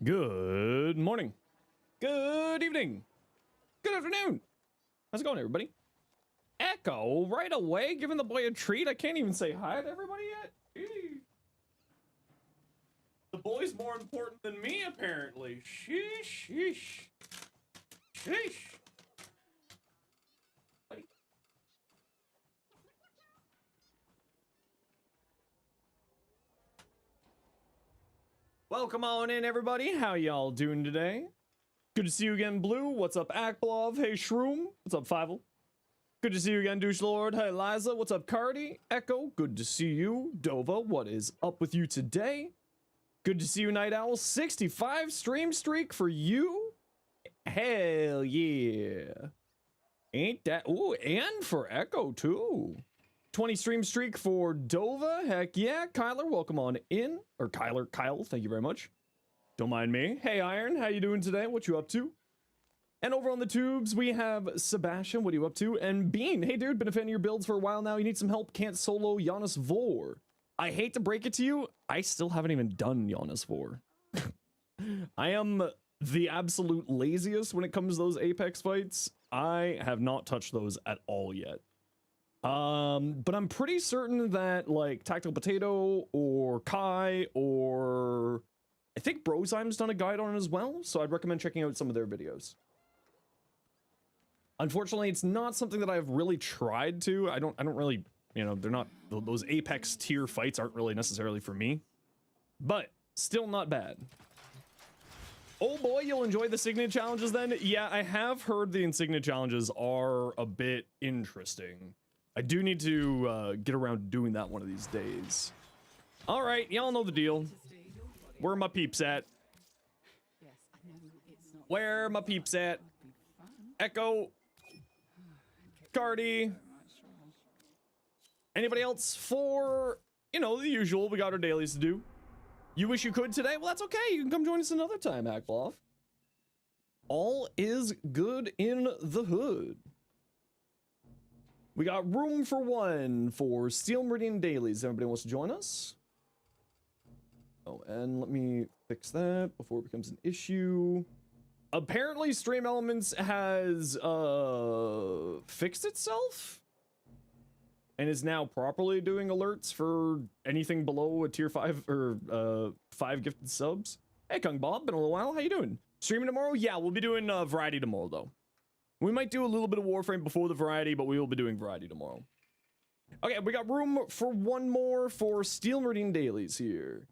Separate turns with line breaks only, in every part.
Good morning. Good evening. Good afternoon. How's it going, everybody? Echo, right away, giving the boy a treat. I can't even say hi to everybody yet. Eesh. The boy's more important than me, apparently. Sheesh, sheesh. Sheesh. Buddy. Welcome on in, everybody. How y'all doing today? Good to see you again, Blue. What's up, Akblov? Hey, Shroom. What's up, Fivel? Good to see you again, Douche Lord. Hey, Liza. What's up, Cardi? Echo. Good to see you. Dova. What is up with you today? Good to see you, Night Owl. 65 stream streak for you? Hell yeah. Ain't that... Ooh, and for Echo, too. 20 stream streak for Dova. Heck yeah. Kyler, welcome on in. Or Kyle, thank you very much. Don't mind me. Hey, Iron, how you doing today? What you up to? And over on the tubes, we have Sebastian. What are you up to? And Bean. Hey, dude, been a fan of your builds for a while now. You need some help. Can't solo Zenosfire. I hate to break it to you. I still haven't even done Zenosfire. I am the absolute laziest when it comes to those Apex fights. I have not touched those at all yet. But I'm pretty certain that, like, Tactical Potato or Kai or... I think Brozyme's done a guide on it as well, so I'd recommend checking out some of their videos. Unfortunately, it's not something that I've really tried to. I don't really, you know, they're not, those Apex tier fights aren't really necessarily for me. But, still not bad. Oh boy, you'll enjoy the Insignia challenges then? Yeah, I have heard the Insignia challenges are a bit interesting. I do need to get around to doing that one of these days. Alright, y'all know the deal. Where are my peeps at? Where are my peeps at? Echo. Cardi. Anybody else for, you know, the usual? We got our dailies to do. You wish you could today? Well, that's okay. You can come join us another time, Akblov. All is good in the hood. We got room for one for Steel Meridian dailies. Everybody wants to join us? Oh, and let me fix that before it becomes an issue. Apparently, Stream Elements has fixed itself and is now properly doing alerts for anything below a tier 5 or 5 gifted subs. Hey, Kung Bob, been a little while. How you doing? Streaming tomorrow? Yeah, we'll be doing variety tomorrow, though. We might do a little bit of Warframe before the variety, but we will be doing variety tomorrow. Okay, we got room for one more for Steel Meridian dailies here.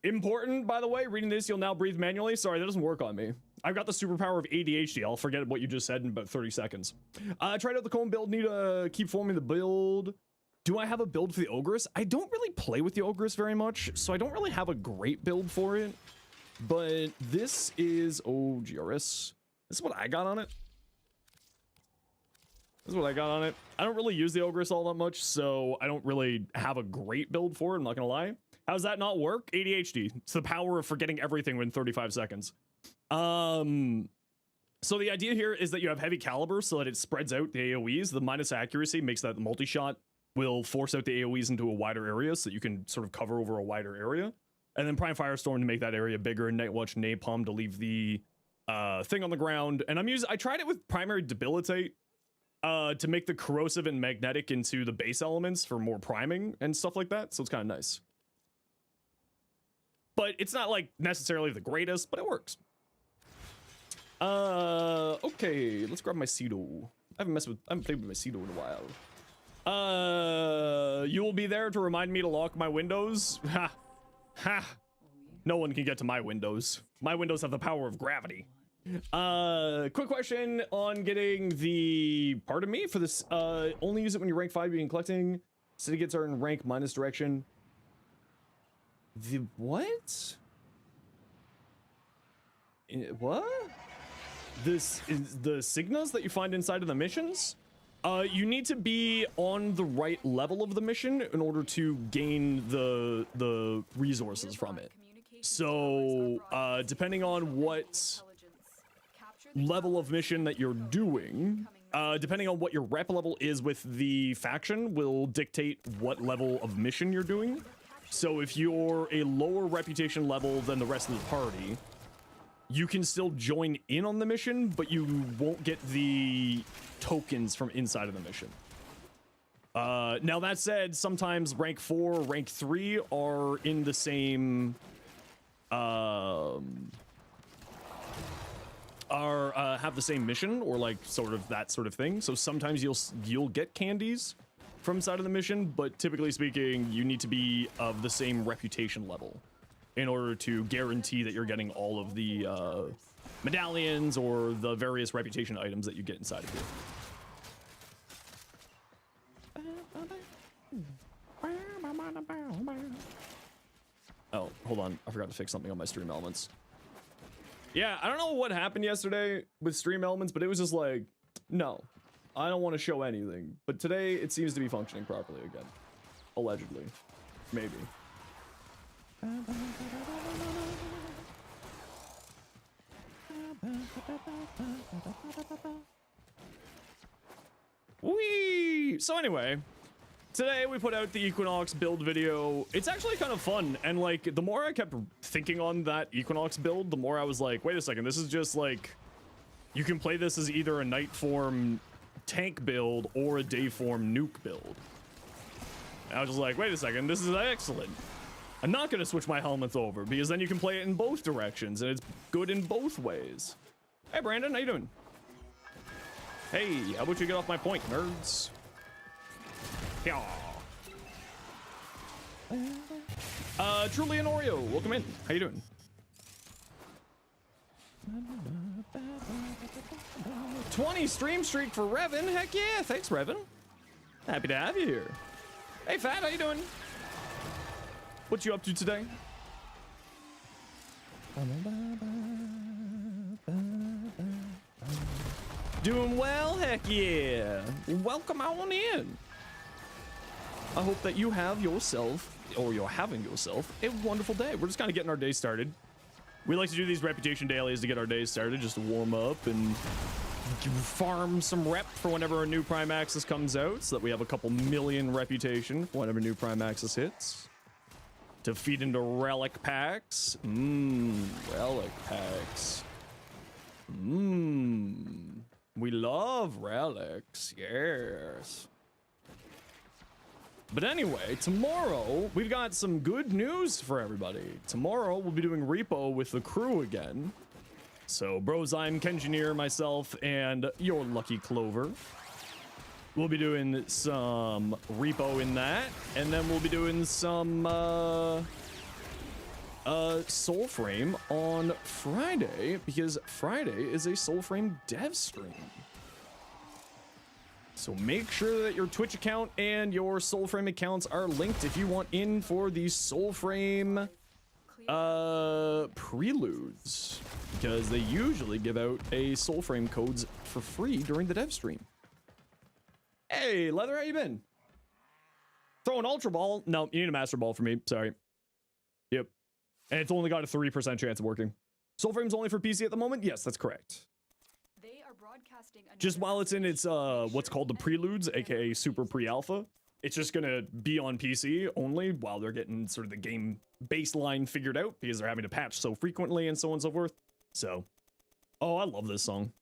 Important, by the way, reading this, you'll now breathe manually. Sorry, that doesn't work on me. I've got the superpower of ADHD. I'll forget what you just said in about 30 seconds. Tried out the Cone build. Need to keep forming the build. Do I have a build for the Ogress? I don't really play with the Ogress very much, so I don't really have a great build for it. But this is... Oh, GRS. This is what I got on it. This is what I got on it. I don't really use the Ogress all that much, so I don't really have a great build for it, I'm not gonna lie. How does that not work? ADHD. It's the power of forgetting everything within 35 seconds. So the idea here is that you have heavy caliber so that it spreads out the AoEs. The minus accuracy makes that the multi-shot will force out the AoEs into a wider area so that you can sort of cover over a wider area. And then Prime Firestorm to make that area bigger, and Nightwatch Napalm to leave the thing on the ground. And I tried it with Primary Debilitate to make the corrosive and magnetic into the base elements for more priming and stuff like that. So it's kind of nice. But it's not like necessarily the greatest, but it works. Okay, let's grab my Cedo. I haven't played with my Cedo in a while. You will be there to remind me to lock my windows. Ha, ha. No one can get to my windows. My windows have the power of gravity. Quick question on getting the, pardon me for this, only use it when you're rank 5, you can collecting. City gets are in rank minus direction. The what? What? This is the signas that you find inside of the missions. You need to be on the right level of the mission in order to gain the resources from it. So, depending on what level of mission that you're doing, depending on what your rep level is with the faction, will dictate what level of mission you're doing. So if you're a lower reputation level than the rest of the party, you can still join in on the mission, but you won't get the tokens from inside of the mission. Now that said, sometimes rank 4, rank 3 are in the same have the same mission, or like sort of that sort of thing. So sometimes you'll get candies from inside of the mission, but typically speaking, you need to be of the same reputation level in order to guarantee that you're getting all of the medallions or the various reputation items that you get inside of here. Oh, hold on. I forgot to fix something on my stream elements. Yeah, I don't know what happened yesterday with stream elements, but it was just like, no, I don't want to show anything. But today, it seems to be functioning properly again. Allegedly. Maybe. Whee! So anyway, today we put out the Equinox build video. It's actually kind of fun, and like the more I kept thinking on that Equinox build, the more I was like, wait a second, this is just like, you can play this as either a night form tank build or a day form nuke build. And I was just like, wait a second, this is excellent. I'm not gonna switch my helmets over because then you can play it in both directions and it's good in both ways. Hey Brandon, how you doing? Hey, how about you get off my point, nerds? Yeah. Truly an Oreo, welcome in. How you doing? '20 stream streak for Revan. Heck yeah, thanks Revan. Happy to have you here. Hey Fat, how you doing? What you up to today? Doing well, heck yeah. Welcome on in. I hope that you have yourself, or you're having yourself, a wonderful day. We're just kind of getting our day started. We like to do these reputation dailies to get our days started, just to warm up and farm some rep for whenever a new Prime Access comes out, so that we have a couple million reputation for whenever new Prime Access hits. To feed into relic packs. Relic packs. We love relics, yes. But anyway, tomorrow, we've got some good news for everybody. Tomorrow, we'll be doing repo with the crew again. So, Brozyme, Kengineer, myself, and your lucky Clover. We'll be doing some repo in that, and then we'll be doing some Soulframe on Friday, because Friday is a Soulframe dev stream. So make sure that your Twitch account and your Soulframe accounts are linked if you want in for the Soulframe preludes, because they usually give out a Soulframe codes for free during the dev stream. Hey, Leather, how you been? Throw an Ultra Ball. No, you need a Master Ball for me. Sorry. Yep. And it's only got a 3% chance of working. Soulframe's only for PC at the moment? Yes, that's correct.
They are broadcasting
just while it's in its, what's called the Preludes, aka Super Pre-Alpha, it's just gonna be on PC only while they're getting sort of the game baseline figured out, because they're having to patch so frequently and so on and so forth. So, oh, I love this song.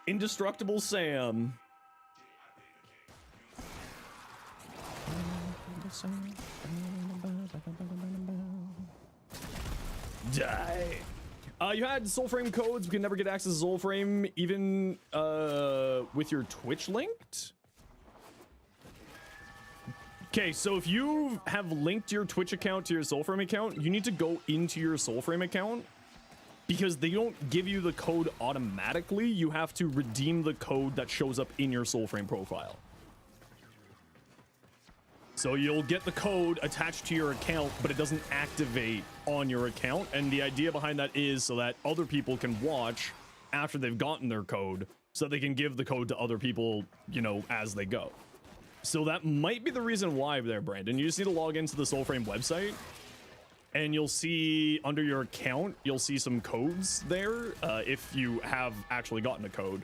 Indestructible Sam. Die. You had Soulframe codes. We can never get access to Soulframe, even with your Twitch linked. Okay, so if you have linked your Twitch account to your Soulframe account, you need to go into your Soulframe account, because they don't give you the code automatically. You have to redeem the code that shows up in your Soulframe profile. So you'll get the code attached to your account, but it doesn't activate on your account. And the idea behind that is so that other people can watch after they've gotten their code, so they can give the code to other people, you know, as they go. So that might be the reason why there, Brandon. You just need to log into the Soulframe website, and you'll see under your account, you'll see some codes there, if you have actually gotten a code.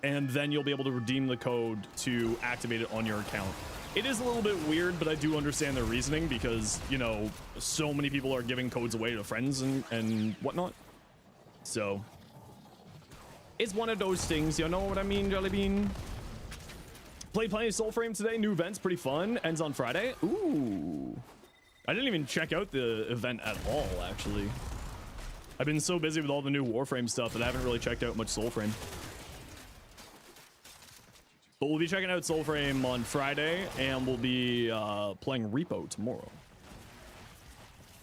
and then you'll be able to redeem the code to activate it on your account. It is a little bit weird, but I do understand their reasoning because, you know, so many people are giving codes away to friends and whatnot. So it's one of those things, you know what I mean, Jellybean? Played plenty of Soulframe today. New event's pretty fun. Ends on Friday. Ooh. I didn't even check out the event at all, actually. I've been so busy with all the new Warframe stuff that I haven't really checked out much Soulframe. But we'll be checking out Soulframe on Friday, and we'll be playing Repo tomorrow.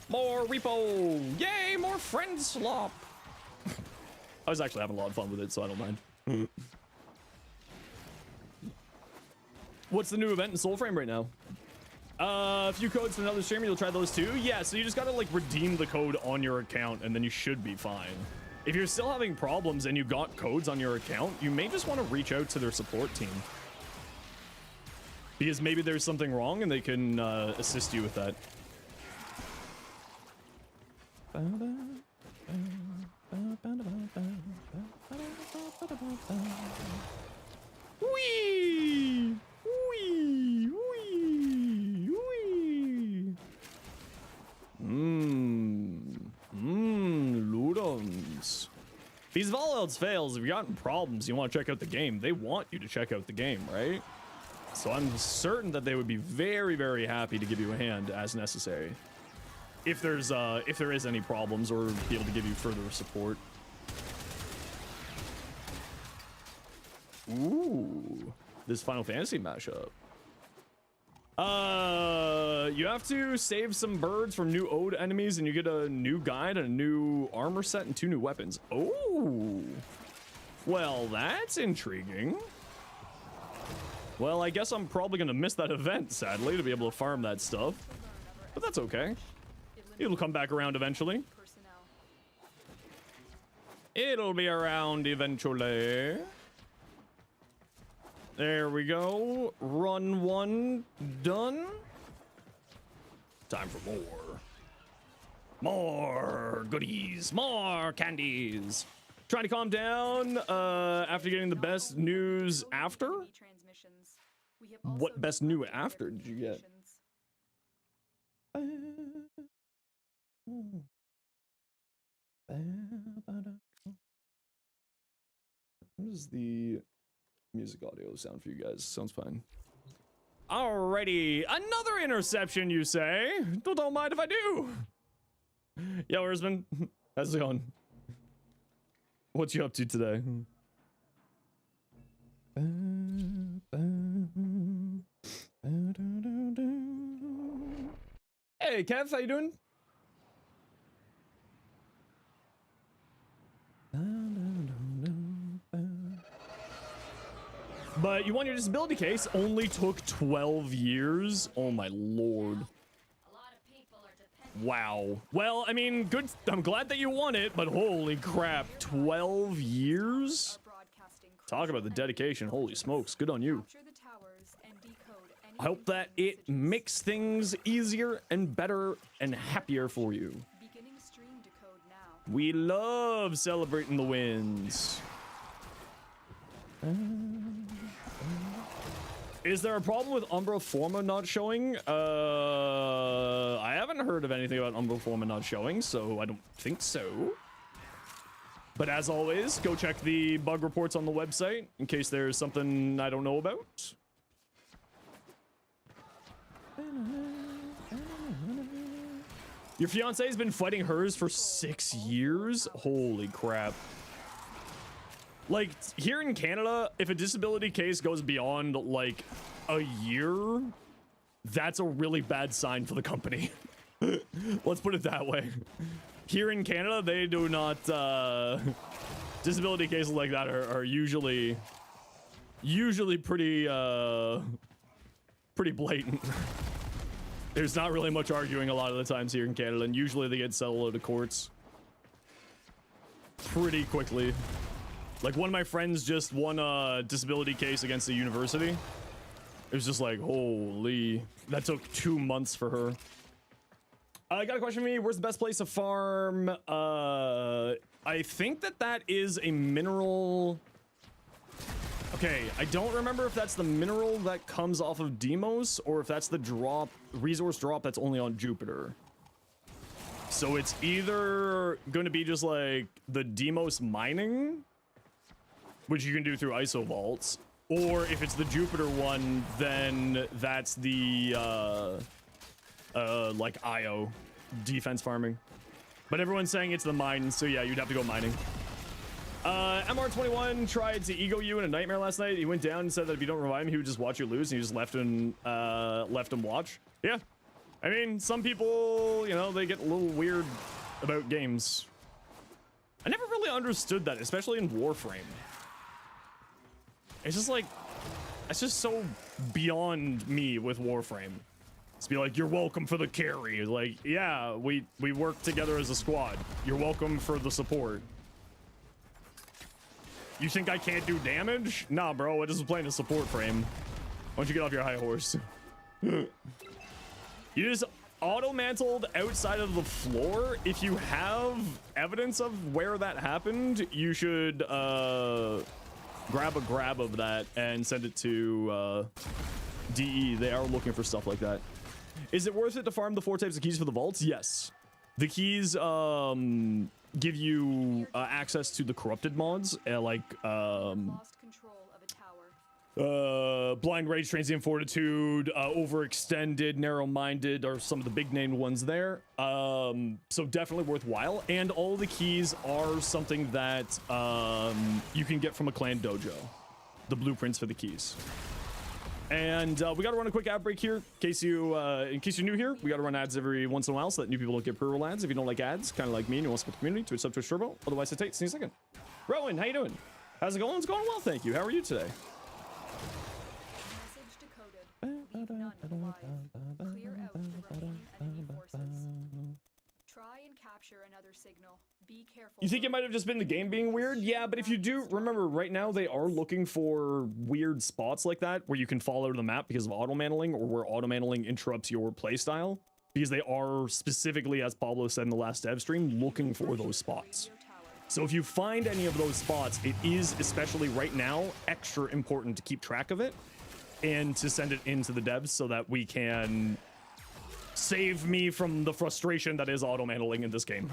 More Repo! Yay, more friend slop! I was actually having a lot of fun with it, so I don't mind. What's the new event in Soulframe right now? A few codes for another streamer, you'll try those too? Yeah, so you just gotta like redeem the code on your account, and then you should be fine. If you're still having problems and you got codes on your account, you may just want to reach out to their support team. Because maybe there's something wrong and they can assist you with that. Whee! Whee! Whee! Whee! Ludums. Because if all else fails, if you've gotten problems, you want to check out the game, they want you to check out the game, right? So I'm certain that they would be very, very happy to give you a hand as necessary. If there is any problems, or be able to give you further support. Ooh, this Final Fantasy mashup. You have to save some birds from new ode enemies, and you get a new guide, and a new armor set, and 2 new weapons. Oh, well, that's intriguing. Well, I guess I'm probably gonna miss that event, sadly, to be able to farm that stuff. But that's okay. It'll come back around eventually. It'll be around eventually. There we go. Run 1 done. Time for more. More goodies. More candies. Trying to calm down after getting the best news after? What best new after did you get? What is the music audio sound for you guys? Sounds fine. Alrighty, another interception, you say? Don't mind if I do. Yo, Erzman, how's it going? What you up to today? Hey, Kev, how you doing? But you won your disability case, only took 12 years. Oh my lord. Wow. Well, I mean, good. I'm glad that you won it, but holy crap, 12 years? Talk about the dedication. Holy smokes, good on you. I hope that it makes things easier and better and happier for you. We love celebrating the wins. Is there a problem with Umbra Forma not showing? I haven't heard of anything about Umbra Forma not showing, so I don't think so. But as always, go check the bug reports on the website in case there's something I don't know about. Your fiance has been fighting hers for 6 years? Holy crap. Like, here in Canada, if a disability case goes beyond, like, a year, that's a really bad sign for the company. Let's put it that way. Here in Canada, they do not, disability cases like that are usually pretty, pretty blatant. There's not really much arguing a lot of the times here in Canada, and usually they get settled out of courts pretty quickly. Like, one of my friends just won a disability case against the university. It was just like, holy, that took 2 months for her. I got a question for me. Where's the best place to farm? I think that is a mineral. Okay, I don't remember if that's the mineral that comes off of Deimos or if that's the drop, resource drop that's only on Jupiter. So it's either going to be just like the Deimos mining, which you can do through ISO vaults, or if it's the Jupiter one, then that's the like IO defense farming. But everyone's saying it's the mine, so yeah, you'd have to go mining. MR21 tried to ego you in a nightmare last night. He went down and said that if you don't revive him, he would just watch you lose, and you just left him watch. Yeah. I mean, some people, you know, they get a little weird about games. I never really understood that, especially in Warframe. It's just like, it's just so beyond me with Warframe. Just be like, you're welcome for the carry. Like, yeah, we work together as a squad. You're welcome for the support. You think I can't do damage? Nah, bro, I just playing a support frame. Why don't you get off your high horse? You just auto-mantled outside of the floor. If you have evidence of where that happened, you should grab a grab of that and send it to DE. They are looking for stuff like that. Is it worth it to farm the 4 types of keys for the vaults? Yes. The keys give you access to the corrupted mods, like
Lost control of a tower.
Blind Rage, Transient Fortitude, Overextended, Narrow-Minded are some of the big named ones there. So definitely worthwhile. And all the keys are something that you can get from a clan dojo. The blueprints for the keys. And we got to run a quick ad break here. In case you're new here, we got to run ads every once in a while so that new people don't get pre-roll ads. If you don't like ads, kind of like me and you want to support the community, Twitch sub, Twitch Turbo. Otherwise, sit tight. See you in a second. Rowan, how you doing? How's it going? It's going well, thank you. How are you today?
Message decoded. Leave none alive. Clear out the remaining enemy forces. Try and capture another signal. Be careful.
You think it might have just been the game being weird? Yeah, but if you do, remember, right now they are looking for weird spots like that where you can fall out of the map because of auto-mantling or where auto-mantling interrupts your playstyle. Because they are specifically, as Pablo said in the last dev stream, looking for those spots. So if you find any of those spots, it is, especially right now, extra important to keep track of it and to send it into the devs so that we can save me from the frustration that is auto-mantling in this game.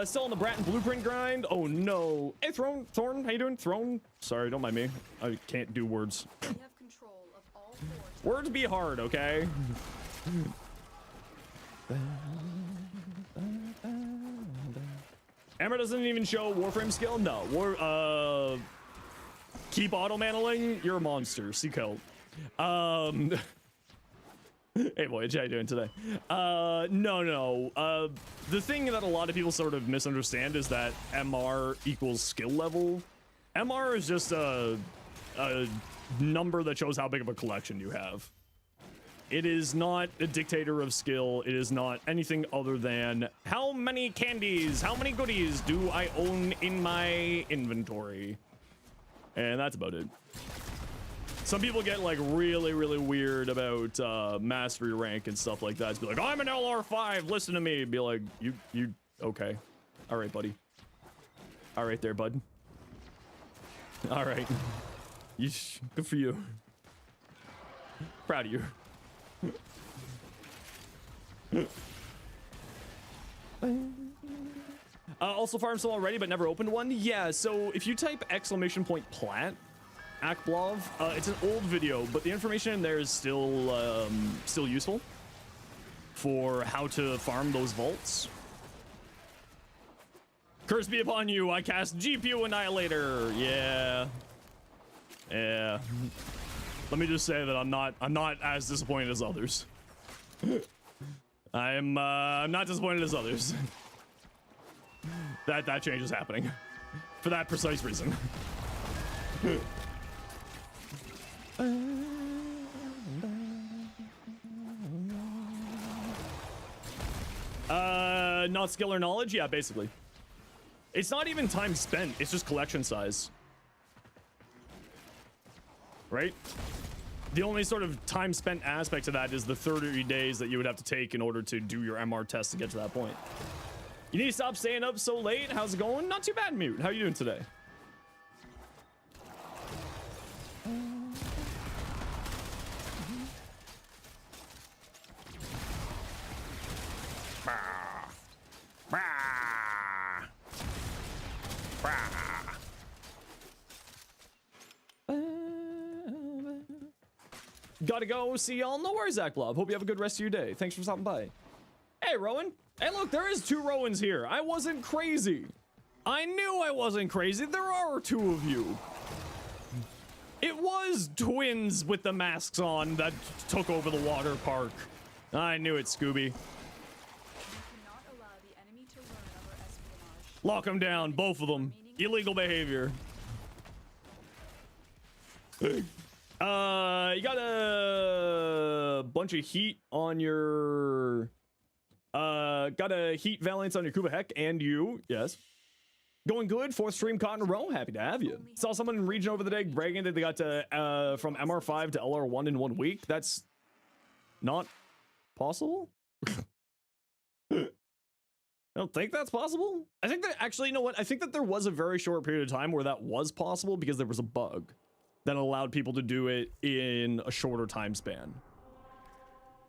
Still on the Bratton blueprint grind. Oh no. Hey, Thorn, how you doing? Throne? Sorry, don't mind me. I can't do words.
We have control of all 4
Words be hard, okay? Emma doesn't even show Warframe skill? No. Keep auto-mantling? You're a monster. Seek help. Hey Voyage, how you doing today? No. The thing that a lot of people sort of misunderstand is that MR equals skill level. MR is just a number that shows how big of a collection you have. It is not a dictator of skill. It is not anything other than how many candies, how many goodies do I own in my inventory? And that's about it. Some people get like really weird about mastery rank and stuff like that. It's be like, I'm an LR5, listen to me. Be like, you okay. All right, buddy. All right there, bud. All right. Good for you. Proud of you. Also farm some already, but never opened one. Yeah, so if you type !plat, Akblov, it's an old video, but the information in there is still useful for how to farm those vaults. Curse be upon you! I cast GPU Annihilator. Yeah. Let me just say that I'm not as disappointed as others. I'm not disappointed as others. That change is happening for that precise reason. Not skill or knowledge? Yeah, basically. It's not even time spent, it's just collection size. Right? The only sort of time spent aspect of that is the 30 days that you would have to take in order to do your MR test to get to that point. You need to stop staying up so late. How's it going? Not too bad, Mute. How you doing today? Gotta go. See y'all. No worries, Zach Blob. Hope you have a good rest of your day. Thanks for stopping by. Hey, Rowan. Hey, look, there is 2 Rowans here. I wasn't crazy. I knew I wasn't crazy. There are 2 of you. It was twins with the masks on that took over the water park. I knew it, Scooby. Lock them down, both of them. Illegal behavior. You got a bunch of heat on your... got a heat valence on your Kuba Heck and you, yes. Going good, 4th stream caught in a row. Happy to have you. Saw someone in region over the day bragging that they got to from MR5 to LR1 in 1 week. That's not possible. I don't think that's possible. I think that actually, you know what? I think that there was a very short period of time where that was possible because there was a bug that allowed people to do it in a shorter time span.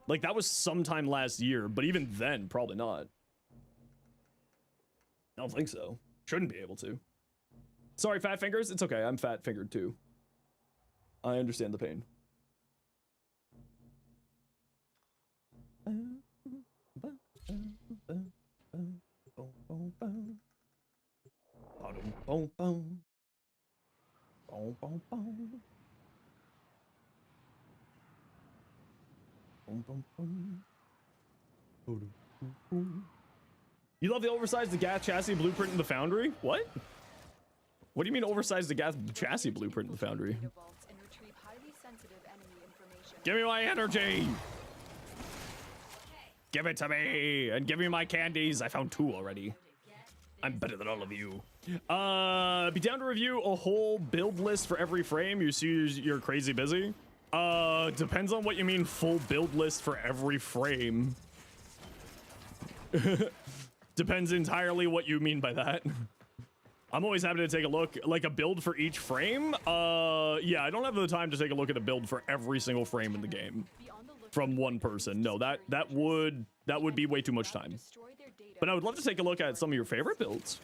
Like that was sometime last year, but even then, probably not. I don't think so. Shouldn't be able to. Sorry, fat fingers. It's okay. I'm fat fingered too. I understand the pain. You love the oversized gas chassis blueprint in the foundry? What? What do you mean oversized the gas chassis blueprint in the foundry? Give me my energy! Give it to me! And give me my candies! I found 2 already. I'm better than all of you. Be down to review a whole build list for every frame. You see you're crazy busy. Depends on what you mean full build list for every frame. Depends entirely what you mean by that. I'm always happy to take a look, like a build for each frame. Yeah, I don't have the time to take a look at a build for every single frame in the game from one person. No, that would be way too much time. But I would love to take a look at some of your favorite builds.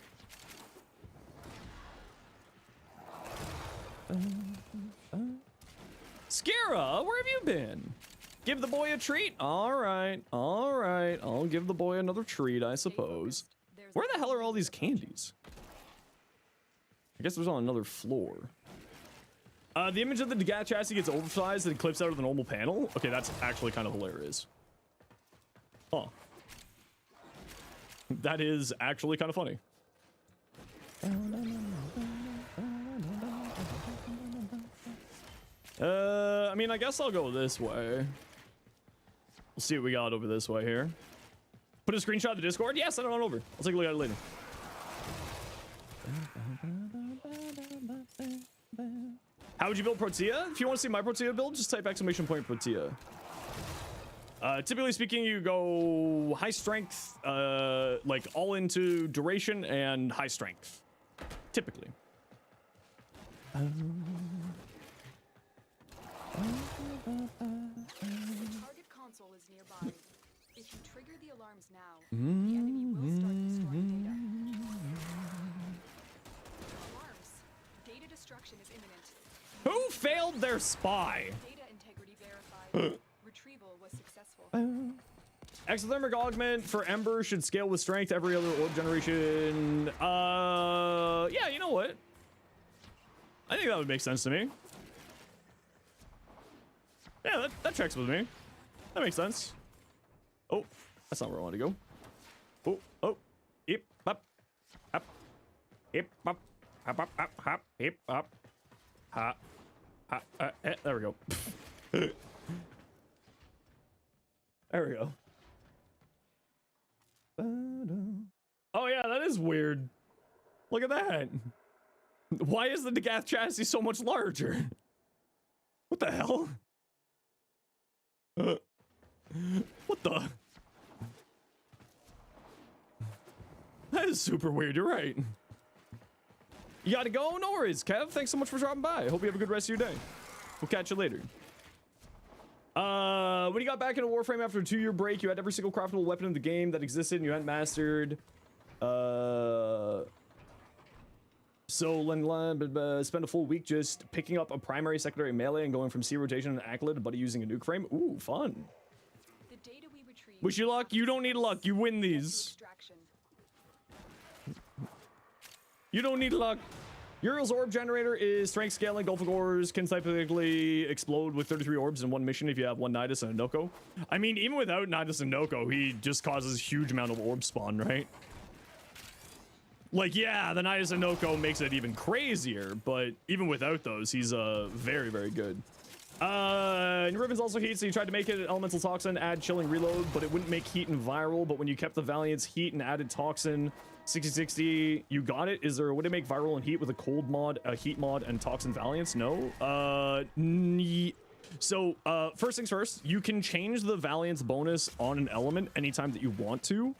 Skira, where have you been? Give the boy a treat? All right. I'll give the boy another treat, I suppose. Where the hell are all these candies? I guess there's on another floor. The image of the gas chassis gets oversized and clips out of the normal panel. Okay, that's actually kind of hilarious. Huh. That is actually kind of funny. I mean, I guess I'll go this way. We'll see what we got over this way here. Put a screenshot of the Discord? Yeah, send it on over. I'll take a look at it later. How would you build Protea? If you want to see my Protea build, just type !Protea. Typically speaking, you go high strength, like all into duration and high strength. Typically.
The target console is nearby. If you trigger the alarms now, the enemy will start destroying data. Alarms. Data destruction is imminent.
Who failed their spy?
Data integrity verified. Retrieval was successful.
Exothermic augment for Ember should scale with strength every other orb generation. Yeah, you know what? I think that would make sense to me. Yeah, that checks with me. That makes sense. Oh, that's not where I want to go. Oh, hip, up, up, hip, up, hip, up, ha, there we go. There we go. Oh yeah, that is weird. Look at that. Why is the gas chassis so much larger? What the hell? What the? That is super weird. You're right. You gotta go? No worries, Kev. Thanks so much for dropping by. Hope you have a good rest of your day. We'll catch you later. When you got back into Warframe after a 2-year break, you had every single craftable weapon in the game that existed and you hadn't mastered. So spend a full week just picking up a primary, secondary melee and going from C rotation and accolade to buddy using a nuke frame. Ooh, fun.
The data we retrieve
Wish you luck. You don't need luck. You win these.
extraction.
You don't need luck. Uriel's orb generator is strength scaling. Golden ores can typically explode with 33 orbs in one mission if you have one Nidus and a Noko. I mean, even without Nidus and Noko, he just causes a huge amount of orb spawn, right? Like, yeah, the Nidus and Noko makes it even crazier, but even without those, he's very, very good. And Riven's also heat, so you tried to make it an elemental toxin, add chilling reload, but it wouldn't make heat and viral. But when you kept the Valiant's heat and added toxin, 60/60, you got it. Would it make viral and heat with a cold mod, a heat mod, and toxin Valiants? No. So first things first, you can change the Valiant's bonus on an element anytime that you want to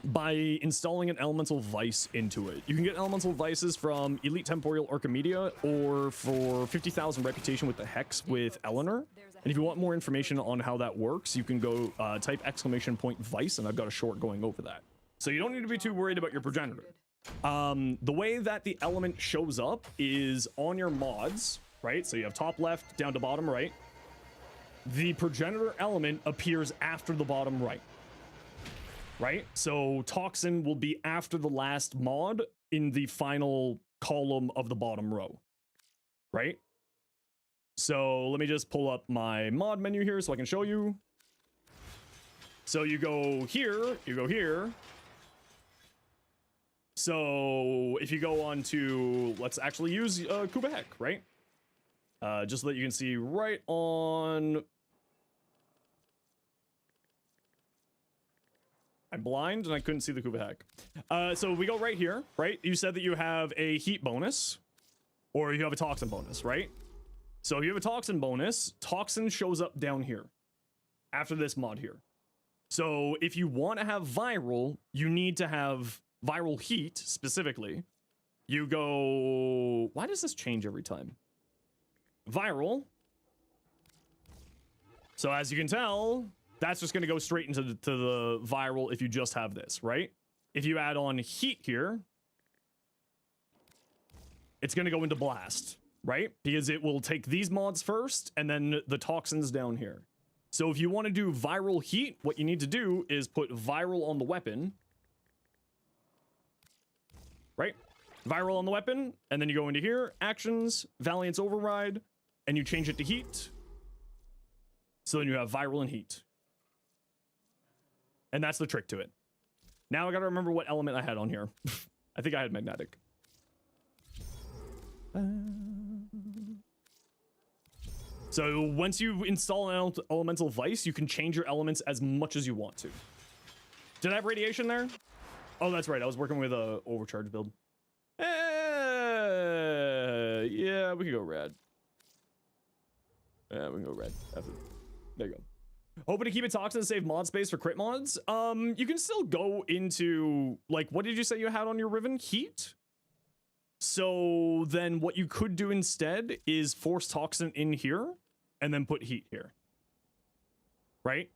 by installing an elemental vice into it. You can get elemental vices from Elite Temporal Archimedia or for 50,000 reputation with the Hex with Eleanor. And if you want more information on how that works, you can go type !vice, and I've got a short going over that. So you don't need to be too worried about your progenitor. The way that the element shows up is on your mods, right? So you have top left down to bottom right. The progenitor element appears after the bottom right. Right? So toxin will be after the last mod in the final column of the bottom row. Right? So let me just pull up my mod menu here so I can show you. So you go here, you go here. So if you go on to, let's actually use Kubahek, right? Just so that you can see right on. I'm blind and I couldn't see the Kubahek. So we go right here, right? You said that you have a heat bonus or you have a toxin bonus, right? So if you have a toxin bonus, toxin shows up down here after this mod here. So if you want to have viral, you need to have viral heat specifically. You go, why does this change every time? Viral. So as you can tell, that's just going to go straight into the viral if you just have this, right? If you add on heat here, it's going to go into blast, right? Because it will take these mods first and then the toxins down here. So if you want to do viral heat, what you need to do is put viral on the weapon, right? Viral on the weapon, and then you go into here, actions, Valiant's override, and you change it to heat. So then you have viral and heat. And that's the trick to it. Now I gotta remember what element I had on here. I think I had magnetic. So once you install an elemental vice, you can change your elements as much as you want to. Did I have radiation there? Oh, that's right. I was working with a overcharge build. Yeah, we can go red. Yeah, we can go red. There you go. Hoping to keep it toxin to save mod space for crit mods. You can still go into, like, what did you say you had on your Riven? Heat? So then what you could do instead is force toxin in here and then put heat here. Right?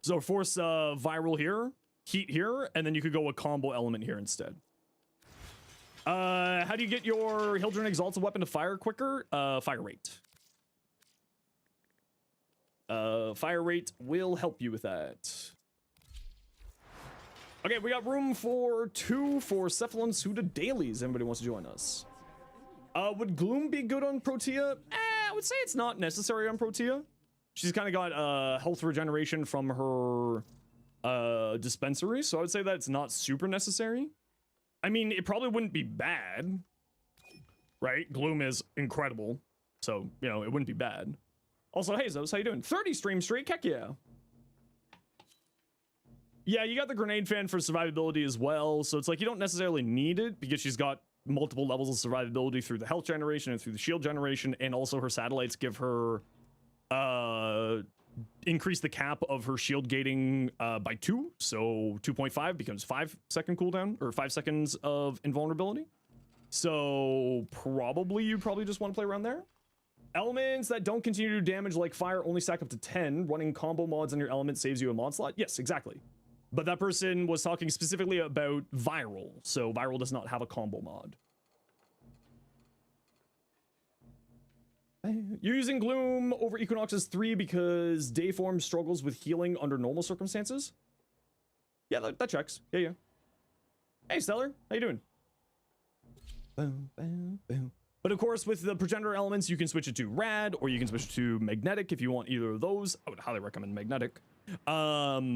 So force viral here, heat here, and then you could go a combo element here instead. How do you get your Hildren Exalted weapon to fire quicker? Fire rate. Fire rate will help you with that. Okay, we got room for 2 for Cephalon Suda dailies. Anybody wants to join us? Would Gloom be good on Protea? I would say it's not necessary on Protea. She's kind of got health regeneration from her dispensary, so I would say that it's not super necessary. I mean, it probably wouldn't be bad, right? Gloom is incredible, so, you know, it wouldn't be bad. Also, hey, Zos, how you doing? 30 stream streak, heck yeah. Yeah, you got the grenade fan for survivability as well, so it's like you don't necessarily need it because she's got multiple levels of survivability through the health generation and through the shield generation, and also her satellites give her increase the cap of her shield gating by 2, so 2.5 becomes 5-second cooldown, or 5 seconds of invulnerability. So you'd probably just want to play around there. Elements that don't continue to do damage like fire only stack up to 10. Running combo mods on your element saves you a mod slot. Yes, exactly. But that person was talking specifically about viral, so viral does not have a combo mod. You're using Gloom over Equinox's 3 because Dayform struggles with healing under normal circumstances? Yeah, that checks. Yeah. Hey, Stellar. How you doing? Boom, boom, boom. But of course, with the progenitor elements, you can switch it to Rad, or you can switch it to Magnetic if you want either of those. I would highly recommend Magnetic. But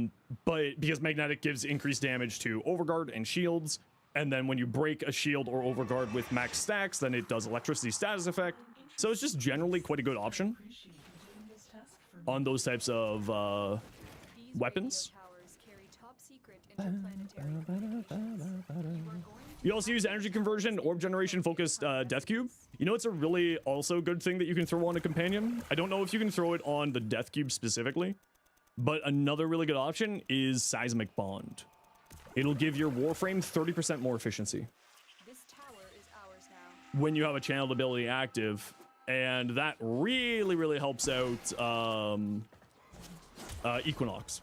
because Magnetic gives increased damage to Overguard and shields, and then when you break a shield or Overguard with max stacks, then it does electricity status effect. So it's just generally quite a good option on those types of weapons. You also use energy conversion, orb generation focused Death Cube. You know, it's a really also good thing that you can throw on a companion. I don't know if you can throw it on the Death Cube specifically, but another really good option is Seismic Bond. It'll give your Warframe 30% more efficiency.
This tower is ours now.
When you have a channeled ability active, and that really helps out Equinox.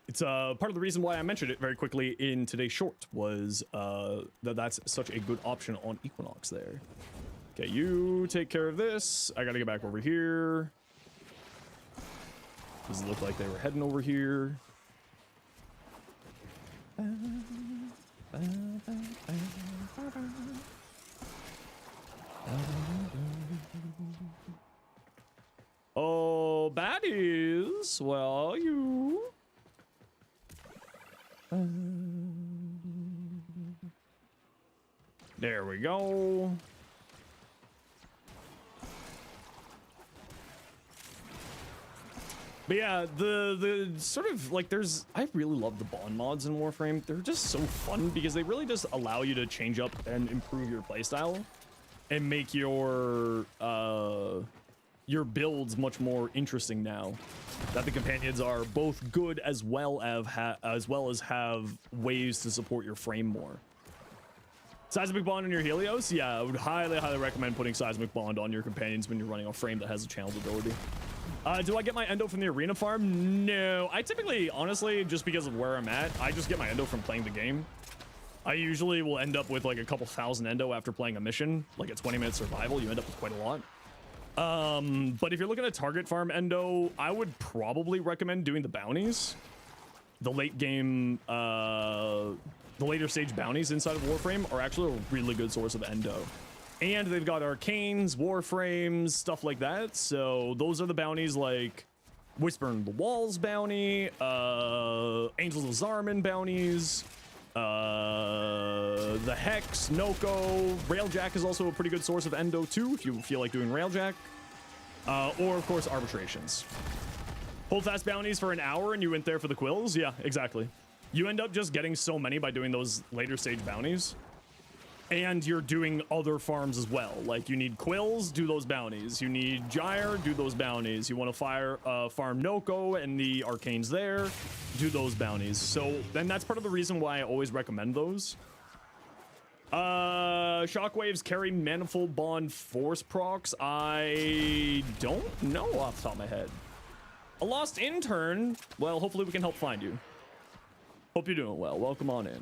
It's part of the reason why I mentioned it very quickly in today's short was that's such a good option on Equinox there. Okay, you take care of this. I gotta get back over here. Does it look like they were heading over here? Oh, baddies, where are you? There we go. But yeah, the sort of like I really love the bond mods in Warframe. They're just so fun because they really just allow you to change up and improve your playstyle and make your builds much more interesting now that the companions are both good as well as have ways to support your frame more. Seismic Bond on your Helios? Yeah, I would highly recommend putting Seismic Bond on your companions when you're running a frame that has a channeled ability. Do I get my endo from the arena farm? No, I typically, honestly, just because of where I'm at, I just get my endo from playing the game. I usually will end up with like a couple thousand endo after playing a mission, like a 20-minute survival. You end up with quite a lot. But if you're looking at target farm endo, I would probably recommend doing the bounties. The late game, the later stage bounties inside of Warframe are actually a really good source of endo. And they've got arcanes, warframes, stuff like that. So those are the bounties like Whisper in the Walls bounty, Angels of Zarman bounties, the Hex, Noko, Railjack is also a pretty good source of endo too, if you feel like doing Railjack. Or of course arbitrations. Hold fast bounties for an hour and you went there for the quills? Yeah, exactly. You end up just getting so many by doing those later stage bounties. And you're doing other farms as well. Like you need quills, do those bounties. You need gyre, do those bounties. You want to farm Noko and the arcanes there, do those bounties. So then that's part of the reason why I always recommend those. Shockwaves carry manifold bond force procs. I don't know off the top of my head. A lost intern. Well, hopefully we can help find you. Hope you're doing well. Welcome on in.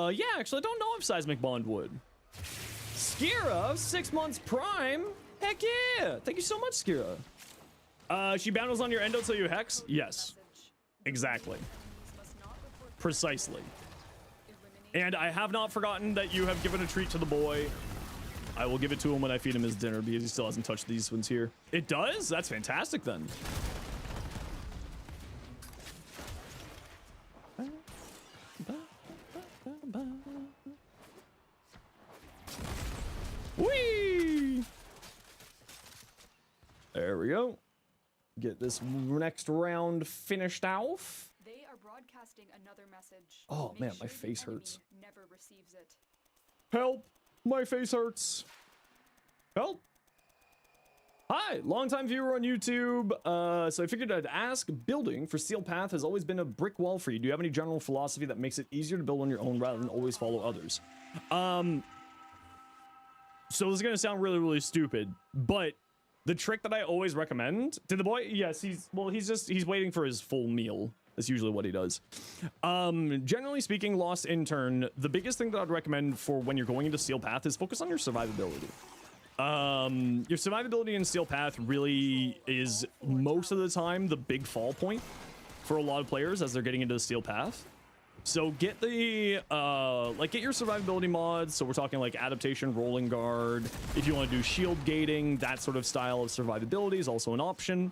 Yeah, actually, I don't know if Seismic Bond would. Skira, 6 months prime. Heck yeah! Thank you so much, Skira. She bounds on your endo till you hex? Yes. Exactly. Precisely. And I have not forgotten that you have given a treat to the boy. I will give it to him when I feed him his dinner because he still hasn't touched these ones here. It does? That's fantastic then. Whee! There we go. Get this next round finished off.
They are broadcasting another message.
Oh
Make
man,
sure
my
the
face
enemy
hurts.
Never receives it.
Help! My face hurts. Help! Hi, longtime viewer on YouTube. So I figured I'd ask, building for Steel Path has always been a brick wall for you. Do you have any general philosophy that makes it easier to build on your own rather than always follow others? So this is gonna sound really stupid, but The trick that I always recommend to the boy, yes, he's waiting for his full meal. That's usually what he does. Generally speaking, Lost Intern, the biggest thing that I'd recommend for when you're going into Steel Path is focus on your survivability. Your survivability in Steel Path really is most of the time the big fall point for a lot of players as they're getting into the Steel Path. So get the get your survivability mods. So we're talking like adaptation, rolling guard. If you want to do shield gating, that sort of style of survivability is also an option.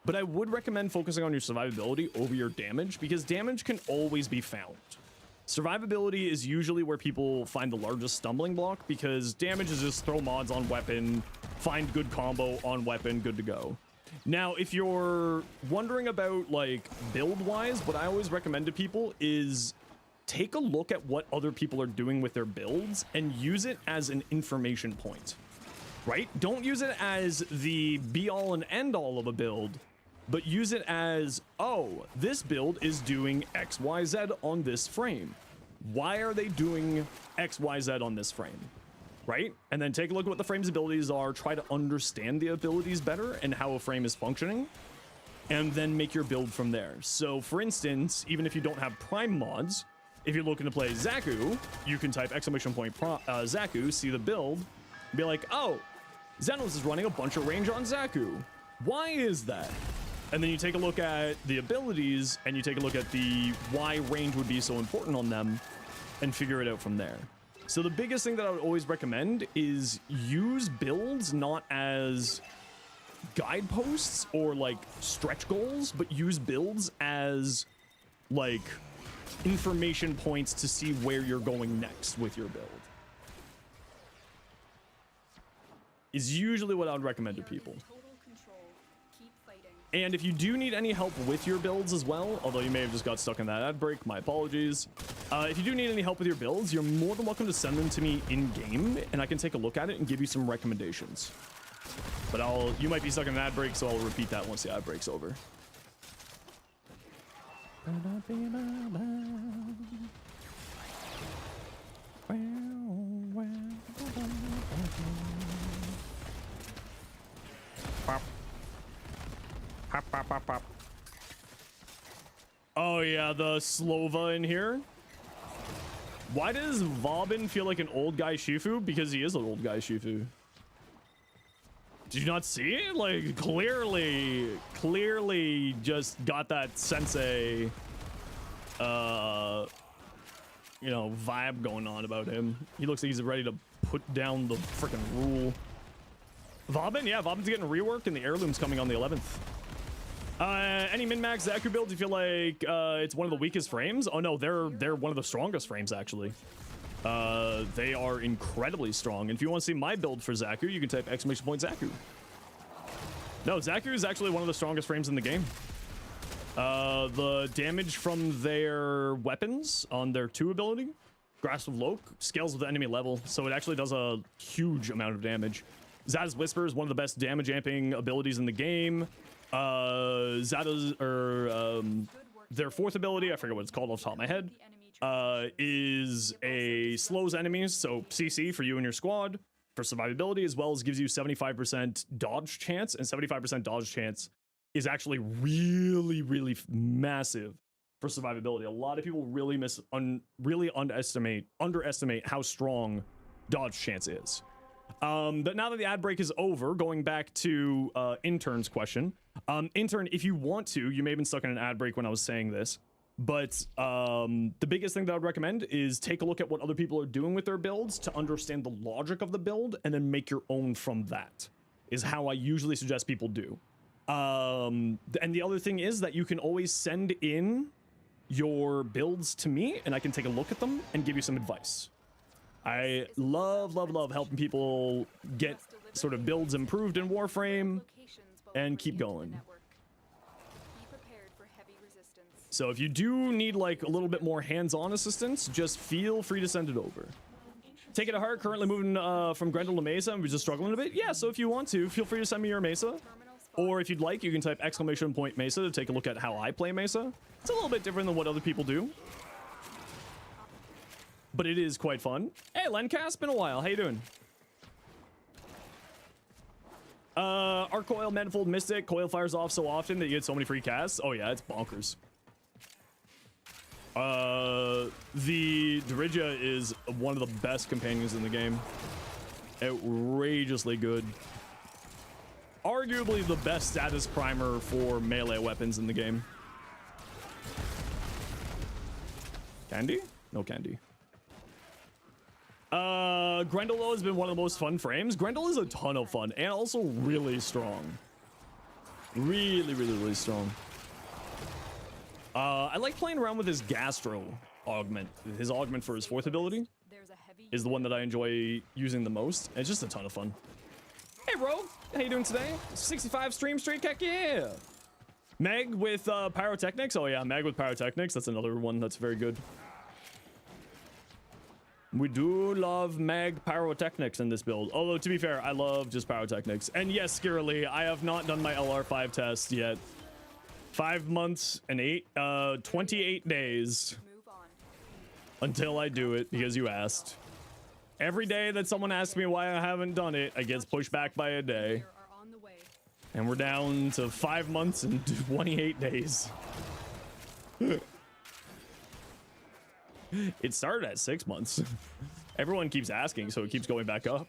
But I would recommend focusing on your survivability over your damage, because damage can always be found. Survivability is usually where people find the largest stumbling block, because damage is just throw mods on weapon, find good combo on weapon, good to go. Now, if you're wondering about like build wise, what I always recommend to people is take a look at what other people are doing with their builds and use it as an information point, right? Don't use it as the be all and end all of a build, but use it as, oh, this build is doing XYZ on this frame. Why are they doing XYZ on this frame? Right? And then take a look at what the frame's abilities are, try to understand the abilities better and how a frame is functioning, and then make your build from there. So for instance, even if you don't have prime mods, if you're looking to play Zaku, you can type Zaku, see the build, and be like, oh, Zenos is running a bunch of range on Zaku. Why is that? And then you take a look at the abilities and you take a look at the why range would be so important on them and figure it out from there. So the biggest thing that I would always recommend is use builds not as guideposts or like stretch goals, but use builds as like information points to see where you're going next with your build. Is usually what I would recommend to people. And if you do need any help with your builds as well, although you may have just got stuck in that ad break, my apologies. If you do need any help with your builds, you're more than welcome to send them to me in game, and I can take a look at it and give you some recommendations. But you might be stuck in an ad break, so I'll repeat that once the ad break's over. Pop, pop, pop, pop. Oh yeah, the Slova in here. Why does Vobin feel like an old guy Shifu? Because he is an old guy Shifu. Did you not see it? Like clearly just got that sensei vibe going on about him. He looks like he's ready to put down the freaking rule. Vobin? Yeah, Vobin's getting reworked and the heirloom's coming on the 11th. Any min-max Zaku builds you feel like it's one of the weakest frames? Oh no, they're one of the strongest frames actually. They are incredibly strong. And if you want to see my build for Zaku, you can type !Zaku. No, Zaku is actually one of the strongest frames in the game. The damage from their weapons on their 2 ability, Grasp of Loke, scales with the enemy level, so it actually does a huge amount of damage. Zada's Whisper is one of the best damage amping abilities in the game. Zada's, their 4th ability, I forget what it's called off the top of my head, is a slows enemies, so CC for you and your squad for survivability, as well as gives you 75% dodge chance, and 75% dodge chance is actually really massive for survivability. A lot of people really underestimate how strong dodge chance is. But now that the ad break is over, going back to Intern's question, Intern, if you want to, you may have been stuck in an ad break when I was saying this, but the biggest thing that I would recommend is take a look at what other people are doing with their builds to understand the logic of the build and then make your own from that, is how I usually suggest people do. And the other thing is that you can always send in your builds to me and I can take a look at them and give you some advice. I love helping people get sort of builds improved in Warframe and keep going. So if you do need like a little bit more hands-on assistance, just feel free to send it over. Take it to heart, currently moving from Grendel to Mesa and we're just struggling a bit. Yeah, so if you want to, feel free to send me your Mesa. Or if you'd like, you can type !Mesa to take a look at how I play Mesa. It's a little bit different than what other people do, but it is quite fun. Hey, Lencast, been a while. How you doing? Arc Coil, Manifold, Mystic, Coil fires off so often that you get so many free casts. Oh yeah, it's bonkers. The Dirija is one of the best companions in the game. Outrageously good. Arguably the best status primer for melee weapons in the game. Candy? No candy. Grendel has been one of the most fun frames. Grendel is a ton of fun and also really strong. Really strong. I like playing around with his Gastro augment. His augment for his fourth ability is the one that I enjoy using the most. It's just a ton of fun. Hey, bro. How you doing today? 65 stream streak, heck yeah. Meg with Pyrotechnics. Oh yeah, Meg with Pyrotechnics. That's another one that's very good. We do love Mag Pyrotechnics in this build. Although, to be fair, I love just Pyrotechnics. And yes, Skirly, I have not done my LR5 test yet. 5 months and 28 days until I do it, because you asked. Every day that someone asks me why I haven't done it, I get pushed back by a day. And we're down to 5 months and 28 days. It started at 6 months. Everyone keeps asking, so it keeps going back up.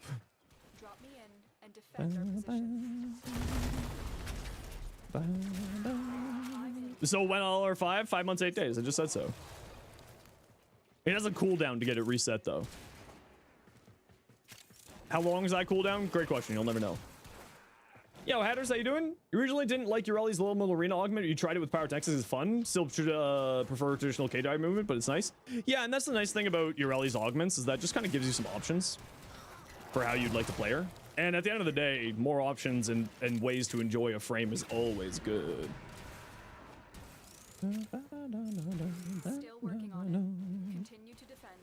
Drop me in and defend our position.
So when LR5? 5 months, 8 days. I just said so. It has a cooldown to get it reset, though. How long is that cooldown? Great question. You'll never know. Yo, Hatters, how you doing? You originally didn't like Ureli's Little Middle Arena augment. You tried it with Pyrotechnics. It's fun. Still prefer traditional K-Dive movement, but it's nice. Yeah, and that's the nice thing about Ureli's augments is that just kind of gives you some options for how you'd like to play her. And at the end of the day, more options and ways to enjoy a frame is always good.
Still working on it. Continue to defend.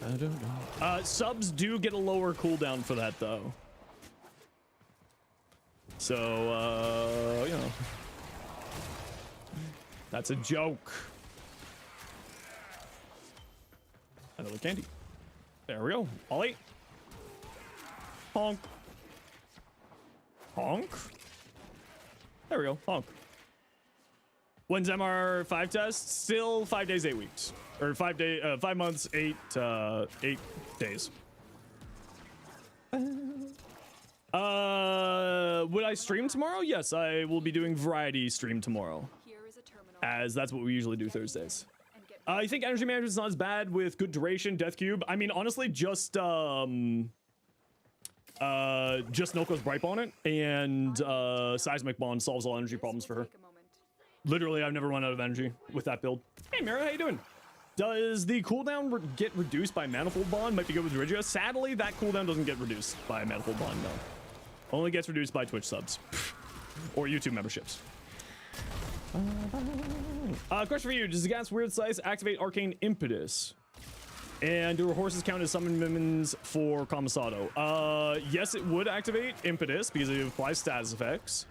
I don't know. Subs do get a lower cooldown for that, though. So, you know. That's a joke. Another candy. There we go. Ollie. Honk. Honk. There we go. Honk. When's MR5 test? Still 5 days, 8 weeks. Or 5 months, 8 days. Would I stream tomorrow? Yes, I will be doing variety stream tomorrow. As that's what we usually do Thursdays. I think energy management is not as bad with good duration, death cube. I mean, honestly, just Noko's Bright on it and seismic bond solves all energy problems for her. Literally, I've never run out of energy with that build. Hey, Mira, how you doing? Does the cooldown get reduced by Manifold Bond? Might be good with Dirija. Sadly, that cooldown doesn't get reduced by Manifold Bond, no. Only gets reduced by Twitch subs. Or YouTube memberships. Question for you. Does the Gas Weird Slice activate Arcane Impetus? And do her horses count as summon minions for Kamisado? Yes, it would activate Impetus because it applies status effects.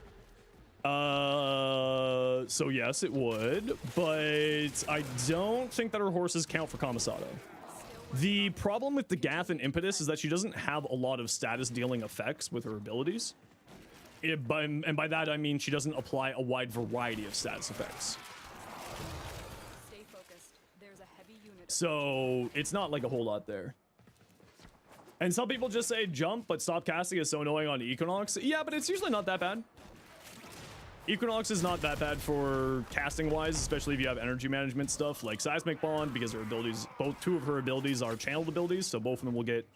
So yes, it would, but I don't think that her horses count for Kamisado. The problem with the Gath and Impetus is that she doesn't have a lot of status dealing effects with her abilities. And by that I mean she doesn't apply a wide variety of status effects.
Stay focused. There's a heavy unit.
So it's not like a whole lot there. And some people just say jump, but stop casting is so annoying on Equinox. Yeah, but it's usually not that bad. Equinox is not that bad for casting wise, especially if you have energy management stuff like Seismic Bond, because her abilities, two of her abilities are channeled abilities, so both of them will get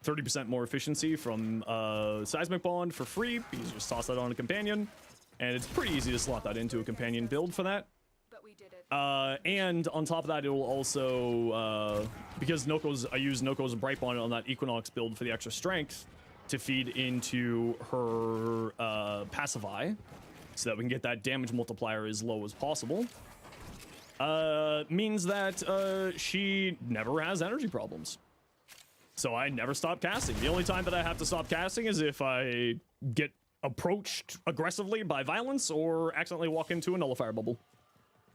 30% more efficiency from Seismic Bond for free, because you just toss that on a companion, and it's pretty easy to slot that into a companion build for that.
But we did it.
And on top of that, it will also, because I use Noko's Bright Bond on that Equinox build for the extra strength to feed into her Pacify, so that we can get that damage multiplier as low as possible. Means that she never has energy problems. So I never stop casting. The only time that I have to stop casting is if I get approached aggressively by violence or accidentally walk into a nullifier bubble.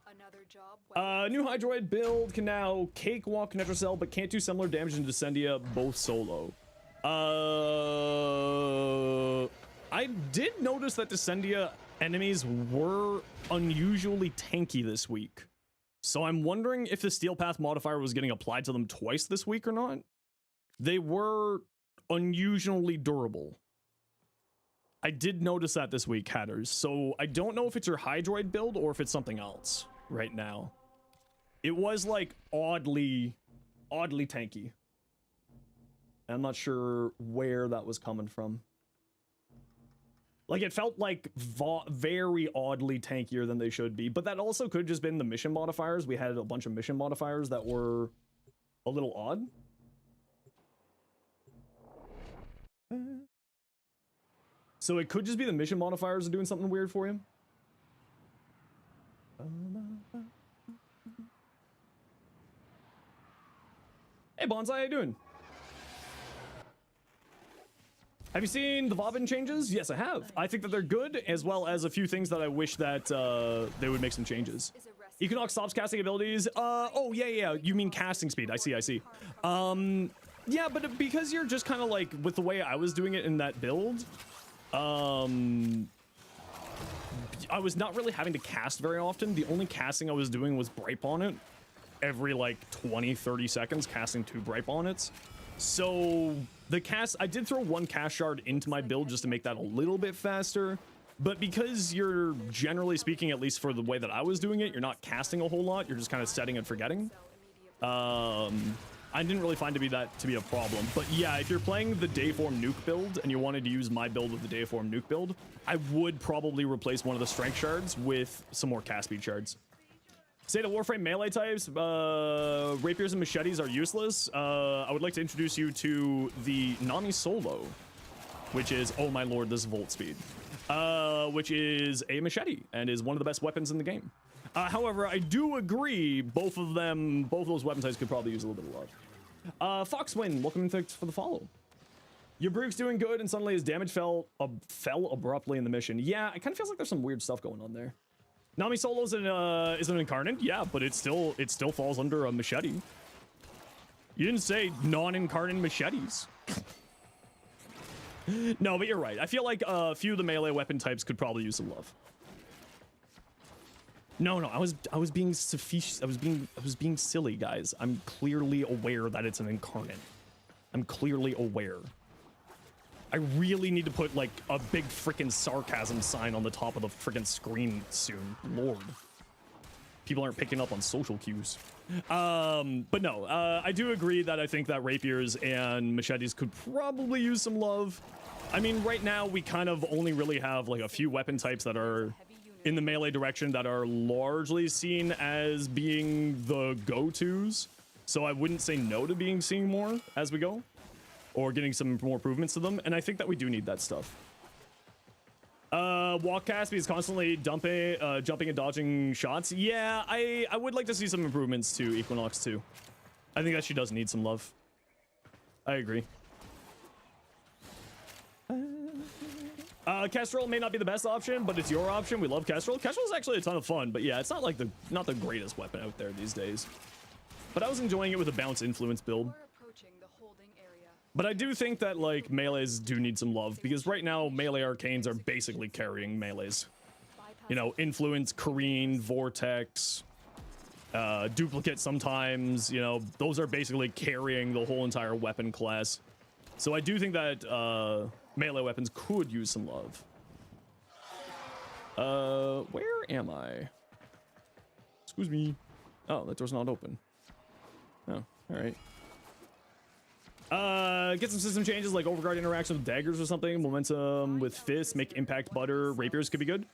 Another job.
New Hydroid build can now cakewalk Netracell, but can't do similar damage in Descendia, both solo. I did notice that Descendia enemies were unusually tanky this week. So I'm wondering if the Steel Path modifier was getting applied to them twice this week or not. They were unusually durable. I did notice that this week, Hatters. So I don't know if it's your Hydroid build or if it's something else right now. It was like oddly tanky. I'm not sure where that was coming from. Like, it felt like very oddly tankier than they should be, but that also could have just been the mission modifiers. We had a bunch of mission modifiers that were a little odd. So it could just be the mission modifiers are doing something weird for you. Hey, Bonsai, how you doing? Have you seen the Bobbin changes? Yes, I have. I think that they're good, as well as a few things that I wish that they would make some changes. Equinox stops casting abilities. Oh, yeah. You mean casting speed. I see. Yeah, but because you're just kind of like, with the way I was doing it in that build, I was not really having to cast very often. The only casting I was doing was Bripe on it. Every like 20-30 seconds, casting 2 Bripe on it. So the cast, I did throw 1 cast shard into my build just to make that a little bit faster. But because you're, generally speaking, at least for the way that I was doing it, you're not casting a whole lot. You're just kind of setting and forgetting. I didn't really find to be a problem. But yeah, if you're playing the Dayform nuke build and you wanted to use my build with the Dayform nuke build, I would probably replace one of the strength shards with some more cast speed shards. State of Warframe melee types, rapiers and machetes are useless. I would like to introduce you to the Nami Solo, which is, oh my lord, this volt speed, which is a machete and is one of the best weapons in the game. However, I do agree, both those weapon types could probably use a little bit of love. Foxwin, welcome for the follow. Your Brook's doing good, and suddenly his damage fell abruptly in the mission. Yeah, it kind of feels like there's some weird stuff going on there. Nami Solo's is an incarnate, yeah, but it still falls under a machete. You didn't say non-incarnate machetes. No, but you're right. I feel like a few of the melee weapon types could probably use some love. No, I was being sufficient. I was being silly, guys. I'm clearly aware that it's an incarnate. I'm clearly aware. I really need to put like a big freaking sarcasm sign on the top of the freaking screen soon. Lord. People aren't picking up on social cues. But no, I do agree that I think that rapiers and machetes could probably use some love. I mean, right now we kind of only really have like a few weapon types that are in the melee direction that are largely seen as being the go-tos. So I wouldn't say no to seeing more as we go, or getting some more improvements to them. And I think that we do need that stuff. Walk cast is constantly jumping and dodging shots. Yeah, I would like to see some improvements to Equinox too. I think that she does need some love. I agree. Kestrel may not be the best option, but it's your option. We love Kestrel. Kestrel is actually a ton of fun, but yeah, it's not like not the greatest weapon out there these days. But I was enjoying it with a bounce influence build. But I do think that like melees do need some love, because right now melee arcanes are basically carrying melees. You know, influence, careen, vortex, duplicate sometimes, you know, those are basically carrying the whole entire weapon class. So I do think that melee weapons could use some love. Where am I? Excuse me. Oh, that door's not open. Oh, all right. Get some system changes like overguard interaction with daggers or something. Momentum with fists, make impact butter. Rapiers could be good.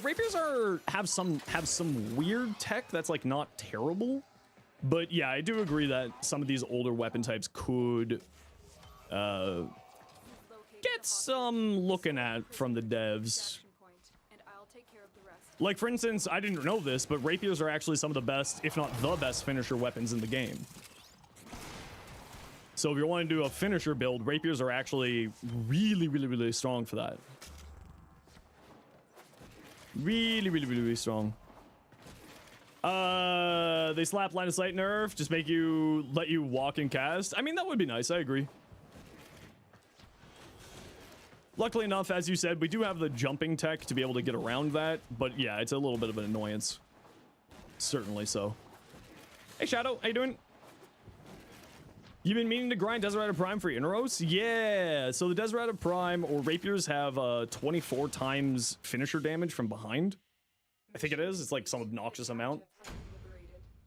Rapiers have some weird tech that's like not terrible, but yeah, I do agree that some of these older weapon types could get some looking at from the devs. Like for instance, I didn't know this, but rapiers are actually some of the best, if not the best, finisher weapons in the game. So if you want to do a finisher build, rapiers are actually really strong for that. Really strong. They slap line of sight nerf, just let you walk and cast. I mean, that would be nice. I agree. Luckily enough, as you said, we do have the jumping tech to be able to get around that, but yeah, it's a little bit of an annoyance. Certainly so. Hey, Shadow, how you doing? You've been meaning to grind Desperado Prime for Inaros? Yeah, so the Desperado Prime or Rapiers have 24 times finisher damage from behind. I think it is. It's like some obnoxious amount.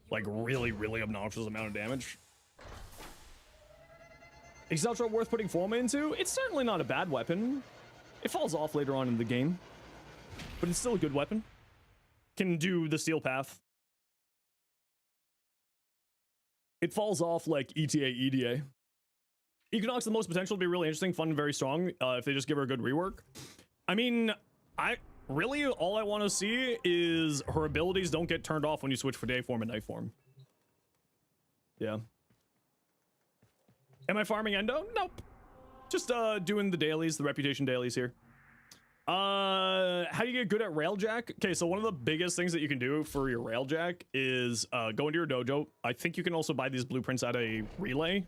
Like really, really obnoxious amount of damage. Is Ultra worth putting Forma into? It's certainly not a bad weapon. It falls off later on in the game, but it's still a good weapon. Can do the Steel Path. It falls off like ETA, EDA. Equinox, the most potential to be really interesting, fun, and very strong if they just give her a good rework. I mean, really, all I want to see is her abilities don't get turned off when you switch for day form and night form. Yeah. Am I farming Endo? Nope. Just doing the dailies, the reputation dailies here. How do you get good at Railjack? Okay, so one of the biggest things that you can do for your Railjack is go into your dojo. I think you can also buy these blueprints at a relay,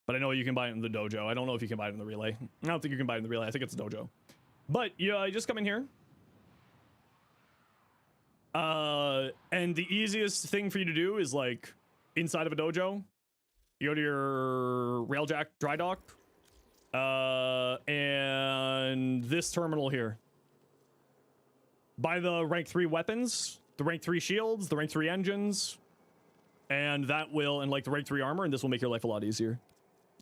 but I know you can buy it in the dojo. I don't know if you can buy it in the relay. I don't think you can buy it in the relay. I think it's a dojo. But you just come in here. And the easiest thing for you to do is like inside of a dojo, you go to your Railjack dry dock, and this terminal here. Buy the rank 3 weapons, the rank 3 shields, the rank 3 engines, and that will, and like the rank 3 armor, and this will make your life a lot easier.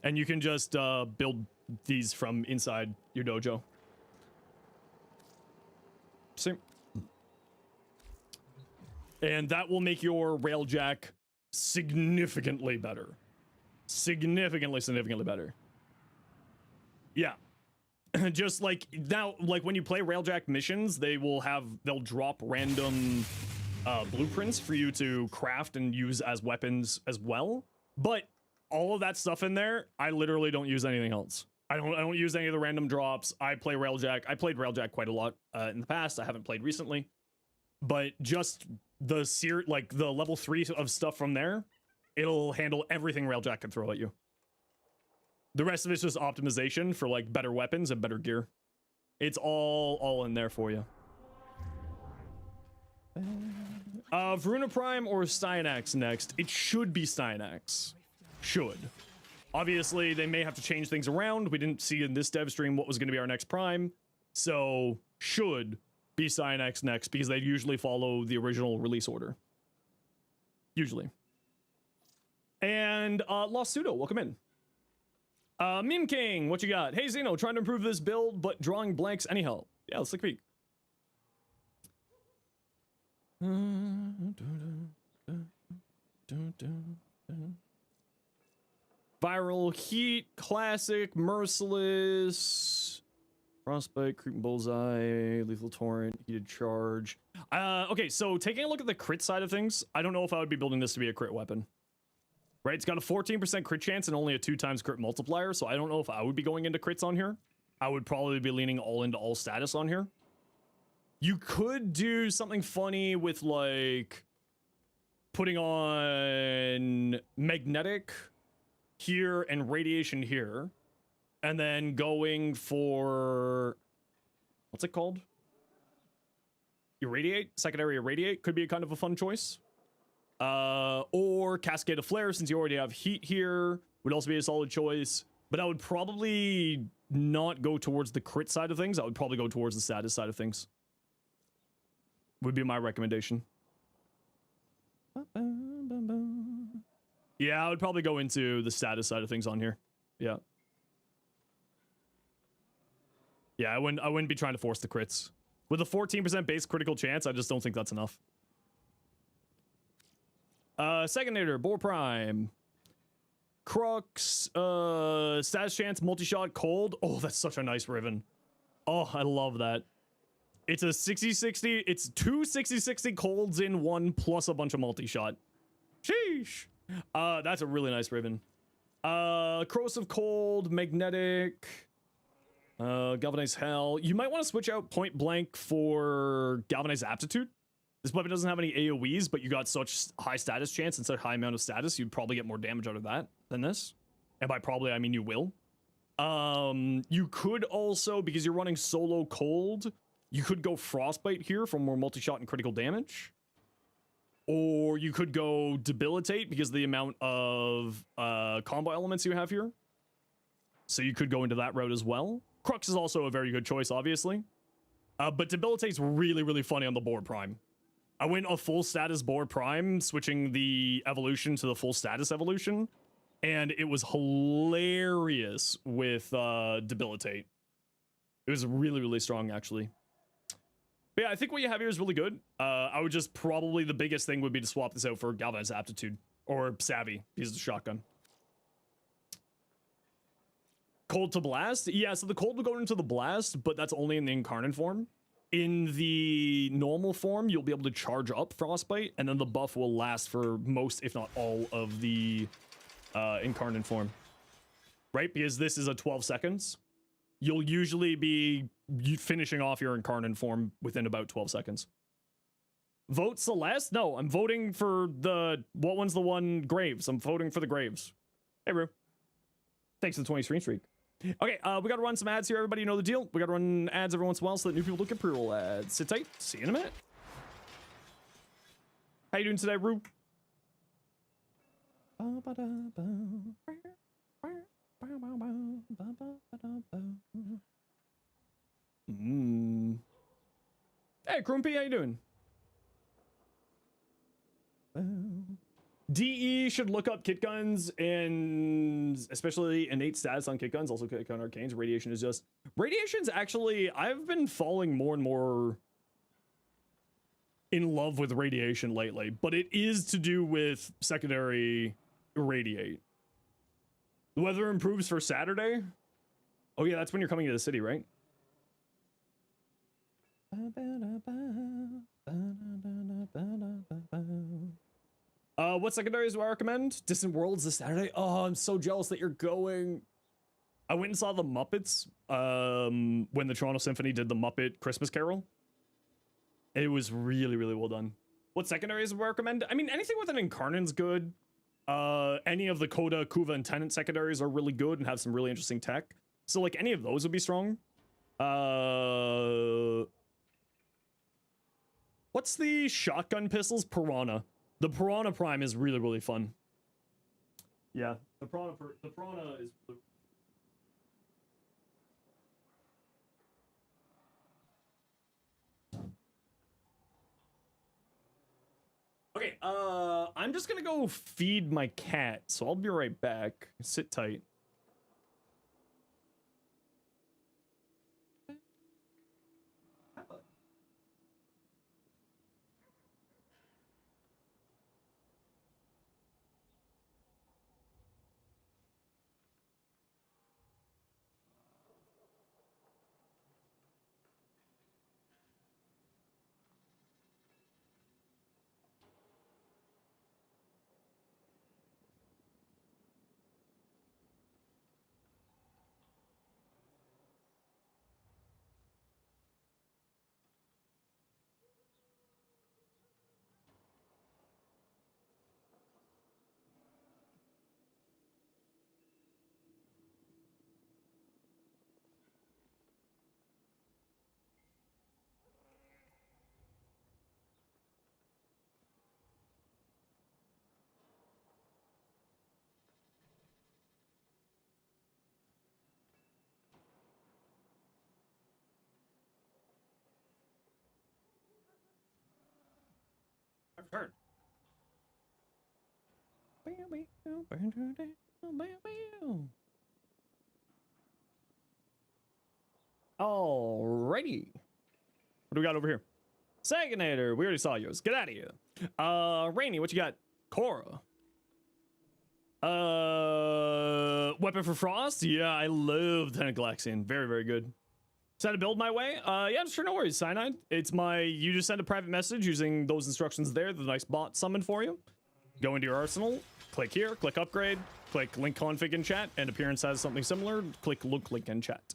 And you can just build these from inside your dojo. See? And that will make your Railjack significantly better. Significantly better. Yeah. Just like now, like when you play Railjack missions, they'll drop random blueprints for you to craft and use as weapons as well. But all of that stuff in there, I literally don't use anything else. I don't use any of the random drops. I play Railjack. I played Railjack quite a lot in the past. I haven't played recently. But just the level 3 of stuff from there, it'll handle everything Railjack can throw at you. The rest of it's just optimization for like better weapons and better gear. It's all in there for you. Varuna Prime or Styanax next? It should be Styanax. Should. Obviously, they may have to change things around. We didn't see in this dev stream what was going to be our next Prime. So, should be Styanax next, because they usually follow the original release order. Usually. And Lost Pseudo, welcome in. Meme King, what you got? Hey Zeno, trying to improve this build, but drawing blanks anyhow. Yeah, let's take a peek. Viral Heat, Classic, Merciless, Frostbite, Creeping Bullseye, Lethal Torrent, Heated Charge. Okay, so taking a look at the crit side of things, I don't know if I would be building this to be a crit weapon. Right, it's got a 14% crit chance and only a 2x crit multiplier, so I don't know if I would be going into crits on here. I would probably be leaning all into all status on here. You could do something funny with, like, putting on magnetic here and radiation here, and then going for, what's it called? Irradiate? Secondary Irradiate could be a kind of a fun choice. Or Cascade of Flare, since you already have heat here, would also be a solid choice. But I would probably not go towards the crit side of things. I would probably go towards the status side of things. Would be my recommendation. Yeah, I would probably go into the status side of things on here. Yeah. Yeah, I wouldn't be trying to force the crits. With a 14% base critical chance, I just don't think that's enough. Secondnator, Boar Prime. Crux, status chance, multi-shot, cold. Oh, that's such a nice Riven. Oh, I love that. It's a 60-60. It's two 60-60 colds in one plus a bunch of multi-shot. Sheesh. That's a really nice Riven. Corrosive Cold, Magnetic, Galvanized Hell. You might want to switch out Point Blank for Galvanized Aptitude. This weapon doesn't have any AoEs, but you got such high status chance and such high amount of status, you'd probably get more damage out of that than this. And by probably, I mean you will. You could also, because you're running solo cold, you could go frostbite here for more multi-shot and critical damage. Or you could go debilitate because of the amount of combo elements you have here. So you could go into that route as well. Crux is also a very good choice, obviously. But debilitate's really, really funny on the board prime. I went a full status board prime, switching the evolution to the full status evolution. And it was hilarious with debilitate. It was really, really strong, actually. But yeah, I think what you have here is really good. I would just probably the biggest thing would be to swap this out for Galvanized Aptitude or Savvy. He's a shotgun. Cold to Blast? Yeah, so the cold will go into the blast, but that's only in the incarnate form. In the normal form, you'll be able to charge up Frostbite, and then the buff will last for most, if not all, of the incarnate form. Right? Because this is a 12 seconds. You'll usually be finishing off your incarnate form within about 12 seconds. Vote Celeste? No, I'm voting for the... What one's the one? Graves. I'm voting for the Graves. Hey, bro. Thanks for the 20 stream streak. Okay, we gotta run some ads here, everybody. You know the deal. We gotta run ads every once in a while so that new people look at pre-roll ads. Sit tight. See you in a minute. How you doing today, Rue? Hey, Krumpy, how you doing? DE should look up kit guns and especially innate status on kit guns. Also kit gun arcanes. Radiation is just... Radiation's actually... I've been falling more and more in love with radiation lately, but it is to do with secondary radiate. The weather improves for Saturday? Oh yeah, that's when you're coming to the city, right? What secondaries do I recommend? Distant Worlds this Saturday? Oh, I'm so jealous that you're going. I went and saw the Muppets when the Toronto Symphony did the Muppet Christmas Carol. It was really, really well done. What secondaries do I recommend? I mean, anything with an Incarnate's good. Any of the Coda, Kuva, and Tenant secondaries are really good and have some really interesting tech. So, like, any of those would be strong. What's the shotgun pistols? Piranha. The Piranha Prime is really, really fun. Yeah, the Piranha is... Okay, I'm just gonna go feed my cat, so I'll be right back. Sit tight. Turn. Alrighty. What do we got over here? Saginator. We already saw yours. Get out of here. Rainy, what you got? Cora. Weapon for Frost? Yeah, I love Tentaclaxian. Very, very good. Send a build my way? Yeah, sure, no worries, Cyanide. It's my... You just send a private message using those instructions there, the nice bot summoned for you. Go into your arsenal, click here, click upgrade, click link config in chat, and appearance has something similar, click look link in chat.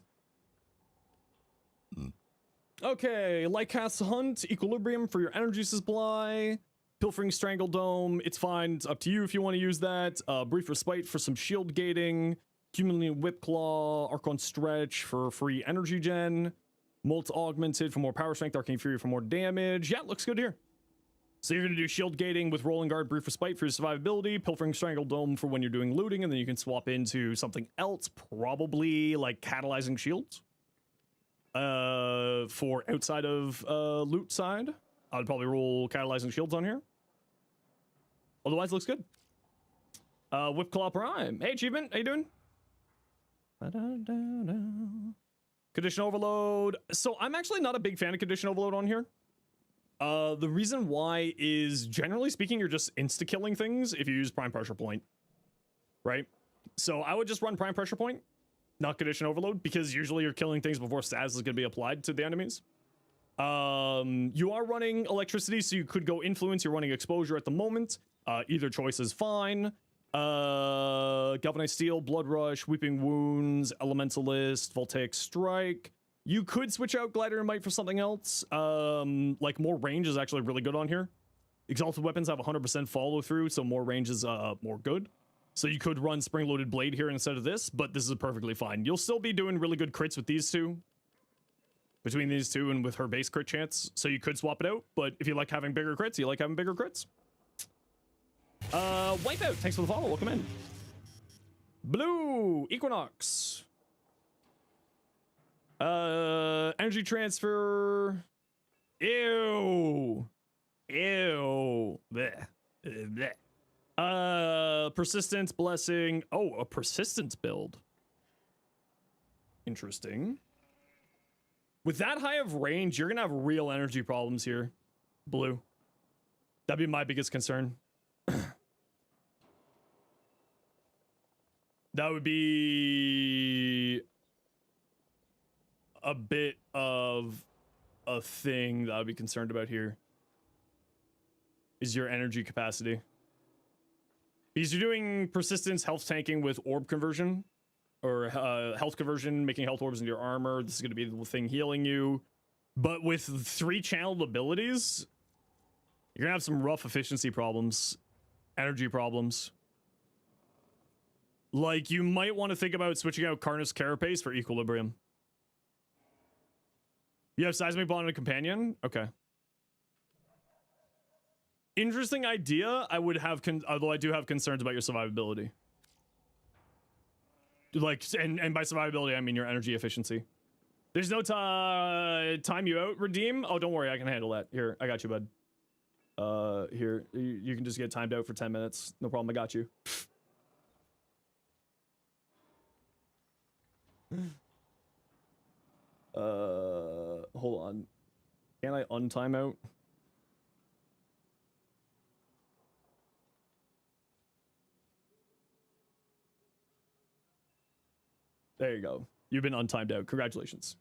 Okay, Lightcast Hunt, Equilibrium for your energy supply, Pilfering Strangle Dome, it's fine, it's up to you if you want to use that. Brief Respite for some shield gating, Cumulative Whip Claw, Archon Stretch for free energy gen, Molt Augmented for more power strength, Arcane Fury for more damage. Yeah, looks good here. So you're going to do Shield Gating with Rolling Guard, Brief Respite for your survivability, Pilfering Strangle Dome for when you're doing looting, and then you can swap into something else, probably like Catalyzing Shields. For outside of loot side, I'd probably roll Catalyzing Shields on here. Otherwise, looks good. Whip Claw Prime. Hey, Achievement, how you doing? Condition Overload. So I'm actually not a big fan of Condition Overload on here. The reason why is, generally speaking, you're just insta-killing things if you use Prime Pressure Point, right? So I would just run Prime Pressure Point, not Condition Overload, because usually you're killing things before status is going to be applied to the enemies. You are running Electricity, so you could go Influence. You're running Exposure at the moment. Either choice is fine. Galvanized Steel, Blood Rush, Weeping Wounds, Elementalist, Voltaic Strike. You could switch out Glider and Might for something else. Like more range is actually really good on here. Exalted Weapons have 100% follow through, so more range is more good. So you could run Spring Loaded Blade here instead of this, but this is perfectly fine. You'll still be doing really good crits with these two. Between these two and with her base crit chance. So you could swap it out, but if you like having bigger crits, you like having bigger crits. Wipeout, thanks for the follow, welcome in. Blue, Equinox. Energy transfer. Ew. Ew. Blech. Blech. Persistence, blessing. Oh, a persistence build. Interesting. With that high of range, you're gonna have real energy problems here. Blue. That'd be my biggest concern. That would be a bit of a thing that I'd be concerned about here. Is your energy capacity. Because you're doing persistence, health tanking with orb conversion. Or health conversion, making health orbs into your armor. This is going to be the thing healing you. But with 3 channeled abilities, you're going to have some rough efficiency problems. Energy problems. Like, you might want to think about switching out Carnus Carapace for Equilibrium. You have Seismic Bond and a Companion? Okay. Interesting idea. I would have, although I do have concerns about your survivability. Like, and by survivability, I mean your energy efficiency. There's no time you out, redeem? Oh, don't worry, I can handle that. Here, I got you, bud. Here, you can just get timed out for 10 minutes. No problem, I got you. Hold on. Can I untime out? There you go. You've been untimed out. Congratulations.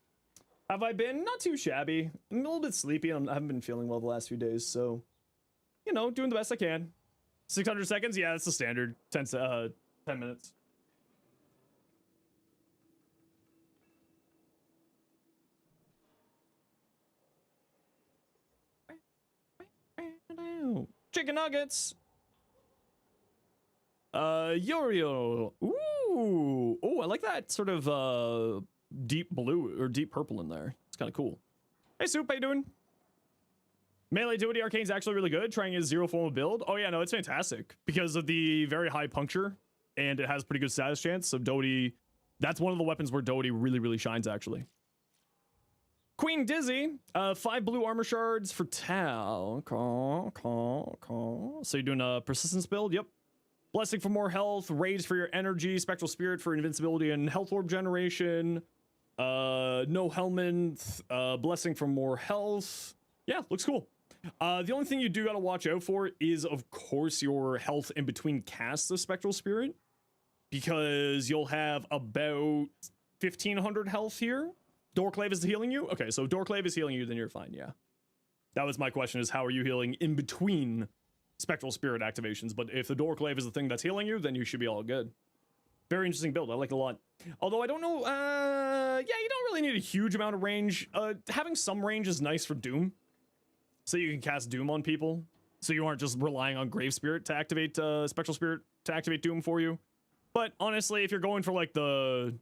Have I been? Not too shabby. I'm a little bit sleepy. I haven't been feeling well the last few days, so, you know, doing the best I can. 600 seconds? Yeah, that's the standard. 10 minutes. Chicken nuggets. Uriel. Ooh. Oh, I like that sort of deep blue or deep purple in there. It's kind of cool. Hey, Soup, how you doing? Melee Duty Arcane's actually really good. Trying his zero form of build. Oh yeah, no, it's fantastic because of the very high puncture and it has pretty good status chance. So Doty, that's one of the weapons where Doty really shines actually. Queen Dizzy, 5 blue armor shards for Tau. So you're doing a persistence build? Yep. Blessing for more health, Rage for your energy, Spectral Spirit for invincibility and health orb generation. No helmet, Blessing for more health. Yeah, looks cool. The only thing you do gotta watch out for is, of course, your health in between casts of Spectral Spirit. Because you'll have about 1,500 health here. Doorclave is healing you? Okay, so Doorclave is healing you, then you're fine, yeah. That was my question, is how are you healing in between Spectral Spirit activations? But if the Doorclave is the thing that's healing you, then you should be all good. Very interesting build, I like it a lot. Although I don't know, yeah, you don't really need a huge amount of range. Having some range is nice for Doom. So you can cast Doom on people. So you aren't just relying on Grave Spirit to activate, Spectral Spirit to activate Doom for you. But honestly, if you're going for like the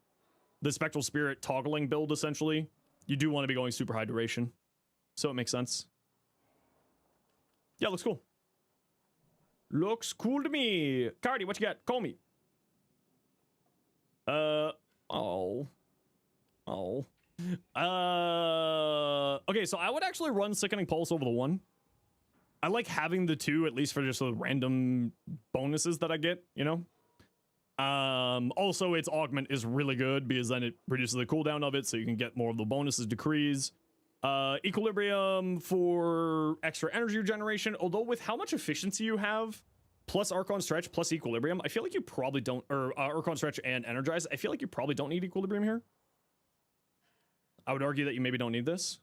Spectral Spirit toggling build, essentially, you do want to be going super high duration. So it makes sense. Yeah, looks cool. Looks cool to me. Cardi, what you got? Call me. Oh. Okay, so I would actually run Sickening Pulse over the 1. I like having the 2, at least for just the random bonuses that I get, you know? Also, its augment is really good because then it reduces the cooldown of it, so you can get more of the bonuses decrees. Equilibrium for extra energy regeneration, although with how much efficiency you have, plus Archon Stretch, plus Equilibrium, I feel like you probably don't, or Archon Stretch and Energize, I feel like you probably don't need Equilibrium here. I would argue that you maybe don't need this.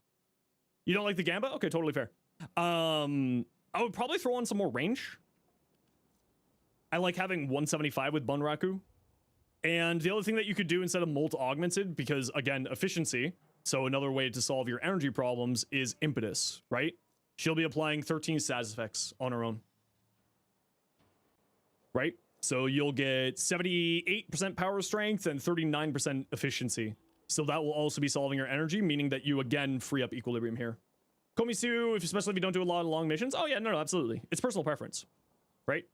You don't like the Gamba? Okay, totally fair. I would probably throw on some more range. I like having 175 with Bunraku. And the other thing that you could do instead of Molt Augmented, because again, efficiency, so another way to solve your energy problems is Impetus, right? She'll be applying 13 status effects on her own. Right? So you'll get 78% power strength and 39% efficiency. So that will also be solving your energy, meaning that you again free up Equilibrium here. Komisu, especially if you don't do a lot of long missions. Oh yeah, no, absolutely. It's personal preference, right?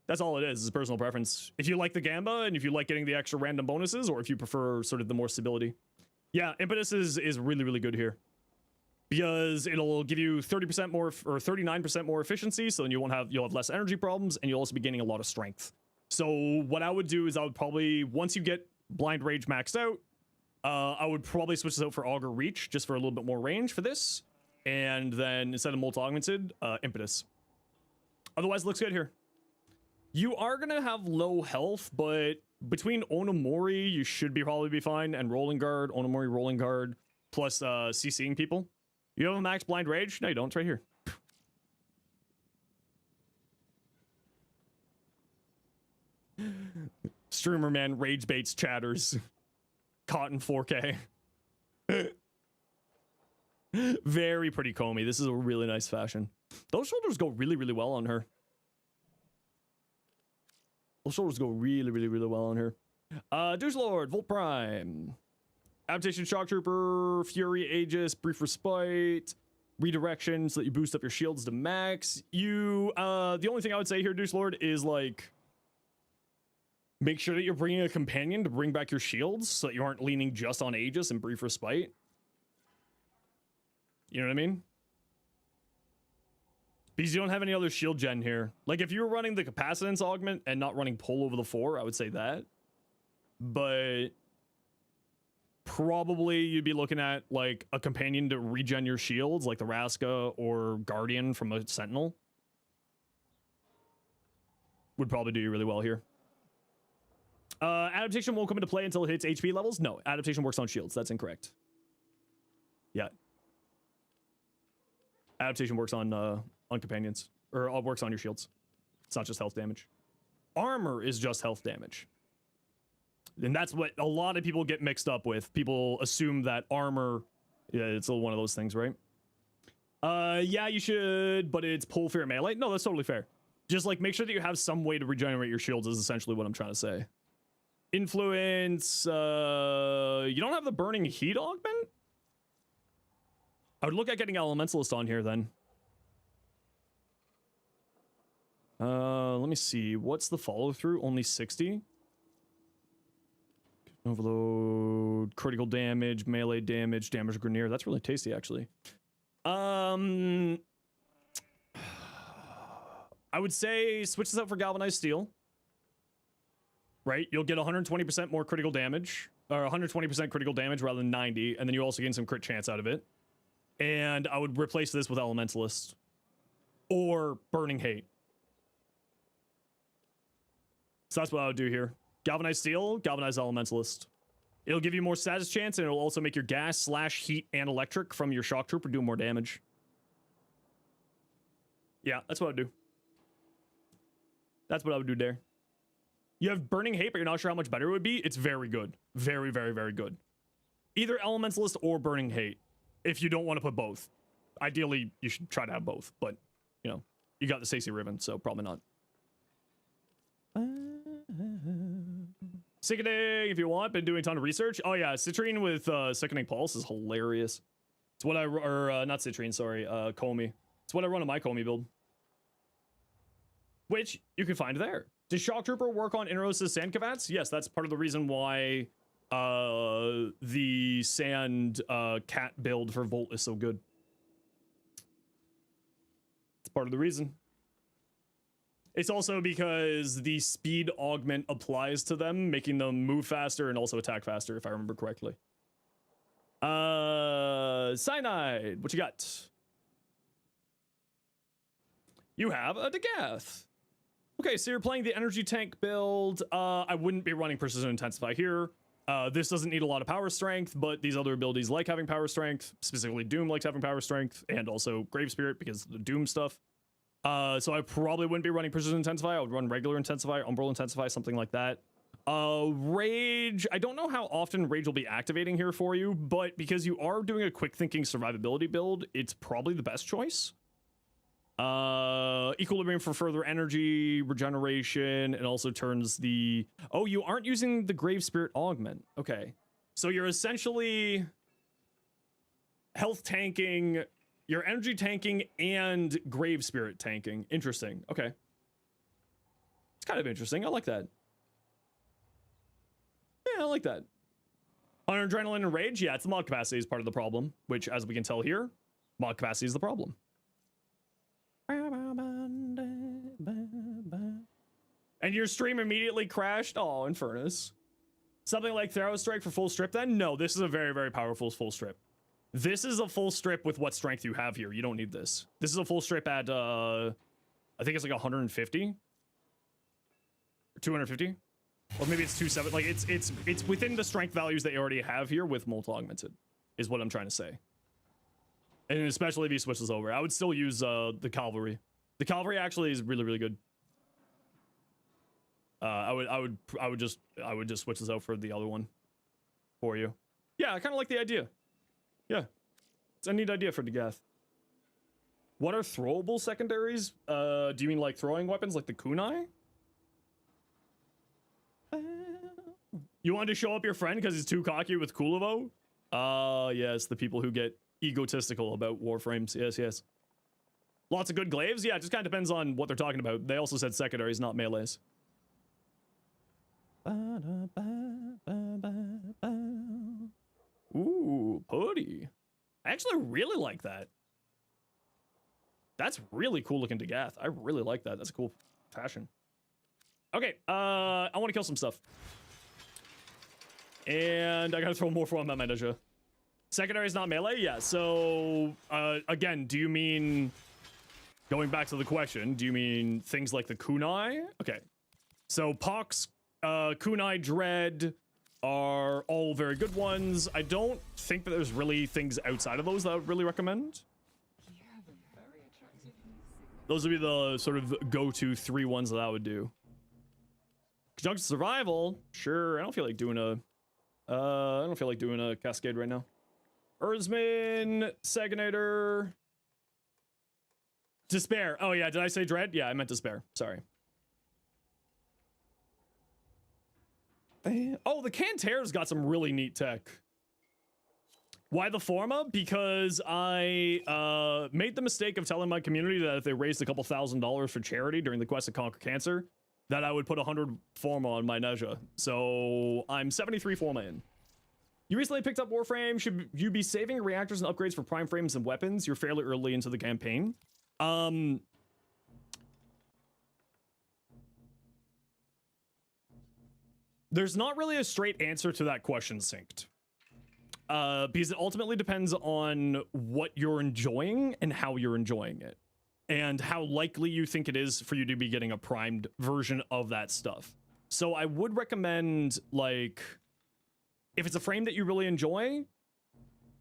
That's all it is personal preference. If you like the Gamba and if you like getting the extra random bonuses, or if you prefer sort of the more stability. Yeah, Impetus is really, really good here. Because it'll give you 30% more or 39% more efficiency, so then you'll have less energy problems, and you'll also be gaining a lot of strength. So what I would do is I would probably, once you get Blind Rage maxed out, I would probably switch this out for Augur Reach, just for a little bit more range for this. And then instead of Molt Augmented, Impetus. Otherwise, it looks good here. You are going to have low health, but between Onomori, you should probably be fine, and Rolling Guard, Onomori Rolling Guard, plus CCing people. You have a max Blind Rage? No, you don't. It's right here. Streamer man rage baits chatters. Caught in 4K. Very pretty Comey. This is a really nice fashion. Those shoulders go really, really well on her. Those shoulders go really, really, really well on her. Douche Lord, Volt Prime. Adaptation Shock Trooper, Fury Aegis, Brief Respite, Redirection so that you boost up your shields to max. The only thing I would say here, Douche Lord, is like, make sure that you're bringing a companion to bring back your shields so that you aren't leaning just on Aegis and Brief Respite. You know what I mean? Because you don't have any other shield gen here. Like, if you were running the Capacitance Augment and not running Pull over the 4, I would say that. But probably you'd be looking at, like, a companion to regen your shields, like the Raska or Guardian from a Sentinel. Would probably do you really well here. Adaptation won't come into play until it hits HP levels? No, adaptation works on shields. That's incorrect. Yeah. Adaptation works on companions. Or works on your shields. It's not just health damage. Armor is just health damage. And that's what a lot of people get mixed up with. People assume that armor... Yeah, it's one of those things, right? Yeah, you should, but it's pull fear melee. No, that's totally fair. Just, like, make sure that you have some way to regenerate your shields is essentially what I'm trying to say. Influence... you don't have the Burning Heat augment? I would look at getting Elementalist on here, then. Let me see. What's the follow-through? Only 60? Overload, critical damage, melee damage, damage Grenier. That's really tasty, actually. I would say switch this out for Galvanized Steel. Right? You'll get 120% more critical damage. Or 120% critical damage rather than 90. And then you also gain some crit chance out of it. And I would replace this with Elementalist. Or Burning Hate. So that's what I would do here. Galvanized Steel, Galvanized Elementalist. It'll give you more status chance, and it'll also make your gas, slash, heat, and electric from your Shock Trooper do more damage. Yeah, that's what I'd do. That's what I would do there. You have Burning Hate, but you're not sure how much better it would be? It's very good. Very, very, very good. Either Elementalist or Burning Hate, if you don't want to put both. Ideally, you should try to have both, but, you know, you got the Stacey Ribbon, so probably not. Sickening if you want. Been doing a ton of research. Oh yeah, Citrine with Sickening Pulse is hilarious. It's what I not Citrine, sorry, Comey. It's what I run on my Comey build, which you can find there. Does Shock Trooper work on Inros' Sand Cavats? Yes, that's part of the reason why the Sand Cat build for Volt is so good. It's part of the reason. It's also because the speed augment applies to them, making them move faster and also attack faster, if I remember correctly. Cyanide, what you got? You have a Degath. Okay, so you're playing the energy tank build. I wouldn't be running Precision Intensify here. This doesn't need a lot of power strength, but these other abilities like having power strength, specifically Doom likes having power strength, and also Grave Spirit because of the Doom stuff. So I probably wouldn't be running Precision Intensify. I would run regular Intensify, Umbral Intensify, something like that. Rage, I don't know how often Rage will be activating here for you, but because you are doing a quick thinking survivability build, it's probably the best choice. Equilibrium for further energy, regeneration, and also turns the... Oh, you aren't using the Grave Spirit Augment. Okay. So you're essentially health tanking, you're energy tanking, and Grave Spirit tanking. Interesting. Okay. It's kind of interesting. I like that. Yeah, I like that. On Adrenaline and Rage, yeah, it's the mod capacity is part of the problem, which, as we can tell here, mod capacity is the problem. And your stream immediately crashed? Oh, Infernus. Something like Throw Strike for full strip then? No, this is a very, very powerful full strip. This is a full strip with what strength you have here. You don't need this. This is a full strip at, I think it's like 150. Or 250. Or maybe it's 270. Like, it's within the strength values that you already have here with Molt Augmented, is what I'm trying to say. And especially if he switches over. I would still use the Cavalry. The Cavalry actually is really, really good. I would just switch this out for the other one for you. Yeah, I kind of like the idea. Yeah, it's a neat idea for Degath. What are throwable secondaries? Do you mean like throwing weapons like the kunai? You want to show up your friend because he's too cocky with Kulivo? Yes, the people who get egotistical about Warframes. Yes, yes. Lots of good glaives? Yeah, it just kind of depends on what they're talking about. They also said secondaries, not melees. Ooh, Putty. I actually really like that. That's really cool looking Degath. I really like that. That's a cool fashion. Okay, I want to kill some stuff. And I gotta throw more from my Medeja. Secondary is not melee? Yeah, so, again, do you mean... Going back to the question, do you mean things like the kunai? Okay. So, Pox, kunai, Dread are all very good ones. I don't think that there's really things outside of those that I would really recommend. Those would be the sort of go-to 3 ones that I would do. Conjunction Survival? Sure, I don't feel like doing a Cascade right now. Erzman, Saginator, Despair. Oh yeah, did I say Dread? Yeah, I meant Despair. Sorry. Oh, the Canter's got some really neat tech. Why the Forma? Because I made the mistake of telling my community that if they raised a couple $1,000s for charity during the quest to conquer cancer, that I would put 100 Forma on my Neja. So I'm 73 Forma in. You recently picked up Warframe. Should you be saving reactors and upgrades for prime frames and weapons? You're fairly early into the campaign. There's not really a straight answer to that question, Synced. Because it ultimately depends on what you're enjoying and how you're enjoying it. And how likely you think it is for you to be getting a primed version of that stuff. So I would recommend, like, if it's a frame that you really enjoy,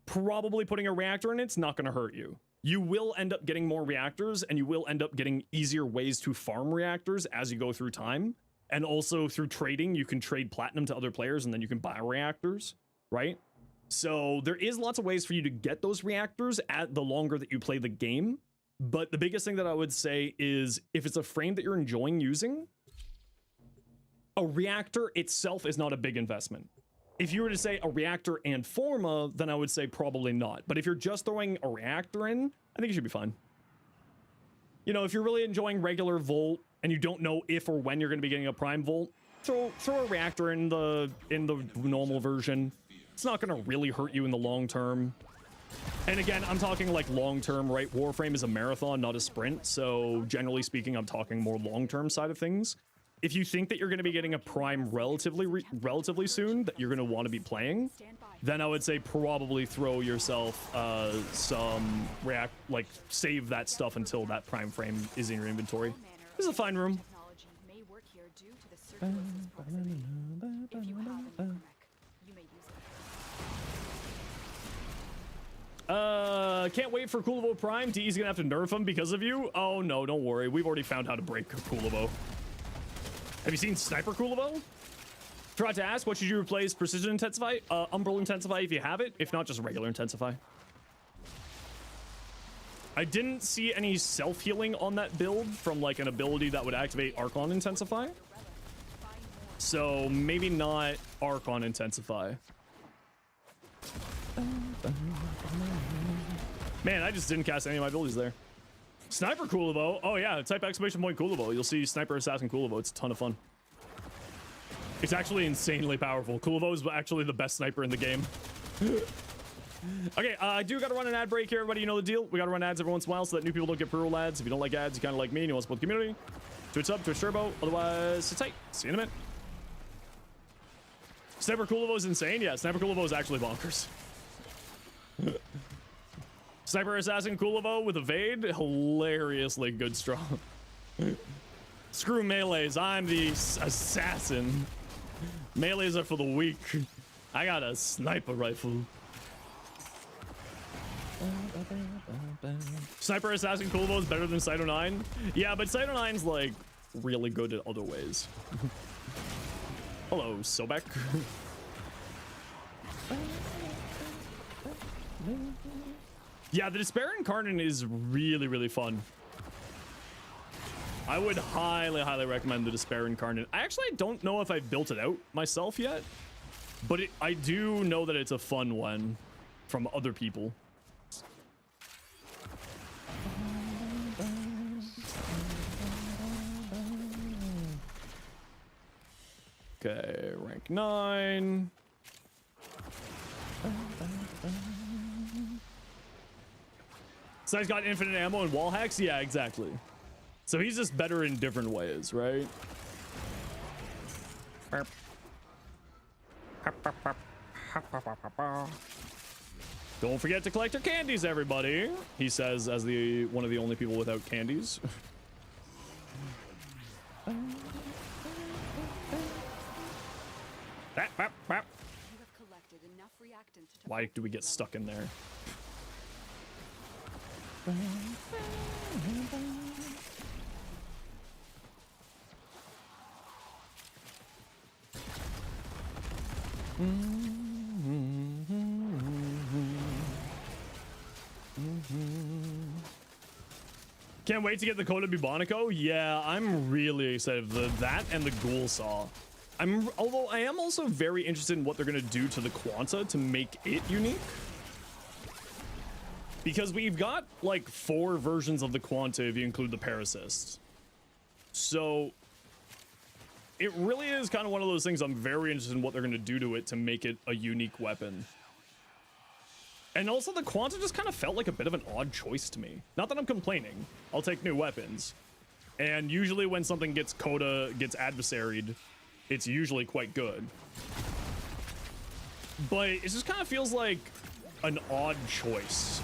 probably putting a reactor in it's not going to hurt you. You will end up getting more reactors, and you will end up getting easier ways to farm reactors as you go through time. And also through trading, you can trade platinum to other players, and then you can buy reactors, right? So there is lots of ways for you to get those reactors at the longer that you play the game. But the biggest thing that I would say is if it's a frame that you're enjoying using, a reactor itself is not a big investment. If you were to say a reactor and Forma, then I would say probably not. But if you're just throwing a reactor in, I think you should be fine. You know, if you're really enjoying regular Volt and you don't know if or when you're going to be getting a Prime Volt, throw a reactor in the normal version. It's not going to really hurt you in the long term. And again, I'm talking like long term, right? Warframe is a marathon, not a sprint. So generally speaking, I'm talking more long term side of things. If you think that you're going to be getting a Prime relatively soon, that you're going to want to be playing, then I would say probably throw yourself some save that stuff until that Prime frame is in your inventory. This is a fine room. Can't wait for Kulivo Prime. D's gonna have to nerf him because of you. Oh no, don't worry. We've already found how to break Kulivo. Have you seen Sniper Kulivo? Forgot to ask, what should you replace? Precision Intensify? Umbral Intensify if you have it. If not, just regular Intensify. I didn't see any self-healing on that build from like an ability that would activate Archon Intensify. So maybe not Archon Intensify. Man, I just didn't cast any of my abilities there. Sniper Kulivo. Oh yeah, type exclamation point Kulivo. You'll see Sniper Assassin Kulivo. It's a ton of fun. It's actually insanely powerful. Kulivo is actually the best sniper in the game. Okay, I do gotta run an ad break here, everybody. You know the deal. We gotta run ads every once in a while so that new people don't get pre-roll ads. If you don't like ads, you kind of like me and you want to support the community. Twitch sub, Twitch turbo. Otherwise, sit tight. See you in a minute. Sniper Kulivo is insane. Yeah, Sniper Kulivo is actually bonkers. Sniper Assassin Kulivo with evade, hilariously good strong. Screw melees, I'm the assassin. Melees are for the weak. I got a sniper rifle. Sniper Assassin Kulivo is better than Cyto 9. Yeah, but Cyto 9's like really good at other ways. Hello, Sobek. Yeah, the Despair Incarnate is really, really fun. I would highly, highly recommend the Despair Incarnate. I actually don't know if I've built it out myself yet, but I do know that it's a fun one from other people. Okay, rank 9. So he's got infinite ammo and wall hacks? Yeah, exactly. So he's just better in different ways, right? Don't forget to collect your candies, everybody. He says as one of the only people without candies. Why do we get stuck in there? Can't wait to get the Coda Bubonico. Yeah, I'm really excited for that and the Ghoul Saw. Although I am also very interested in what they're gonna do to the Quanta to make it unique. Because we've got like 4 versions of the Quanta if you include the Parasist. So it really is kind of one of those things I'm very interested in what they're going to do to it to make it a unique weapon. And also the Quanta just kind of felt like a bit of an odd choice to me. Not that I'm complaining. I'll take new weapons. And usually when something gets adversaried, it's usually quite good. But it just kind of feels like an odd choice.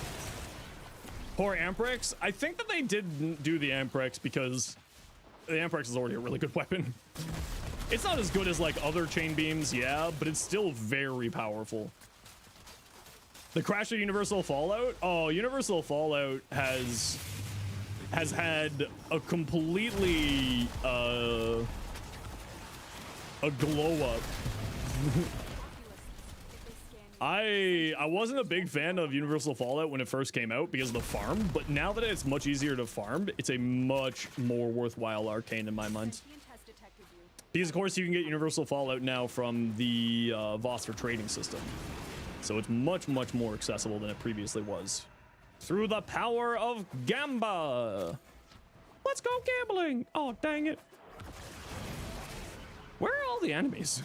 Poor Amprex. I think that they didn't do the Amprex because the Amprex is already a really good weapon. It's not as good as like other chain beams, yeah, but it's still very powerful. The crash of Universal Fallout. Oh, Universal Fallout has had a completely a glow up. I wasn't a big fan of Universal Fallout when it first came out because of the farm, but now that it's much easier to farm, it's a much more worthwhile arcane in my mind. Because of course you can get universal fallout now from the Voster trading system. So it's much, much more accessible than it previously was. Through the power of Gamba. Let's go gambling. Oh, dang it. Where are all the enemies?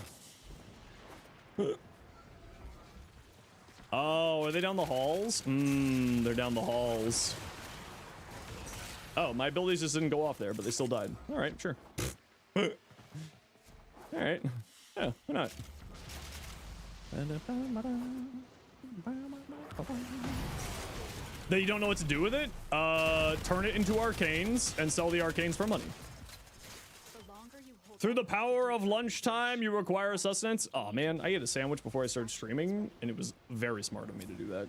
Oh, are they down the halls? They're down the halls. Oh, my abilities just didn't go off there, but they still died. All right, sure. All right. Yeah, why not? That you don't know what to do with it? Turn it into arcanes and sell the arcanes for money. Through the power of lunchtime, you require sustenance. Oh man, I ate a sandwich before I started streaming, and it was very smart of me to do that.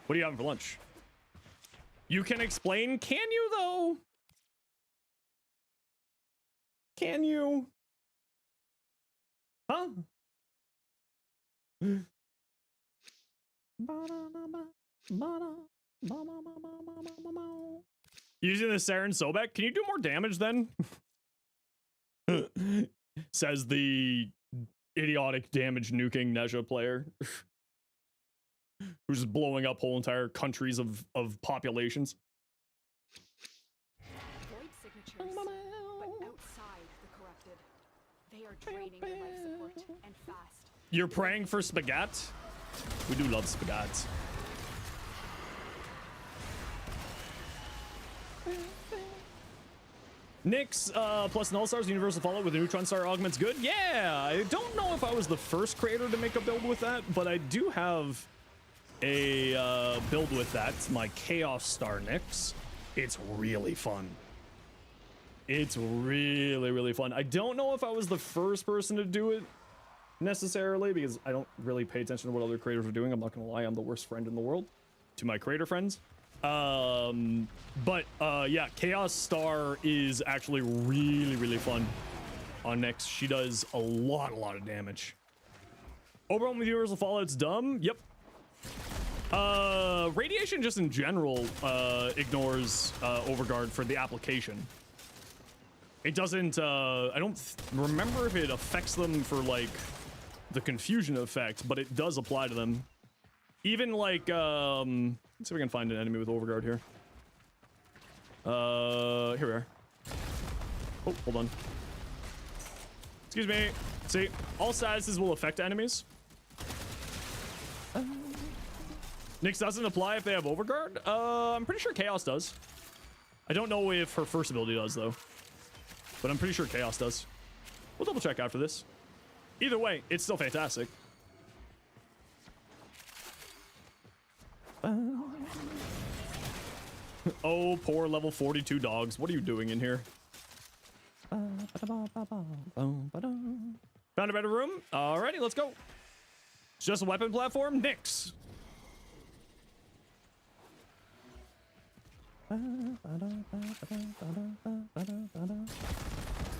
What are you having for lunch? You can explain? Can you though? Can you? Huh? Using the Saren Sobek, can you do more damage then? Says the idiotic damage nuking Nezha player. Who's just blowing up whole entire countries of populations.
Void signatures, but outside the corrupted. They are draining their life support and fast.
You're praying for spaghetti? We do love spaghetti. Nyx plus Null Stars Universal Fallout with a Neutron Star augments good. Yeah, I don't know if I was the first creator to make a build with that, but I do have a build with that. It's my Chaos Star Nyx. It's really fun. It's really, really fun. I don't know if I was the first person to do it necessarily, because I don't really pay attention to what other creators are doing. I'm not gonna lie, I'm the worst friend in the world to my creator friends. Yeah, Chaos Star is actually really, really fun on Nyx. She does a lot of damage. Oberon with Universal Fallout's dumb. Yep. Radiation just in general ignores Overguard for the application. It doesn't, I don't remember if it affects them for like the confusion effect, but it does apply to them. Even like, let's see if we can find an enemy with Overguard here. Here we are. Oh, hold on. Excuse me. See, all statuses will affect enemies. Nyx doesn't apply if they have Overguard. I'm pretty sure Chaos does. I don't know if her first ability does though, but I'm pretty sure Chaos does. We'll double check after this. Either way, it's still fantastic. Oh, poor level 42 dogs. What are you doing in here? Found a better room? Alrighty, let's go. It's just a weapon platform? Nyx.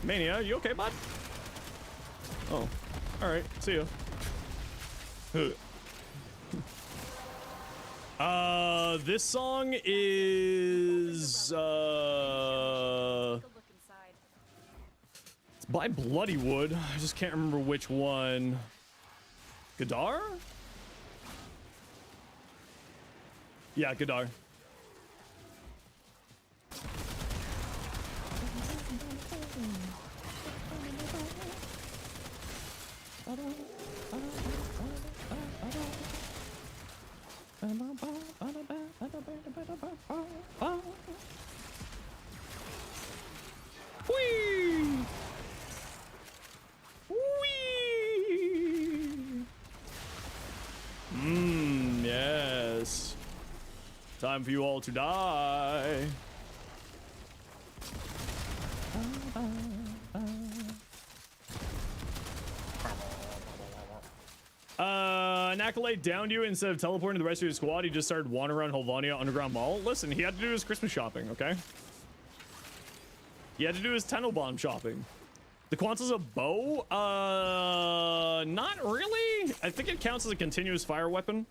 Mania, you okay, bud? Oh, alright. See ya. This song is, it's by Bloodywood. I just can't remember which one. Gadar? Yeah, Gadar. Whee! Whee! Yes. Time for you all to die. An Acolyte downed you instead of teleporting to the rest of your squad. He just started wandering around Holvania Underground Mall. Listen, he had to do his Christmas shopping, okay? He had to do his Tenno shopping. The Quanta's a bow? Not really. I think it counts as a continuous fire weapon.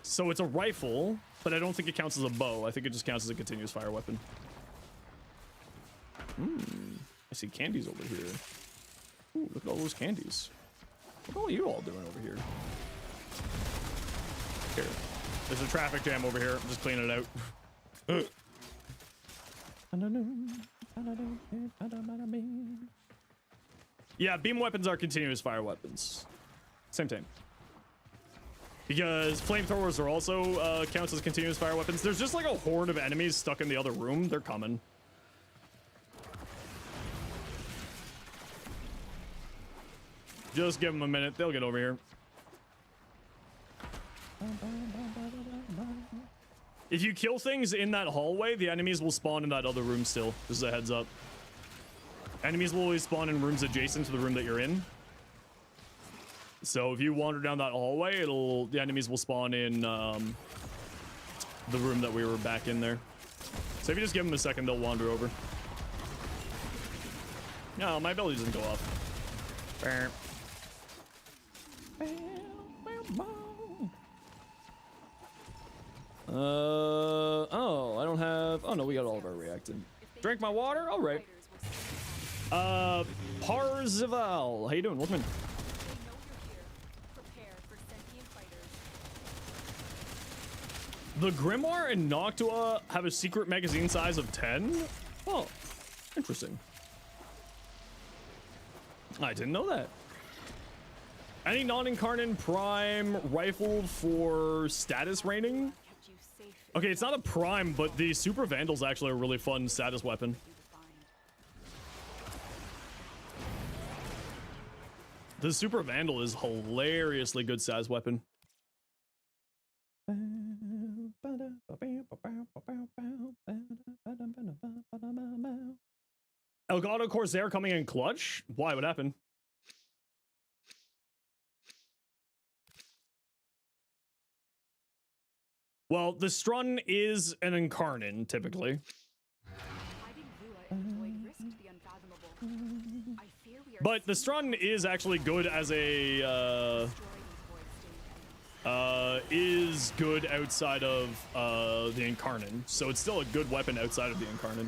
So it's a rifle, but I don't think it counts as a bow. I think it just counts as a continuous fire weapon. I see candies over here. Ooh, look at all those candies. What are you all doing over here? Here. There's a traffic jam over here. I'm just cleaning it out. Yeah, beam weapons are continuous fire weapons. Same thing. Because flamethrowers are also counts as continuous fire weapons. There's just like a horde of enemies stuck in the other room. They're coming. Just give them a minute. They'll get over here. If you kill things in that hallway, the enemies will spawn in that other room still. Just a heads up. Enemies will always spawn in rooms adjacent to the room that you're in. So if you wander down that hallway, the enemies will spawn in the room that we were back in there. So if you just give them a second, they'll wander over. No, my belly doesn't go off. Oh, I don't have. Oh no, we got all of our reactant. Drink my water. All right. Parzival, how you doing? Welcome in. The Grimoire and Noctua have a secret magazine size of 10? Oh, interesting. I didn't know that. Any non-incarnate prime rifle for status rating? Okay, it's not a prime, but the Super Vandal's actually a really fun status weapon. The Super Vandal is hilariously good status weapon. Elgato Corsair coming in clutch? Why? What happened? Well, the Strun is an incarnate, typically. But the Strun is actually good as a, is good outside of, the incarnate. So it's still a good weapon outside of the incarnate.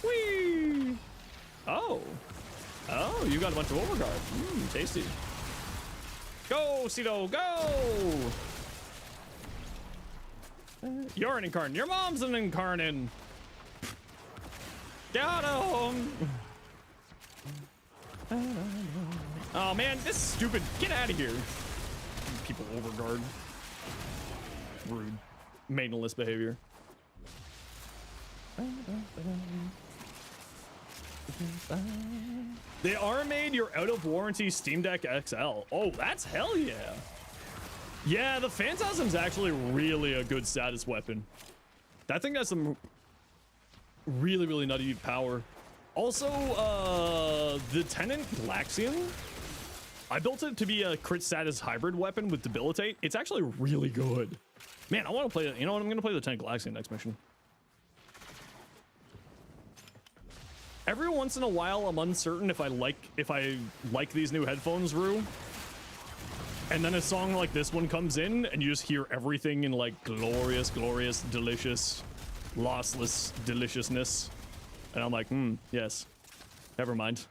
Whee! Oh. Oh, you got a bunch of overguard. Mmm, tasty. Go, Cito, go! You're an incarnate. Your mom's an incarnate. Got him! Oh man, this is stupid. Get out of here. People overguard. Rude. Maidenless behavior. They are made your out of warranty Steam Deck XL. Oh, that's hell yeah. Yeah, the Phantasm's actually really a good status weapon. That thing has some really, really nutty power. Also, the Tenant Galaxian, I built it to be a crit status hybrid weapon with Debilitate. It's actually really good. Man, I want to play it. You know what? I'm going to play the Tenant Galaxian next mission. Every once in a while, I'm uncertain if I like these new headphones, Rue. And then a song like this one comes in, and you just hear everything in like glorious, glorious, delicious, lossless deliciousness. And I'm like, yes. Never mind.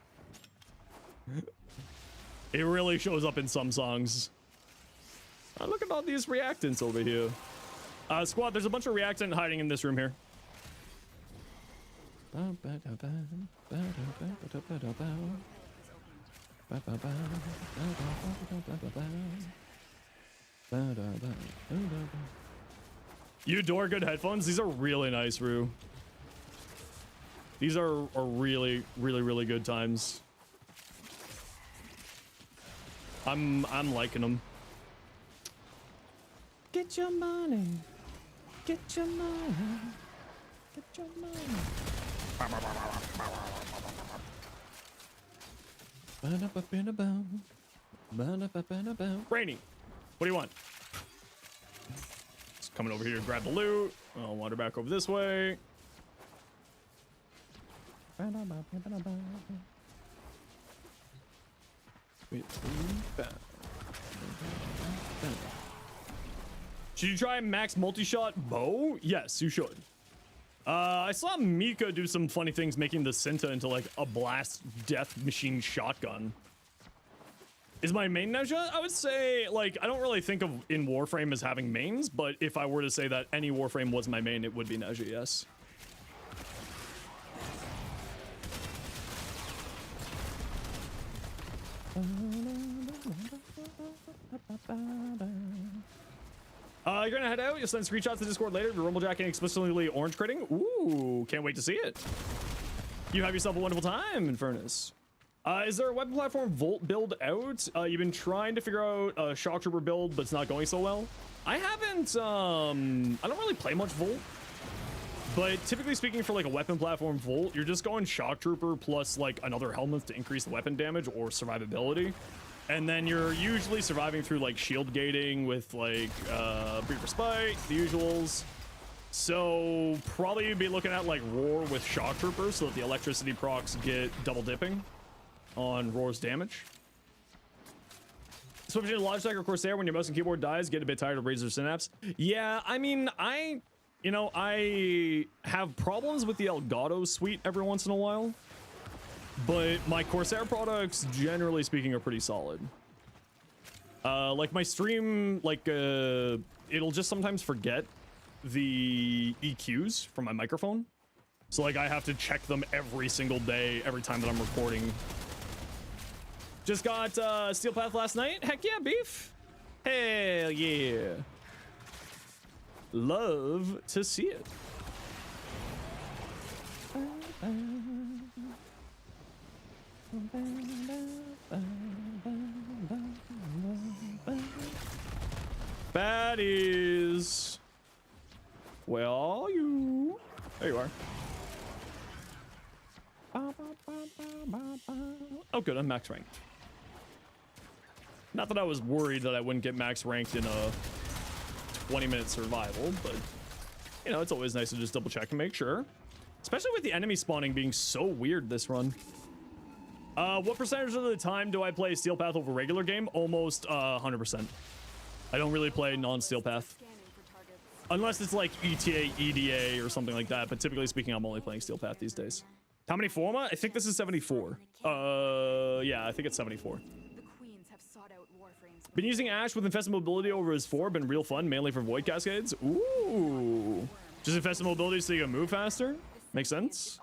It really shows up in some songs. Look at all these reactants over here. Squad, there's a bunch of reactant hiding in this room here. You adore good headphones? These are really nice, Rue. These are really, really, really good times. I'm liking them. Get your money. Get your money. Get your money. Rainy, what do you want? Just coming over here to grab the loot. I'll wander back over this way. Should you try max multi-shot bow? Yes, you should. I saw Mika do some funny things, making the Cinta into like a blast death machine shotgun. Is my main Neja? I would say, like, I don't really think of in Warframe as having mains, but if I were to say that any Warframe was my main, it would be Neja, yes. You're gonna head out. You'll send screenshots to Discord later. The Rumblejacking explicitly orange critting. Ooh, can't wait to see it. You have yourself a wonderful time, Infernus. Is there a weapon platform Volt build out? You've been trying to figure out a Shock Trooper build, but it's not going so well. I haven't. I don't really play much Volt, but typically speaking, for like a weapon platform Volt, you're just going Shock Trooper plus like another helmet to increase the weapon damage or survivability. And then you're usually surviving through like shield gating with like Breaker Spike, the usuals. So probably you'd be looking at like Roar with Shock Trooper so that the electricity procs get double dipping on Roar's damage. Switching to Logitech or Corsair when your mouse and keyboard dies, get a bit tired of Razer Synapse. Yeah, I mean, I have problems with the Elgato suite every once in a while. But my Corsair products, generally speaking, are pretty solid. Like my stream, like it'll just sometimes forget the EQs from my microphone. So like I have to check them every single day, every time that I'm recording. Just got Steel Path last night. Heck yeah, beef. Hell yeah. Love to see it. Baddies, where are you? There you are. Oh good, I'm max ranked. Not that I was worried that I wouldn't get max ranked in a 20-minute survival, but you know, it's always nice to just double check and make sure. Especially with the enemy spawning being so weird this run. What percentage of the time do I play Steel Path over regular game? Almost 100%. I don't really play non-Steel Path. Unless it's like ETA, EDA, or something like that. But typically speaking, I'm only playing Steel Path these days. How many forma? I think this is 74. Yeah, I think it's 74. Been using Ash with Infested Mobility over his 4. Been real fun, mainly for Void Cascades. Ooh. Just Infested Mobility so you can move faster? Makes sense.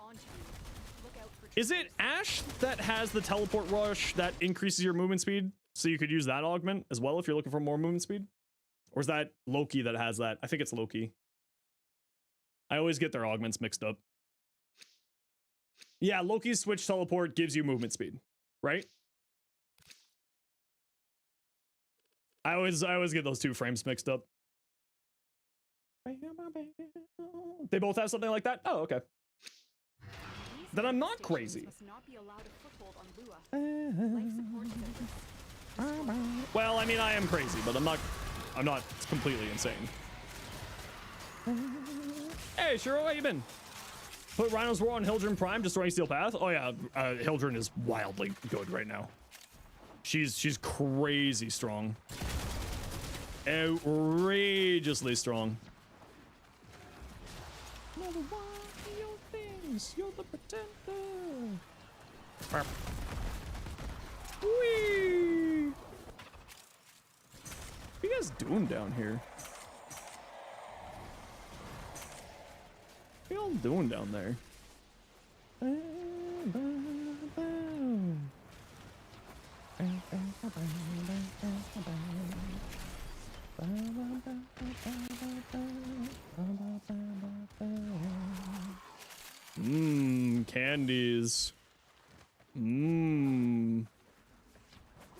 Is it Ash that has the teleport rush that increases your movement speed? So you could use that augment as well if you're looking for more movement speed? Or is that Loki that has that? I think it's Loki. I always get their augments mixed up. Yeah, Loki's switch teleport gives you movement speed, right? I always get those two frames mixed up. They both have something like that? Oh, okay. Then I'm not crazy. Well, I mean, I am crazy, but I'm not completely insane. Hey, Shiro, how you been? Put Rhino's Roar on Hildren Prime, destroying Steel Path. Oh yeah, Hildren is wildly good right now. She's crazy strong. Outrageously strong. You're the pretender. Whee! What are you guys doing down here? What are y'all doing down there? Mmm, candies. Mmm.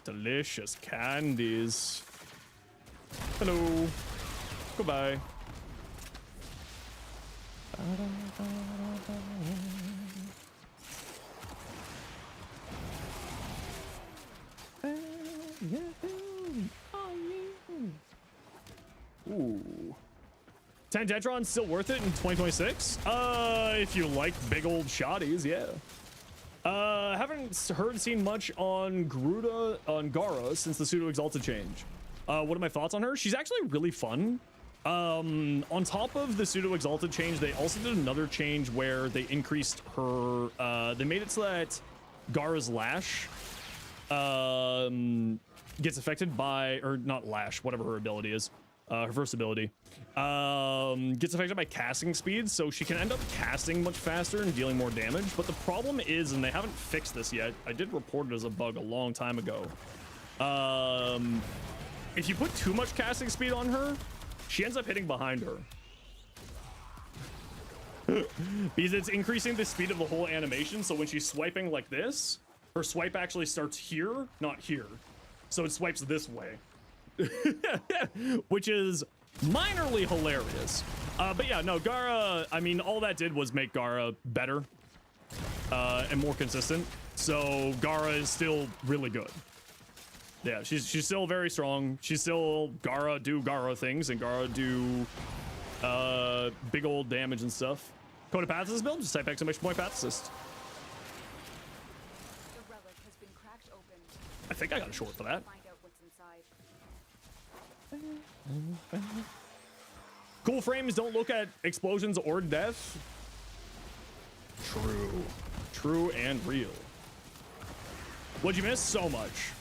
Delicious candies. Hello. Goodbye. Ooh. Tangentron's still worth it in 2026? If you like big old shotties, yeah. Haven't heard seen much on Gara since the pseudo exalted change. What are my thoughts on her? She's actually really fun. On top of the pseudo exalted change, they also did another change where they increased her. They made it so that Gara's lash gets affected by, or not lash, whatever her ability is, her first ability, gets affected by casting speed, so she can end up casting much faster and dealing more damage. But the problem is, and they haven't fixed this yet, I did report it as a bug a long time ago. If you put too much casting speed on her, she ends up hitting behind her. Because it's increasing the speed of the whole animation, so when she's swiping like this, her swipe actually starts here, not here. So it swipes this way. Which is minorly hilarious. But yeah, no, Gara, I mean, all that did was make Gara better and more consistent. So Gara is still really good. Yeah, she's still very strong. She's still Gara do Gara things, and Gara do big old damage and stuff. Code of Pathicist build, just type exclamation point Pathicist.
The relic has been cracked open.
I think I got a short for that.
Find out what's inside.
Cool frames don't look at explosions or death. True. True and real. What'd you miss? So much.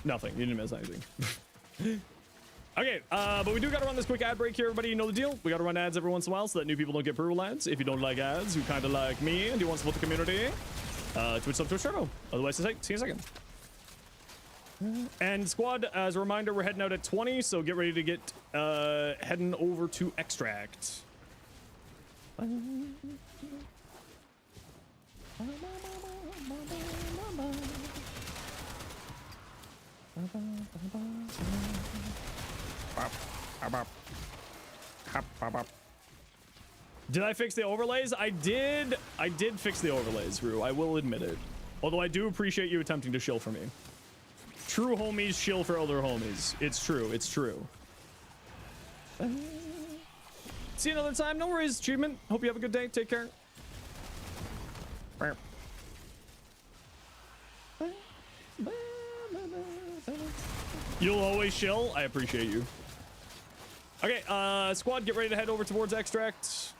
Nothing. You didn't miss anything. Okay, but we do gotta run this quick ad break here, everybody. You know the deal. We gotta run ads every once in a while so that new people don't get brutal ads. If you don't like ads, you kind of like me and you want to support the community, Twitch sub Twitch Turbo. Otherwise, see you in a second. And squad, as a reminder, we're heading out at 20, so get ready to get heading over to Extract. Did I fix the overlays? I did fix the overlays, Rue. I will admit it. Although I do appreciate you attempting to shill for me. True homies shill for other homies. It's true. It's true. See you another time. No worries, achievement. Hope you have a good day. Take care. You'll always shill. I appreciate you. Okay, squad, get ready to head over towards Extract.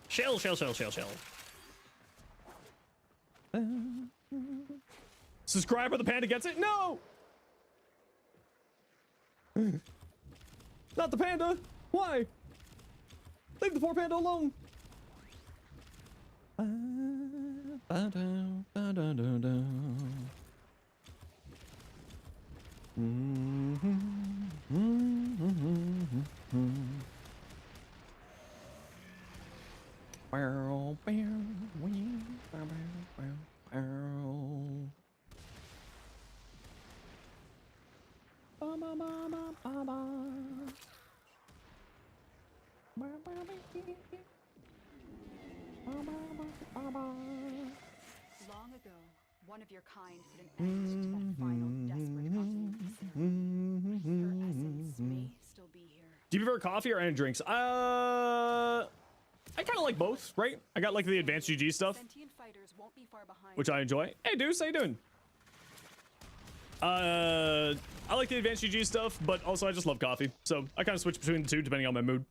Shill, shill, shill, shill, shill. Subscriber, the panda gets it? No! Not the panda! Why? Leave the poor panda alone!
Long ago, one of your kind put an end to that final desperate hunt. Her essence may still be here.
Do you prefer coffee or energy drinks? I kind of like both, right? I got like the advanced GG stuff,
Sentient fighters won't be far behind.
which I enjoy. Hey, Deuce, how you doing? I like the advanced GG stuff, but also I just love coffee. So I kind of switch between the two depending on my mood.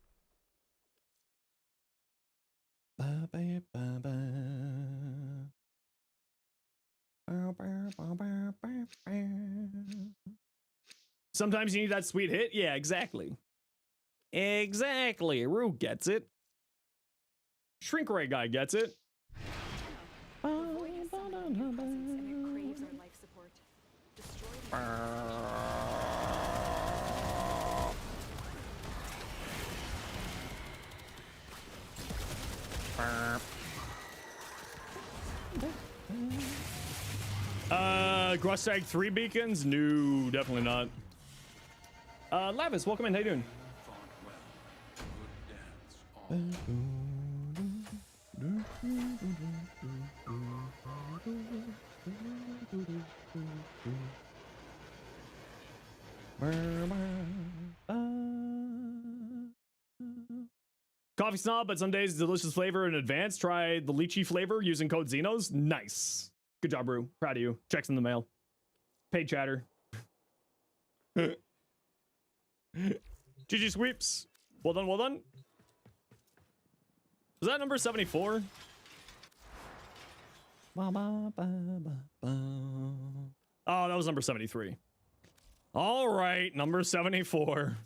Sometimes you need that sweet hit. Yeah, exactly. Exactly. Rue gets it. Shrink Ray guy gets it.
The void has summoned new presence and it craves our life support. Destroy the
Grustag 3 beacons? No, definitely not. Lavis, welcome in. How you doing? coffee snob, but some days delicious flavor in advance. Try the lychee flavor using code Zenos. Nice. Good job, Brew. Proud of you. Checks in the mail. Paid chatter. GG sweeps. Well done, well done. Was that number 74? Oh, that was number 73. All right, number 74.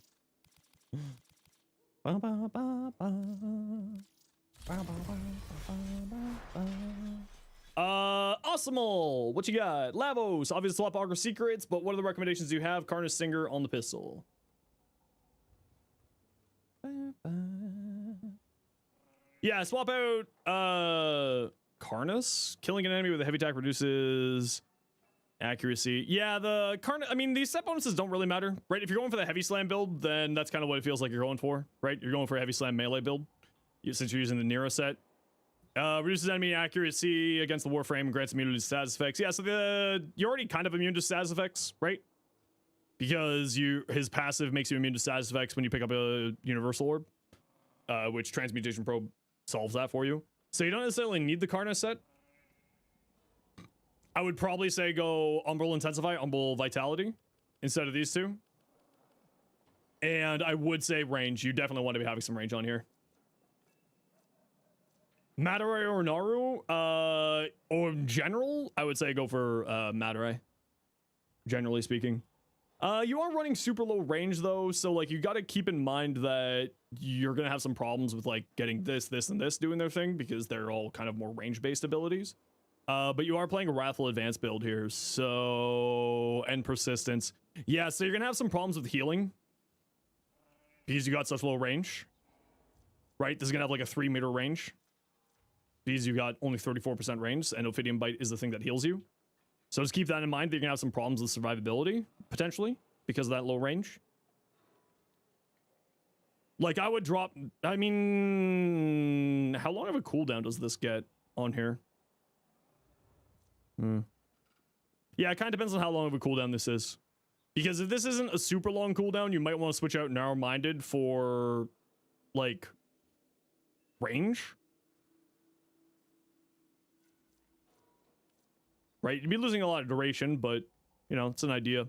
Awesome. What you got? Lavos. Obviously swap Augur secrets, but what are the recommendations you have? Carnage Singer on the pistol. Yeah, swap out Carnus. Killing an enemy with a heavy attack reduces accuracy. Yeah, the Carnus, I mean, these set bonuses don't really matter, right? If you're going for the heavy slam build, then that's kind of what it feels like you're going for, right? You're going for a heavy slam melee build, since you're using the Nero set. Reduces enemy accuracy against the Warframe and grants immunity to status effects. Yeah, so you're already kind of immune to status effects, right? Because his passive makes you immune to status effects when you pick up a Universal Orb, which Transmutation Probe solves that for you. So you don't necessarily need the Karna set. I would probably say go Umbral Intensify, Umbral Vitality instead of these two. And I would say range. You definitely want to be having some range on here. Matarai or Naru, or in general, I would say go for Matarai, generally speaking. You are running super low range though, so like you got to keep in mind that you're gonna have some problems with like getting this, and this doing their thing because they're all kind of more range-based abilities. But you are playing a Wrathful Advanced build here, so and persistence. Yeah, so you're gonna have some problems with healing because you got such low range, right? This is gonna have like a 3-meter range because you got only 34% range, and Ophidian Bite is the thing that heals you. So just keep that in mind. That you're gonna have some problems with survivability potentially because of that low range. Like I would drop. I mean, how long of a cooldown does this get on here? Yeah, it kind of depends on how long of a cooldown this is. Because if this isn't a super long cooldown, you might want to switch out Narrow-Minded for like range. Right, you'd be losing a lot of duration, but you know, it's an idea.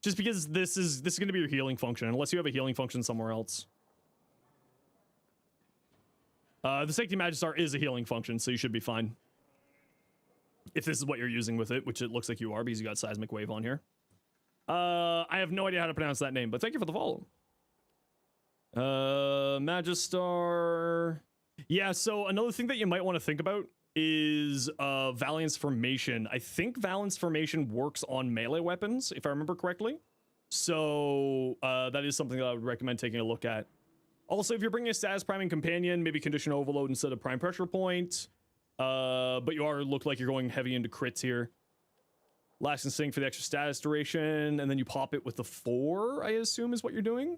Just because this is going to be your healing function, unless you have a healing function somewhere else. The Safety Magistar is a healing function, so you should be fine. If this is what you're using with it, which it looks like you are because you got Seismic Wave on here. I have no idea how to pronounce that name, but thank you for the follow. Magistar. Yeah, so another thing that you might want to think about is Valiance Formation. I think Valiance Formation works on melee weapons, if I remember correctly. So that is something that I would recommend taking a look at. Also, if you're bringing a Status Priming Companion, maybe Condition Overload instead of Prime Pressure Point. But you look like you're going heavy into crits here. Last Instinct for the extra status duration, and then you pop it with the 4, I assume is what you're doing.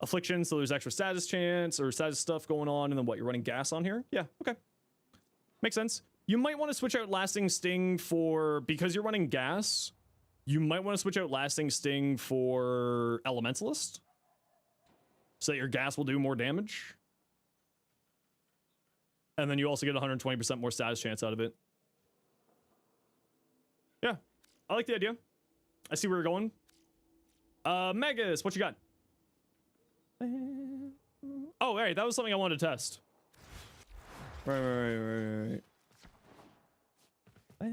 Affliction, so there's extra status chance or status stuff going on, and then what, you're running gas on here? Yeah, okay. Makes sense. You might want to switch out Lasting Sting for, because you're running gas, you might want to switch out Lasting Sting for Elementalist, so that your gas will do more damage. And then you also get 120% more status chance out of it. Yeah, I like the idea. I see where you're going. Megas, what you got? Oh, right, that was something I wanted to test. Right. I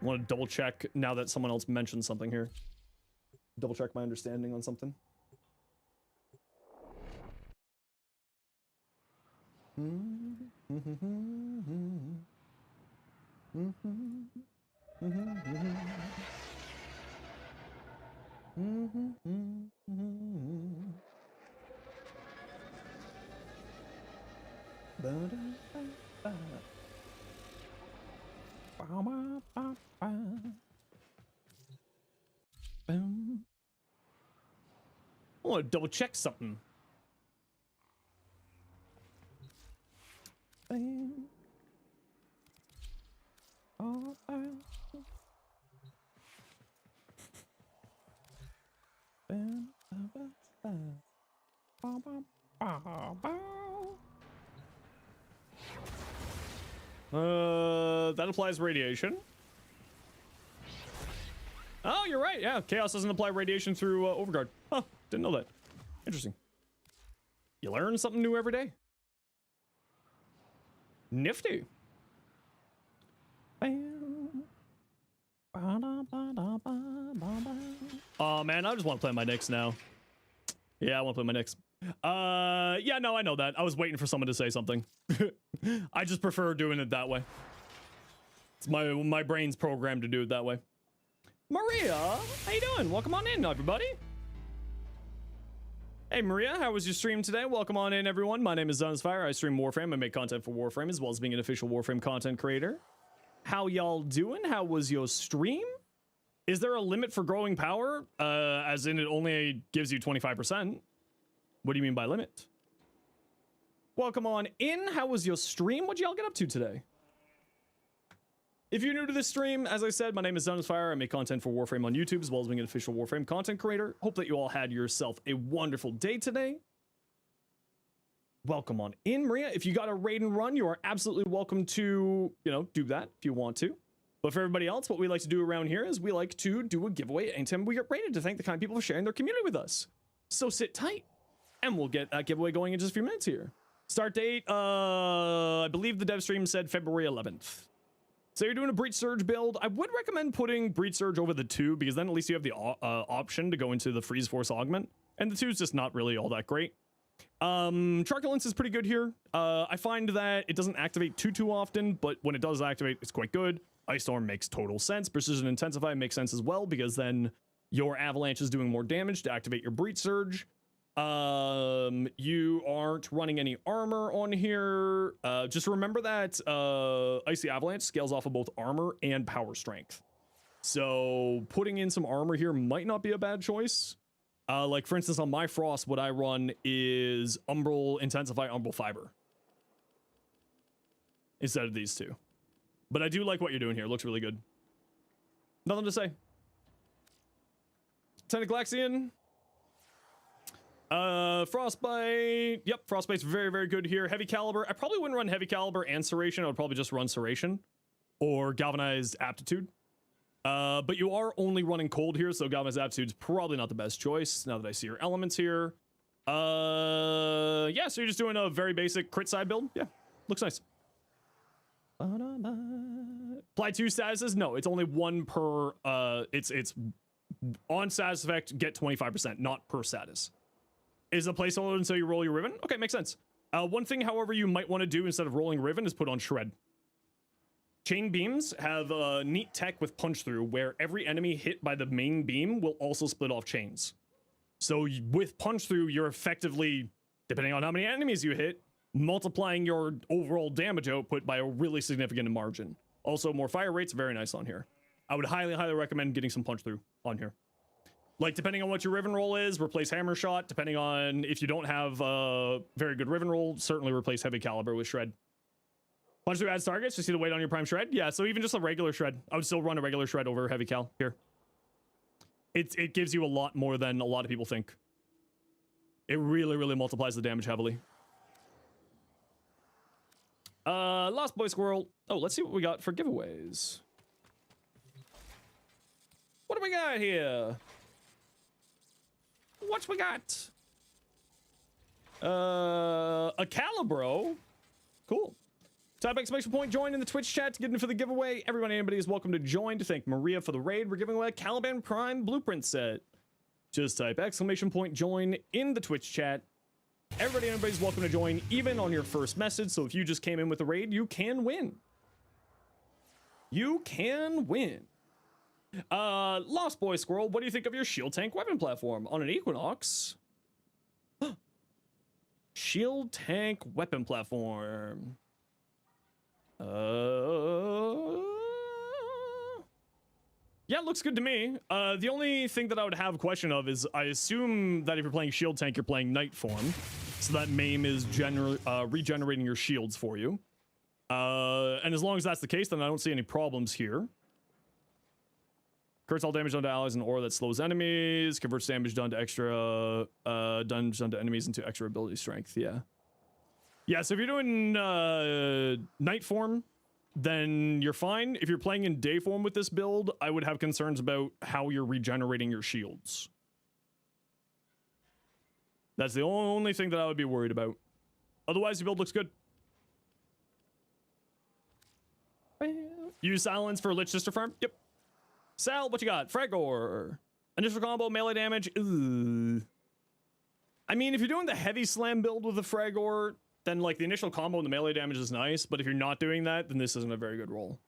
want to double check now that someone else mentioned something here. Double check my understanding on something. I want to double check something. That applies radiation. Oh, you're right. Yeah, Chaos doesn't apply radiation through Overguard. Huh, didn't know that. Interesting. You learn something new every day. Nifty. Oh man, I just want to play my Knicks now. Yeah, I want to play my Knicks. Yeah, no, I know that. I was waiting for someone to say something. I just prefer doing it that way. It's my brain's programmed to do it that way. Maria, how you doing? Welcome on in, everybody. Hey Maria, how was your stream today? Welcome on in, everyone. My name is Zenosfire. I stream Warframe. I make content for Warframe as well as being an official Warframe content creator. How y'all doing? How was your stream? Is there a limit for growing power? As in it only gives you 25%. What do you mean by limit? Welcome on in. How was your stream? What'd y'all get up to today? If you're new to this stream, as I said, my name is Zenosfire. I make content for Warframe on YouTube as well as being an official Warframe content creator. Hope that you all had yourself a wonderful day today. Welcome on in, Maria. If you got a raid and run, you are absolutely welcome to, do that if you want to. But for everybody else, what we like to do around here is we like to do a giveaway anytime we get raided to thank the kind of people for sharing their community with us. So sit tight, and we'll get that giveaway going in just a few minutes here. Start date, I believe the dev stream said February 11th. So you're doing a Breach Surge build. I would recommend putting Breach Surge over the 2 because then at least you have the option to go into the Freeze Force Augment. And the 2 is just not really all that great. Truculence is pretty good here. I find that it doesn't activate too often, but when it does activate, it's quite good. Ice Storm makes total sense. Precision Intensify makes sense as well because then your Avalanche is doing more damage to activate your Breach Surge. You aren't running any armor on here. Just remember that Icy Avalanche scales off of both armor and power strength. So putting in some armor here might not be a bad choice. Like for instance, on my Frost, what I run is Umbral Intensify Umbral Fiber instead of these two. But I do like what you're doing here. It looks really good. Nothing to say. Tentaglaxian. Frostbite. Yep, Frostbite's very, very good here. Heavy Caliber. I probably wouldn't run Heavy Caliber and Serration. I would probably just run Serration or Galvanized Aptitude. But you are only running cold here, so Galvanized Aptitude's probably not the best choice now that I see your elements here. Yeah, so you're just doing a very basic crit side build. Yeah, looks nice. Apply 2 statuses? No, it's only 1 per, it's on status effect, get 25%, not per status. Is a placeholder until you roll your Riven? Okay, makes sense. One thing, however, you might want to do instead of rolling Riven is put on Shred. Chain beams have a neat tech with punch through where every enemy hit by the main beam will also split off chains. So with punch through, you're effectively, depending on how many enemies you hit, multiplying your overall damage output by a really significant margin. Also, more fire rates, very nice on here. I would highly, highly recommend getting some punch through on here. Like, depending on what your Riven roll is, replace Hammer Shot. Depending on if you don't have a very good Riven roll, certainly replace Heavy Caliber with Shred. Punch through adds targets. You see the weight on your Prime Shred? Yeah, so even just a regular Shred. I would still run a regular Shred over Heavy Cal here. It gives you a lot more than a lot of people think. It really, really multiplies the damage heavily. Lost Boy Squirrel. Oh, let's see what we got for giveaways. What do we got here? What we got? A Calibro. Cool. Type exclamation point join in the Twitch chat to get in for the giveaway. Everyone, anybody is welcome to join. To thank Maria for the raid, we're giving away a Caliban Prime Blueprint set. Just type exclamation point join in the Twitch chat. Everybody, anybody's welcome to join, even on your first message. So if you just came in with a raid, you can win. You can win. Lost Boy Squirrel, what do you think of your shield tank weapon platform on an Equinox? Shield tank weapon platform. Yeah, it looks good to me. The only thing that I would have a question of is I assume that if you're playing shield tank, you're playing Night Form. So that MAME is regenerating your shields for you. And as long as that's the case, then I don't see any problems here. Converts all damage done to allies and aura that slows enemies. Converts damage done to damage done to enemies into extra ability strength. Yeah. Yeah, so if you're doing night form, then you're fine. If you're playing in day form with this build, I would have concerns about how you're regenerating your shields. That's the only thing that I would be worried about. Otherwise, the build looks good. Use silence for Lich Sister Farm. Yep. Sal, what you got? Fragor. Initial combo, melee damage. Ugh. I mean, if you're doing the heavy slam build with the Fragor, then like the initial combo and the melee damage is nice. But if you're not doing that, then this isn't a very good roll.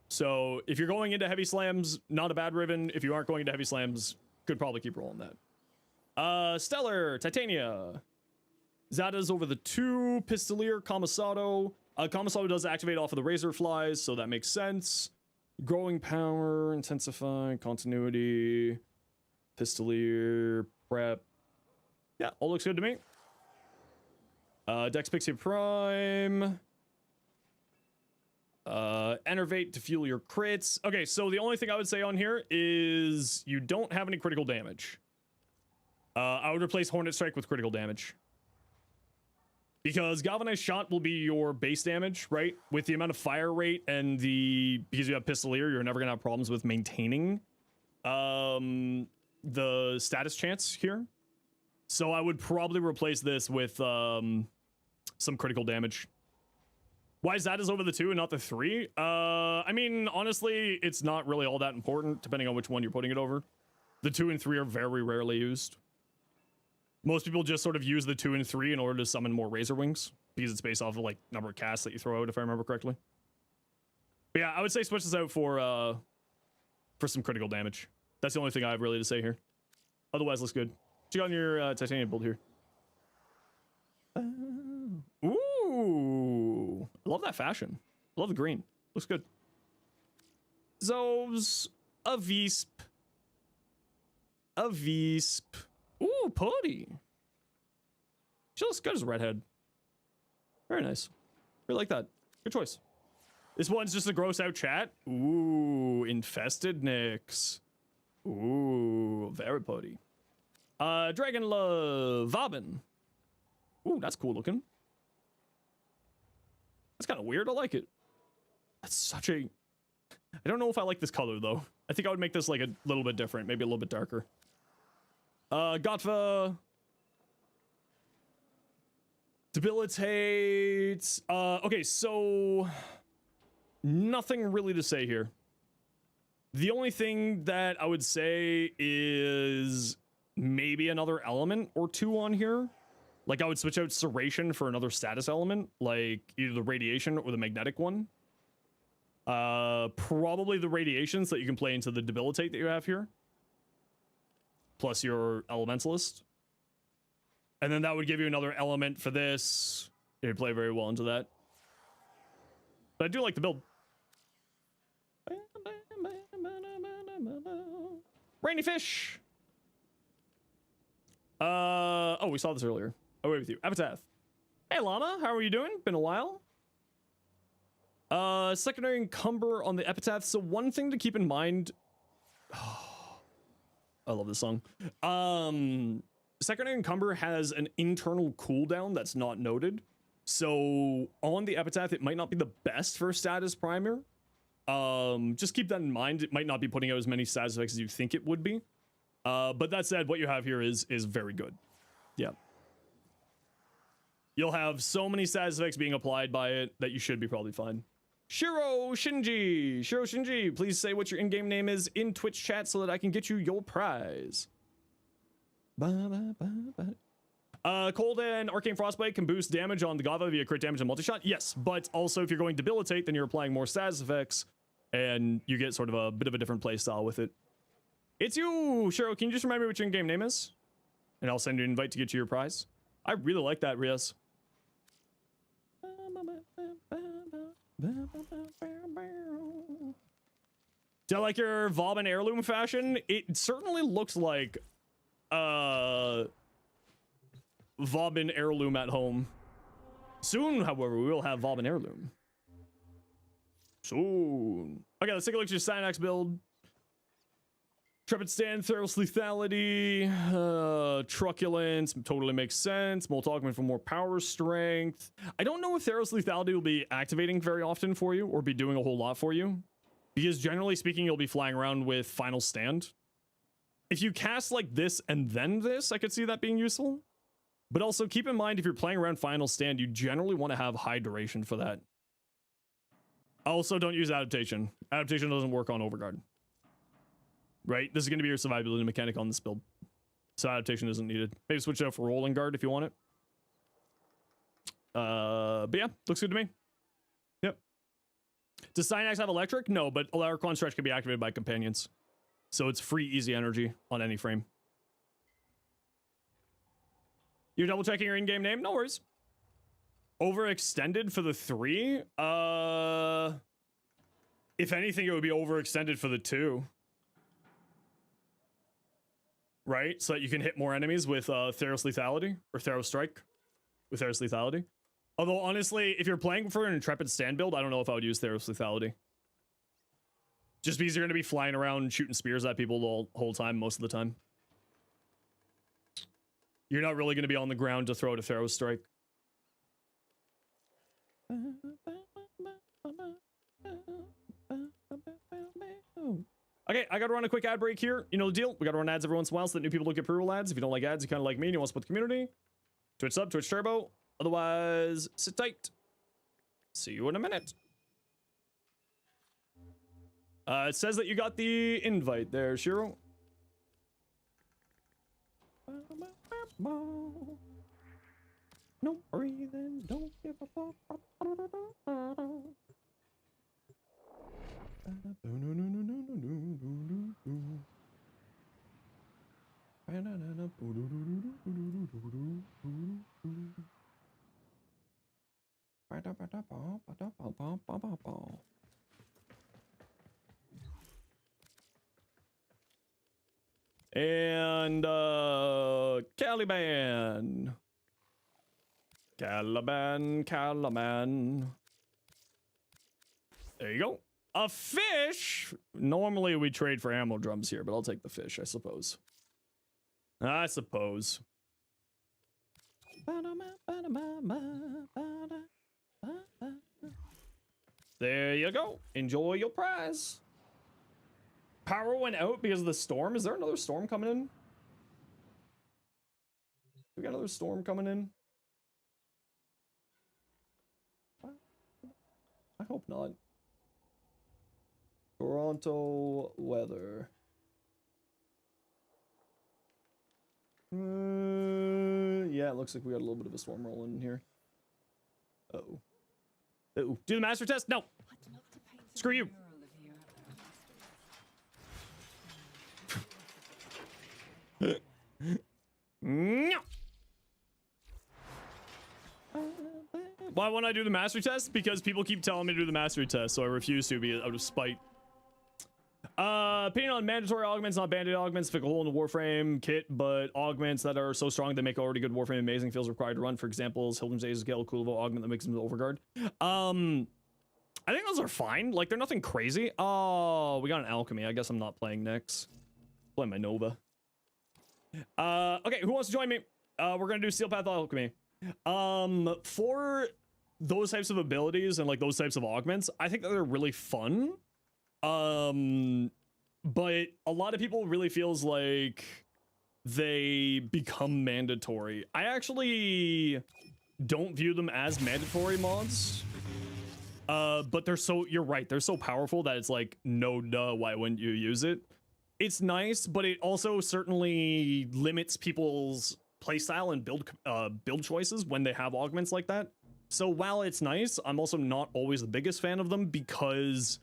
So if you're going into heavy slams, not a bad Riven. If you aren't going into heavy slams, could probably keep rolling that. Stellar, Titania. Zada's over the 2. Pistolier, Kamisado. Kamisado does activate off of the Razor Flies, so that makes sense. Growing power, intensify, continuity, Pistolier, prep. Yeah, all looks good to me. Dex Pixie Prime. Enervate to fuel your crits. Okay, so the only thing I would say on here is you don't have any critical damage. I would replace Hornet Strike with critical damage. Because Galvanized Shot will be your base damage, right? With the amount of fire rate and because you have Pistolier, you're never gonna have problems with maintaining the status chance here. So I would probably replace this with some critical damage. Why is that over the 2 and not the 3? I mean, honestly, it's not really all that important, depending on which one you're putting it over. The 2 and 3 are very rarely used. Most people just sort of use the 2 and 3 in order to summon more Razor Wings, because it's based off of like number of casts that you throw out, if I remember correctly. But yeah, I would say switch this out for some critical damage. That's the only thing I have really to say here. Otherwise, looks good. What you got on your Titanium build here? Ooh, I love that fashion. I love the green. Looks good. Zos, a Visp. A Visp. Ooh, Putty. She looks good as a redhead. Very nice. Really like that. Good choice. This one's just a gross out chat. Ooh, Infested Nyx. Ooh, very Putty. Dragon Love, Vabin. Ooh, that's cool looking. That's kind of weird. I like it. That's such a... I don't know if I like this color, though. I think I would make this, like, a little bit different. Maybe a little bit darker. Gotva. Debilitate. Okay, so... Nothing really to say here. The only thing that I would say is maybe another element or 2 on here. Like, I would switch out Serration for another status element, like either the Radiation or the Magnetic one. Probably the Radiations that you can play into the Debilitate that you have here. Plus your Elementalist. And then that would give you another element for this. You play very well into that. But I do like the build. Rainy Fish! Oh, we saw this earlier. Away with you. Epitaph. Hey, Llama. How are you doing? Been a while. Secondary Encumber on the Epitaph. So one thing to keep in mind... Oh, I love this song. Secondary Encumber has an internal cooldown that's not noted. So on the Epitaph, it might not be the best for status primer. Just keep that in mind. It might not be putting out as many status effects as you think it would be. But that said, what you have here is very good. Yeah. You'll have so many status effects being applied by it that you should be probably fine. Shiro Shinji, please say what your in-game name is in Twitch chat so that I can get you your prize. Cold and Arcane Frostbite can boost damage on the Gava via crit damage and multi-shot. Yes, but also if you're going Debilitate, then you're applying more status effects, and you get sort of a bit of a different play style with it. It's you, Shiro. Can you just remind me what your in-game name is? And I'll send you an invite to get you your prize. I really like that, Riaz. Do I like your Vauban heirloom fashion? It certainly looks like Vauban heirloom at home. Soon, however, we will have Vauban heirloom. Soon. Okay, let's take a look at your Synax build. Trepid stand, Theros lethality, truculence totally makes sense. Molt augment for more power strength. I don't know if Theros lethality will be activating very often for you or be doing a whole lot for you, because generally speaking, you'll be flying around with final stand. If you cast like this and then this, I could see that being useful. But also keep in mind, if you're playing around final stand, you generally want to have high duration for that. Also, don't use adaptation. Adaptation doesn't work on Overguard. Right? This is going to be your survivability mechanic on this build. So adaptation isn't needed. Maybe switch it out for rolling guard if you want it. But yeah, looks good to me. Yep. Does Synax have electric? No, but Alaricon Stretch can be activated by companions. So it's free, easy energy on any frame. You're double checking your in-game name? No worries. Overextended for the 3? If anything, it would be overextended for the 2. Right? So that you can hit more enemies with Theros lethality or Theros strike with Theros lethality. Although honestly, if you're playing for an intrepid stand build, I don't know if I would use Theros lethality. Just because you're going to be flying around shooting spears at people the whole time, most of the time. You're not really going to be on the ground to throw a Theros strike. Okay, I gotta run a quick ad break here. You know the deal. We gotta run ads every once in a while so that new people don't get pre-roll ads. If you don't like ads, you kind of like me and you want to support the community, Twitch sub, Twitch turbo. Otherwise, sit tight. See you in a minute. It says that you got the invite there, Shiro. No breathing, don't give a fuck. And Caliban. Caliban. There you go. A fish? Normally we trade for ammo drums here, but I'll take the fish, I suppose. There you go. Enjoy your prize. Power went out because of the storm. Is there another storm coming in? We got another storm coming in? I hope not. Toronto weather. Yeah, it looks like we got a little bit of a storm rolling in here. Uh-oh. Uh-oh. Do the master test? No. Screw you. No. Why won't I do the mastery test? Because people keep telling me to do the mastery test, so I refuse to be out of spite. Opinion on mandatory augments, not banded augments. Pick a hole in the Warframe kit, but augments that are so strong they make already good Warframe amazing feels required to run. For example, Hildren's Ace Gale Kulovo augment that makes them overguard. I think those are fine. Like, they're nothing crazy. Oh, we got an alchemy. I guess I'm not playing next. Playing my Nova. Okay, who wants to join me? We're gonna do Steel Path Alchemy. For those types of abilities and like those types of augments, I think that they're really fun. But a lot of people really feels like they become mandatory. I actually don't view them as mandatory mods. But they're so, you're right, they're so powerful that it's like, no duh, why wouldn't you use it? It's nice, but it also certainly limits people's playstyle and build choices when they have augments like that. So while it's nice, I'm also not always the biggest fan of them because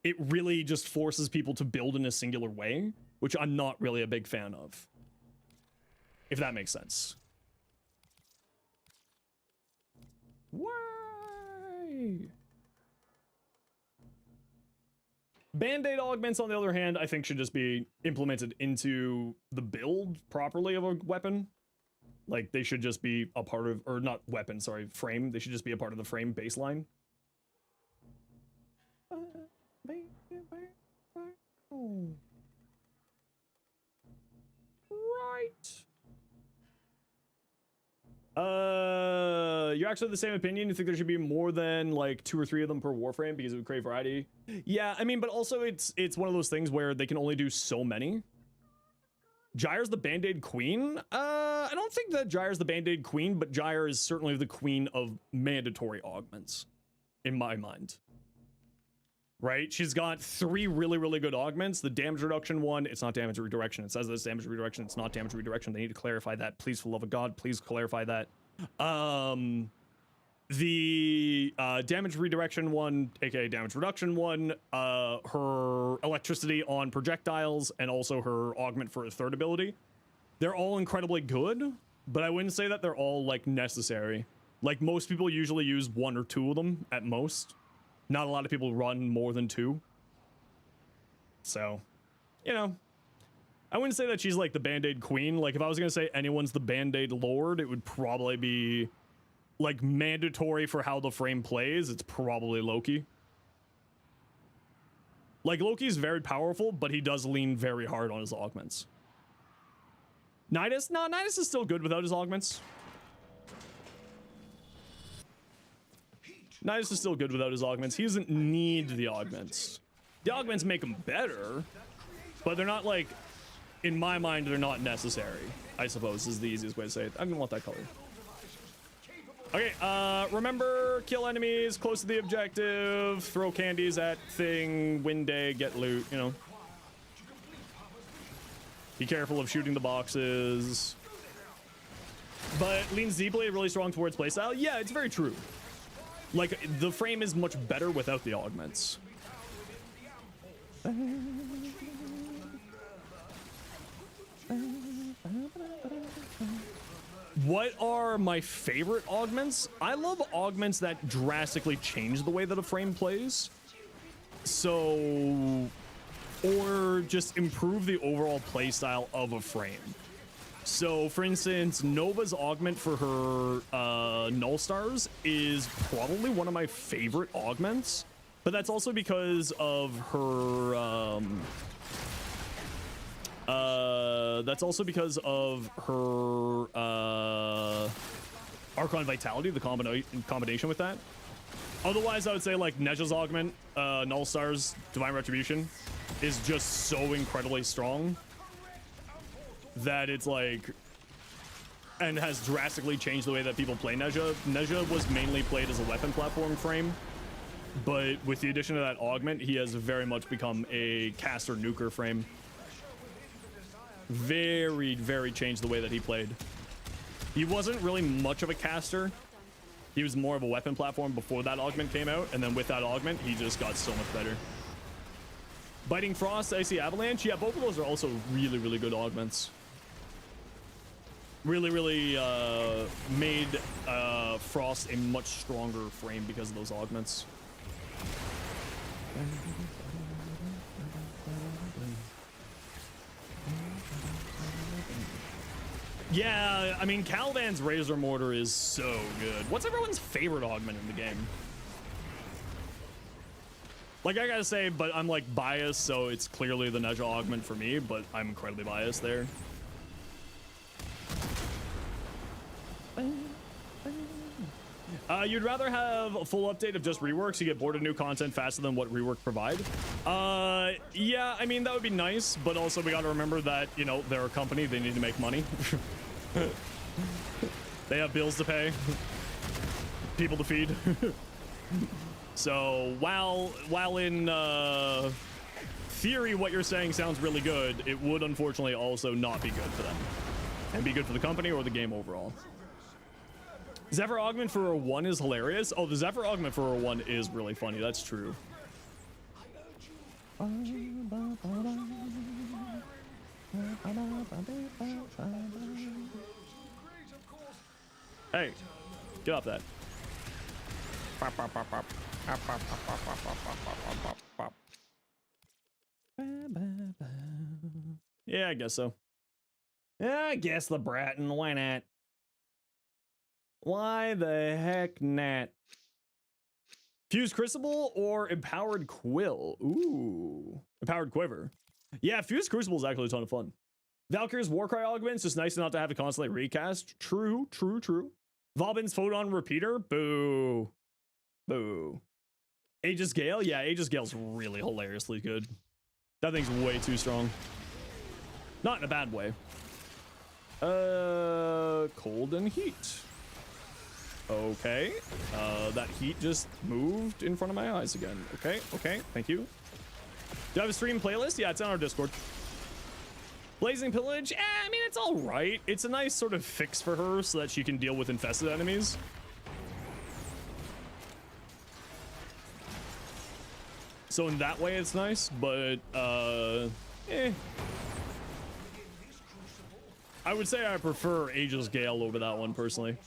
it really just forces people to build in a singular way, which I'm not really a big fan of. If that makes sense. Why? Band-aid augments, on the other hand, I think should just be implemented into the build properly of a weapon. Like, they should just be a part of, or not weapon, sorry, frame. They should just be a part of the frame baseline. You're actually the same opinion. You think there should be more than like 2 or 3 of them per Warframe because it would create variety? Yeah, I mean, but also it's one of those things where they can only do so many. Gyre's the Band-Aid queen? I don't think that Gyre's the Band-Aid queen, but Gyre is certainly the queen of mandatory augments, in my mind. Right? She's got 3 really, really good augments. The damage reduction one, it's not damage redirection. It says it's damage redirection. It's not damage redirection. They need to clarify that. Please, for the love of God, please clarify that. The damage redirection one, aka damage reduction one, her electricity on projectiles, and also her augment for a 3rd ability. They're all incredibly good, but I wouldn't say that they're all like necessary. Like most people usually use 1 or 2 of them at most. Not a lot of people run more than 2. So, you know, I wouldn't say that she's like the Band-Aid queen. Like if I was gonna say anyone's the Band-Aid lord, it would probably be like mandatory for how the frame plays. It's probably Loki. Like Loki's very powerful, but he does lean very hard on his augments. Nidus? No, Nidus is still good without his augments. Nidus is still good without his augments. He doesn't need the augments. The augments make him better, but they're not like, in my mind, they're not necessary, I suppose is the easiest way to say it. I don't want that color. Okay, remember, kill enemies close to the objective, throw candies at thing, win day, get loot, you know. Be careful of shooting the boxes. But leans deeply, really strong towards playstyle. Yeah, it's very true. Like, the frame is much better without the augments. What are my favorite augments? I love augments that drastically change the way that a frame plays. So, or just improve the overall playstyle of a frame. So, for instance, Nova's augment for her Null Stars is probably one of my favorite augments, but that's also because of her Archon Vitality, the combination with that. Otherwise, I would say like Neja's augment, Null Stars, Divine Retribution, is just so incredibly strong that it's like, and has drastically changed the way that people play Neja. Neja was mainly played as a weapon platform frame, but with the addition of that augment, he has very much become a caster nuker frame. Very, very changed the way that he played. He wasn't really much of a caster. He was more of a weapon platform before that augment came out, and then with that augment, he just got so much better. Biting Frost, Icy Avalanche, yeah, both of those are also really, really good augments. Really, really made Frost a much stronger frame because of those augments. Yeah, I mean, Caliban's Razor Mortar is so good. What's everyone's favorite augment in the game? Like, I gotta say, but I'm like biased, so it's clearly the Neja augment for me, but I'm incredibly biased there. You'd rather have a full update of just reworks? You get bored of new content faster than what rework provide? Yeah, I mean, that would be nice, but also we gotta remember that, you know, they're a company, they need to make money. They have bills to pay, people to feed. So while in theory what you're saying sounds really good, it would unfortunately also not be good for them, and be good for the company or the game overall. Zephyr augment for a 1 is hilarious. Oh, the Zephyr augment for a 1 is really funny. That's true. Hey, get off that. Yeah, I guess so. Yeah, I guess the Bratton. Why not? Why the heck not? Fused Crucible or Empowered Quill? Ooh, Empowered Quiver. Yeah, Fused Crucible is actually a ton of fun. Valkyrie's Warcry augment's just nice not to have to constantly recast. True, true, true. Vauban's Photon Repeater? Boo. Boo. Aegis Gale? Yeah, Aegis Gale's really hilariously good. That thing's way too strong. Not in a bad way. Cold and heat. Okay. That heat just moved in front of my eyes again. Okay, okay, thank you. Do I have a stream playlist? Yeah, it's on our Discord. Blazing Pillage? I mean, it's all right. It's a nice sort of fix for her so that she can deal with infested enemies. So in that way, it's nice, but, eh. I would say I prefer Aegis Gale over that one, personally.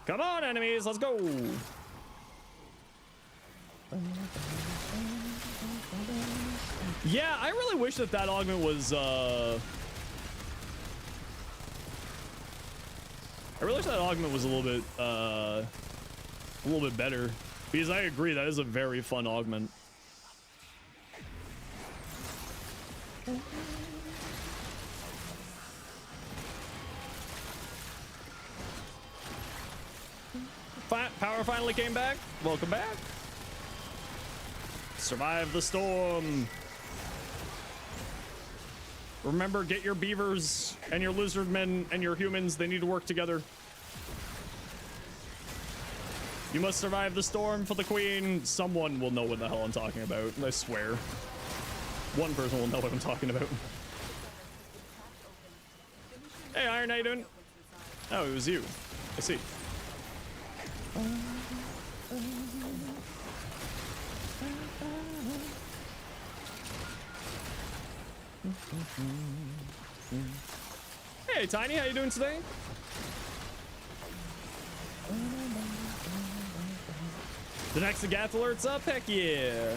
Come on, enemies, let's go. Yeah, I really wish that that augment was, I really wish that augment was a little bit better, because I agree that is a very fun augment. Power finally came back. Welcome back. Survive the storm. Remember, get your beavers and your lizard men and your humans. They need to work together. You must survive the storm for the queen. Someone will know what the hell I'm talking about. I swear. One person will know what I'm talking about. Hey, Iron, how you doing? Oh, it was you. I see. Hey, Tiny, how you doing today? The next Dagath alert's up? Heck yeah.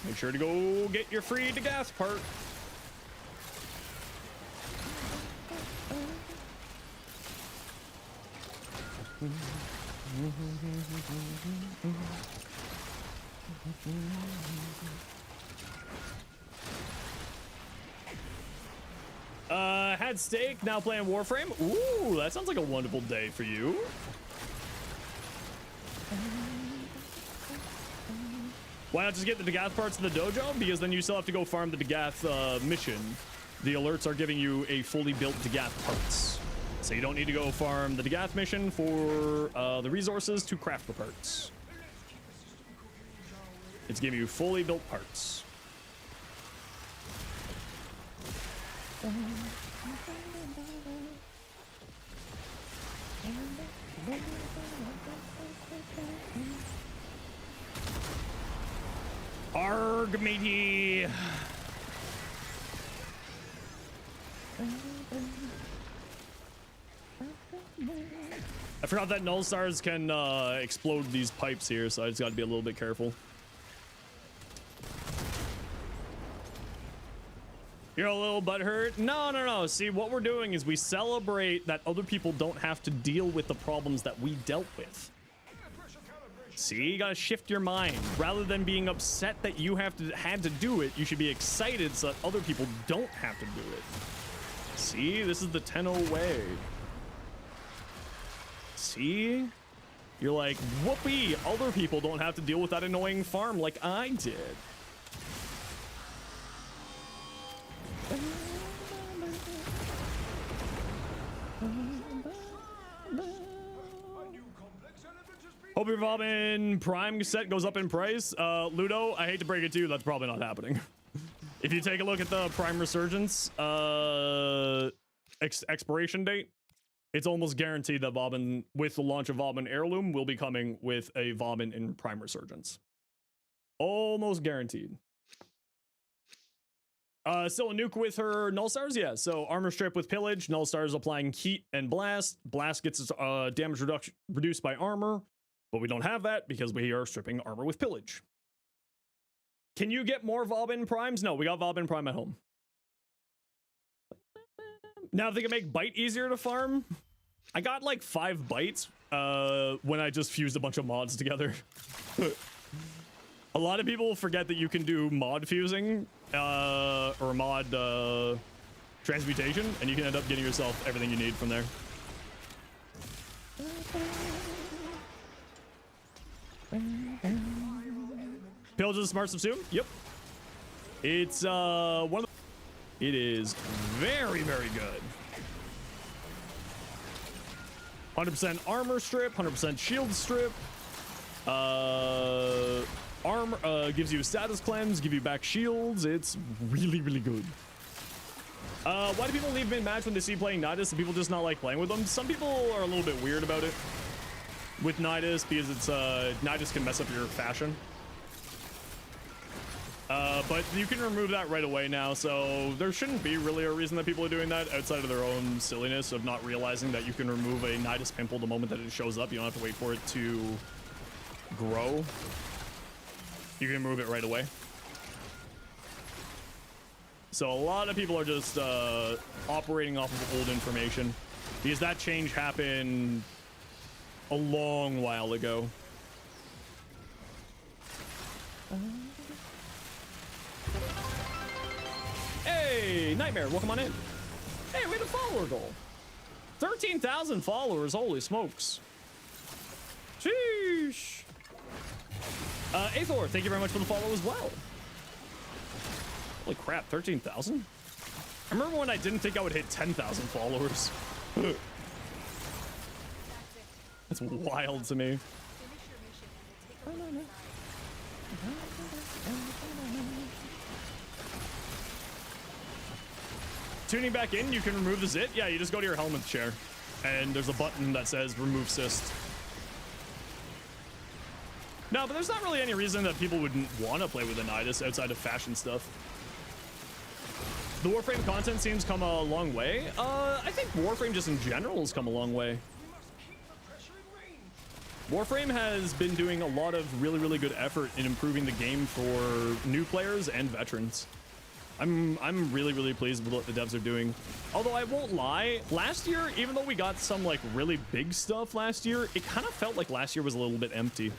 Make sure to go get your free Dagath part. Had steak, now playing Warframe. Ooh, that sounds like a wonderful day for you. Why not just get the Dagath parts of the dojo? Because then you still have to go farm the Dagath mission. The alerts are giving you a fully built Dagath parts. So you don't need to go farm the Dagath mission for the resources to craft the parts. It's giving you fully built parts. Arg, matey. I forgot that null stars can explode these pipes here, so I just got to be a little bit careful. You're a little butthurt? No, no, no. See, what we're doing is we celebrate that other people don't have to deal with the problems that we dealt with. See, you gotta shift your mind. Rather than being upset that you had to do it, you should be excited so that other people don't have to do it. See, this is the 10-0 way. See? You're like, whoopee, other people don't have to deal with that annoying farm like I did. Hope your Vauban Prime set goes up in price. Ludo, I hate to break it to you, that's probably not happening. If you take a look at the Prime Resurgence expiration date, it's almost guaranteed that Vauban, with the launch of Vauban Heirloom, will be coming with a Vauban in Prime Resurgence. Almost guaranteed. Still a nuke with her Null Stars? Yeah, so Armor Strip with Pillage, Null Stars applying Heat and Blast. Blast gets its damage reduced by Armor, but we don't have that because we are stripping Armor with Pillage. Can you get more Vauban Primes? No, we got Vauban Prime at home. Now, if they can make bite easier to farm, I got like 5 bites when I just fused a bunch of mods together. A lot of people forget that you can do mod fusing or mod transmutation, and you can end up getting yourself everything you need from there. Pillage of the Smart Subsume? Yep. It's one of the... It is very, very good. 100% armor strip, 100% shield strip. Armor gives you a status cleanse, give you back shields. It's really, really good. Why do people leave mid-match when they see playing Nidus? Do people just not like playing with them? Some people are a little bit weird about it with Nidus because it's Nidus can mess up your fashion. But you can remove that right away now, so there shouldn't be really a reason that people are doing that outside of their own silliness of not realizing that you can remove a Nidus pimple the moment that it shows up. You don't have to wait for it to grow. You can remove it right away. So a lot of people are just operating off of old information because that change happened a long while ago. Hey, Nightmare, welcome on in. Hey, we had a follower goal. 13,000 followers, holy smokes. Sheesh. Aethor, thank you very much for the follow as well. Holy crap, 13,000? I remember when I didn't think I would hit 10,000 followers. That's wild to me. Tuning back in, you can remove the zit. Yeah, you just go to your helmet chair, and there's a button that says remove cyst. No, but there's not really any reason that people wouldn't want to play with a Nidus outside of fashion stuff. The Warframe content scene's come a long way. I think Warframe just in general has come a long way. Warframe has been doing a lot of really, really good effort in improving the game for new players and veterans. I'm really, really pleased with what the devs are doing. Although I won't lie, last year, even though we got some like really big stuff last year, it kind of felt like last year was a little bit empty.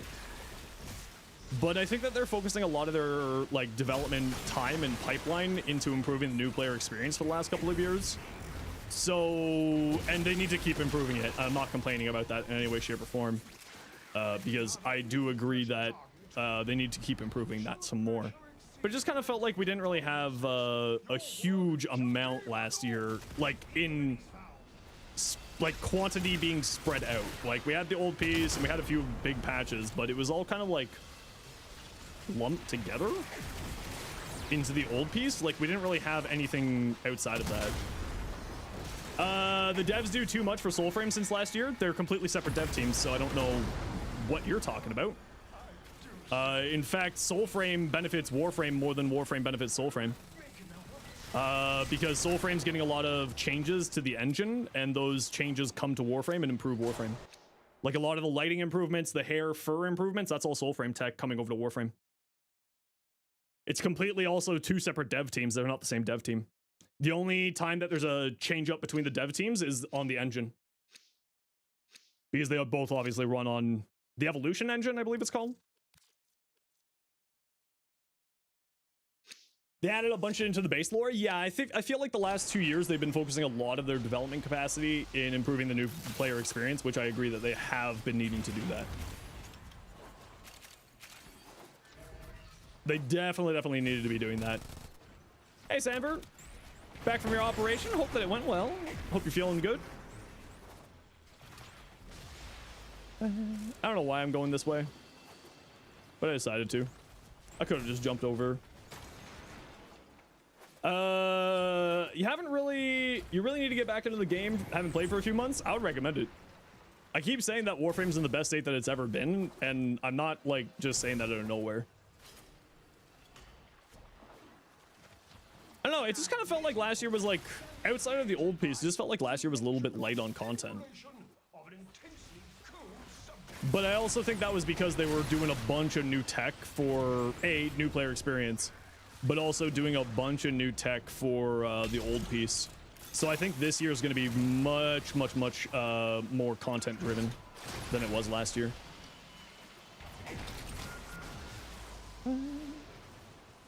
But I think that they're focusing a lot of their like development time and pipeline into improving the new player experience for the last couple of years. So, and they need to keep improving it. I'm not complaining about that in any way, shape, or form, because I do agree that they need to keep improving that some more. But it just kind of felt like we didn't really have a huge amount last year, like in like quantity being spread out. Like we had the old piece and we had a few big patches, but it was all kind of like lumped together into the old piece. Like we didn't really have anything outside of that. The devs do too much for Soulframe since last year. They're completely separate dev teams, so I don't know what you're talking about. In fact, Soulframe benefits Warframe more than Warframe benefits Soulframe. Because Soulframe's getting a lot of changes to the engine, and those changes come to Warframe and improve Warframe. Like a lot of the lighting improvements, the hair, fur improvements, that's all Soulframe tech coming over to Warframe. It's completely also two separate dev teams. They're not the same dev team. The only time that there's a change up between the dev teams is on the engine. Because they both obviously run on the Evolution engine, I believe it's called. They added a bunch into the base lore. Yeah, I feel like the last 2 years they've been focusing a lot of their development capacity in improving the new player experience, which I agree that they have been needing to do that. They definitely needed to be doing that. Hey, Sandberg. Back from your operation. Hope that it went well. Hope you're feeling good. I don't know why I'm going this way, but I decided to. I could have just jumped over. You really need to get back into the game. Haven't played for a few months. I would recommend it. I keep saying that Warframe's in the best state that it's ever been, and I'm not like just saying that out of nowhere. I don't know, it just kind of felt like last year was like, outside of the old piece, it just felt like last year was a little bit light on content. But I also think that was because they were doing a bunch of new tech for a new player experience, but also doing a bunch of new tech for the old piece. So I think this year is going to be much more content driven than it was last year.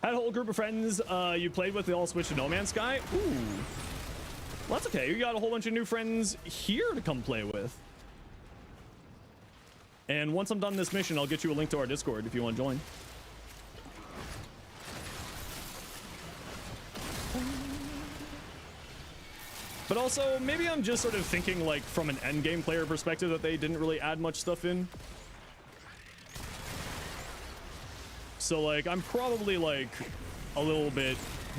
Had a whole group of friends you played with. They all switched to No Man's Sky. Ooh, well, that's okay. You got a whole bunch of new friends here to come play with. And once I'm done this mission, I'll get you a link to our Discord if you want to join. But also, maybe I'm just sort of thinking like from an endgame player perspective that they didn't really add much stuff in. So like, I'm probably like a little bit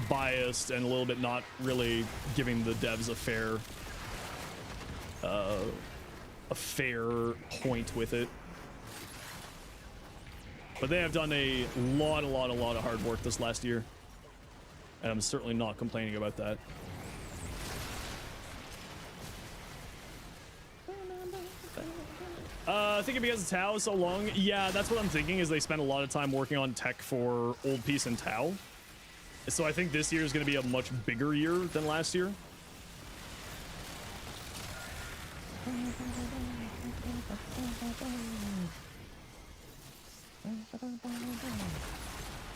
biased and a little bit not really giving the devs a fair point with it. But they have done a lot of hard work this last year. And I'm certainly not complaining about that. Thinking because of Tau so long, yeah, that's what I'm thinking, is they spent a lot of time working on tech for Old Peace and Tau. So I think this year is going to be a much bigger year than last year.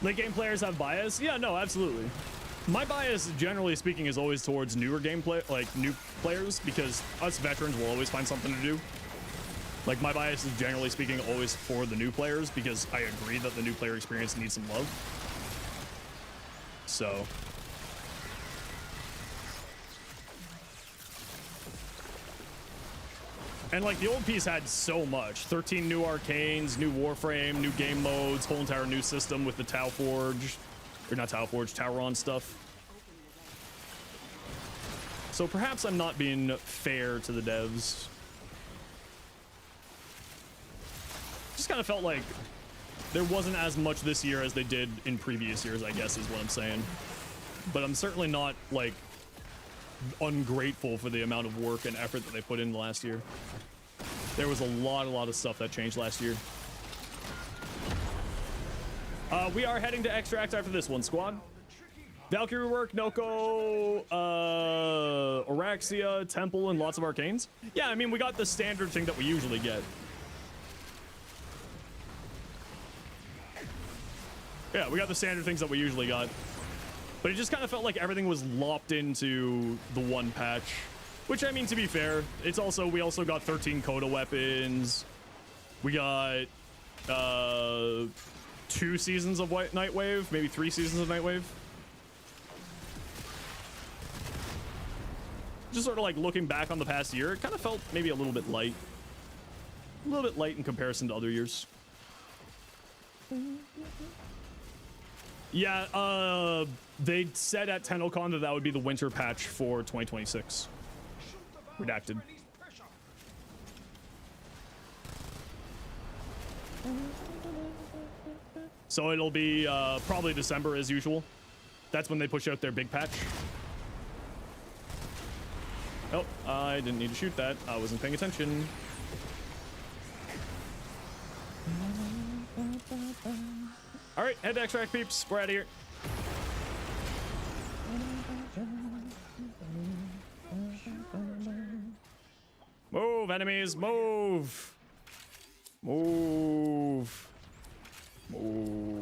Late game players have bias? Yeah, no, absolutely. My bias, generally speaking, is always towards newer gameplay, like new players, because us veterans will always find something to do. Like, my bias is, generally speaking, always for the new players, because I agree that the new player experience needs some love. So. And, like, the Old Piece had so much. 13 new arcanes, new Warframe, new game modes, whole entire new system with the Tau Forge. Or not Tau Forge, Tauron stuff. So perhaps I'm not being fair to the devs. Just kind of felt like there wasn't as much this year as they did in previous years, I guess is what I'm saying. But I'm certainly not, like, ungrateful for the amount of work and effort that they put in the last year. There was a lot of stuff that changed last year. We are heading to Extract after this one, squad. Valkyrie work, Noko, Oraxia, Temple, and lots of arcanes. Yeah, I mean, we got the standard thing that we usually get. Yeah, we got the standard things that we usually got. But it just kind of felt like everything was lopped into the one patch. Which, I mean, to be fair, it's also, we also got 13 Coda weapons. We got, 2 seasons of Nightwave, maybe 3 seasons of Nightwave. Just sort of like looking back on the past year, it kind of felt maybe a little bit light. A little bit light in comparison to other years. Yeah, they said at TennoCon that that would be the winter patch for 2026. Redacted. So it'll be probably December as usual. That's when they push out their big patch. Oh, I didn't need to shoot that. I wasn't paying attention. All right, head to Extract, peeps. We're out of here. Move, enemies, move. Move. Move.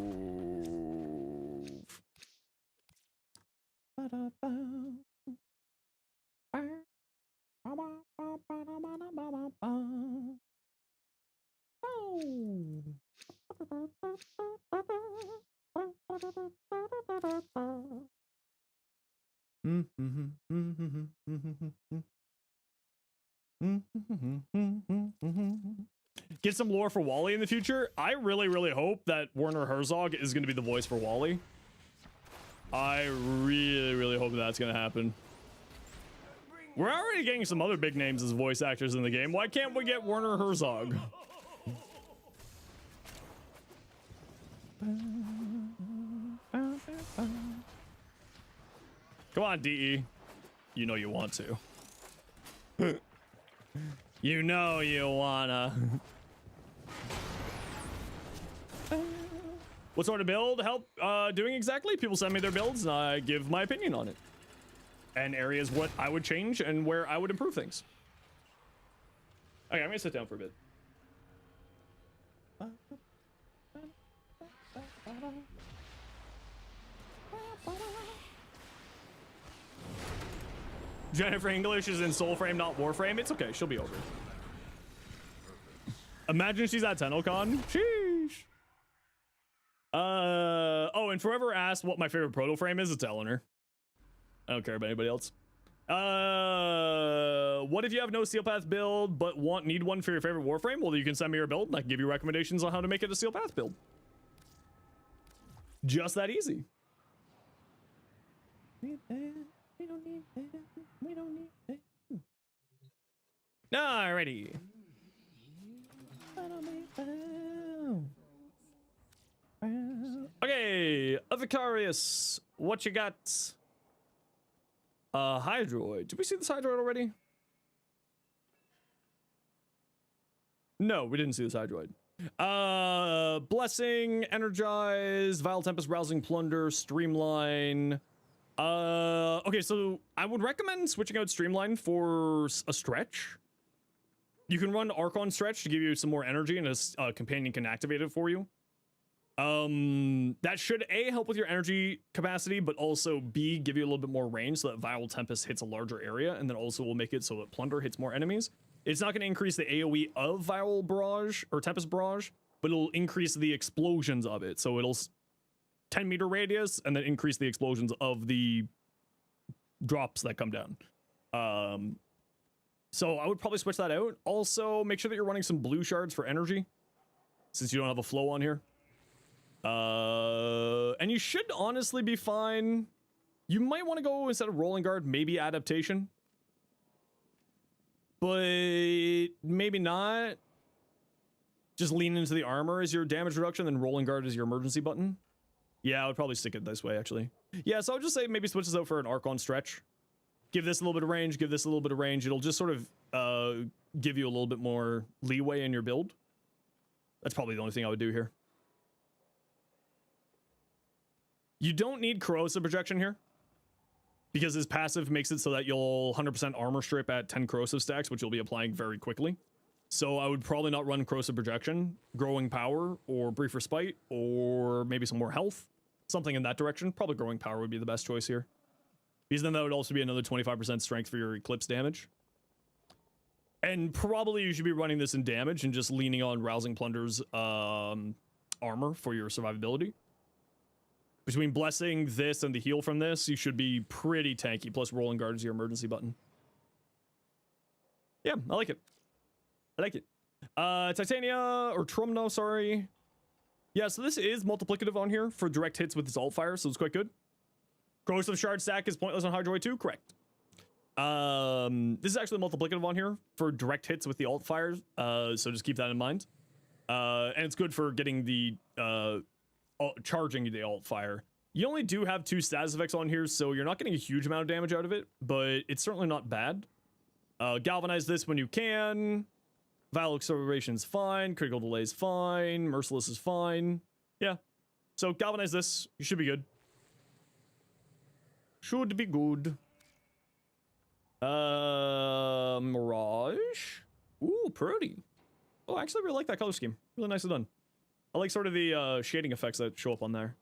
Get some lore for Wally in the future. I really hope that Werner Herzog is going to be the voice for Wally. I really hope that's going to happen. We're already getting some other big names as voice actors in the game. Why can't we get Werner Herzog? Come on, DE. You know you want to. You know you wanna. What sort of build help doing exactly? People send me their builds and I give my opinion on it. and areas what I would change and where I would improve things. Okay, I'm gonna sit down for a bit. Jennifer English is in Soulframe, not Warframe. It's okay, she'll be over. Imagine she's at TennoCon. Sheesh. Oh, and Forever asked what my favorite proto frame is. It's Eleanor. I don't care about anybody else. What if you have no Steel Path build but need one for your favorite Warframe? Well, you can send me your build and I can give you recommendations on how to make it a Steel Path build. Just that easy. We don't need that. We don't need that. Alrighty. Okay, Vicarious, what you got? Hydroid. Did we see this Hydroid already? No, we didn't see this Hydroid. Blessing, Energize, Vile Tempest, Rousing Plunder, Streamline. Okay, so I would recommend switching out Streamline for a stretch. You can run Archon Stretch to give you some more energy, and a companion can activate it for you. That should A, help with your energy capacity, but also B, give you a little bit more range so that Vile Tempest hits a larger area, and then also will make it so that Plunder hits more enemies. It's not going to increase the AoE of Vile Barrage, or Tempest Barrage, but it'll increase the explosions of it. So it'll 10-meter radius, and then increase the explosions of the drops that come down. So I would probably switch that out. Also, make sure that you're running some blue shards for energy, since you don't have a flow on here. And you should honestly be fine. You might want to go, instead of Rolling Guard, maybe Adaptation. But maybe not. Just lean into the armor as your damage reduction, then Rolling Guard is your emergency button. Yeah, I would probably stick it this way, actually. Yeah, so I would just say maybe switch this out for an Archon Stretch. Give this a little bit of range, give this a little bit of range. It'll just sort of give you a little bit more leeway in your build. That's probably the only thing I would do here. You don't need Corrosive Projection here, because his passive makes it so that you'll 100% armor strip at 10 corrosive stacks, which you'll be applying very quickly. So I would probably not run Corrosive Projection, Growing Power, or Brief Respite, or maybe some more health. Something in that direction. Probably Growing Power would be the best choice here. Because then that would also be another 25% strength for your Eclipse damage. And probably you should be running this in damage and just leaning on Rousing Plunder's armor for your survivability. Between Blessing, this, and the heal from this, you should be pretty tanky. Plus Rolling Guard is your emergency button. Yeah, I like it. I like it. Titania, or Trumno, sorry. Yeah, so this is multiplicative on here for direct hits with its alt fire, so it's quite good. Corrosive Shard stack is pointless on Hydroid 2, correct. This is actually multiplicative on here for direct hits with the alt fires, so just keep that in mind. And it's good for getting the charging the alt fire. You only do have 2 status effects on here, so you're not getting a huge amount of damage out of it, but it's certainly not bad. Galvanize this when you can. Vile Acceleration is fine. Critical Delay is fine. Merciless is fine. Yeah. So galvanize this. You should be good. Should be good. Mirage. Ooh, pretty. Oh, I actually really like that color scheme. Really nicely done. I like sort of the shading effects that show up on there.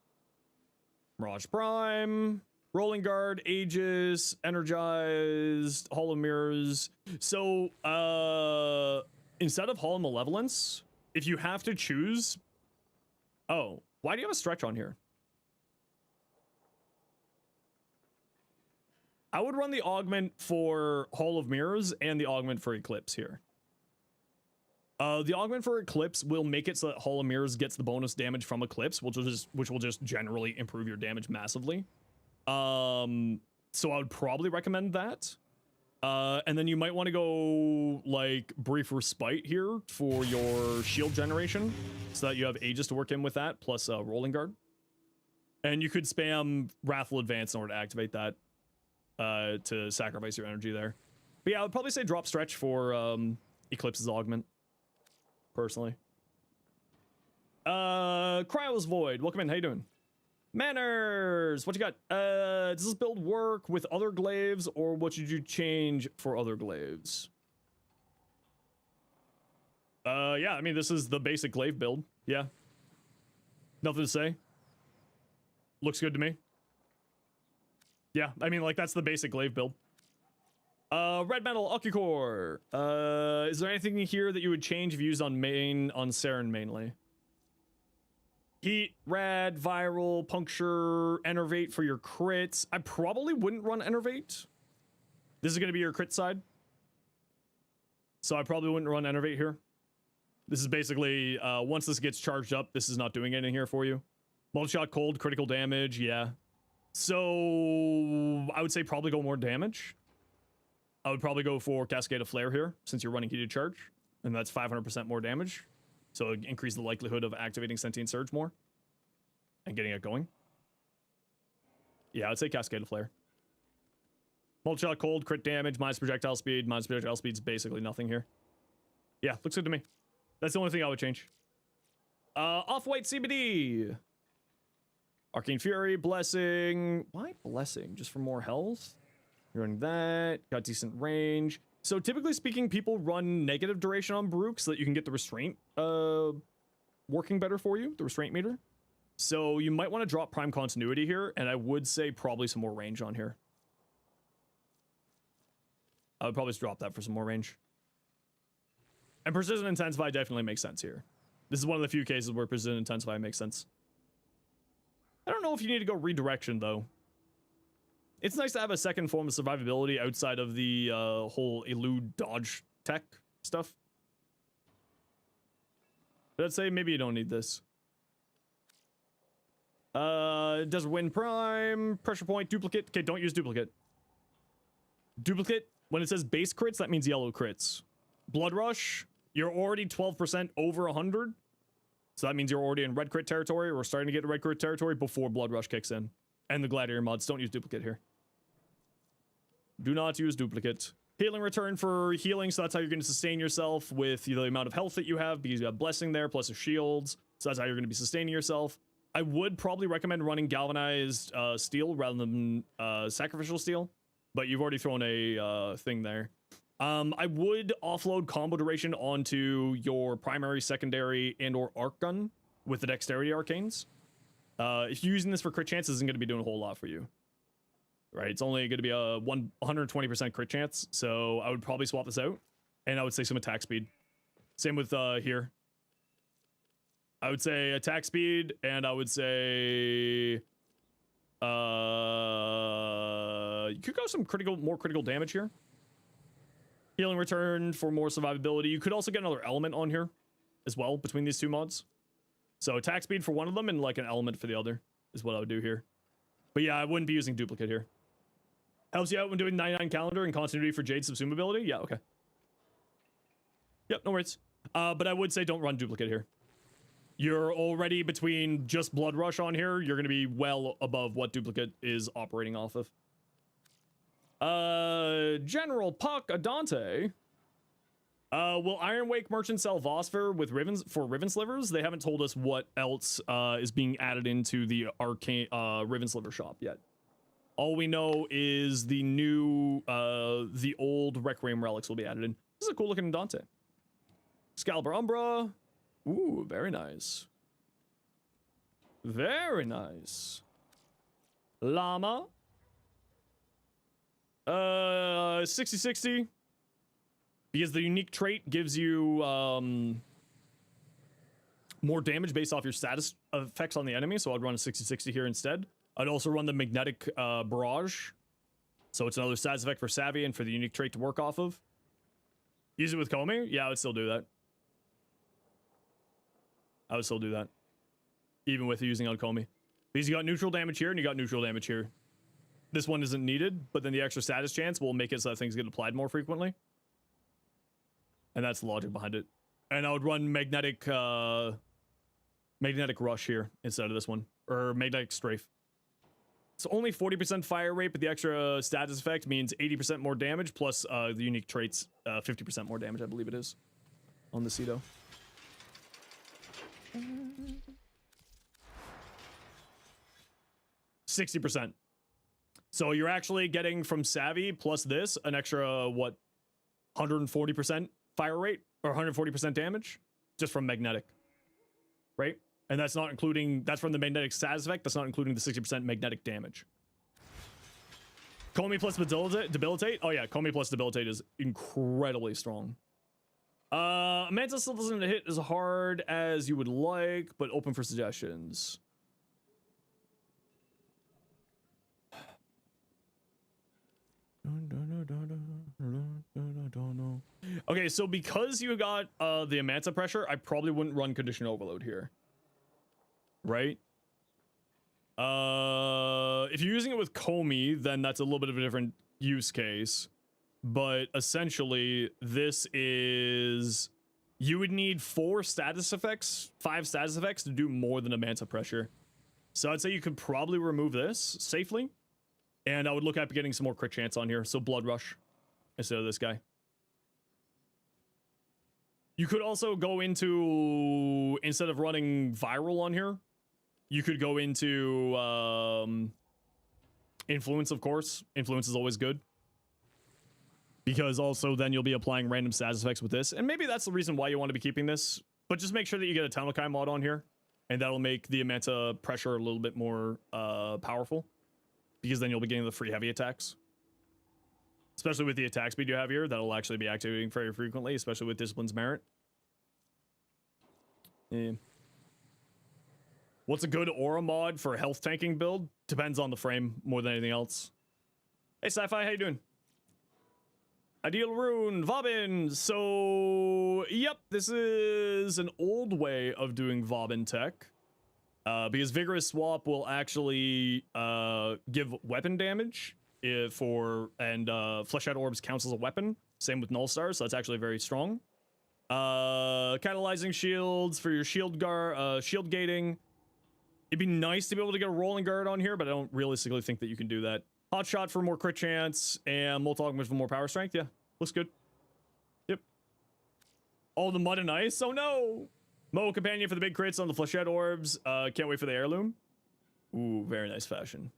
Mirage Prime. Rolling Guard, Aegis, Energized, Hall of Mirrors. So, instead of Hall of Malevolence, if you have to choose... Oh, why do you have a stretch on here? I would run the augment for Hall of Mirrors and the augment for Eclipse here. The augment for Eclipse will make it so that Hall of Mirrors gets the bonus damage from Eclipse, which will just generally improve your damage massively. So I would probably recommend that. And then you might want to go like Brief Respite here for your shield generation, so that you have Aegis to work in with that, plus Rolling Guard. And you could spam Wrathful Advance in order to activate that, to sacrifice your energy there. But yeah, I would probably say drop Stretch for Eclipse's augment, personally. Cryos Void, welcome in, how you doing? Manners, what you got? Does this build work with other glaives, or what should you change for other glaives? Yeah, I mean, this is the basic glaive build. Yeah. Nothing to say. Looks good to me. Yeah, I mean, like, that's the basic glaive build. Red metal, Ocucore. Is there anything here that you would change if used on Saren mainly? Heat, rad, viral, puncture, enervate for your crits. I probably wouldn't run enervate. This is going to be your crit side. So I probably wouldn't run enervate here. This is basically, once this gets charged up, this is not doing anything here for you. Multi-shot cold, critical damage, yeah. So I would say probably go more damage. I would probably go for Cascade of Flare here, since you're running heated charge. And that's 500% more damage. So increase the likelihood of activating Sentient Surge more. And getting it going. Yeah, I'd say Cascade of Flare. Multi-shot cold, crit damage, minus projectile speed. Minus projectile speed's basically nothing here. Yeah, looks good to me. That's the only thing I would change. Off-white CBD. Arcane Fury, Blessing. Why Blessing? Just for more health? You're running that. Got decent range. So typically speaking, people run negative duration on Baruch so that you can get the restraint working better for you, the restraint meter. So you might want to drop prime continuity here, and I would say probably some more range on here. I would probably just drop that for some more range. And Precision Intensify definitely makes sense here. This is one of the few cases where Precision Intensify makes sense. I don't know if you need to go redirection, though. It's nice to have a second form of survivability outside of the whole elude dodge tech stuff. But I'd say maybe you don't need this. Desert Wind Prime, Pressure Point, Duplicate. Okay, don't use Duplicate. Duplicate, when it says base crits, that means yellow crits. Blood Rush, you're already 12% over 100. So that means you're already in red crit territory, or starting to get red crit territory before Blood Rush kicks in. And the Gladiator mods, don't use Duplicate here. Do not use Duplicate. Healing Return for healing, so that's how you're going to sustain yourself with the amount of health that you have, because you have Blessing there, plus your shields. So that's how you're going to be sustaining yourself. I would probably recommend running Galvanized Steel rather than Sacrificial Steel, but you've already thrown a thing there. I would offload combo duration onto your primary, secondary, and or arc gun with the Dexterity Arcanes. If you're using this for crit chances, isn't going to be doing a whole lot for you. Right, it's only going to be a 120% crit chance, so I would probably swap this out, and I would say some attack speed. Same with here. I would say attack speed, and I would say you could go some more critical damage here. Healing Return for more survivability. You could also get another element on here as well between these two mods. So attack speed for one of them and like an element for the other is what I would do here. But yeah, I wouldn't be using Duplicate here. Helps you out when doing 99 calendar and continuity for Jade subsumability? Yeah, okay. Yep, no worries. But I would say don't run Duplicate here. You're already between just Blood Rush on here. You're going to be well above what Duplicate is operating off of. General Puck Adante. Will Iron Wake Merchant sell Vosper with Riven Slivers? They haven't told us what else is being added into the Arcane Riven Sliver shop yet. All we know is the new, the old Requiem relics will be added in. This is a cool looking Dante. Excalibur Umbra. Ooh, very nice. Very nice. Llama. 60-60. Because the unique trait gives you more damage based off your status effects on the enemy, so I'd run a 60-60 here instead. I'd also run the Magnetic Barrage. So it's another status effect for Savvy and for the unique trait to work off of. Use it with Comey? Yeah, I would still do that. I would still do that. Even with using on Comey. Because you got neutral damage here and you got neutral damage here. This one isn't needed, but then the extra status chance will make it so that things get applied more frequently. And that's the logic behind it. And I would run Magnetic Rush here instead of this one. Or Magnetic Strafe. It's only 40% fire rate, but the extra status effect means 80% more damage, plus the unique traits, 50% more damage, I believe it is, on the Cedo. 60%. So you're actually getting from Savvy plus this an extra, what, 140% fire rate or 140% damage just from magnetic, right? And that's not including, that's from the magnetic status effect. That's not including the 60% magnetic damage. Comey plus debilitate. Oh yeah, Comey plus debilitate is incredibly strong. Manta still doesn't hit as hard as you would like, but open for suggestions. Okay, so because you got the Manta pressure, I probably wouldn't run condition overload here. Right? If you're using it with Comey, then that's a little bit of a different use case. But essentially, this is... You would need 5 status effects to do more than a Manta pressure. So I'd say you could probably remove this safely. And I would look at getting some more crit chance on here. So Blood Rush instead of this guy. You could also go into... Instead of running Viral on here, you could go into... Influence, of course. Influence is always good. Because also then you'll be applying random status effects with this. And maybe that's the reason why you want to be keeping this. But just make sure that you get a Talonkai mod on here. And that'll make the Manta pressure a little bit more powerful. Because then you'll be getting the free heavy attacks. Especially with the attack speed you have here. That'll actually be activating very frequently. Especially with Discipline's Merit. Yeah. What's a good aura mod for a health tanking build? Depends on the frame more than anything else. Hey, Sci-Fi, how you doing? Ideal Rune, Vobin. So, yep, this is an old way of doing Vobin tech. Because Vigorous Swap will actually give weapon damage and Flesh Out Orbs counts as a weapon. Same with Null Stars, so that's actually very strong. Catalyzing shields for your shield gating. It'd be nice to be able to get a rolling guard on here, but I don't realistically think that you can do that. Hot Shot for more crit chance, and Molten Augment for more power strength. Yeah, looks good. Yep. Oh, the Mud and Ice? Oh no! Mo Companion for the big crits on the Flechette Orbs. Can't wait for the Heirloom. Ooh, very nice fashion.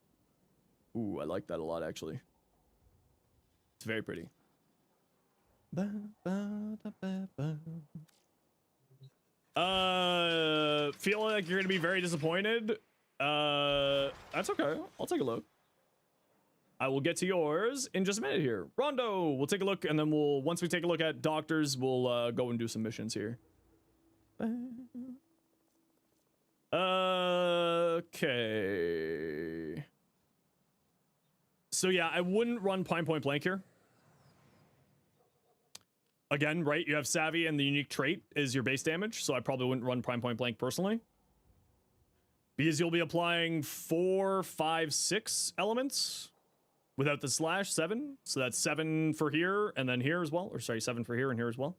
Ooh, I like that a lot, actually. It's very pretty. Feel like you're gonna be very disappointed. That's okay. I'll take a look. I will get to yours in just a minute here. Rondo, we'll take a look, and then once we take a look at doctors, we'll go and do some missions here. Okay. So yeah, I wouldn't run Point Blank here. Again, right, you have Savvy and the unique trait is your base damage, so I probably wouldn't run Point Blank personally. Because you'll be applying 4, 5, 6 elements without the slash, 7. So that's 7 for here and then here as well. Or sorry, 7 for here and here as well.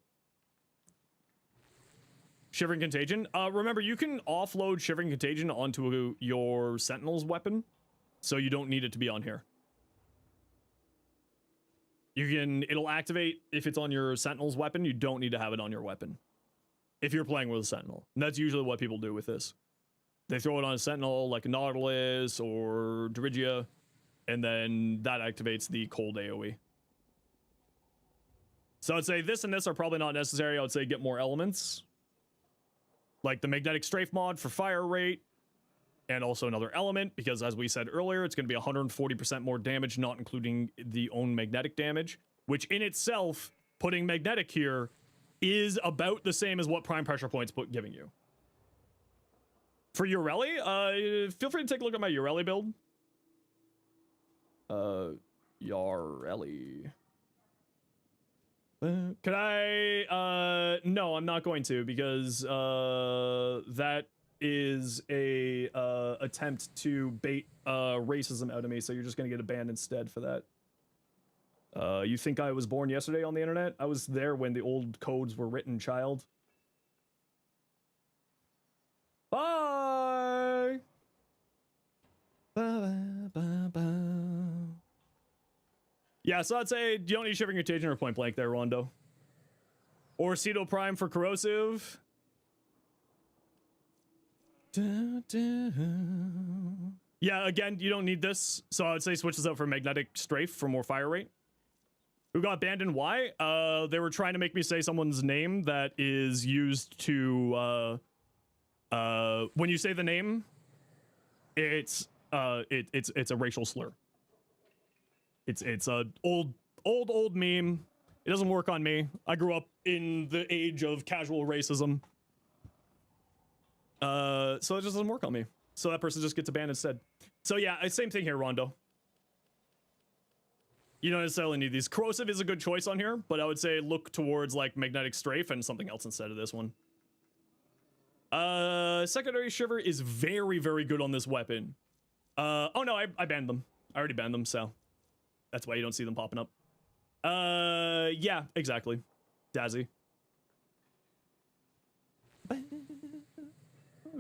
Shivering Contagion. Remember, you can offload Shivering Contagion onto your Sentinel's weapon, so you don't need it to be on here. It'll activate if it's on your Sentinel's weapon. You don't need to have it on your weapon if you're playing with a Sentinel. And that's usually what people do with this. They throw it on a Sentinel like a Nautilus or Dirigia, and then that activates the cold AoE. So I'd say this and this are probably not necessary. I would say get more elements. Like the Magnetic Strafe mod for fire rate, and also another element, because as we said earlier, it's going to be 140% more damage, not including the own magnetic damage, which in itself, putting magnetic here, is about the same as what Prime Pressure Point's giving you. For Ureli, feel free to take a look at my Ureli build. Ureli. Could I, no, I'm not going to, because, that is a, attempt to bait, racism out of me, so you're just gonna get a ban instead for that. You think I was born yesterday on the internet? I was there when the old codes were written, child. Bye! Yeah, so I'd say you don't need Shivering Contagion or Point Blank there, Rondo. Or Cedo Prime for Corrosive. Yeah, again, you don't need this. So I would say switch this out for magnetic strafe for more fire rate. Who got banned and why? They were trying to make me say someone's name that is used to when you say the name, it's a racial slur. It's a old meme. It doesn't work on me. I grew up in the age of casual racism. So it just doesn't work on me. So that person just gets a ban instead. So yeah, same thing here, Rondo. You don't necessarily need these. Corrosive is a good choice on here, but I would say look towards like magnetic strafe and something else instead of this one. Secondary shiver is very, very good on this weapon. Oh no, I banned them. I already banned them, so that's why you don't see them popping up. Yeah, exactly. Dazzy.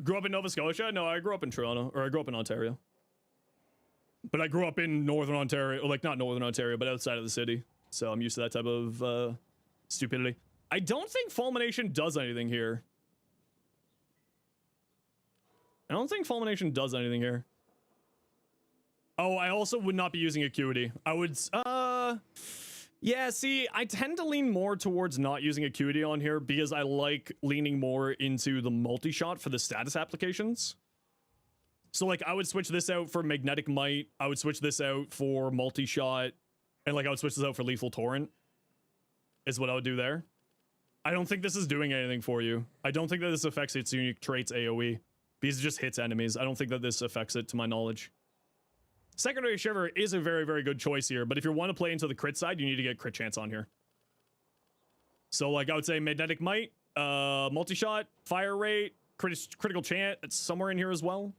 Grew up in Nova Scotia? No, I grew up in Toronto, or I grew up in Ontario. But I grew up in Northern Ontario, or like not Northern Ontario, but outside of the city. So I'm used to that type of stupidity. I don't think Fulmination does anything here. I don't think Fulmination does anything here. Oh, I also would not be using Acuity. I would, yeah, see, I tend to lean more towards not using Acuity on here because I like leaning more into the multi-shot for the status applications. So, like, I would switch this out for Magnetic Might. I would switch this out for multi-shot. And, like, I would switch this out for Lethal Torrent. Is what I would do there. I don't think this is doing anything for you. I don't think that this affects its unique traits AoE. Because it just hits enemies. I don't think that this affects it, to my knowledge. Secondary Shiver is a very, very good choice here. But if you want to play into the crit side, you need to get crit chance on here. So, like, I would say Magnetic Might, multi-shot, fire rate, critical chant. It's somewhere in here as well.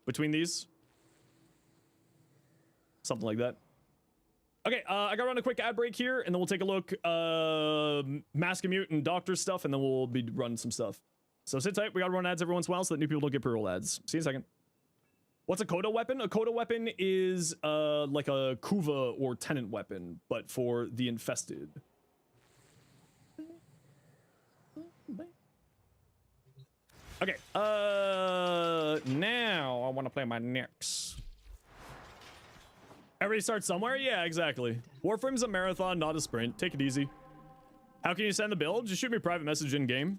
Between these. Something like that. Okay, I gotta run a quick ad break here, and then we'll take a look, Mass Commute and Doctor stuff, and then we'll be running some stuff. So sit tight, we gotta run ads every once in a while so that new people don't get pre-roll ads. See you in a second. What's a Coda weapon? A Coda weapon is, like a Kuva or Tenant weapon, but for the infested. Okay, now I want to play my next. Everybody starts somewhere? Yeah, exactly. Warframe's a marathon, not a sprint. Take it easy. How can you send the build? Just shoot me a private message in-game.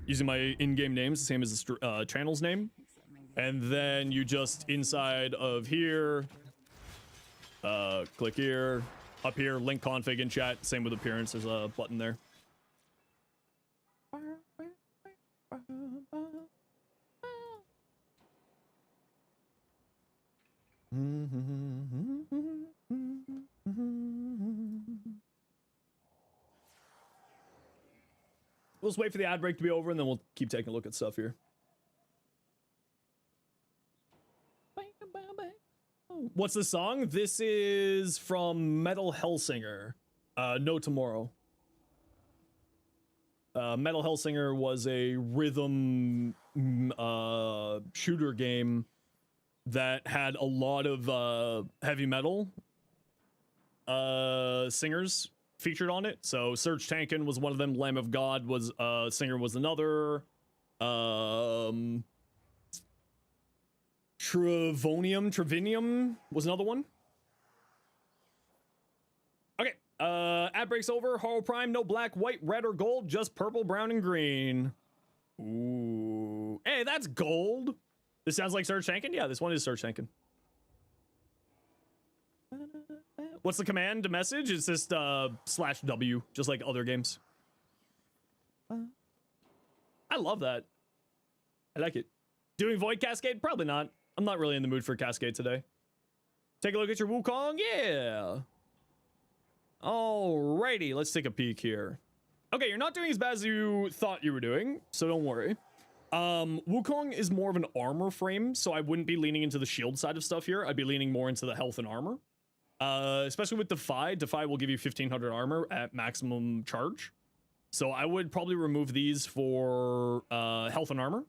Using my in-game names, the same as the channel's name. And then you just, inside of here, click here, up here, link config in chat. Same with appearance, there's a button there. We'll just wait for the ad break to be over and then we'll keep taking a look at stuff here. What's the song? This is from Metal Hellsinger. No Tomorrow. Metal Hellsinger was a rhythm shooter game that had a lot of heavy metal singers featured on it. So Serge Tankin was one of them. Lamb of God was singer was another. Trevinium was another one. Okay, ad break's over. Horror Prime, no black, white, red, or gold, just purple, brown, and green. Ooh, hey, that's gold. This sounds like Serge Tankin. Yeah, this one is Serge Tankin. What's the command to message? It's just /W, just like other games. I love that. I like it. Doing Void Cascade? Probably not. I'm not really in the mood for Cascade today. Take a look at your Wukong? Yeah. Alrighty, let's take a peek here. Okay, you're not doing as bad as you thought you were doing, so don't worry. Wukong is more of an armor frame, so I wouldn't be leaning into the shield side of stuff here. I'd be leaning more into the health and armor. Especially with Defy. Defy will give you 1500 armor at maximum charge. So I would probably remove these for health and armor.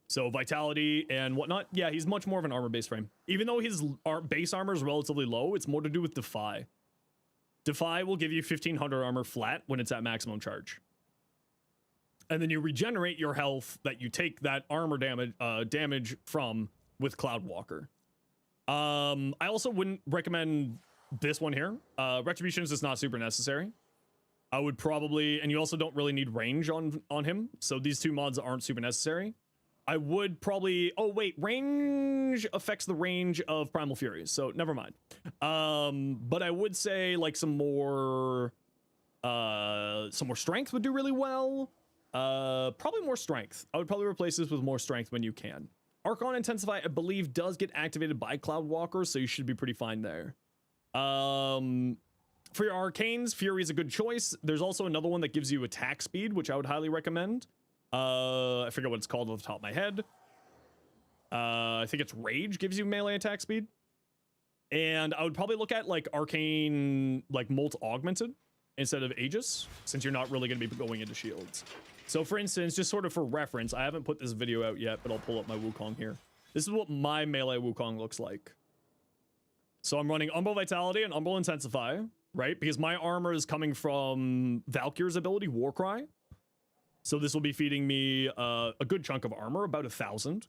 So vitality and whatnot. Yeah, he's much more of an armor-based frame. Even though his base armor is relatively low, it's more to do with Defy. Defy will give you 1500 armor flat when it's at maximum charge. And then you regenerate your health that you take that armor damage from with Cloudwalker. I also wouldn't recommend this one here. Retribution is just not super necessary. I would probably, and you also don't really need range on him, so these two mods aren't super necessary. I would probably, oh wait, range affects the range of Primal Furies, so never mind. But I would say like some more strength would do really well. Probably more strength. I would probably replace this with more strength when you can. Archon Intensify, I believe, does get activated by Cloudwalker, so you should be pretty fine there. For your arcanes, Fury is a good choice. There's also another one that gives you attack speed, which I would highly recommend. I forget what it's called off the top of my head. I think it's Rage gives you melee attack speed. And I would probably look at like Arcane, like Molt Augmented instead of Aegis, since you're not really going to be going into shields. So for instance, just sort of for reference, I haven't put this video out yet, but I'll pull up my Wukong here. This is what my melee Wukong looks like. So I'm running Umbral Vitality and Umbral Intensify, right? Because my armor is coming from Valkyr's ability, Warcry. So this will be feeding me a good chunk of armor, about 1,000.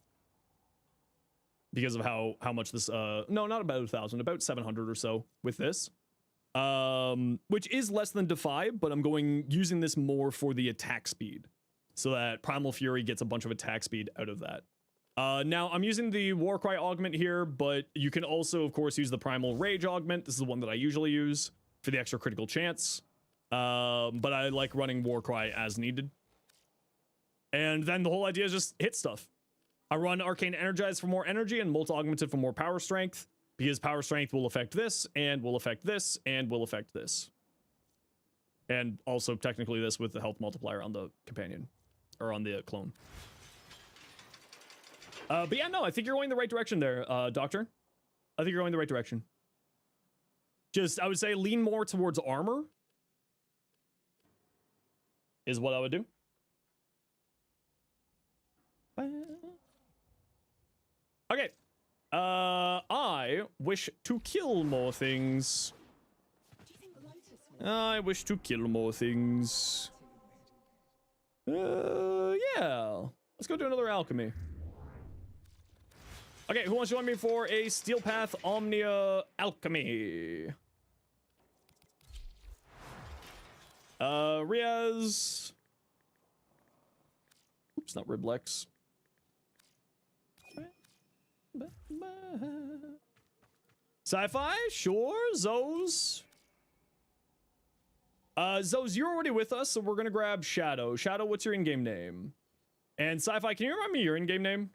Because of how much this, no, not about 1,000, about 700 or so with this. Which is less than Defy, but I'm using this more for the attack speed. So that Primal Fury gets a bunch of attack speed out of that. Now, I'm using the Warcry augment here, but you can also, of course, use the Primal Rage augment. This is the one that I usually use for the extra critical chance. But I like running Warcry as needed. And then the whole idea is just hit stuff. I run Arcane Energize for more energy and Molt Augmented for more power strength, because power strength will affect this, and will affect this, and will affect this. And also technically this with the health multiplier on the companion, or on the clone. But yeah, no, I think you're going the right direction there, Doctor. I think you're going the right direction. Just, I would say lean more towards armor is what I would do. Okay. I wish to kill more things. I wish to kill more things. Yeah. Let's go do another alchemy. Okay, who wants to join me for a Steel Path Omnia alchemy? Riaz. Oops, not Riblex. Sci-fi? Sure. Zoes. Zoes, you're already with us, so we're gonna grab Shadow. Shadow, what's your in-game name? And Sci-fi, can you remind me your in-game name?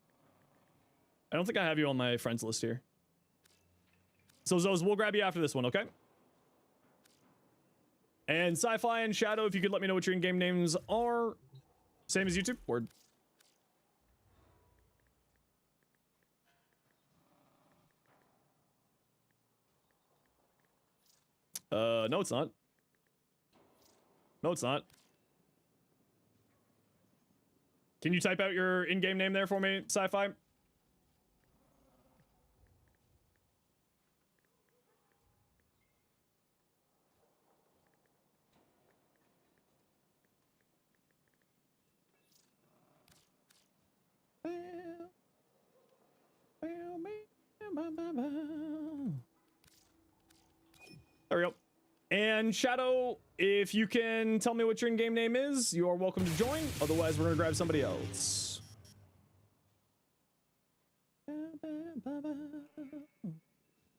I don't think I have you on my friends list here. So Zoes, we'll grab you after this one, okay? And Sci-fi and Shadow, if you could let me know what your in-game names are. Same as YouTube? Word. No, it's not. No, it's not. Can you type out your in-game name there for me, Sci-Fi? There we go. And Shadow, if you can tell me what your in-game name is, you are welcome to join. Otherwise, we're gonna grab somebody else.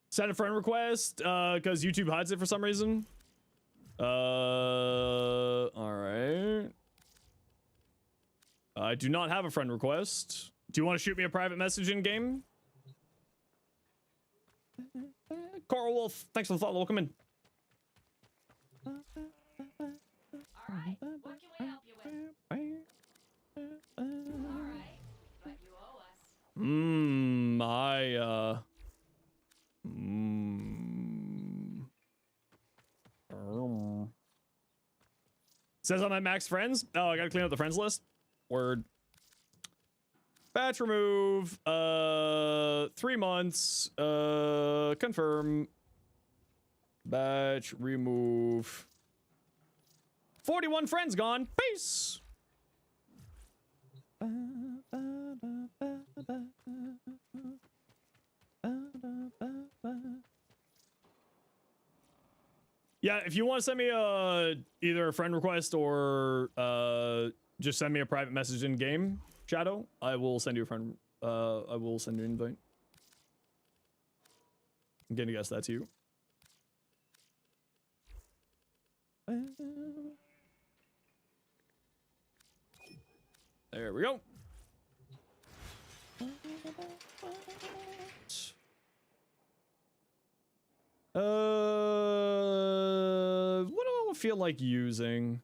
Send a friend request, because YouTube hides it for some reason. All right. I do not have a friend request. Do you want to shoot me a private message in game? Coral Wolf, thanks for the follow. Welcome in.
Alright, what can we help you with? Alright, but you owe us.
Says I'm at max friends. Oh, I gotta clean up the friends list. Word. Batch remove. 3 months. Confirm. Batch remove. 41 friends gone. Peace. Yeah, if you want to send me either a friend request or just send me a private message in game, Shadow, I will send you a friend. I will send you an invite. I'm gonna guess that's you. There we go. What do I feel like using?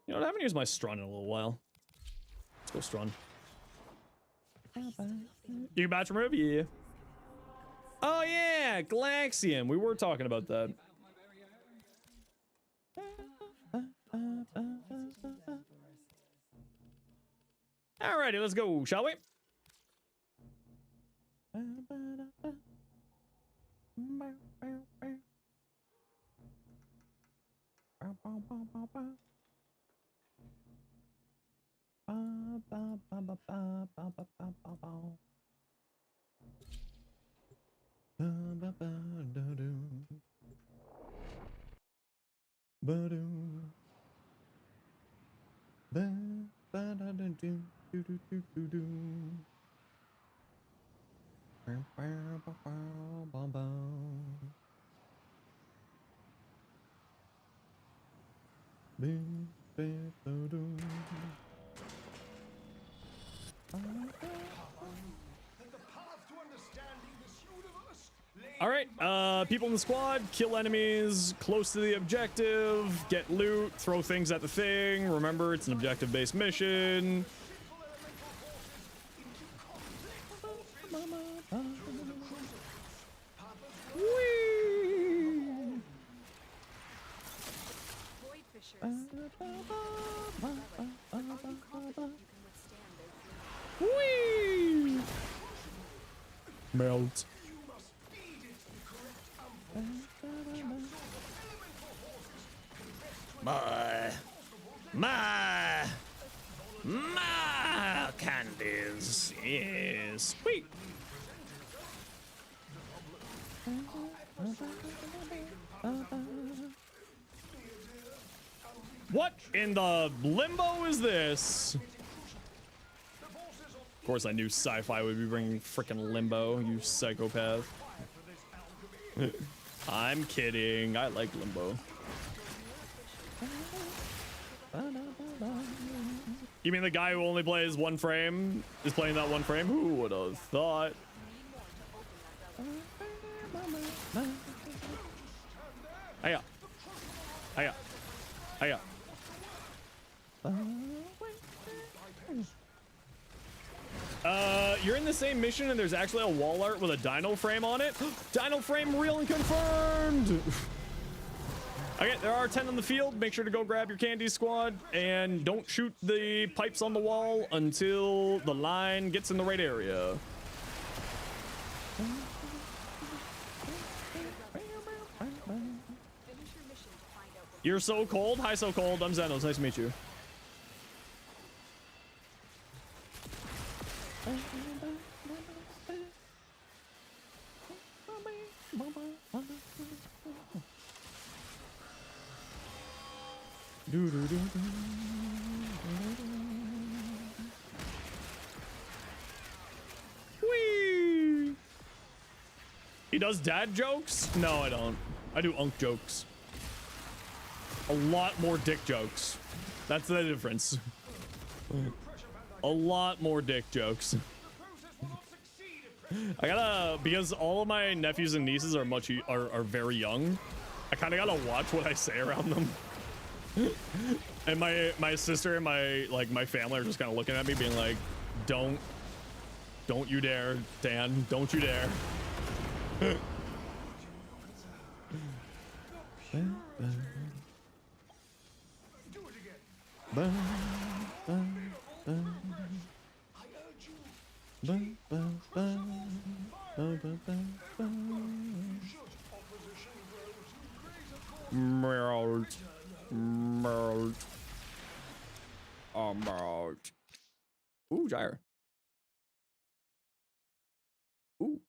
You know what? I haven't used my Strun in a little while. Let's go Strun. You can batch remove? Yeah. Oh yeah, Galaxium. We were talking about that. Alrighty, let's go, shall we? All right, people in the squad, kill enemies close to the objective, get loot, throw things at the thing. Remember, it's an objective-based mission. Whee! Melt. My candies. Yes. Sweet. What in the limbo is this? Of course, I knew sci-fi would be bringing frickin' limbo, you psychopath. I'm kidding. I like limbo. You mean the guy who only plays one frame is playing that one frame? Who would have thought? Hiya. Hiya. Hiya. You're in the same mission and there's actually a wall art with a dino frame on it. Dino frame real and confirmed. Okay, there are 10 on the field. Make sure to go grab your candy squad and don't shoot the pipes on the wall until the line gets in the right area. You're so cold. Hi, so cold. I'm Zenos. Nice to meet you. Whee! He does dad jokes? No, I don't. I do unk jokes. A lot more dick jokes. That's the difference. A lot more dick jokes. I gotta, because all of my nephews and nieces are are very young. I kind of gotta watch what I say around them. And my sister and my family are just kind of looking at me being like, don't you dare, Dan, don't you dare. about. Ooh, gyre. Ooh.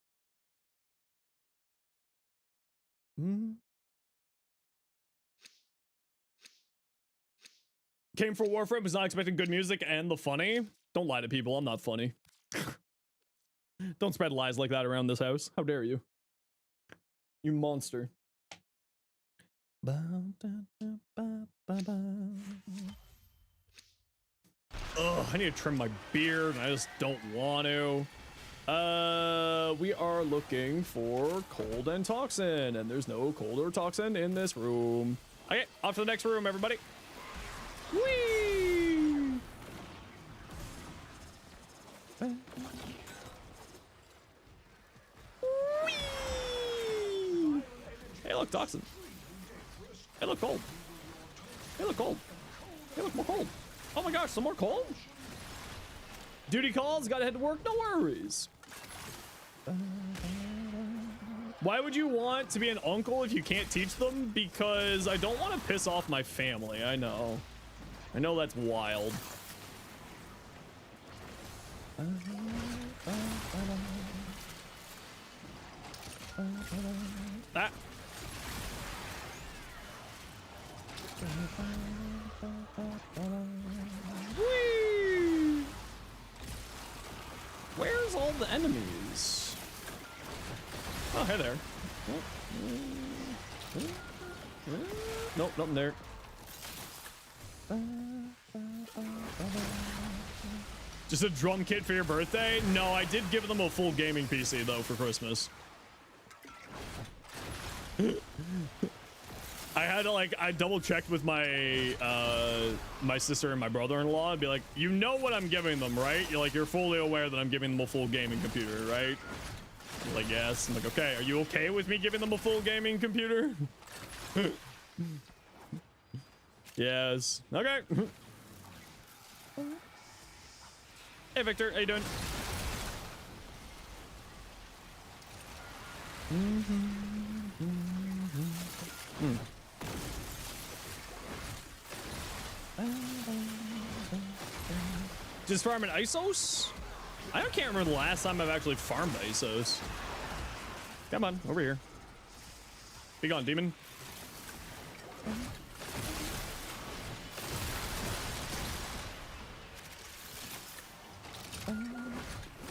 Came for Warframe, was not expecting good music and the funny. Don't lie to people, I'm not funny. Don't spread lies like that around this house. How dare you? You monster. Ugh, I need to trim my beard, and I just don't want to. We are looking for cold and toxin, and there's no cold or toxin in this room. Okay, off to the next room, everybody. Whee! Whee! Hey, look, toxin. Hey, look, cold. Hey, look, cold. Hey, look, more cold. Oh my gosh, some more cold? Duty calls, gotta head to work, no worries. Why would you want to be an uncle if you can't teach them? Because I don't want to piss off my family, I know. I know that's wild. Ah. Whee! Where's all the enemies? Oh, hey there. Nope, nothing there. Just a drum kit for your birthday? No, I did give them a full gaming PC though for Christmas. I had to I double checked with my my sister and my brother-in-law and be like, you know what I'm giving them, right? You're fully aware that I'm giving them a full gaming computer, right? You're like, yes. I'm like, okay, are you okay with me giving them a full gaming computer? Yes. Okay. Hey, Victor, how you doing? Just farming ISOs? I can't remember the last time I've actually farmed ISOs. Come on, over here. Be gone, demon.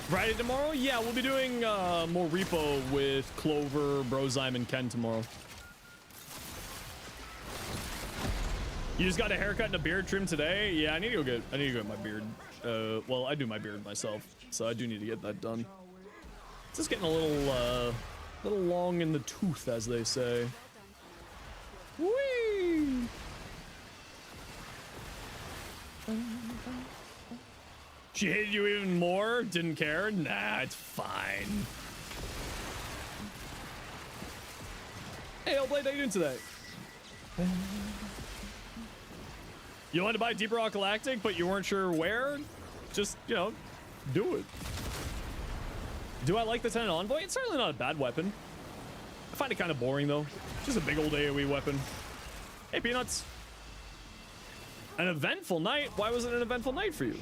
Friday tomorrow? Yeah, we'll be doing more repo with Clover, Brozyme, and Ken tomorrow. You just got a haircut and a beard trim today? Yeah, I need to go get my beard. Well, I do my beard myself, so I do need to get that done. It's just getting a little long in the tooth, as they say. Whee! She hated you even more? Didn't care? Nah, it's fine. Hey, Hellblade, how you doing today? You wanted to buy Deep Rock Galactic, but you weren't sure where? Just, you know, do it. Do I like the Tenant Envoy? It's certainly not a bad weapon. I find it kind of boring, though. Just a big old AoE weapon. Hey, Peanuts. An eventful night? Why was it an eventful night for you?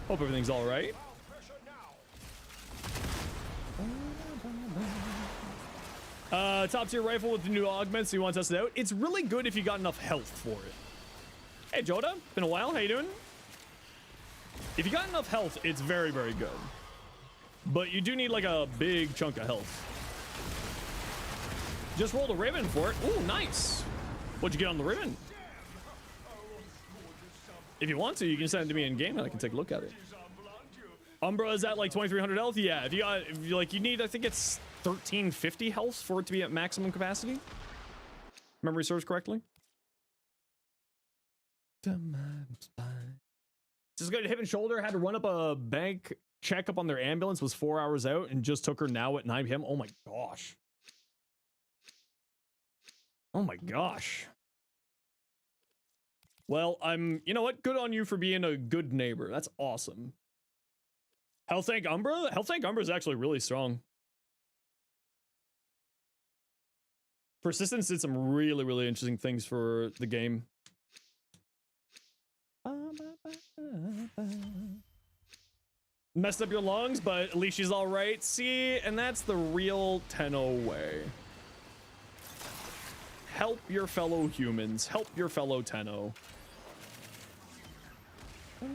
Hope everything's all right. Top tier rifle with the new augments, so you want to test it out? It's really good if you got enough health for it. Hey, Joda. Been a while. How you doing? If you got enough health, it's very, very good. But you do need like a big chunk of health. Just rolled a ribbon for it. Ooh, nice. What'd you get on the ribbon? If you want to, you can send it to me in game and I can take a look at it. Umbra is at like 2300 health. Yeah, if you need, I think it's 1350 health for it to be at maximum capacity. Memory serves correctly. Just got a hip and shoulder. Had to run up a bank check up on their ambulance. Was 4 hours out and just took her now at 9 p.m. Oh my gosh. Oh my gosh. Well, you know what? Good on you for being a good neighbor. That's awesome. Health Tank Umbra? Health Tank Umbra is actually really strong. Persistence did some really, really interesting things for the game. Messed up your lungs, but at least she's all right. See, and that's the real Tenno way. Help your fellow humans. Help your fellow Tenno. Whee!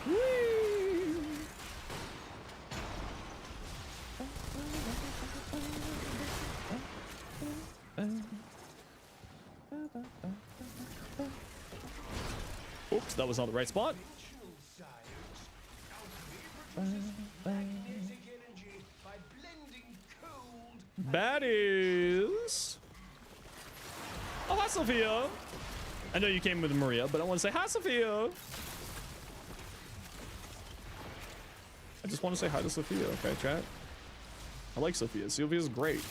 Whee! Oops, that was not the right spot. Baddies. Oh, hi, Sophia. I know you came with Maria, but I want to say hi, Sophia. I just want to say hi to Sophia, okay, chat? I like Sophia. Sophia's great.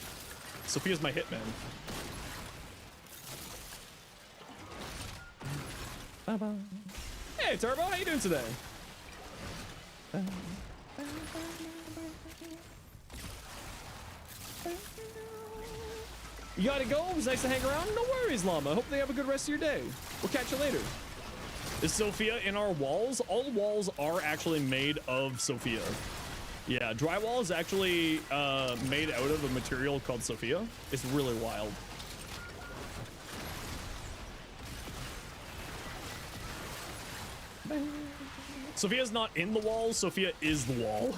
Sophia's my hitman. Hey, Turbo, how you doing today? You gotta go? It was nice to hang around? No worries, Llama. Hope they have a good rest of your day. We'll catch you later. Is Sophia in our walls? All walls are actually made of Sophia. Yeah, drywall is actually made out of a material called Sophia. It's really wild. Sophia's not in the walls. Sophia is the wall.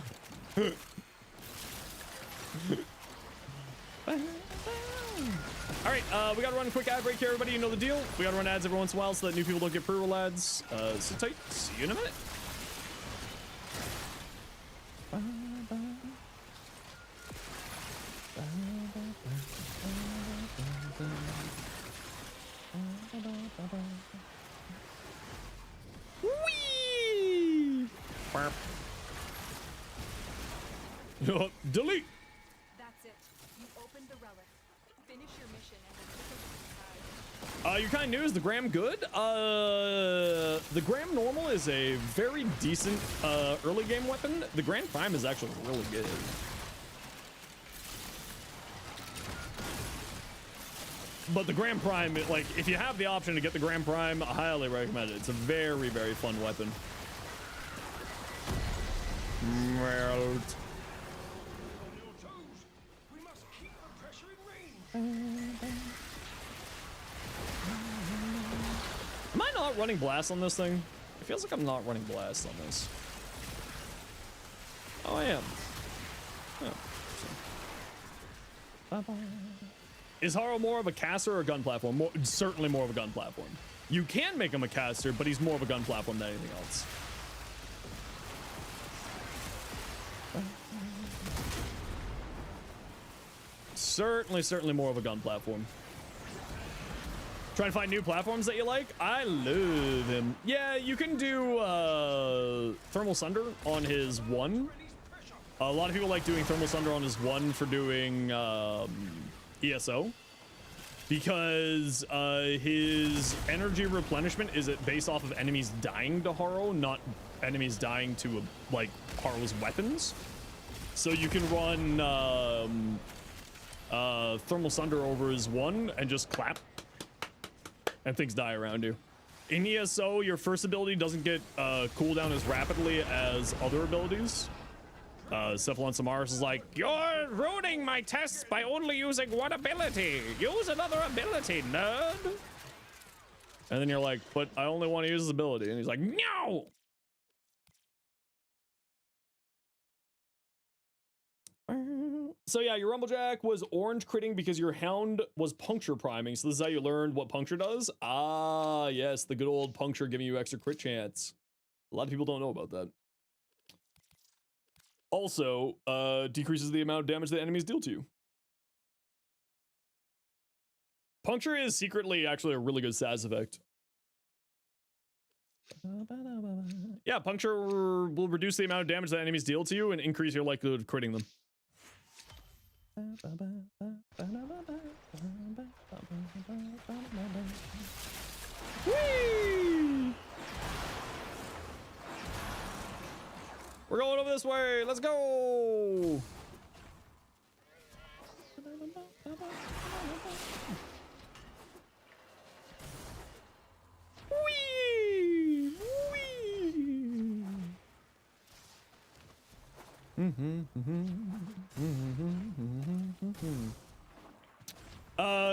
All right, we gotta run a quick ad break here, everybody. You know the deal. We gotta run ads every once in a while so that new people don't get pre-roll ads. Sit tight. See you in a minute. Whee! Burp. Delete.
That's it. You opened the relic. Finish your mission and then take it inside.
You're kind of new. Is the Gram good? The Gram Normal is a very decent early game weapon. The Grand Prime is actually really good. But the Grand Prime, like, if you have the option to get the Grand Prime, I highly recommend it. It's a very, very fun weapon. Am I not running blast on this thing? It feels like I'm not running blast on this. Oh, I am. Oh. Is Haro more of a caster or a gun platform? Certainly more of a gun platform. You can make him a caster, but he's more of a gun platform than anything else. Certainly more of a gun platform. Trying to find new platforms that you like? I love him. Yeah, you can do Thermal Sunder on his 1. A lot of people like doing Thermal Sunder on his 1 for doing ESO. Because his energy replenishment is based off of enemies dying to Haro, not enemies dying to like Haro's weapons. So you can run Thermal Sunder over his 1 and just clap. And things die around you. In ESO, your first ability doesn't get cooldown as rapidly as other abilities. Cephalon Samaris is like, you're ruining my tests by only using one ability. Use another ability, nerd. And then you're like, but I only want to use this ability. And he's like, no. So yeah, your Rumblejack was orange critting because your Hound was puncture priming. So this is how you learned what puncture does. Ah, yes, the good old puncture giving you extra crit chance. A lot of people don't know about that. Also, decreases the amount of damage that enemies deal to you. Puncture is secretly actually a really good status effect. Yeah, puncture will reduce the amount of damage that enemies deal to you and increase your likelihood of critting them. Whee! We're going over this way. Let's go.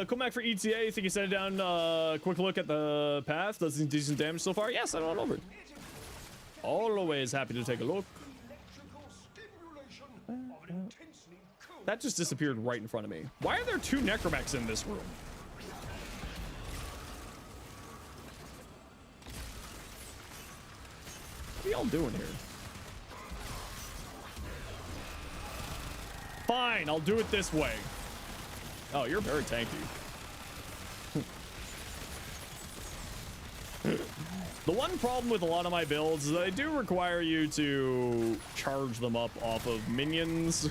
Come back for ETA. Think you set it down. Quick look at the path. Does decent damage so far? Yes, I don't over. Always happy to take a look. That just disappeared right in front of me. Why are there two necromechs in this room? What are y'all doing here? Fine, I'll do it this way. Oh, you're very tanky. The one problem with a lot of my builds is that they do require you to charge them up off of minions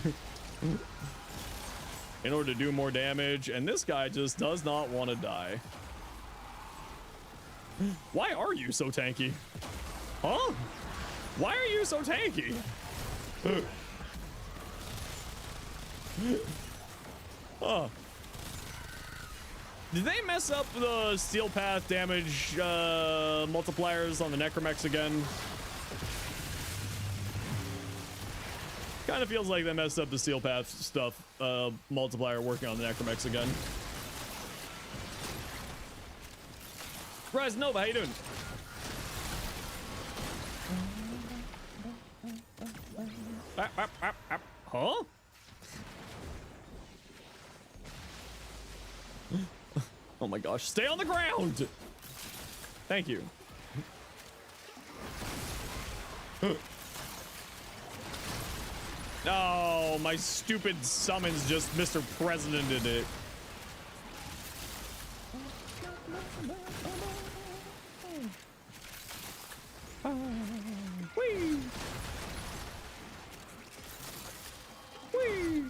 in order to do more damage, and this guy just does not want to die. Why are you so tanky? Huh? Why are you so tanky? Oh. Did they mess up the steel path damage multipliers on the necromechs again? Kind of feels like they messed up the steel path stuff multiplier working on the necromechs again. Rise Nova, how you doing? Huh? Oh my gosh, stay on the ground! Thank you. Oh, my stupid summons just Mr. Presidented it. Whee! Whee! Whee!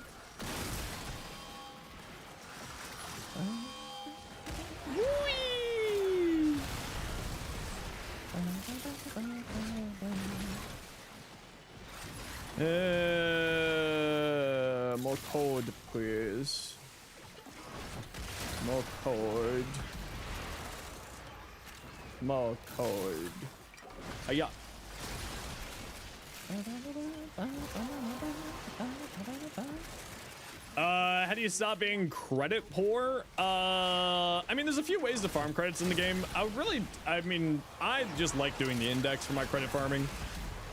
More code, please. More code. More code. Hiya. How do you stop being credit poor? I mean, there's a few ways to farm credits in the game. I just like doing the index for my credit farming.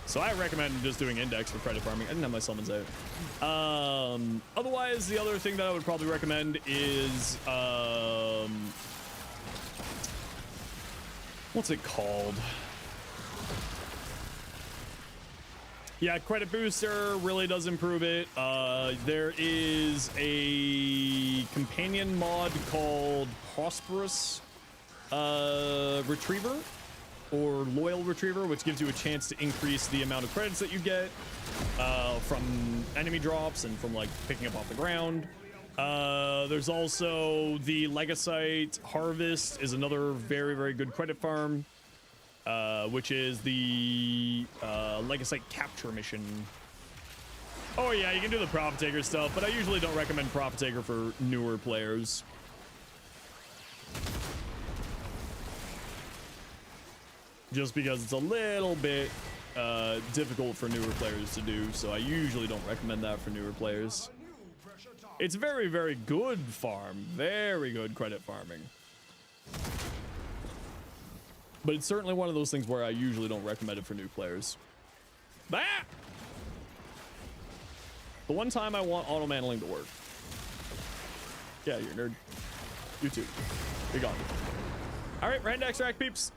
So I recommend just doing index for credit farming. I didn't have my summons out. Otherwise, the other thing that I would probably recommend is, what's it called? Yeah, credit booster really does improve it. There is a companion mod called Prosperous Retriever or Loyal Retriever, which gives you a chance to increase the amount of credits that you get from enemy drops and from like picking up off the ground. There's also the Legasite Harvest is another very, very good credit farm. Which is the Legasite capture mission. Oh yeah, you can do the Profit Taker stuff, but I usually don't recommend Profit Taker for newer players. Just because it's a little bit difficult for newer players to do, so I usually don't recommend that for newer players. It's very, very good farm. Very good credit farming. But it's certainly one of those things where I usually don't recommend it for new players. Bah! The one time I want auto mantling to work. Yeah, you're a nerd. You too. You're gone. All right, Rand extract peeps.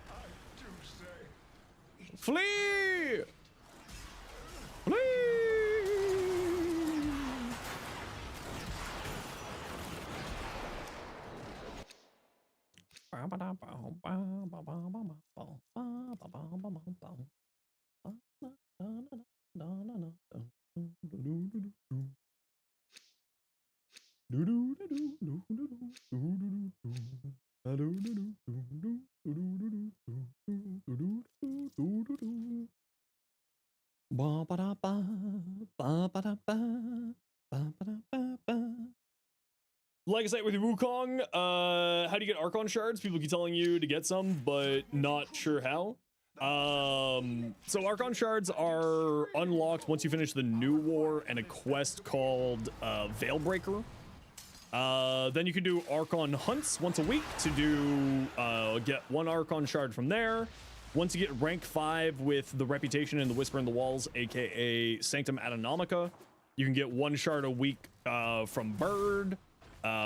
Flee! Flee! Like I said with your Wukong, how do you get Archon shards? People keep telling you to get some, but not sure how. So Archon Shards are unlocked once you finish the new war and a quest called Veilbreaker. Then you can do Archon hunts once a week to do get 1 Archon Shard from there. Once you get rank 5 with the Reputation and the Whisper in the Walls, aka Sanctum Atonomica, you can get 1 shard a week from Bird,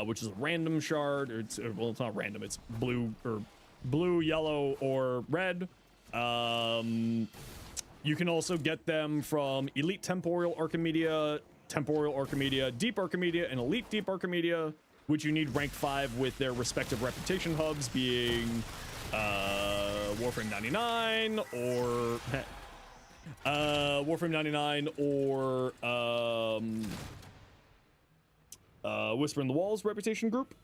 which is a random shard. Or well, it's not random. It's blue, yellow, or red. You can also get them from Elite Temporal Archimedia, Deep Archimedia, and Elite Deep Archimedia, which you need rank 5 with their respective reputation hubs, being Warframe 99 or Warframe 99 or Whisper in the Walls reputation group.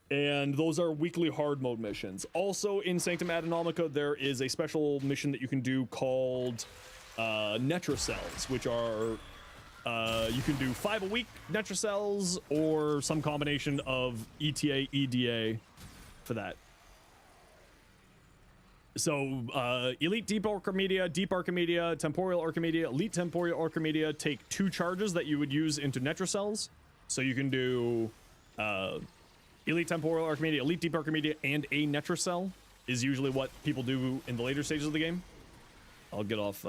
And those are weekly hard mode missions. Also in Sanctum Atonomica, there is a special mission that you can do called Netrocells, which are you can do 5 a week Netrocells or some combination of ETA, EDA for that. So Elite Deep Archimedia, Temporal Archimedia, Elite Temporal Archimedia take 2 charges that you would use into Netrocells. So you can do Elite Temporal Archimedia, Elite Deep Archimedia, and a Netrocell is usually what people do in the later stages of the game. I'll get off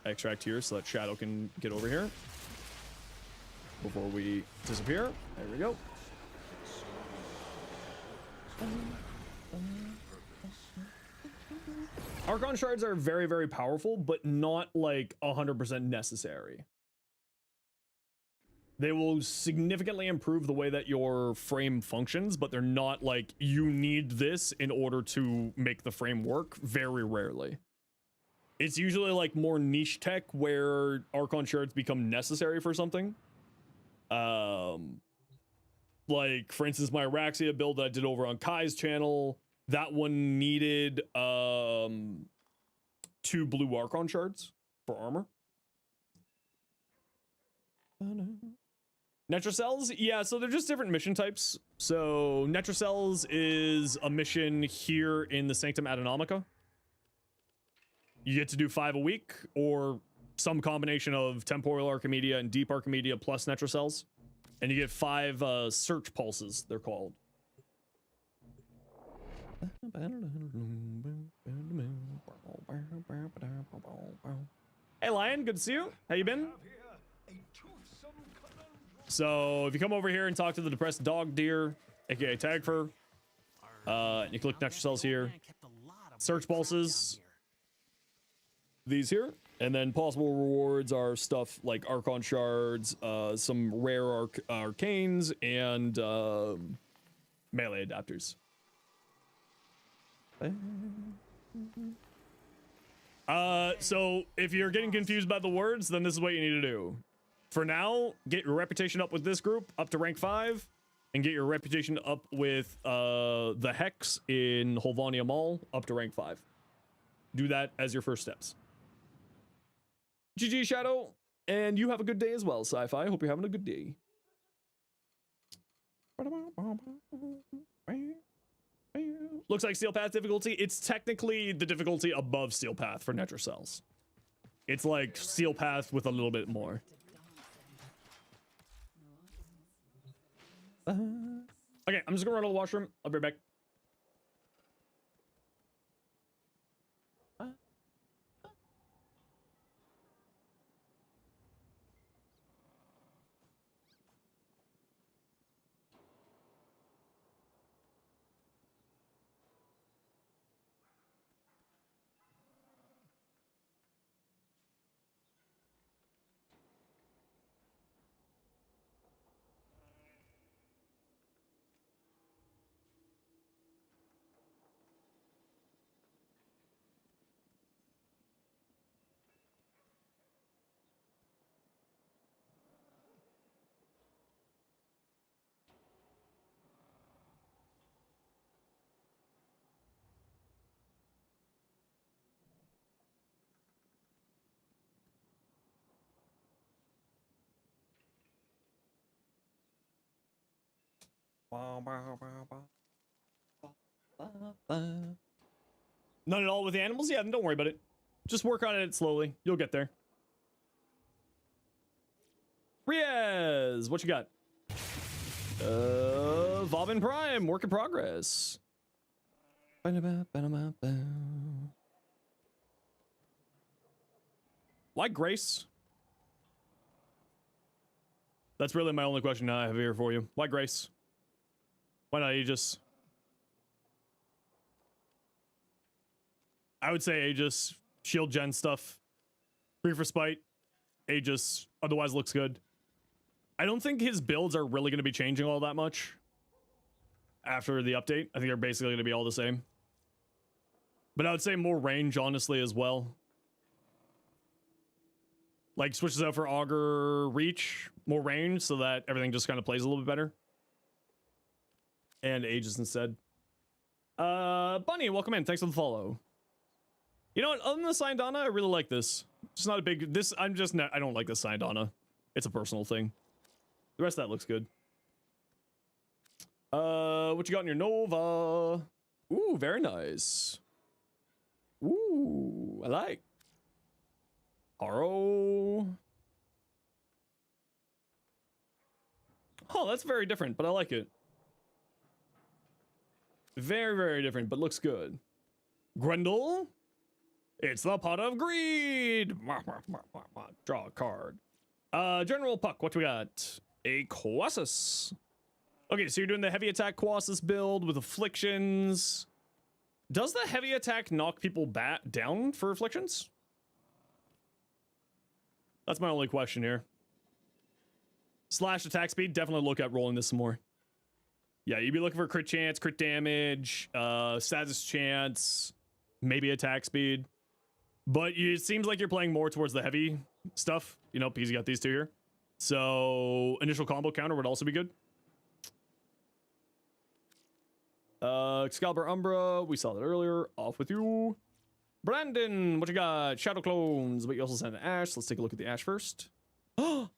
extract here so that Shadow can get over here before we disappear. There we go. Archon Shards are very, very powerful, but not like 100% necessary. They will significantly improve the way that your frame functions, but they're not like, you need this in order to make the frame work. Very rarely. It's usually like more niche tech where Archon Shards become necessary for something. Like, for instance, my Araxia build that I did over on Kai's channel, that one needed 2 blue Archon Shards for armor. Netrocells, yeah, so they're just different mission types. So Netrocells is a mission here in the Sanctum Atonomica. You get to do 5 a week, or some combination of Temporal Archimedia and Deep Archimedia plus Netrocells. And you get 5 search pulses, they're called. Hey Lion, good to see you. How you been? So if you come over here and talk to the depressed dog deer, aka Tagfur, you click Netrocells here, search pulses, these here, and then possible rewards are stuff like Archon Shards, some rare arcanes, and melee adapters. So if you're getting confused by the words, then this is what you need to do. For now, get your reputation up with this group up to rank 5, and get your reputation up with the Hex in Holvania Mall up to rank 5. Do that as your first steps. GG Shadow, and you have a good day as well, Sci-Fi. Hope you're having a good day. Looks like Steel Path difficulty. It's technically the difficulty above Steel Path for Netrocells. It's like Steel Path with a little bit more. Okay, I'm just gonna run to the washroom. I'll be right back. Not at all with the animals? Yeah, then don't worry about it. Just work on it slowly. You'll get there. Riaz, what you got? Vobin Prime, work in progress. Why Grace? That's really my only question I have here for you. Why Grace? Why not Aegis? I would say Aegis, shield gen stuff. Free for spite. Aegis, otherwise looks good. I don't think his builds are really going to be changing all that much after the update. I think they're basically going to be all the same. But I would say more range, honestly, as well. Like, switches out for Augur Reach, more range, so that everything just kind of plays a little bit better. And Aegis instead. Bunny, welcome in. Thanks for the follow. You know what? Other than the Syndana, I really like this. It's not a big... I don't like the Syndana. It's a personal thing. The rest of that looks good. What you got in your Nova? Ooh, very nice. Ooh, I like. Haro. Oh, that's very different, but I like it. Very, very different, but looks good. Grendel. It's the Pot of Greed. Draw a card. General Puck, what we got? A Colossus. Okay, so you're doing the heavy attack Colossus build with afflictions. Does the heavy attack knock people down for afflictions? That's my only question here. Slash attack speed, definitely look at rolling this some more. Yeah, you'd be looking for crit chance, crit damage, status chance, maybe attack speed. But it seems like you're playing more towards the heavy stuff, you know, because you got these two here. So initial combo counter would also be good. Excalibur Umbra, we saw that earlier. Off with you. Brandon, what you got? Shadow Clones, but you also sent an Ash. Let's take a look at the Ash first. Oh!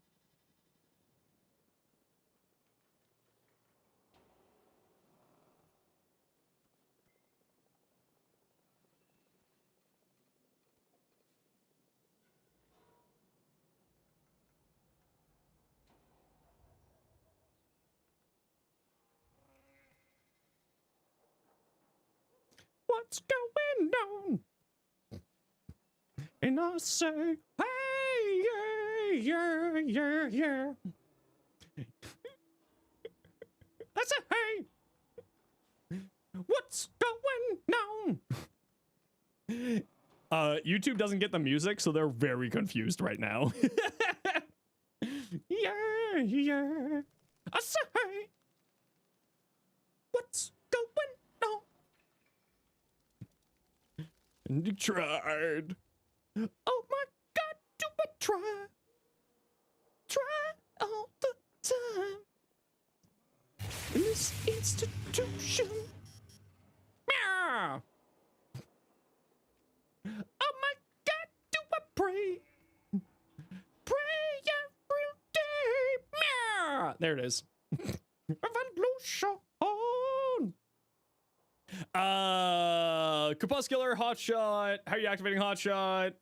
What's going on? And I say, hey, yeah, yeah, yeah, yeah. That's a hey. What's going on? YouTube doesn't get the music, so they're very confused right now. Yeah, yeah. I say, hey. What's going on? And you tried. Oh my God, do I try? Try all the time. In this institution. Meow. Oh my God, do I pray? Pray every day. Meow. There it is. Evolution. Crepuscular, Hotshot. How are you activating Hotshot?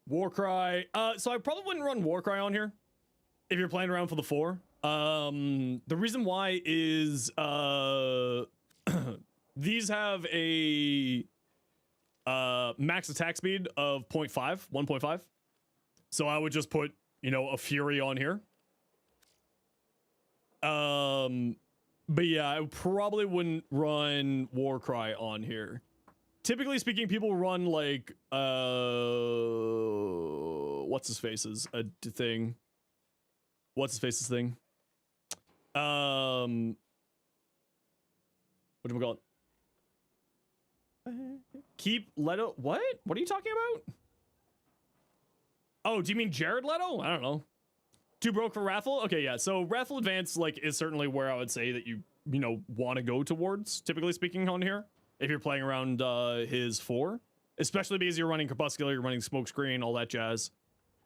Warcry. So I probably wouldn't run Warcry on here if you're playing around for the 4. The reason why is these have a max attack speed of 1.5. So I would just put, you know, a Fury on here. But yeah, I probably wouldn't run Warcry on here. Typically speaking, people run like what's his face's a thing. What's his face's thing? What do we call it? Keep Leto. What? What are you talking about? Oh, do you mean Jared Leto? I don't know. Too broke for Raffle? Okay, yeah. So Raffle Advance like is certainly where I would say that you know want to go towards, typically speaking, on here. If you're playing around his 4. Especially because you're running Crepuscular, you're running Smokescreen, all that jazz.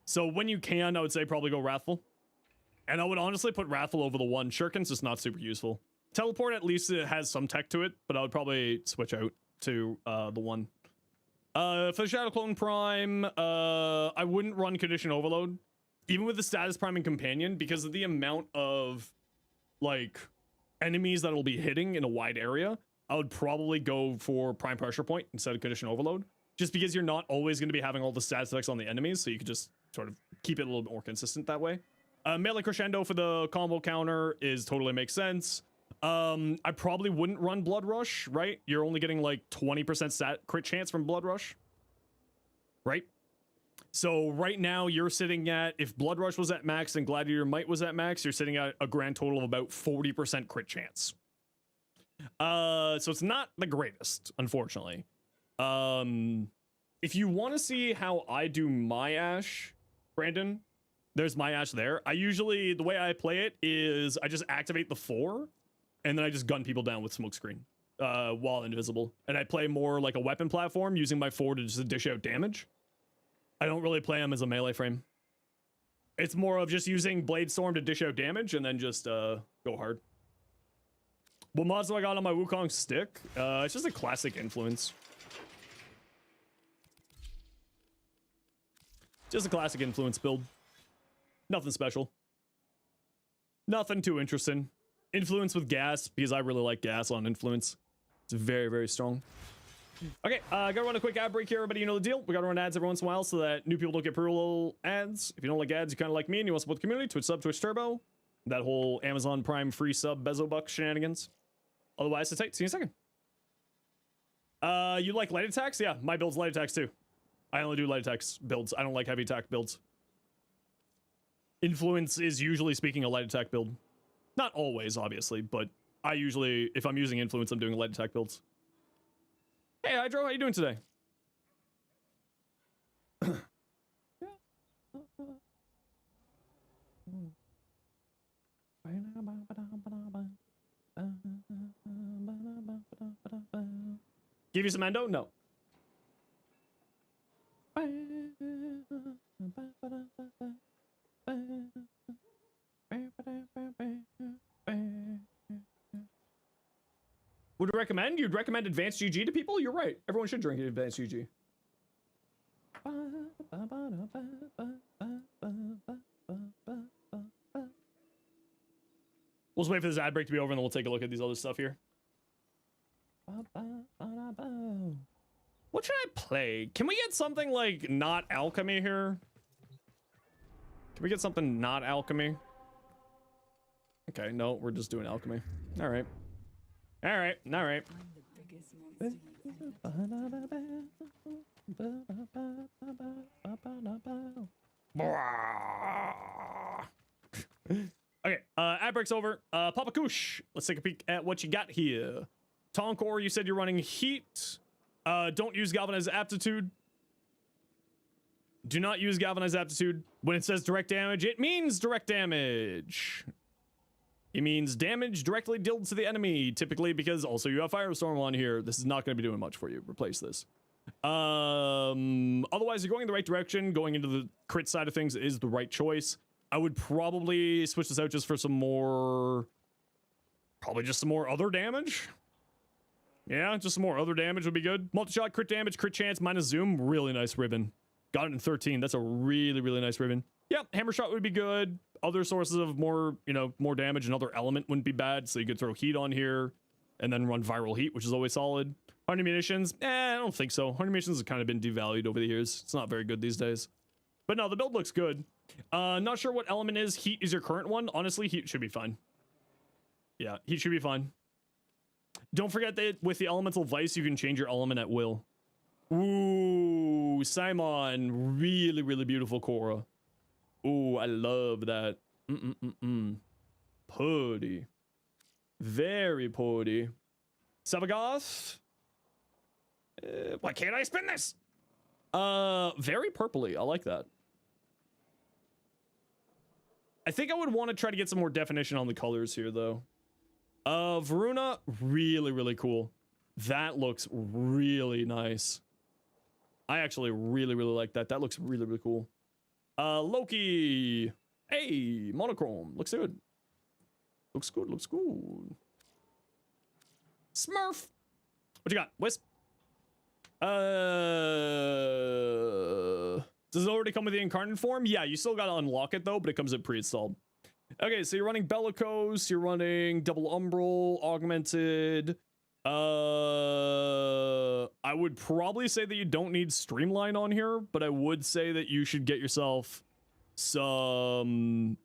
So when you can, I would say probably go Raffle. And I would honestly put Raffle over the 1. Shuriken's just not super useful. Teleport, at least it has some tech to it, but I would probably switch out to the one. For the Shadow Clone Prime, I wouldn't run Condition Overload. Even with the Status Prime and Companion, because of the amount of, like, enemies that will be hitting in a wide area, I would probably go for Prime Pressure Point instead of Condition Overload. Just because you're not always going to be having all the status effects on the enemies, so you could just sort of keep it a little bit more consistent that way. Melee Crescendo for the combo counter is totally makes sense. I probably wouldn't run Blood Rush, right? You're only getting like 20% stat crit chance from Blood Rush, right? So right now you're sitting at, if Blood Rush was at max and Gladiator Might was at max, you're sitting at a grand total of about 40% crit chance. So it's not the greatest, unfortunately. If you want to see how I do my Ash, Brandon, there's my Ash there. I usually, the way I play it is I just activate the 4 and then I just gun people down with Smokescreen while invisible. And I play more like a weapon platform using my 4 to just dish out damage. I don't really play him as a melee frame. It's more of just using Blade Storm to dish out damage and then just go hard. What mods do I got on my Wukong stick? It's just a classic influence. Just a classic influence build. Nothing special. Nothing too interesting. Influence with gas, because I really like gas on influence. It's very, very strong. Okay, gotta run a quick ad break here, everybody. You know the deal. We gotta run ads every once in a while so that new people don't get pre-roll ads. If you don't like ads, you kind of like me and you want to support the community, Twitch sub, Twitch Turbo. That whole Amazon Prime free sub Bezo Buck shenanigans. Otherwise, it's tight. See you in a second. You like light attacks? Yeah, my build's light attacks too. I only do light attacks builds. I don't like heavy attack builds. Influence is usually speaking a light attack build. Not always, obviously, but I usually, if I'm using influence, I'm doing light attack builds. Hey, Hydro, how you doing today? Give you some endo? No. Would you recommend? You'd recommend Advanced GG to people? You're right. Everyone should drink Advanced GG. We'll just wait for this ad break to be over and then we'll take a look at these other stuff here. What should I play? Can we get something like not alchemy here? Can we get something not alchemy? Okay, no, we're just doing alchemy. All right. All right, all right. Okay, ad break's over. Papa Koosh, let's take a peek at what you got here. Tonkor, you said you're running heat. Don't use galvanized aptitude. Do not use galvanized aptitude. When it says direct damage, it means direct damage. It means damage directly dealt to the enemy, typically, because also you have Firestorm on here. This is not going to be doing much for you. Replace this. Otherwise, you're going in the right direction. Going into the crit side of things is the right choice. I would probably switch this out just for some more... Probably just some more other damage. Yeah, just some more other damage would be good. Multi-shot, crit damage, crit chance, minus zoom. Really nice ribbon. Got it in 13. That's a really, really nice ribbon. Yeah, hammer shot would be good. Other sources of more, you know, more damage. Another element wouldn't be bad. So you could throw heat on here and then run viral heat, which is always solid. 100 munitions? I don't think so. 100 munitions has kind of been devalued over the years. It's not very good these days. But no, the build looks good. Not sure what element is. Heat is your current one. Honestly, heat should be fine. Yeah, heat should be fine. Don't forget that with the elemental vice, you can change your element at will. Ooh, Simon. Really, really beautiful Korra. Ooh, I love that. Putty. Very putty. Sabagoth. Why can't I spin this? Very purpley. I like that. I think I would want to try to get some more definition on the colors here, though. Varuna, really, really cool. That looks really nice. I actually really, really like that. That looks really, really cool. Loki. Hey, monochrome. Looks good. Looks good, looks good. Smurf. What you got? Wisp? Does it already come with the incarnate form? Yeah, you still gotta unlock it though, but it comes in pre-installed. Okay, so you're running Bellicose, you're running Double Umbral, Augmented. I would probably say that you don't need Streamline on here, but I would say that you should get yourself some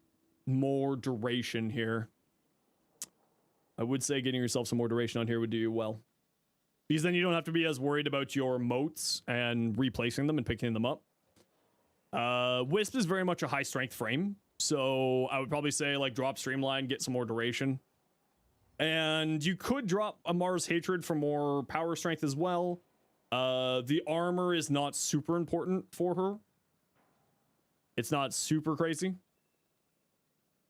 more duration here. I would say getting yourself some more duration on here would do you well. Because then you don't have to be as worried about your motes and replacing them and picking them up. Wisp is very much a high strength frame. So I would probably say like drop Streamline, get some more duration. And you could drop a Mars Hatred for more power strength as well. The armor is not super important for her. It's not super crazy.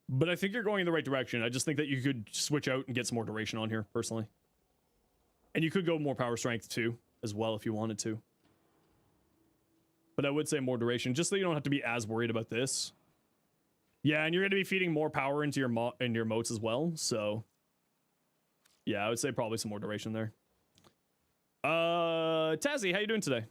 But I think you're going in the right direction. I just think that you could switch out and get some more duration on here, personally. And you could go more power strength too, as well, if you wanted to. But I would say more duration, just so you don't have to be as worried about this. Yeah, and you're going to be feeding more power into your motes as well, so... yeah, I would say probably some more duration there. Tazzy, how you doing today?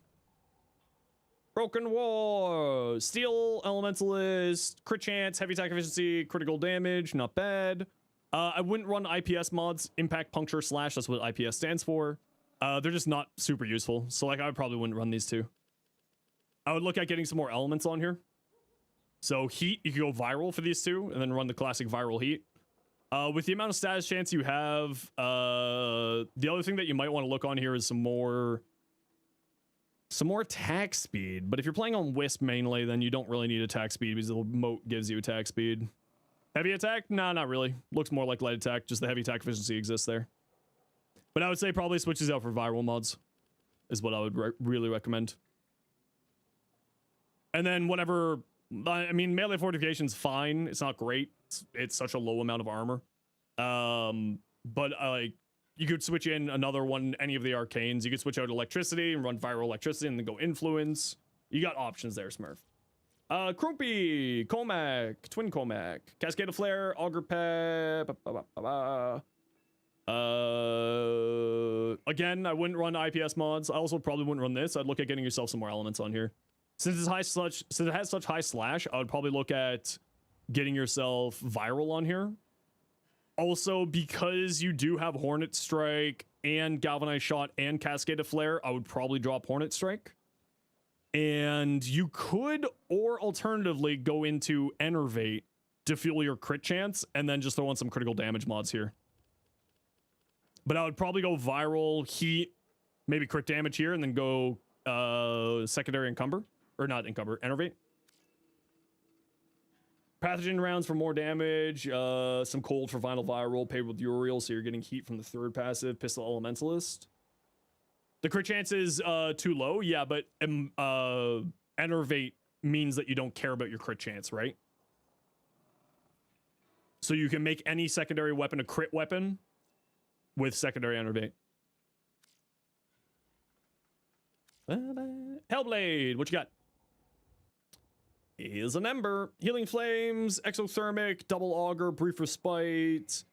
Broken War, Steel, Elementalist, Crit Chance, Heavy Attack Efficiency, Critical Damage, not bad. I wouldn't run IPS mods, Impact, Puncture, Slash, that's what IPS stands for. They're just not super useful, so like I probably wouldn't run these two. I would look at getting some more elements on here. So Heat, you could go Viral for these two, and then run the classic Viral Heat. With the amount of status chance you have, the other thing that you might want to look on here is some more attack speed. But if you're playing on Wisp mainly, then you don't really need attack speed because the moat gives you attack speed. Heavy attack? Nah, not really. Looks more like light attack, just the heavy attack efficiency exists there. But I would say probably switches out for viral mods is what I would really recommend. And then whatever... I mean, melee fortification's fine. It's not great. It's such a low amount of armor. But like, you could switch in another one, any of the arcanes. You could switch out electricity and run viral electricity and then go influence. You got options there, Smurf. Krumpy, Comac, Twin Comac, Cascade of Flare, Auger Pep. Again, I wouldn't run IPS mods. I also probably wouldn't run this. I'd look at getting yourself some more elements on here. Since it has such high slash, I would probably look at getting yourself viral on here. Also, because you do have Hornet Strike and Galvanized Shot and Cascade of Flare, I would probably drop Hornet Strike. And you could, or alternatively, go into Enervate to fuel your crit chance, and then just throw in some critical damage mods here. But I would probably go Viral, Heat, maybe crit damage here, and then go Secondary Encumber. Or not Encumber, Enervate. Pathogen rounds for more damage, some cold for Vinyl Viral, paired with Uriel, so you're getting heat from the third passive, Pistol Elementalist. The crit chance is too low, yeah, but Enervate means that you don't care about your crit chance, right? So you can make any secondary weapon a crit weapon with secondary Enervate. Hellblade, what you got? Is an Ember, Healing Flames, Exothermic, Double Auger, Brief Respite,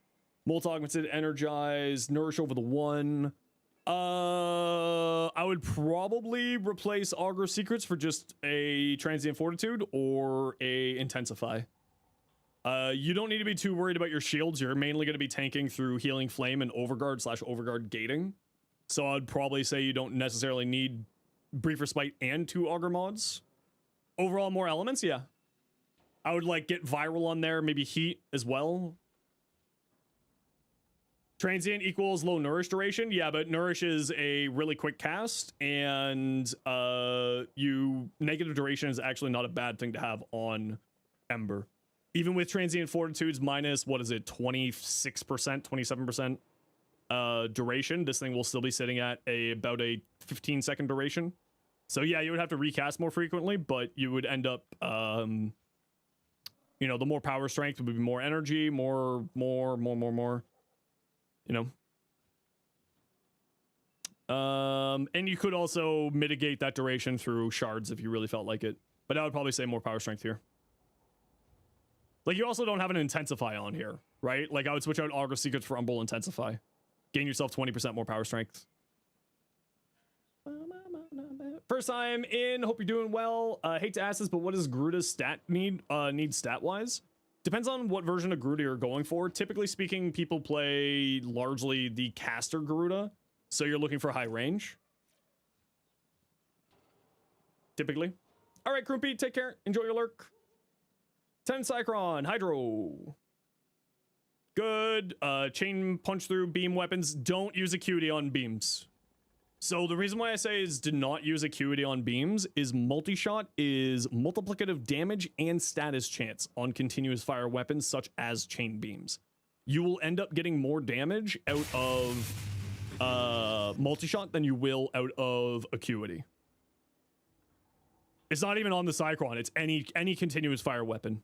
Multi-Augmented, Energize, Nourish over the 1. I would probably replace Augur Secrets for just a Transient Fortitude or a Intensify. You don't need to be too worried about your shields. You're mainly going to be tanking through Healing Flame and Overguard/Overguard gating. So I'd probably say you don't necessarily need Brief Respite and 2 Augur mods. Overall, more elements, yeah. I would like get Viral on there, maybe Heat as well. Transient equals low Nourish duration, yeah, but Nourish is a really quick cast, and negative duration is actually not a bad thing to have on Ember. Even with Transient Fortitudes minus, what is it, 26%, 27% duration, this thing will still be sitting at about a 15-second duration. So yeah, you would have to recast more frequently, but you would end up, you know, the more power strength would be more energy, more, you know. And you could also mitigate that duration through shards if you really felt like it. But I would probably say more power strength here. Like, you also don't have an Intensify on here, right? Like, I would switch out Augur Secrets for Umbral Intensify. Gain yourself 20% more power strength. First time in, hope you're doing well. Hate to ask this, but what does Garuda's stat need stat-wise? Depends on what version of Garuda you're going for. Typically speaking, people play largely the caster Garuda, so you're looking for high range. Typically. All right, Kroopy, take care. Enjoy your lurk. 10 Cycron, Hydro. Good. Chain punch through beam weapons. Don't use acuity on beams. So the reason why I say is do not use acuity on beams is multi-shot is multiplicative damage and status chance on continuous fire weapons such as chain beams. You will end up getting more damage out of multi-shot than you will out of acuity. It's not even on the Cycron, it's any continuous fire weapon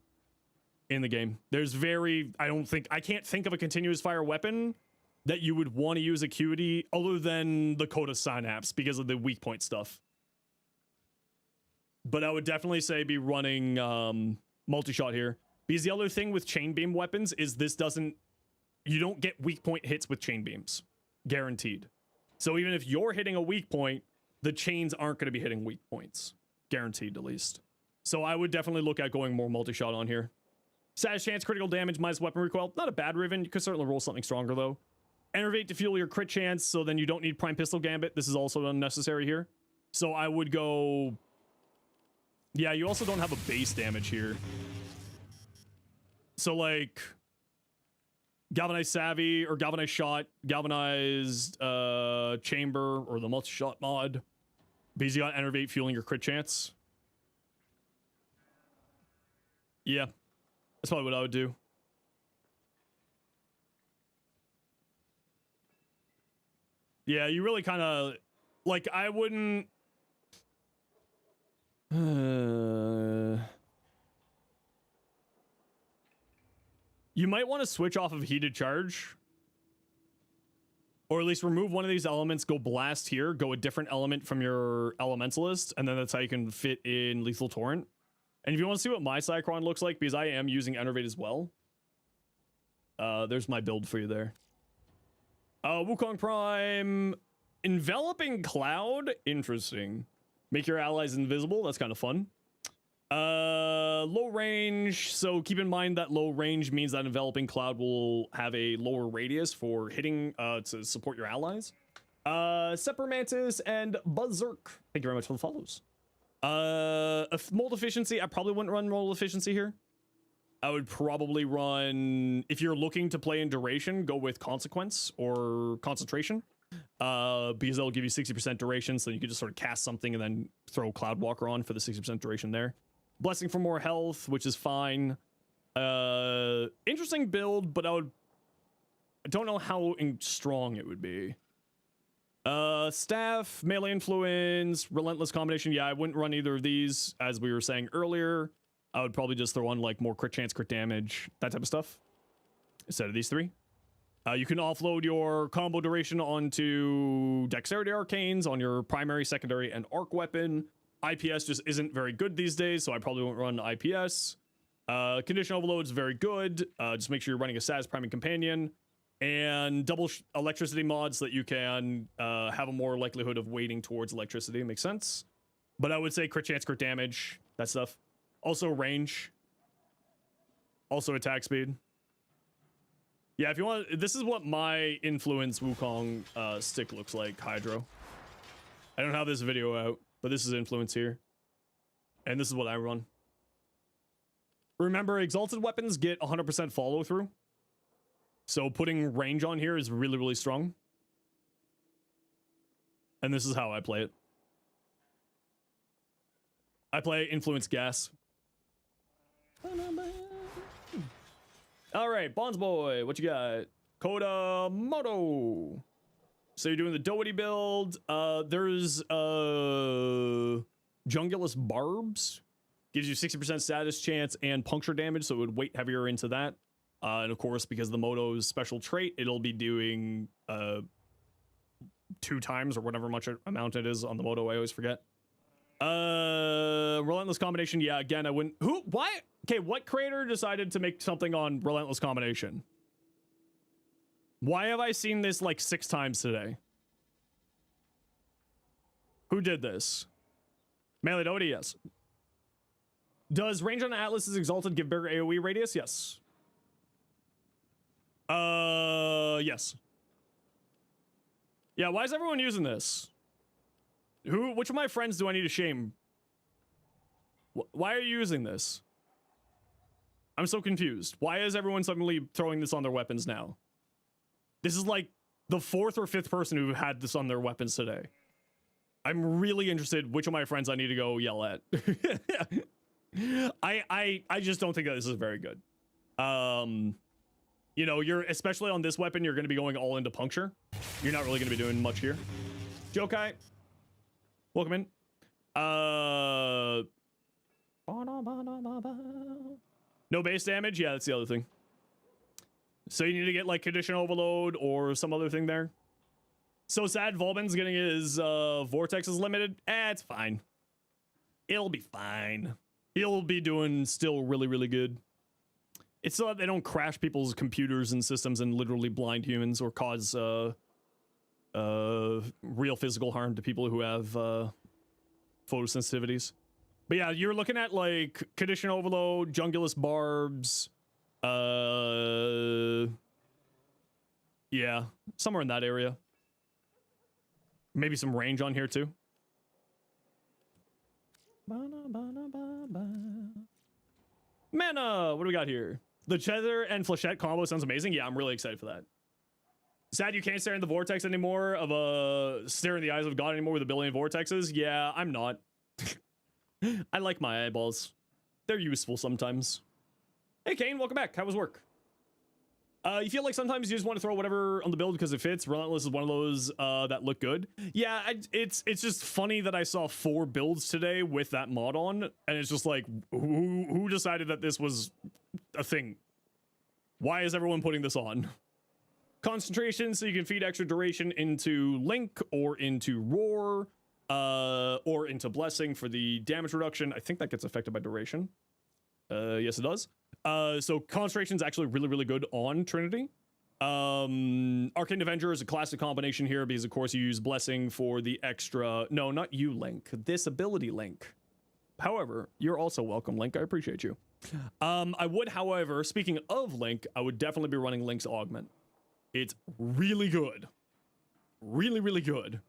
in the game. There's I can't think of a continuous fire weapon that you would want to use acuity other than the Coda Synapse because of the weak point stuff. But I would definitely say be running multi-shot here. Because the other thing with chain beam weapons is you don't get weak point hits with chain beams. Guaranteed. So even if you're hitting a weak point, the chains aren't going to be hitting weak points. Guaranteed, at least. So I would definitely look at going more multi-shot on here. Status chance, critical damage, minus weapon recoil. Not a bad Riven. You could certainly roll something stronger, though. Enervate to fuel your crit chance, so then you don't need Prime Pistol Gambit. This is also unnecessary here. So I would go... Yeah, you also don't have a base damage here. So, like... Galvanized Savvy, or Galvanized Shot, Galvanized Chamber, or the multi-shot mod. Because you got Enervate fueling your crit chance. Yeah. That's probably what I would do. Yeah, you really kind of... Like, I wouldn't... You might want to switch off of Heated Charge. Or at least remove one of these elements, go Blast here, go a different element from your Elementalist, and then that's how you can fit in Lethal Torrent. And if you want to see what my Cycron looks like, because I am using Enervate as well, there's my build for you there. Wukong Prime, Enveloping Cloud, interesting. Make your allies invisible, that's kind of fun. Low range, so keep in mind that low range means that Enveloping Cloud will have a lower radius for hitting to support your allies. Separ Mantis and Berserk, thank you very much for the follows. Mold Efficiency, I probably wouldn't run Mold Efficiency here. I would probably run, if you're looking to play in duration, go with Consequence or Concentration. Because that'll give you 60% duration, so you can just sort of cast something and then throw Cloudwalker on for the 60% duration there. Blessing for more health, which is fine. Interesting build, but I don't know how strong it would be. Staff, melee influence, relentless combination. Yeah, I wouldn't run either of these, as we were saying earlier. I would probably just throw on like more crit chance, crit damage, that type of stuff, instead of these three. You can offload your combo duration onto Dexterity Arcanes on your primary, secondary, and arc weapon. IPS just isn't very good these days, so I probably won't run IPS. Condition Overload's very good. Just make sure you're running a Saz Priming Companion. And double electricity mods so that you can have a more likelihood of weighting towards electricity. Makes sense. But I would say crit chance, crit damage, that stuff. Also range. Also attack speed. Yeah, if you want, this is what my influence Wukong stick looks like, Hydro. I don't have this video out, but this is influence here. And this is what I run. Remember, exalted weapons get 100% follow through. So putting range on here is really, really strong. And this is how I play it. I play influence gas. All right, Bonds Boy, what you got? Coda Moto. So you're doing the Doherty build. There's Jungulus Barbs. Gives you 60% status chance and puncture damage, so it would weight heavier into that. And of course, because of the Moto's special trait, it'll be doing 2 times or whatever much amount it is on the Moto. I always forget. Relentless Combination. Yeah, again, I wouldn't. Who? Why? Okay, what creator decided to make something on Relentless Combination? Why have I seen this like 6 times today? Who did this? Melee Dota, yes. Does range on Atlas's Exalted give bigger AoE radius? Yes. Yes. Yeah, why is everyone using this? Which of my friends do I need to shame? Why are you using this? I'm so confused. Why is everyone suddenly throwing this on their weapons now? This is like the 4th or 5th person who had this on their weapons today. I'm really interested which of my friends I need to go yell at. I just don't think that this is very good. You know, you're especially on this weapon, you're going to be going all into puncture. You're not really going to be doing much here. Jokai, welcome in. No base damage. Yeah, that's the other thing. So you need to get like condition overload or some other thing there. So sad Volbin's getting his vortexes limited. It's fine. It'll be fine. He'll be doing still really, really good. It's so that they don't crash people's computers and systems and literally blind humans or cause real physical harm to people who have photosensitivities. But yeah, you're looking at like condition overload, jungulus barbs, yeah, somewhere in that area. Maybe some range on here too. Mana, what do we got here? The Cheddar and Flechette combo sounds amazing. Yeah, I'm really excited for that. Sad you can't stare in the vortex anymore of stare in the eyes of God anymore with a billion vortexes. Yeah, I'm not. I like my eyeballs. They're useful sometimes. Hey Kane, welcome back. How was work? You feel like sometimes you just want to throw whatever on the build because it fits. Relentless is one of those that look good. Yeah, it's just funny that I saw 4 builds today with that mod on, and it's just like, who decided that this was a thing? Why is everyone putting this on? Concentration, so you can feed extra duration into Link or into Roar, or into Blessing for the damage reduction. I think that gets affected by duration. Yes, it does. So Concentration is actually really, really good on Trinity. Arcane Avenger is a classic combination here because, of course, you use Blessing for the extra... No, not you, Link. This ability, Link. However, you're also welcome, Link. I appreciate you. I would, however, speaking of Link, I would definitely be running Link's Augment. It's really good. Really, really good.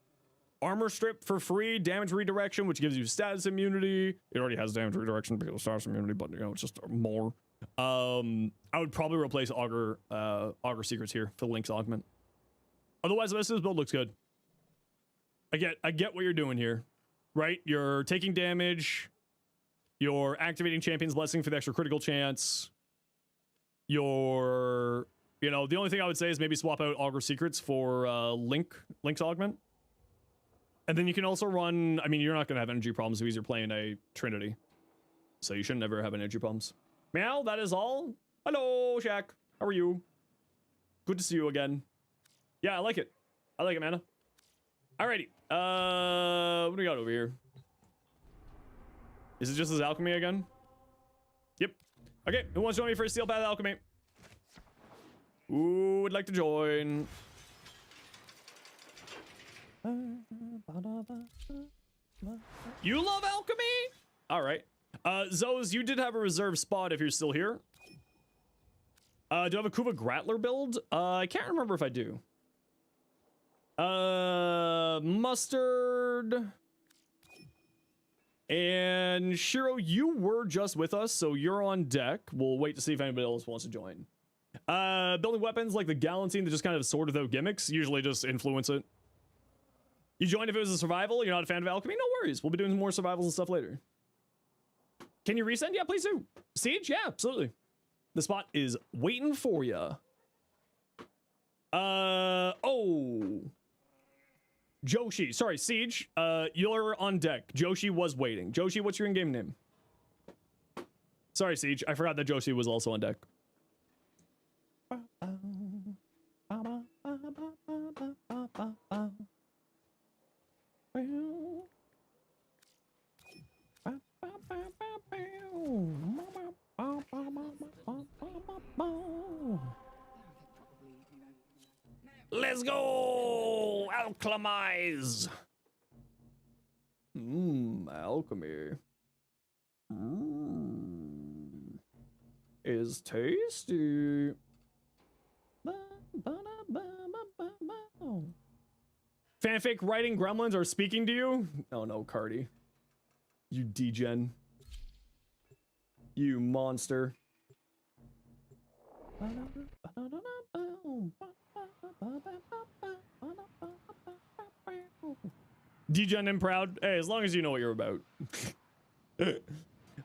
Armor Strip for free, damage redirection, which gives you status immunity. It already has damage redirection because of status immunity, but you know, it's just more. I would probably replace Augur Secrets here for Link's Augment. Otherwise, the rest of this build looks good. I get what you're doing here, right? You're taking damage. You're activating Champion's Blessing for the extra critical chance. You're, you know, the only thing I would say is maybe swap out Augur Secrets for Link's Augment. And then you can also run, I mean, you're not going to have energy problems because you're playing a Trinity. So you shouldn't ever have energy problems. Meow, that is all. Hello, Shaq. How are you? Good to see you again. Yeah, I like it. I like it, Mana. Alrighty. What do we got over here? Is it just his alchemy again? Yep. Okay, who wants to join me for a Steel Path Alchemy? Who would like to join? You love alchemy? All right. Zoes, you did have a reserve spot if you're still here. Do I have a Kuva Grattler build? I can't remember if I do. Mustard. And Shiro, you were just with us, so you're on deck. We'll wait to see if anybody else wants to join. Building weapons like the Galantine that just kind of sword without gimmicks usually just influence it. You joined if it was a survival. You're not a fan of alchemy? No worries. We'll be doing more survivals and stuff later. Can you resend? Yeah, please do. Siege? Yeah, absolutely. The spot is waiting for you. Oh. Joshi. Sorry, Siege. You're on deck. Joshi was waiting. Joshi, what's your in-game name? Sorry, Siege. I forgot that Joshi was also on deck. Let's go! Alchemize! Alchemy. Is tasty. Fanfic writing gremlins are speaking to you? Oh no, Cardi. You degen. You monster. Degen and proud. Hey, as long as you know what you're about.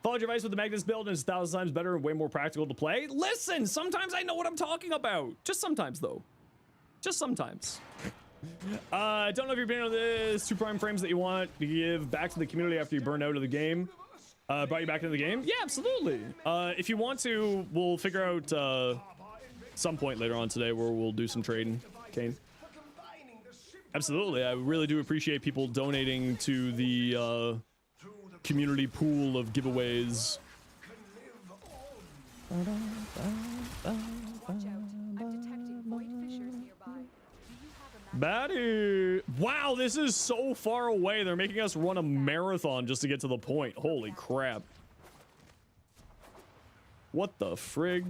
Followed your advice with the Magnus build and it's 1,000 times better and way more practical to play. Listen, sometimes I know what I'm talking about. Just sometimes, though. Just sometimes. I don't know if you're being on this 2 prime frames that you want to give back to the community after you burned out of the game. Brought you back into the game? Yeah, absolutely. If you want to, we'll figure out some point later on today where we'll do some trading, Kane. Absolutely. I really do appreciate people donating to the community pool of giveaways.
Watch out. I'm detecting void fissures nearby. Do you have a map?
Batty! Wow, this is so far away. They're making us run a marathon just to get to the point. Holy crap. What the frig?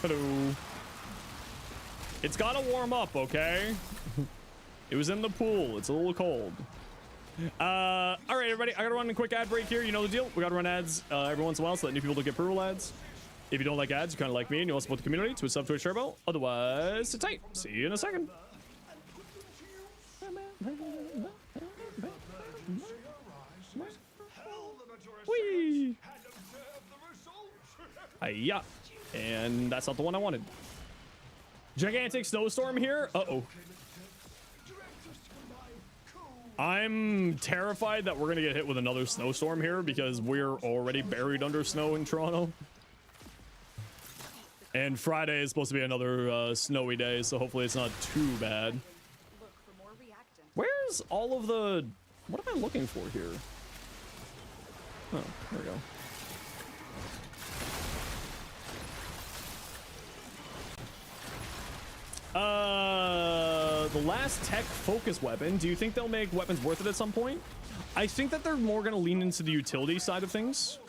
Hello. It's gotta warm up, okay? It was in the pool. It's a little cold. All right, everybody. I gotta run a quick ad break here. You know the deal. We gotta run ads every once in a while so that new people don't get approval ads. If you don't like ads, you kind of like me and you want to support the community, to a sub to a turbo. Otherwise, sit tight. See you in a second. Whee! Hiya. And that's not the one I wanted. Gigantic snowstorm here. Uh-oh. I'm terrified that we're gonna get hit with another snowstorm here because we're already buried under snow in Toronto. And Friday is supposed to be another snowy day, so hopefully it's not too bad.
Look for more reactants.
Where's all of the... What am I looking for here? Oh, there we go. The last tech focus weapon. Do you think they'll make weapons worth it at some point? I think that they're more going to lean into the utility side of things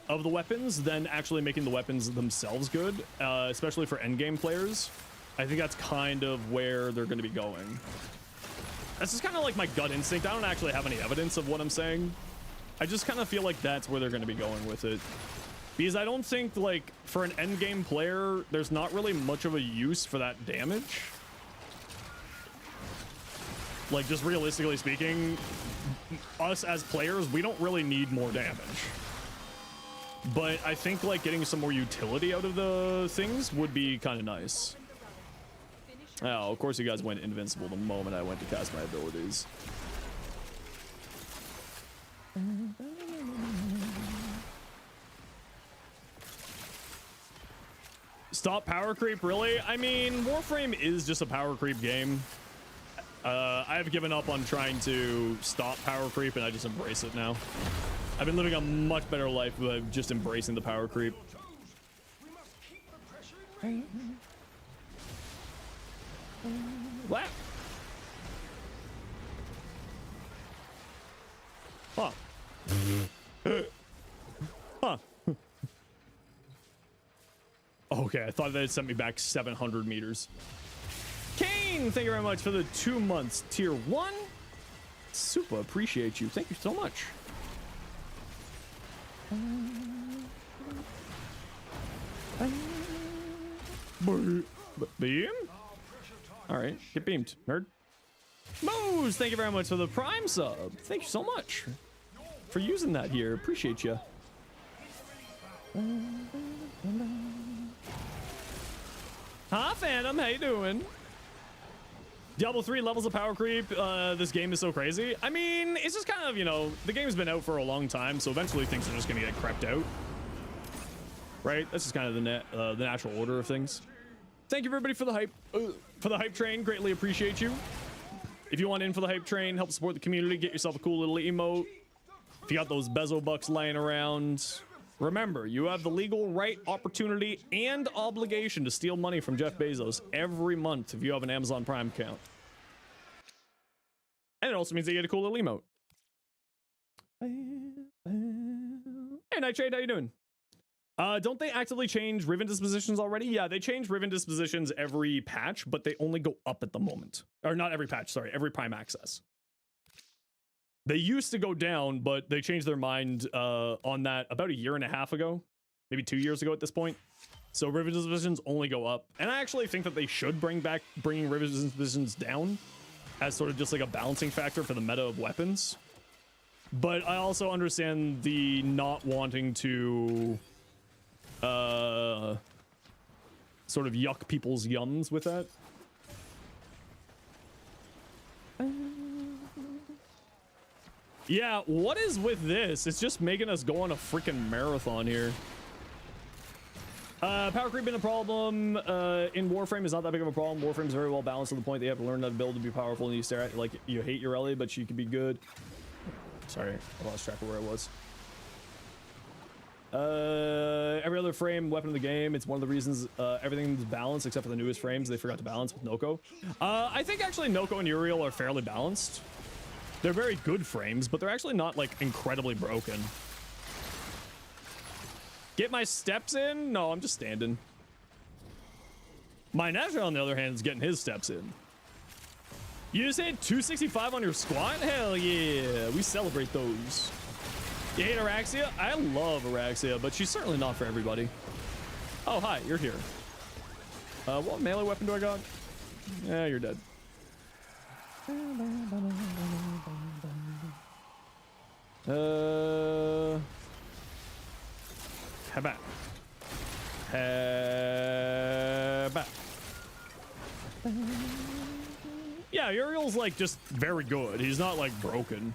of the weapons than actually making the weapons themselves good, especially for endgame players. I think that's kind of where they're going to be going. That's just kind of like my gut instinct. I don't actually have any evidence of what I'm saying. I just kind of feel like that's where they're going to be going with it. Because I don't think, like, for an endgame player, there's not really much of a use for that damage. Like, just realistically speaking, us as players, we don't really need more damage. But I think, like, getting some more utility out of the things would be kind of nice. Oh, of course you guys went invincible the moment I went to cast my abilities. Stop power creep, really? I mean, Warframe is just a power creep game. I've given up on trying to stop power creep and I just embrace it now. I've been living a much better life with just embracing the power creep. What? Huh. Huh. Okay, I thought that it sent me back 700 meters. Kane, thank you very much for the 2 months. Tier 1. Super appreciate you. Thank you so much. Beam? Alright, get beamed, nerd. Moose, thank you very much for the Prime sub. Thank you so much for using that here. Appreciate you. Hi, Phantom. How you doing? Diablo 3 levels of power creep. This game is so crazy. I mean, it's just kind of, you know, the game's been out for a long time, so eventually things are just going to get crept out. Right? That's just kind of the natural order of things. Thank you, everybody, for the hype train. Greatly appreciate you. If you want in for the hype train, help support the community, get yourself a cool little emote. If you got those Bezo bucks laying around, remember, you have the legal right, opportunity, and obligation to steal money from Jeff Bezos every month if you have an Amazon Prime account. And it also means they get a cool little emote. Hey, Nightshade, how you doing? Don't they actively change Riven dispositions already? Yeah, they change Riven dispositions every patch, but they only go up at the moment. Or not every patch, sorry, every Prime Access. They used to go down, but they changed their mind on that about a year and a half ago. Maybe 2 years ago at this point. So Riven dispositions only go up. And I actually think that they should bring back bringing Riven dispositions down as sort of just like a balancing factor for the meta of weapons. But I also understand the not wanting to sort of yuck people's yums with that. Yeah, what is with this? It's just making us go on a freaking marathon here. Power creep been a problem in Warframe is not that big of a problem. Warframe is very well balanced to the point that you have to learn how to build to be powerful, and you stare at like you hate your Ellie, but she could be good. Sorry, I lost track of where I was. Every other frame weapon in the game, it's one of the reasons everything's balanced except for the newest frames they forgot to balance with Noko. I think actually Noko and Uriel are fairly balanced. They're very good frames, but they're actually not like incredibly broken. Get my steps in? No, I'm just standing. My Natural, on the other hand, is getting his steps in. You just hit 265 on your squat? Hell yeah, we celebrate those. You hate Araxia? I love Araxia, but she's certainly not for everybody. Oh, hi, you're here. What melee weapon do I got? Yeah, you're dead. How about? Yeah, Uriel's like just very good. He's not like broken.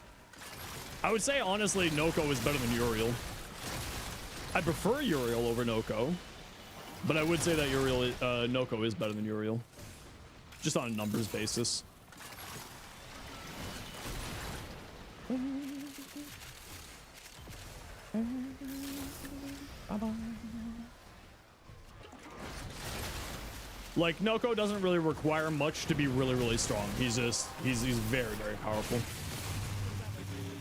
I would say honestly, Noko is better than Uriel. I prefer Uriel over Noko, but I would say that Noko is better than Uriel, just on a numbers basis. Like, Noko doesn't really require much to be really, really strong. He's very, very powerful.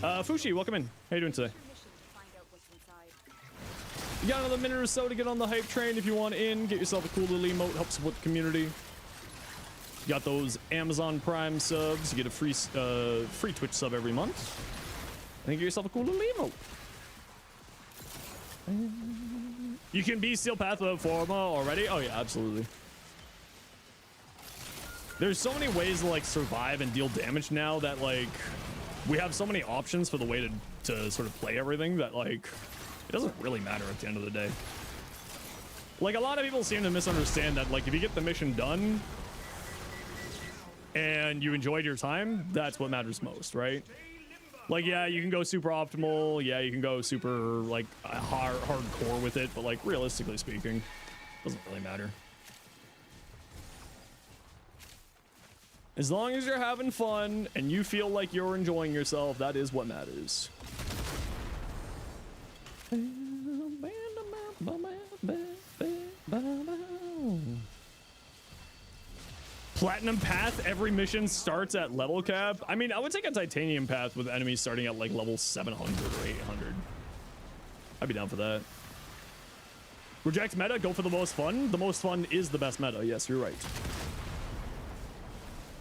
Fushi, welcome in. How you doing today? You got another minute or so to get on the hype train if you want in. Get yourself a cool little emote, help support the community. You got those Amazon Prime subs. You get a free Twitch sub every month. And get yourself a cool little emote. You can be Steel Path without Forma already? Oh yeah, absolutely. There's so many ways to like survive and deal damage now that like we have so many options for the way to sort of play everything that like it doesn't really matter at the end of the day. Like a lot of people seem to misunderstand that like if you get the mission done and you enjoyed your time, that's what matters most, right? Like, yeah, you can go super optimal. Yeah, you can go super, like, hardcore with it. But, like, realistically speaking, it doesn't really matter. As long as you're having fun and you feel like you're enjoying yourself, that is what matters. Platinum path, every mission starts at level cap. I mean, I would take a titanium path with enemies starting at like level 700 or 800. I'd be down for that. Reject meta, go for the most fun. The most fun is the best meta. Yes, you're right.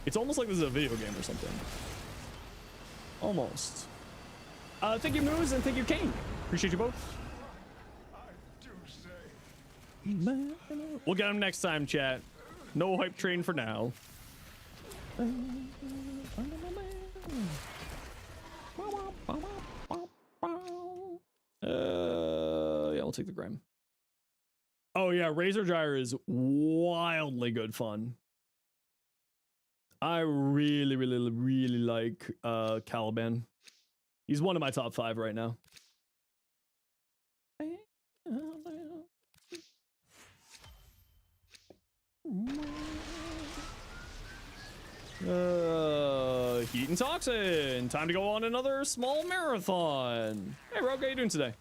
It's almost like this is a video game or something. Almost. Thank you, Moose, and thank you, Kane. Appreciate you both. We'll get him next time, chat. No hype train for now. Yeah, we'll take the Grim. Oh yeah, Razor Gyre is wildly good fun. I really like Caliban. He's one of my top 5 right now. Beaten Toxin. Time to go on another small marathon. Hey, Rogue, how you doing today?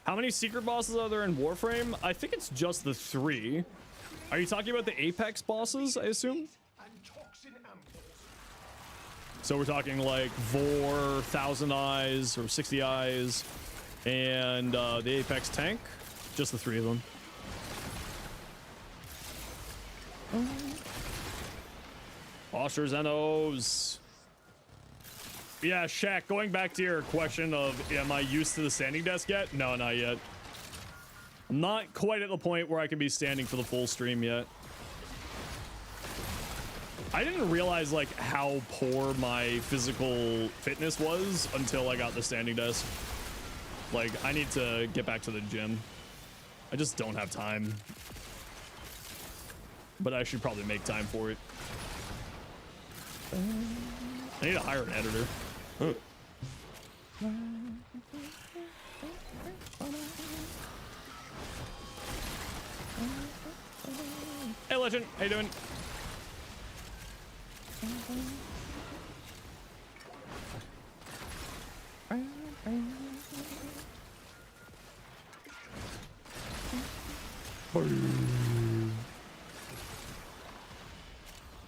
How many secret bosses are there in Warframe? I think it's just the 3. Are you talking about the Apex bosses, I assume? So we're talking like Vor, 1000 Eyes, or 60 Eyes, and the Apex tank. Just the 3 of them. Foster Zenos. Yeah, Shaq, going back to your question of, am I used to the standing desk yet? No, not yet. I'm not quite at the point where I can be standing for the full stream yet. I didn't realize like how poor my physical fitness was until I got the standing desk. Like, I need to get back to the gym. I just don't have time. But I should probably make time for it. I need to hire an editor. Hey, Legend, how you doing?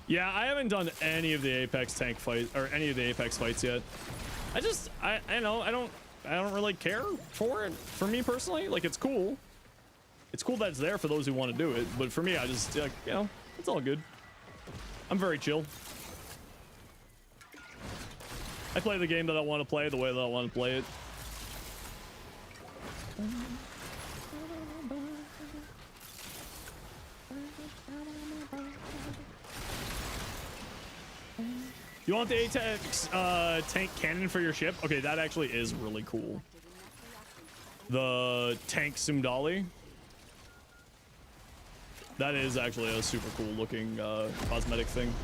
Yeah, I haven't done any of the Apex tank fight or any of the Apex fights yet. I know I don't really care for it. For me personally, like, it's cool. It's cool that it's there for those who want to do it, but for me, I just, like, you know, it's all good. I'm very chill. I play the game that I want to play the way that I want to play it. You want the Apex tank cannon for your ship? Okay, that actually is really cool. The tank Sumdali. That is actually a super cool looking cosmetic thing.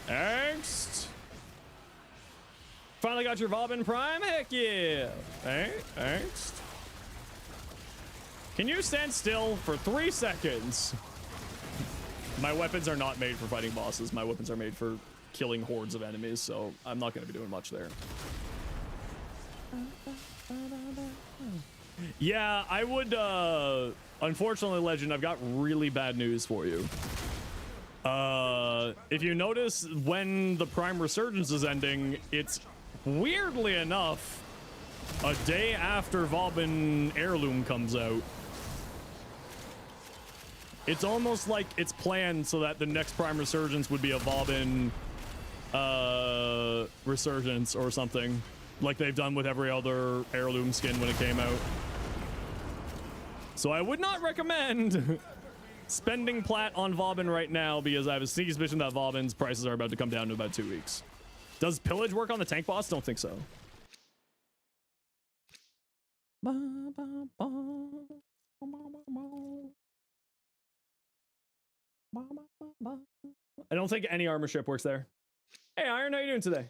Next. Finally got your Vauban Prime? Heck yeah. Next. Can you stand still for 3 seconds? My weapons are not made for fighting bosses. My weapons are made for killing hordes of enemies, so I'm not going to be doing much there. Yeah, I would, unfortunately, Legend, I've got really bad news for you. If you notice, when the Prime Resurgence is ending, it's weirdly enough a day after Vauban Heirloom comes out. It's almost like it's planned so that the next Prime Resurgence would be a Vauban Resurgence or something, like they've done with every other Heirloom skin when it came out. So I would not recommend spending plat on Vauban right now, because I have a sneaky suspicion that Vauban's prices are about to come down to about 2 weeks. Does pillage work on the tank boss? Don't think so. I don't think any armor ship works there. Hey, Iron, how you doing today?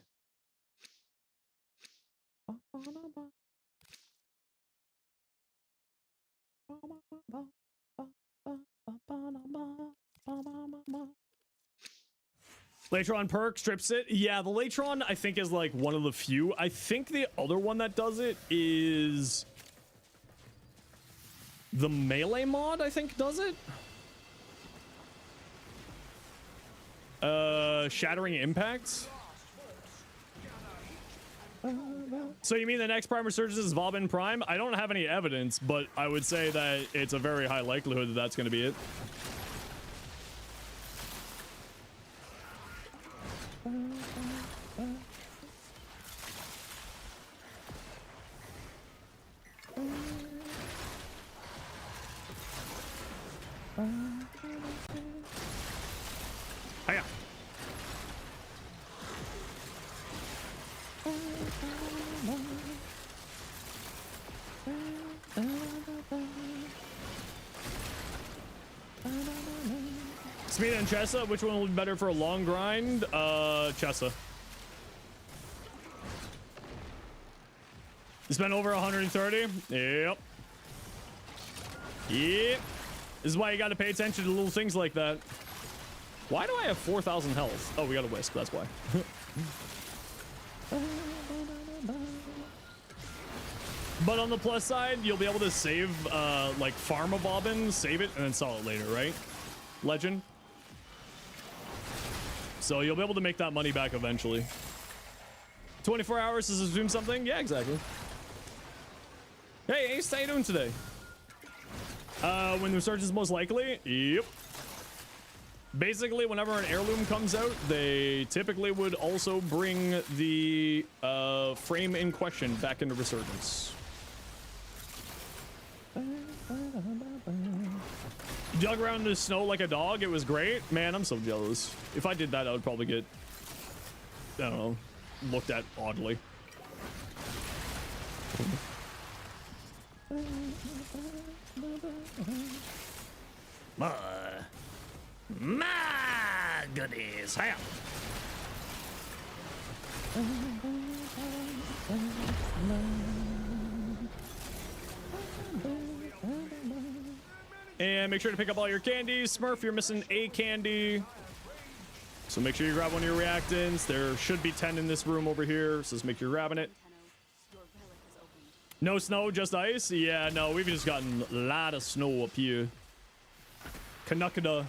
Latron perk strips it. Yeah, the Latron I think is like one of the few. I think the other one that does it is the melee mod, I think, does it. Shattering Impacts. So you mean the next Prime Resurgence is Vauban Prime? I don't have any evidence, but I would say that it's a very high likelihood that that's going to be it. Hiya. Speed and Chessa, which one would be better for a long grind? Chessa. You spent over 130? Yep. Yep. This is why you got to pay attention to little things like that. Why do I have 4,000 health? Oh, we got a wisp. That's why. But on the plus side, you'll be able to save, like, farm a bobbin, save it, and then sell it later, right? Legend. So you'll be able to make that money back eventually. 24 hours to zoom something? Yeah, exactly. Hey, Ace, how you doing today? When the research is most likely? Yep. Basically, whenever an heirloom comes out, they typically would also bring the frame in question back into resurgence. Dug around in the snow like a dog. It was great. Man, I'm so jealous. If I did that, I would probably get, I don't know, looked at oddly. My goodness. Hiya. And make sure to pick up all your candies. Smurf, you're missing a candy. So make sure you grab one of your reactants. There should be 10 in this room over here, so just make sure you're grabbing it. No snow, just ice? Yeah, no, we've just gotten a lot of snow up here. Canuckada.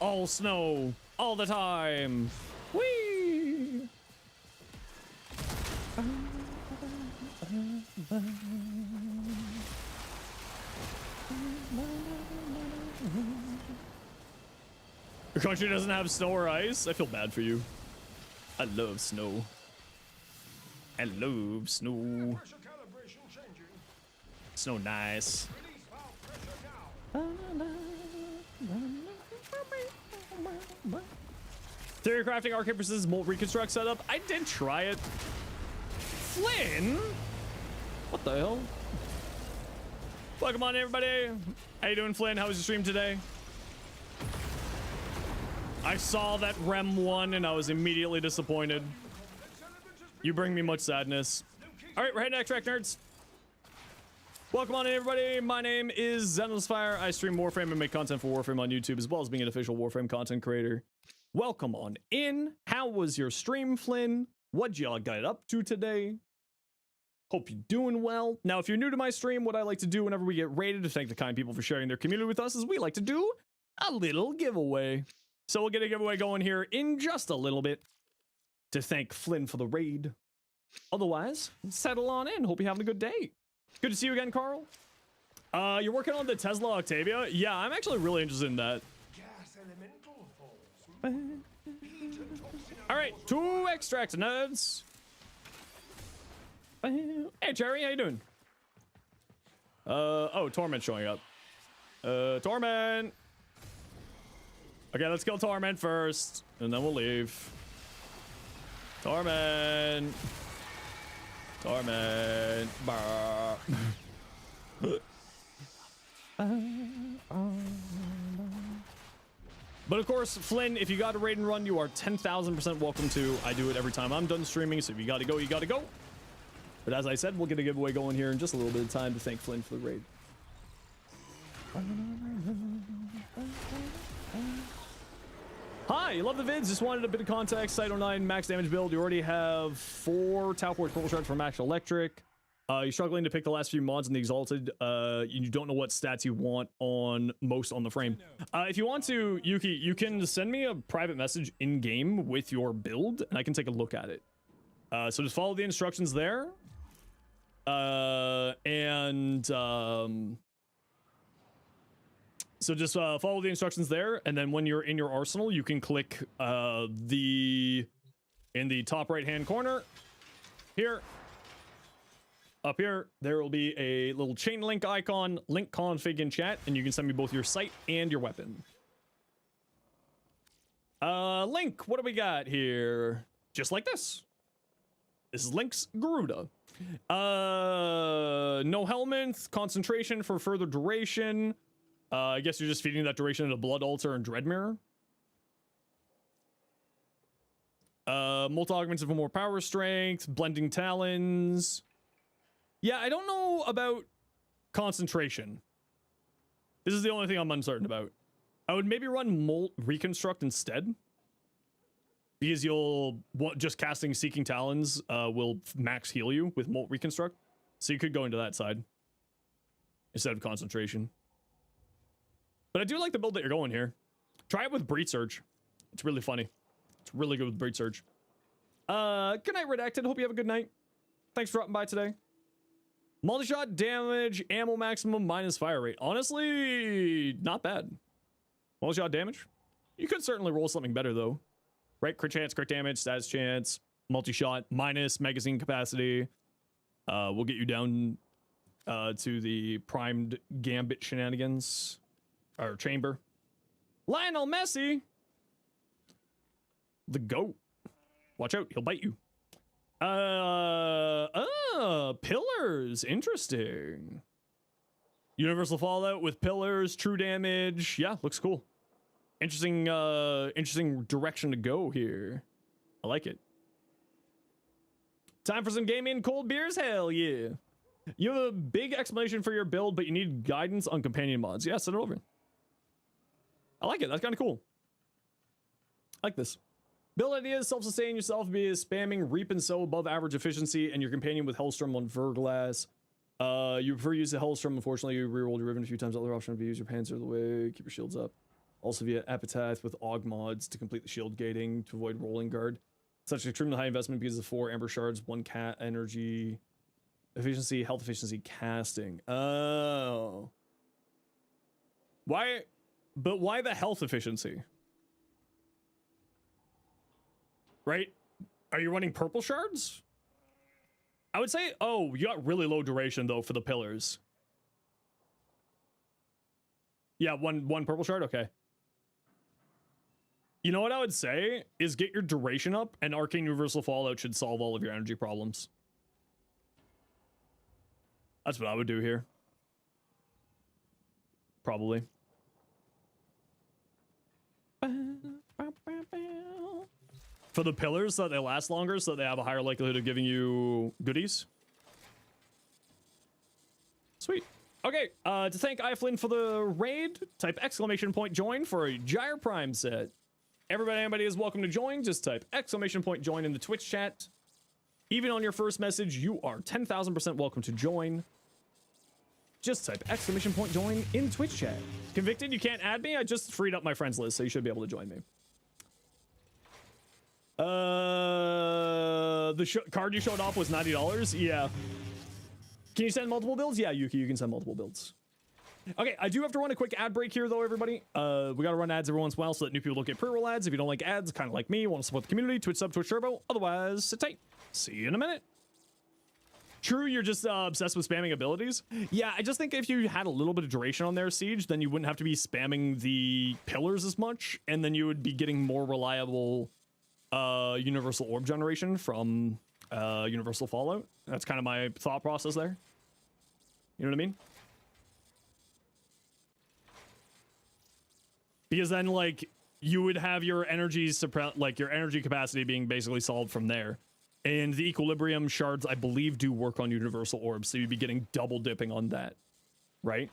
All snow. All the time. Whee! Your country doesn't have snow or ice? I feel bad for you. I love snow. I love snow. Snow nice. Theory crafting, arcade precision, mold reconstruct setup. I did try it. Flynn? What the hell? Welcome on, everybody. How you doing, Flynn? How was your stream today? I saw that Rem won and I was immediately disappointed. You bring me much sadness. All right, we're heading to Extract Nerds. Welcome on in, everybody. My name is Zenosfire. I stream Warframe and make content for Warframe on YouTube, as well as being an official Warframe content creator. Welcome on in. How was your stream, Flynn? What y'all got up to today? Hope you're doing well. Now, if you're new to my stream, what I like to do whenever we get raided to thank the kind people for sharing their community with us is we like to do a little giveaway. So we'll get a giveaway going here in just a little bit to thank Flynn for the raid. Otherwise, settle on in. Hope you're having a good day. Good to see you again, Carl. You're working on the Tesla Octavia? Yeah, I'm actually really interested in that. All right, 2 extract nerds. Hey, Cherry, how you doing? Oh, Torment showing up. Torment. Okay, let's kill Torment first, and then we'll leave. Torment. Torment. Bah. But of course, Flynn, if you got a raid and run, you are 10,000% welcome to. I do it every time I'm done streaming, so if you gotta go, you gotta go. But as I said, we'll get a giveaway going here in just a little bit of time to thank Flynn for the raid. Hi, you love the vids, just wanted a bit of context. Site 09 max damage build. You already have 4 Tau Forge purple shards from Max Electric. You're struggling to pick the last few mods in the Exalted. You don't know what stats you want on most on the frame. If you want to, Yuki, you can send me a private message in-game with your build, and I can take a look at it. So just follow the instructions there. So just follow the instructions there, and then when you're in your arsenal, you can click in the top right-hand corner here. Up here, there will be a little chain link icon, link config in chat, and you can send me both your site and your weapon. Link, what do we got here? Just like this. This is Link's Garuda. No helmets, concentration for further duration. I guess you're just feeding that duration into Blood Altar and Dread Mirror. Multi-augmented for more power strength, blending talons. Yeah, I don't know about concentration. This is the only thing I'm uncertain about. I would maybe run Molt Reconstruct instead. Because just casting Seeking Talons will max heal you with Molt Reconstruct. So you could go into that side. Instead of concentration. But I do like the build that you're going here. Try it with Breed Surge. It's really funny. It's really good with Breed Surge. Good night, Redacted. Hope you have a good night. Thanks for dropping by today. Multi-shot damage, ammo maximum, minus fire rate. Honestly, not bad. Multi-shot damage. You could certainly roll something better, though. Right? Crit chance, crit damage, status chance, multi-shot, minus magazine capacity. We'll get you down to the primed gambit shenanigans. Or chamber. Lionel Messi! The goat. Watch out, he'll bite you. Pillars. Interesting. Universal Fallout with pillars, true damage. Yeah, looks cool. Interesting, interesting direction to go here. I like it. Time for some gaming cold beers? Hell yeah. You have a big explanation for your build, but you need guidance on companion mods. Yeah, send it over. I like it. That's kind of cool. I like this. Build ideas, self-sustain yourself via spamming reap and sow above average efficiency and your companion with Hellstrom on Verglass. You prefer use the Hellstrom. Unfortunately, you rerolled your Riven a few times. Other option would be use your Panzer the way, keep your shields up. Also via Epitaph with AUG mods to complete the shield gating to avoid rolling guard. Such extremely high investment because of 4 Amber Shards, 1 cat energy, efficiency, health efficiency, casting. Oh. Why? But why the health efficiency? Right? Are you running purple shards? I would say, oh, you got really low duration though for the pillars. Yeah, one purple shard? Okay. You know what I would say is get your duration up and Arcane Universal Fallout should solve all of your energy problems. That's what I would do here. Probably. For the pillars so that they last longer, so they have a higher likelihood of giving you goodies. Sweet. Okay, to thank iFlynn for the raid, type !join for a Gyre Prime set. Anybody is welcome to join. Just type !join in the Twitch chat. Even on your first message, you are 10,000% welcome to join. Just type !join in Twitch chat. Convicted, you can't add me? I just freed up my friends list, so you should be able to join me. The card you showed off was $90? Yeah. Can you send multiple builds? Yeah, Yuki, you can send multiple builds. Okay, I do have to run a quick ad break here, though, everybody. We gotta run ads every once in a while so that new people don't get pre-roll ads. If you don't like ads, kind of like me, want to support the community, Twitch sub, Twitch Turbo. Otherwise, sit tight. See you in a minute. True, you're just obsessed with spamming abilities. Yeah, I just think if you had a little bit of duration on their Siege, then you wouldn't have to be spamming the pillars as much, and then you would be getting more reliable Universal Orb generation from Universal Fallout. That's kind of my thought process there. You know what I mean? Because then, like, you would have your energy your energy capacity being basically solved from there. And the Equilibrium shards, I believe, do work on Universal Orbs, so you'd be getting double dipping on that, right?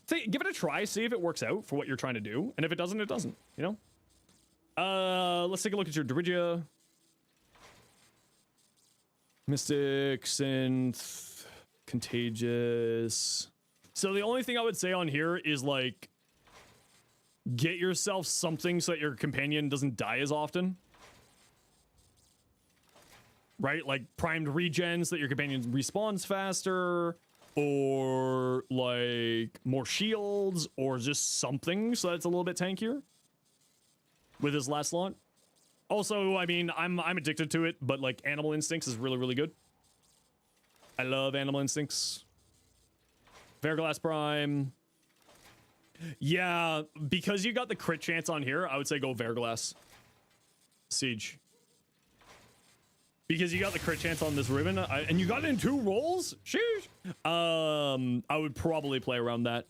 So give it a try, see if it works out for what you're trying to do, and if it doesn't, it doesn't, you know? Let's take a look at your Derigia. Mystic, Synth, Contagious. So the only thing I would say on here is, like, get yourself something so that your companion doesn't die as often. Right? Like primed regen so that your companion respawns faster, or like more shields, or just something so that it's a little bit tankier with his last slot. Also, I mean, I'm addicted to it, but like Animal Instincts is really, really good. I love Animal Instincts. Verglass Prime. Yeah, because you got the crit chance on here, I would say go Verglass. Siege. Because you got the crit chance on this Riven, and you got it in 2 rolls? Sheesh. I would probably play around that.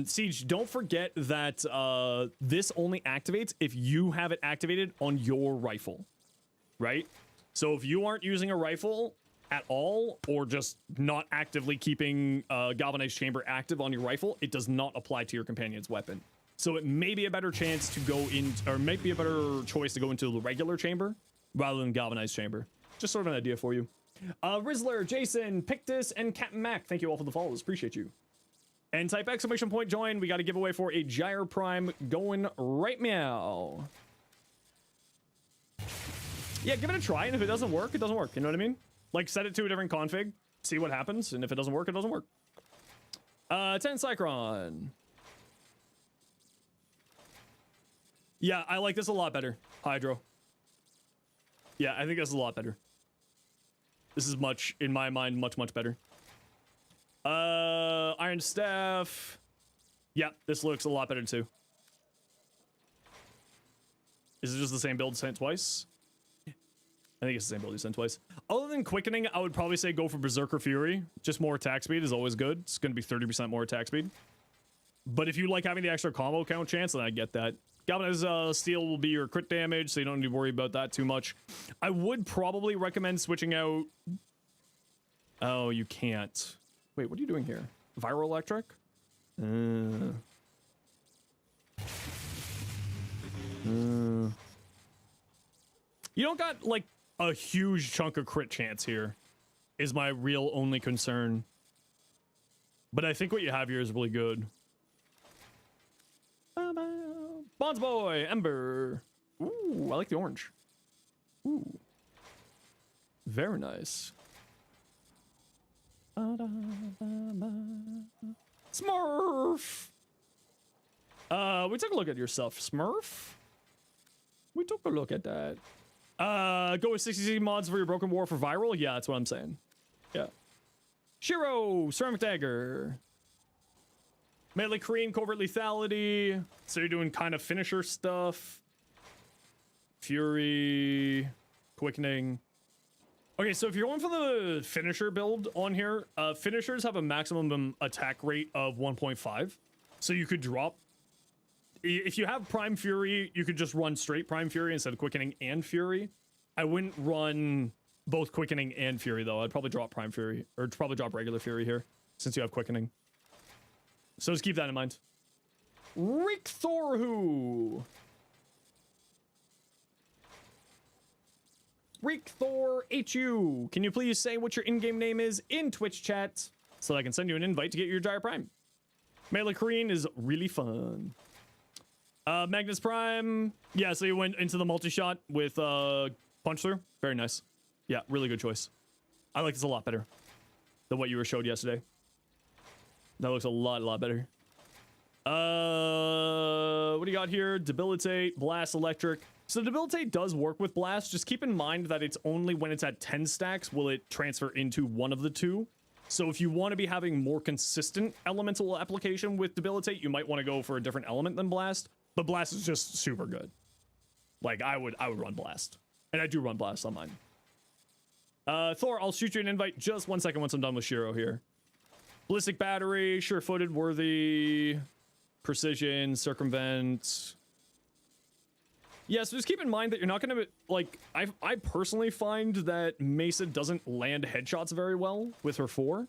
Siege, don't forget that this only activates if you have it activated on your rifle. Right? So if you aren't using a rifle, at all, or just not actively keeping galvanized chamber active on your rifle, it does not apply to your companion's weapon. So it may be a better chance to go in, or might be a better choice to go into the regular chamber rather than galvanized chamber. Just sort of an idea for you. Rizzler, Jason, Pictus, and Captain Mac, thank you all for the follows. Appreciate you. And type exclamation point join. We got a giveaway for a Gyre Prime going right meow. Yeah, give it a try, and if it doesn't work, it doesn't work. You know what I mean? Like, set it to a different config, see what happens, and if it doesn't work, it doesn't work. 10 Cycron. Yeah, I like this a lot better. Hydro. Yeah, I think this is a lot better. This is much, in my mind, much, much better. Iron Staff. Yeah, this looks a lot better too. Is it just the same build sent twice? I think it's the same build you sent twice. Other than quickening, I would probably say go for Berserker Fury. Just more attack speed is always good. It's going to be 30% more attack speed. But if you like having the extra combo count chance, then I get that. Galvanized Steel will be your crit damage, so you don't need to worry about that too much. I would probably recommend switching out... Oh, you can't. Wait, what are you doing here? Viral Electric? You don't got, like, a huge chunk of crit chance here, is my real only concern. But I think what you have here is really good. Bonds Boy, Ember. Ooh, I like the orange. Ooh. Very nice. Smurf! We took a look at your stuff, Smurf. We took a look at that. Go with 60 mods for your Broken War for viral? Yeah, that's what I'm saying. Yeah. Shiro, Ceramic Dagger. Melee Cream, Covert Lethality. So you're doing kind of finisher stuff. Fury. Quickening. Okay, so if you're going for the finisher build on here, finishers have a maximum attack rate of 1.5. So you could drop... If you have Prime Fury, you could just run straight Prime Fury instead of Quickening and Fury. I wouldn't run both Quickening and Fury, though. I'd probably drop Prime Fury, or probably drop regular Fury here, since you have Quickening. So just keep that in mind. Rick Thorhu. Rick Thor HU. Can you please say what your in-game name is in Twitch chat so I can send you an invite to get your Gyre Prime? Melee Korean is really fun. Magnus Prime. Yeah, so you went into the multi-shot with Punch Through. Very nice. Yeah, really good choice. I like this a lot better than what you were showed yesterday. That looks a lot better. What do you got here? Debilitate, Blast, Electric. So Debilitate does work with Blast. Just keep in mind that it's only when it's at 10 stacks will it transfer into one of the two. So if you want to be having more consistent elemental application with Debilitate, you might want to go for a different element than Blast. But Blast is just super good. Like, I would run Blast. And I do run Blast on mine. Thor, I'll shoot you an invite just 1 second once I'm done with Shiro here. Ballistic Battery, Sure-Footed, Worthy, Precision, Circumvent. Yeah, so just keep in mind that you're not going to, like, I personally find that Mesa doesn't land headshots very well with her 4.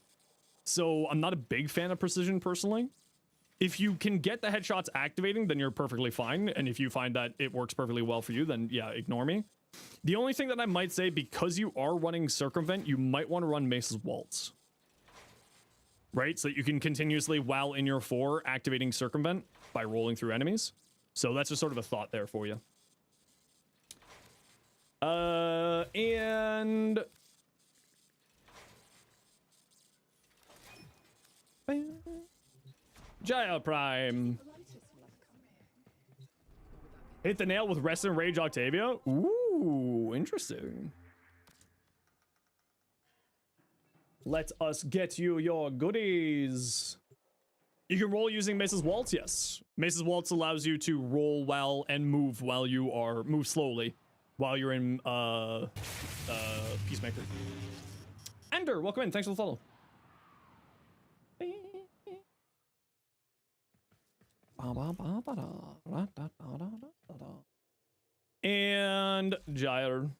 So I'm not a big fan of Precision personally. If you can get the headshots activating, then you're perfectly fine. And if you find that it works perfectly well for you, then yeah, ignore me. The only thing that I might say, because you are running Circumvent, you might want to run Mesa's Waltz. Right? So that you can continuously, while in your 4, activating Circumvent by rolling through enemies. So that's just sort of a thought there for you. And... Gyre Prime. Hit the nail with Rest and Rage Octavia? Ooh, interesting. Let us get you your goodies. You can roll using Mesa's Waltz, yes. Mesa's Waltz allows you to roll well and move while you are... Move slowly while you're in, Peacemaker. Ender, welcome in. Thanks for the follow. And Gyre.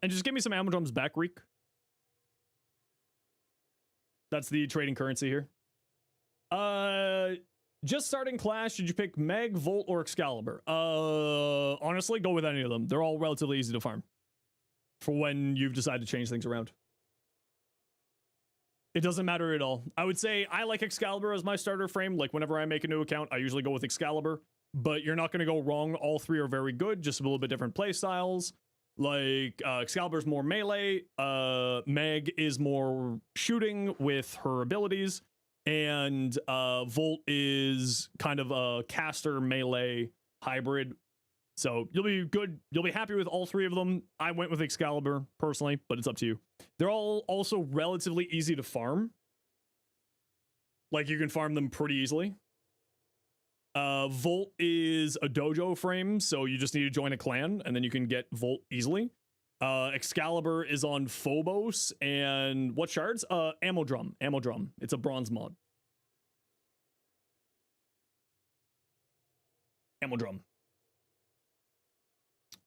And just give me some ammo drums back, Reek. That's the trading currency here. Just starting Clash, did you pick Meg, Volt, or Excalibur? Honestly, go with any of them. They're all relatively easy to farm for when you've decided to change things around. It doesn't matter at all. I would say I like Excalibur as my starter frame. Like whenever I make a new account, I usually go with Excalibur, but you're not going to go wrong. All three are very good, just a little bit different play styles. Like Excalibur's more melee, Meg is more shooting with her abilities, and Volt is kind of a caster melee hybrid. So you'll be good. You'll be happy with all three of them. I went with Excalibur personally, but it's up to you. They're all also relatively easy to farm. Like you can farm them pretty easily. Volt is a dojo frame, so you just need to join a clan and then you can get Volt easily. Excalibur is on Phobos, and what shards? Ammo drum. It's a bronze mod. Ammo drum.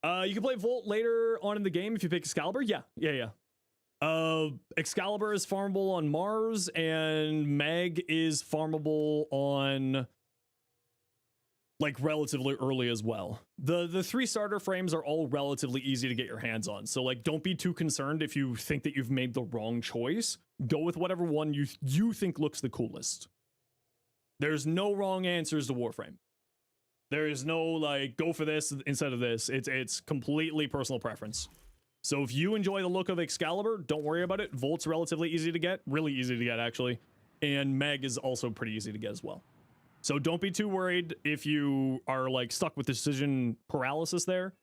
You can play Volt later on in the game if you pick Excalibur. Yeah. Excalibur is farmable on Mars, and Meg is farmable on like relatively early as well. The three starter frames are all relatively easy to get your hands on. So like, don't be too concerned if you think that you've made the wrong choice. Go with whatever one you think looks the coolest. There's no wrong answers to Warframe. There is no like, go for this instead of this. It's completely personal preference. So if you enjoy the look of Excalibur, don't worry about it. Volt's relatively easy to get, really easy to get actually. And Meg is also pretty easy to get as well. So don't be too worried if you are like stuck with decision paralysis there.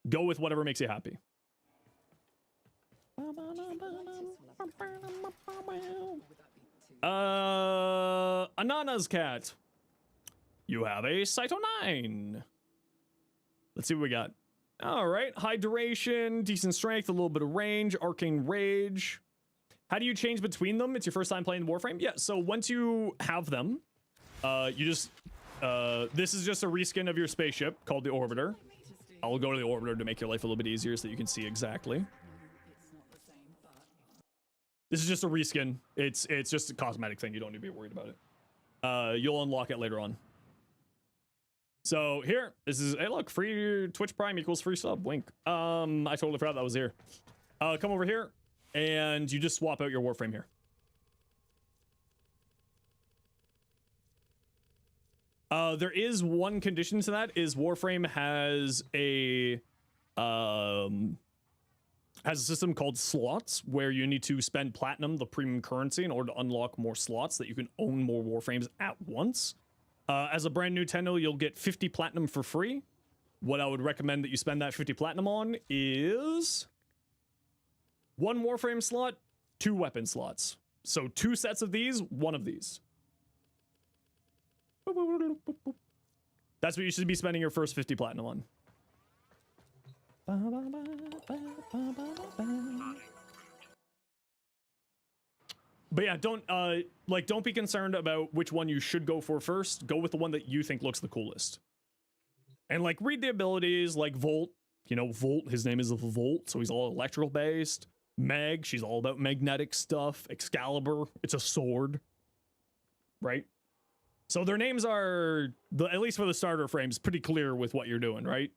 Go with whatever makes you happy. Anana's cat. You have a Cyto 9. Let's see what we got. All right, high duration, decent strength, a little bit of range, arcane rage. How do you change between them? It's your first time playing Warframe? Yeah, so once you have them, you just, this is just a reskin of your spaceship called the Orbiter. I'll go to the Orbiter to make your life a little bit easier so that you can see exactly. This is just a reskin. It's just a cosmetic thing. You don't need to be worried about it. You'll unlock it later on. So here, this is, hey look, free Twitch Prime equals free sub, wink. I totally forgot that was here. Come over here, and you just swap out your Warframe here. There is one condition to that, is Warframe has a system called slots, where you need to spend platinum, the premium currency, in order to unlock more slots that you can own more Warframes at once. As a brand new Tenno, you'll get 50 platinum for free. What I would recommend that you spend that 50 platinum on is 1 Warframe slot, 2 weapon slots. So 2 sets of these, 1 of these. That's what you should be spending your first 50 platinum on. But yeah, don't be concerned about which one you should go for first. Go with the one that you think looks the coolest. And like, read the abilities, like Volt. You know, Volt, his name is Volt, so he's all electrical based. Meg, she's all about magnetic stuff. Excalibur, it's a sword. Right? So their names are, at least for the starter frames, pretty clear with what you're doing, right?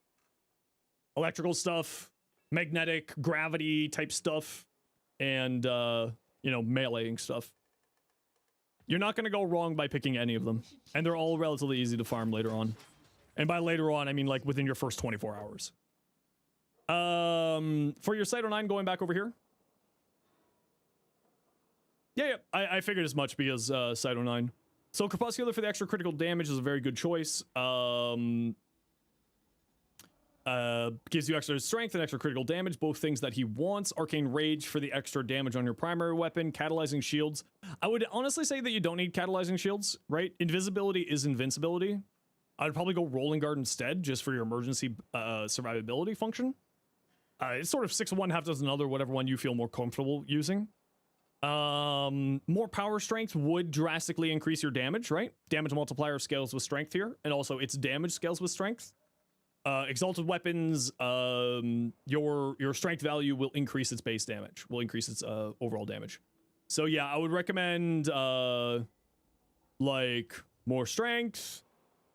Electrical stuff, magnetic, gravity type stuff, and you know, meleeing stuff. You're not going to go wrong by picking any of them. And they're all relatively easy to farm later on. And by later on, I mean like within your first 24 hours. For your Cyto 9, going back over here. Yeah, I figured as much because Cyto 9. So Crepuscular for the extra critical damage is a very good choice. Gives you extra strength and extra critical damage, both things that he wants. Arcane Rage for the extra damage on your primary weapon. Catalyzing Shields. I would honestly say that you don't need Catalyzing Shields, right? Invisibility is invincibility. I'd probably go Rolling Guard instead, just for your emergency survivability function. It's sort of 6 of one, half dozen other, whatever one you feel more comfortable using. More power strength would drastically increase your damage, right? Damage multiplier scales with strength here, and also its damage scales with strength. Exalted weapons, your strength value will increase its base damage, will increase its overall damage. So yeah, I would recommend like more strength.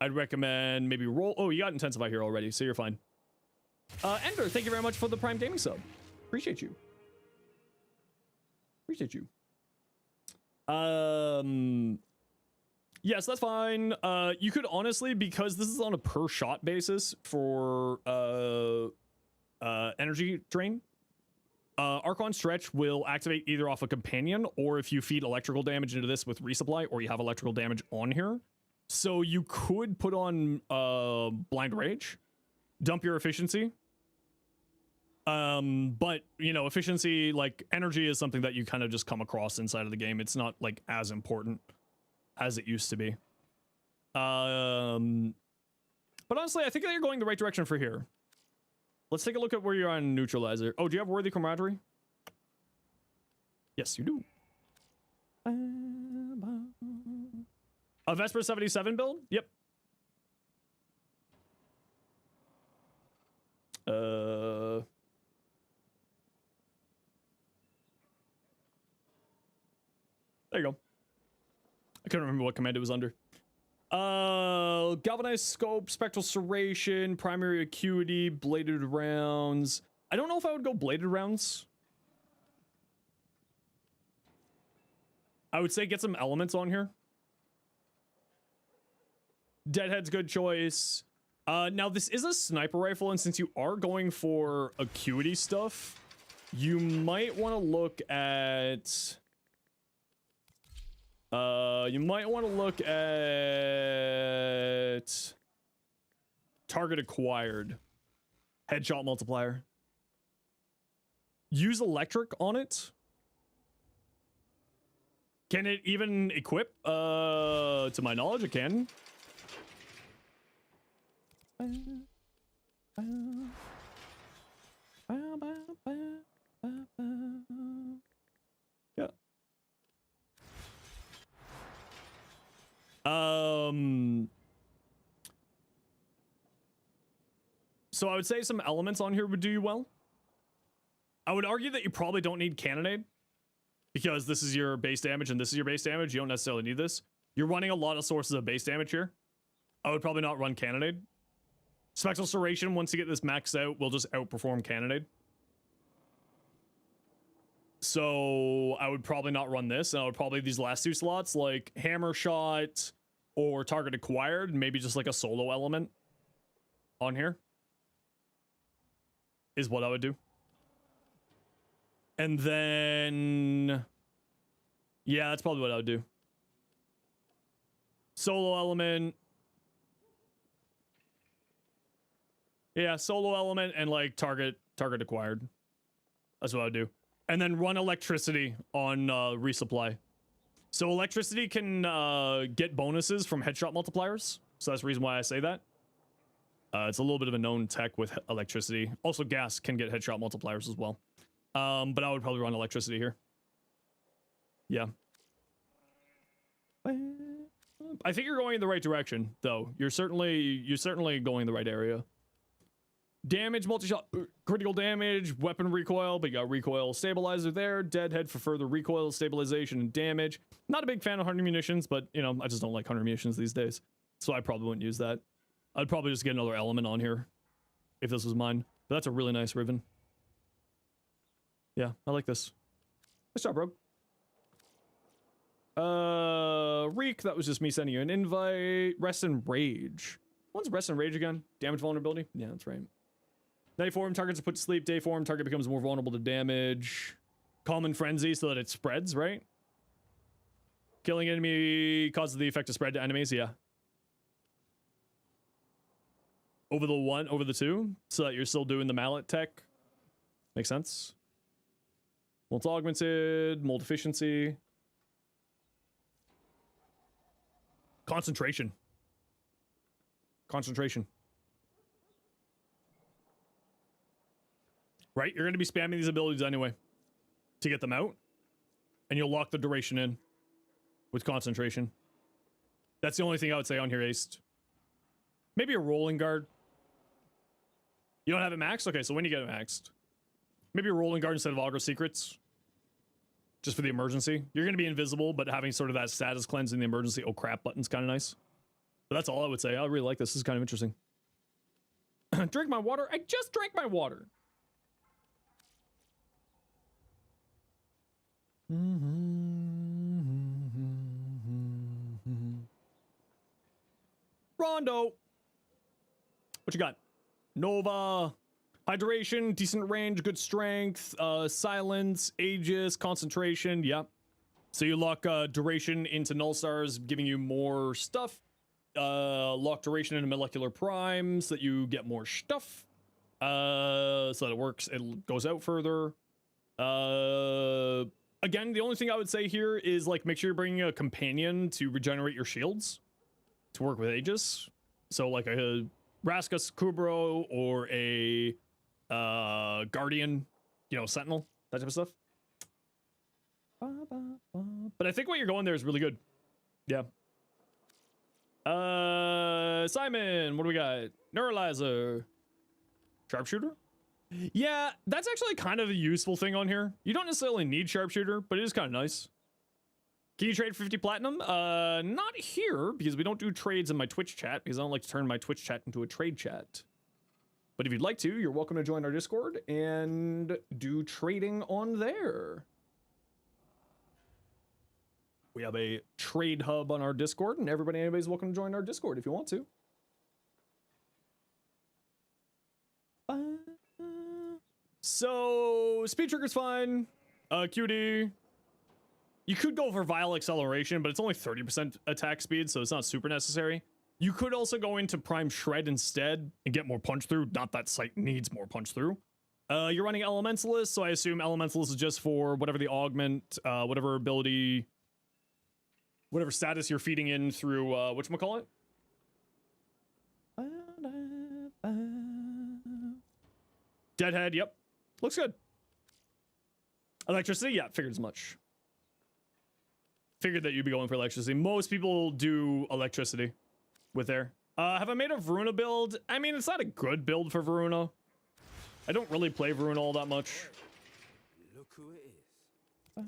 I'd recommend maybe roll. Oh, you got intensify here already, so you're fine. Ender, thank you very much for the Prime Gaming sub. Appreciate you. Appreciate you. Yes, that's fine. You could honestly, because this is on a per shot basis for energy drain, Archon Stretch will activate either off a companion or if you feed electrical damage into this with resupply or you have electrical damage on here. So you could put on Blind Rage, dump your efficiency. But you know, efficiency, like energy, is something that you kind of just come across inside of the game. It's not like as important as it used to be. But honestly, I think that you're going the right direction for here. Let's take a look at where you're on neutralizer. Oh, do you have worthy camaraderie? Yes, you do. A Vesper 77 build? Yep. There you go. I couldn't remember what command it was under. Galvanized scope, spectral serration, primary acuity, bladed rounds. I don't know if I would go bladed rounds. I would say get some elements on here. Deadhead's good choice. Now this is a sniper rifle, and since you are going for acuity stuff, you might want to look at target acquired, headshot multiplier. Use electric on it. Can it even equip? To my knowledge, it can. Yeah. So I would say some elements on here would do you well. I would argue that you probably don't need cannonade because this is your base damage and this is your base damage. You don't necessarily need this. You're running a lot of sources of base damage here. I would probably not run cannonade. Spectral Serration, once you get this maxed out, will just outperform cannonade. So I would probably not run this, and I would probably these last two slots like hammer shot or target acquired, maybe just like a solo element on here is what I would do. And then yeah, that's probably what I would do. Solo element. Yeah, solo element and like target acquired. That's what I would do. And then run electricity on resupply. So electricity can get bonuses from headshot multipliers. So that's the reason why I say that. It's a little bit of a known tech with electricity. Also, gas can get headshot multipliers as well. But I would probably run electricity here. Yeah. I think you're going in the right direction, though. You're certainly going in the right area. Damage, multi-shot, critical damage, weapon recoil, but you got recoil stabilizer there. Deadhead for further recoil, stabilization, and damage. Not a big fan of 100 munitions, but, you know, I just don't like 100 munitions these days. So I probably wouldn't use that. I'd probably just get another element on here if this was mine. But that's a really nice Riven. Yeah, I like this. Nice job, bro. Reek, that was just me sending you an invite. Rest and Rage. What's Rest and Rage again? Damage vulnerability? Yeah, that's right. Night form, targets are put to sleep. Day form, target becomes more vulnerable to damage. Common Frenzy so that it spreads, right? Killing enemy causes the effect to spread to enemies, yeah. Over the two, so that you're still doing the mallet tech. Makes sense. Molt augmented, molt efficiency. Concentration. Concentration. Right? You're going to be spamming these abilities anyway to get them out. and you'll lock the duration in with concentration. That's the only thing I would say on here, Aced. Maybe a rolling guard. You don't have it maxed? Okay, so when you get it maxed, maybe a rolling guard instead of Augur Secrets. Just for the emergency. You're going to be invisible, but having sort of that status cleanse in the emergency oh crap button's kind of nice. But that's all I would say. I really like this. This is kind of interesting. Drink my water? I just drank my water. Rondo. What you got? Nova. Hydration, decent range, good strength, silence, Aegis, concentration, yep. So you lock duration into null stars, giving you more stuff. Lock duration into molecular prime so that you get more stuff. So that it works, it goes out further. Again, the only thing I would say here is like make sure you're bringing a companion to regenerate your shields to work with Aegis. So like a Raskus Kubro or a Guardian, you know, Sentinel, that type of stuff. But I think what you're going there is really good. Yeah. Simon, what do we got? Neuralizer. Sharpshooter? Yeah, that's actually kind of a useful thing on here. You don't necessarily need Sharpshooter, but it is kind of nice. Can you trade 50 platinum? Not here, because we don't do trades in my Twitch chat, because I don't like to turn my Twitch chat into a trade chat. But if you'd like to, you're welcome to join our Discord and do trading on there. We have a trade hub on our Discord, and anybody's welcome to join our Discord if you want to. So, speed trigger's fine. QD. You could go for Vile Acceleration, but it's only 30% attack speed, so it's not super necessary. You could also go into Prime Shred instead and get more punch through. Not that Sight needs more punch through. You're running Elementalist, so I assume Elementalist is just for whatever the augment, whatever ability, whatever status you're feeding in through, whatchamacallit? Deadhead, yep. Looks good. Electricity, yeah, figured as much. Figured that you'd be going for electricity. Most people do electricity with there. Have I made a Varuna build? I mean, it's not a good build for Varuna. I don't really play Varuna all that much.
Look who it is.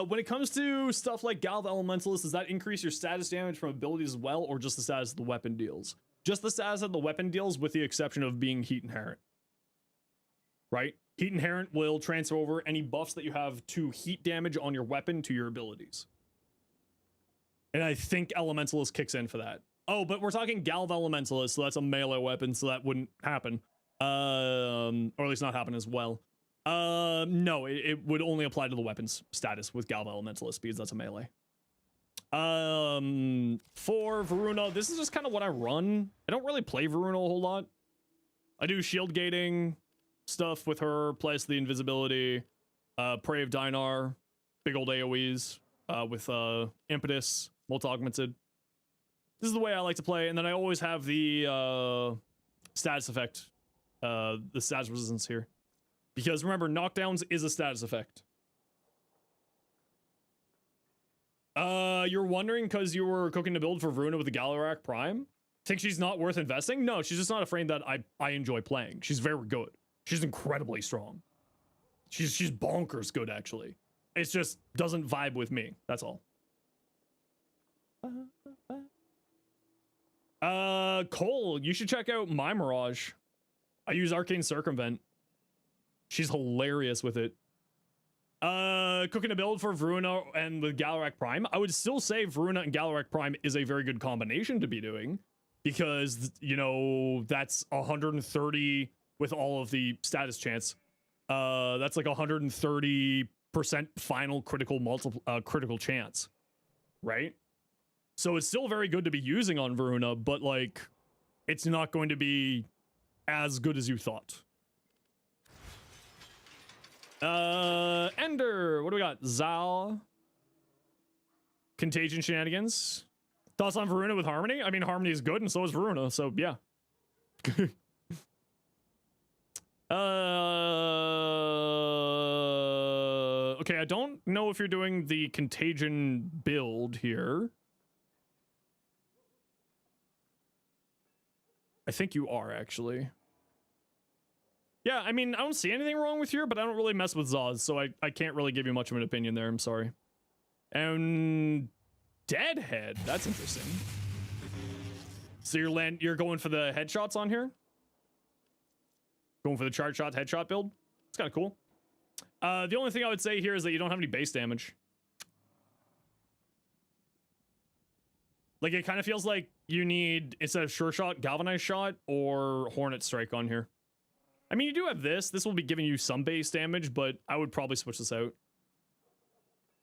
When it comes to stuff like Galv Elementalist, does that increase your status damage from abilities as well, or just the status the weapon deals? Just the status that the weapon deals, with the exception of being Heat Inherent. Right? Heat Inherent will transfer over any buffs that you have to heat damage on your weapon to your abilities. And I think Elementalist kicks in for that. Oh, but we're talking Galv Elementalist, so that's a melee weapon, so that wouldn't happen. Or at least not happen as well. No, it would only apply to the weapons status with Galv Elementalist, because that's a melee. For Varuna, this is just kind of what I run. I don't really play Varuna a whole lot. I do shield gating stuff with her, plus the invisibility, Prey of Dinar, big old AoEs, with Impetus, multi-augmented. This is the way I like to play, and then I always have the status effect, the status resistance here. Because remember, knockdowns is a status effect. You're wondering because you were cooking the build for Varuna with the Galarak Prime? Think she's not worth investing? No, she's just not a frame that I enjoy playing. She's very good. She's incredibly strong. She's bonkers good, actually. It just doesn't vibe with me. That's all. Cole, you should check out my Mirage. I use Arcane Circumvent. She's hilarious with it. Cooking a build for Varuna and the Galarak Prime. I would still say Varuna and Galarak Prime is a very good combination to be doing. Because, you know, that's 130 with all of the status chance. That's like 130% final critical chance. Right? So it's still very good to be using on Varuna, but like, it's not going to be as good as you thought. Ender, what do we got? Zal. Contagion shenanigans. Thoughts on Varuna with Harmony? I mean, Harmony is good, and so is Varuna, so yeah. Okay, I don't know if you're doing the contagion build here. I think you are, actually. Yeah, I mean, I don't see anything wrong with here, but I don't really mess with Zaz, so I can't really give you much of an opinion there. I'm sorry. And Deadhead, that's interesting. So you're going for the headshots on here? Going for the charge shot headshot build? It's kind of cool. The only thing I would say here is that you don't have any base damage. Like, it kind of feels like you need, instead of sure shot, galvanized shot or hornet strike on here. I mean, you do have this. This will be giving you some base damage, but I would probably switch this out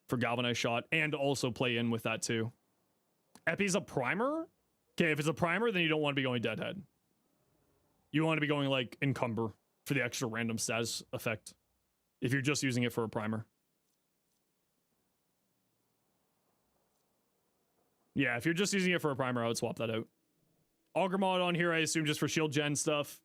for galvanized shot and also play in with that too. Epi's a primer? Okay, if it's a primer, then you don't want to be going Deadhead. You want to be going like Encumber for the extra random status effect if you're just using it for a primer. Yeah, if you're just using it for a primer, I would swap that out. Augur mod on here, I assume just for shield gen stuff.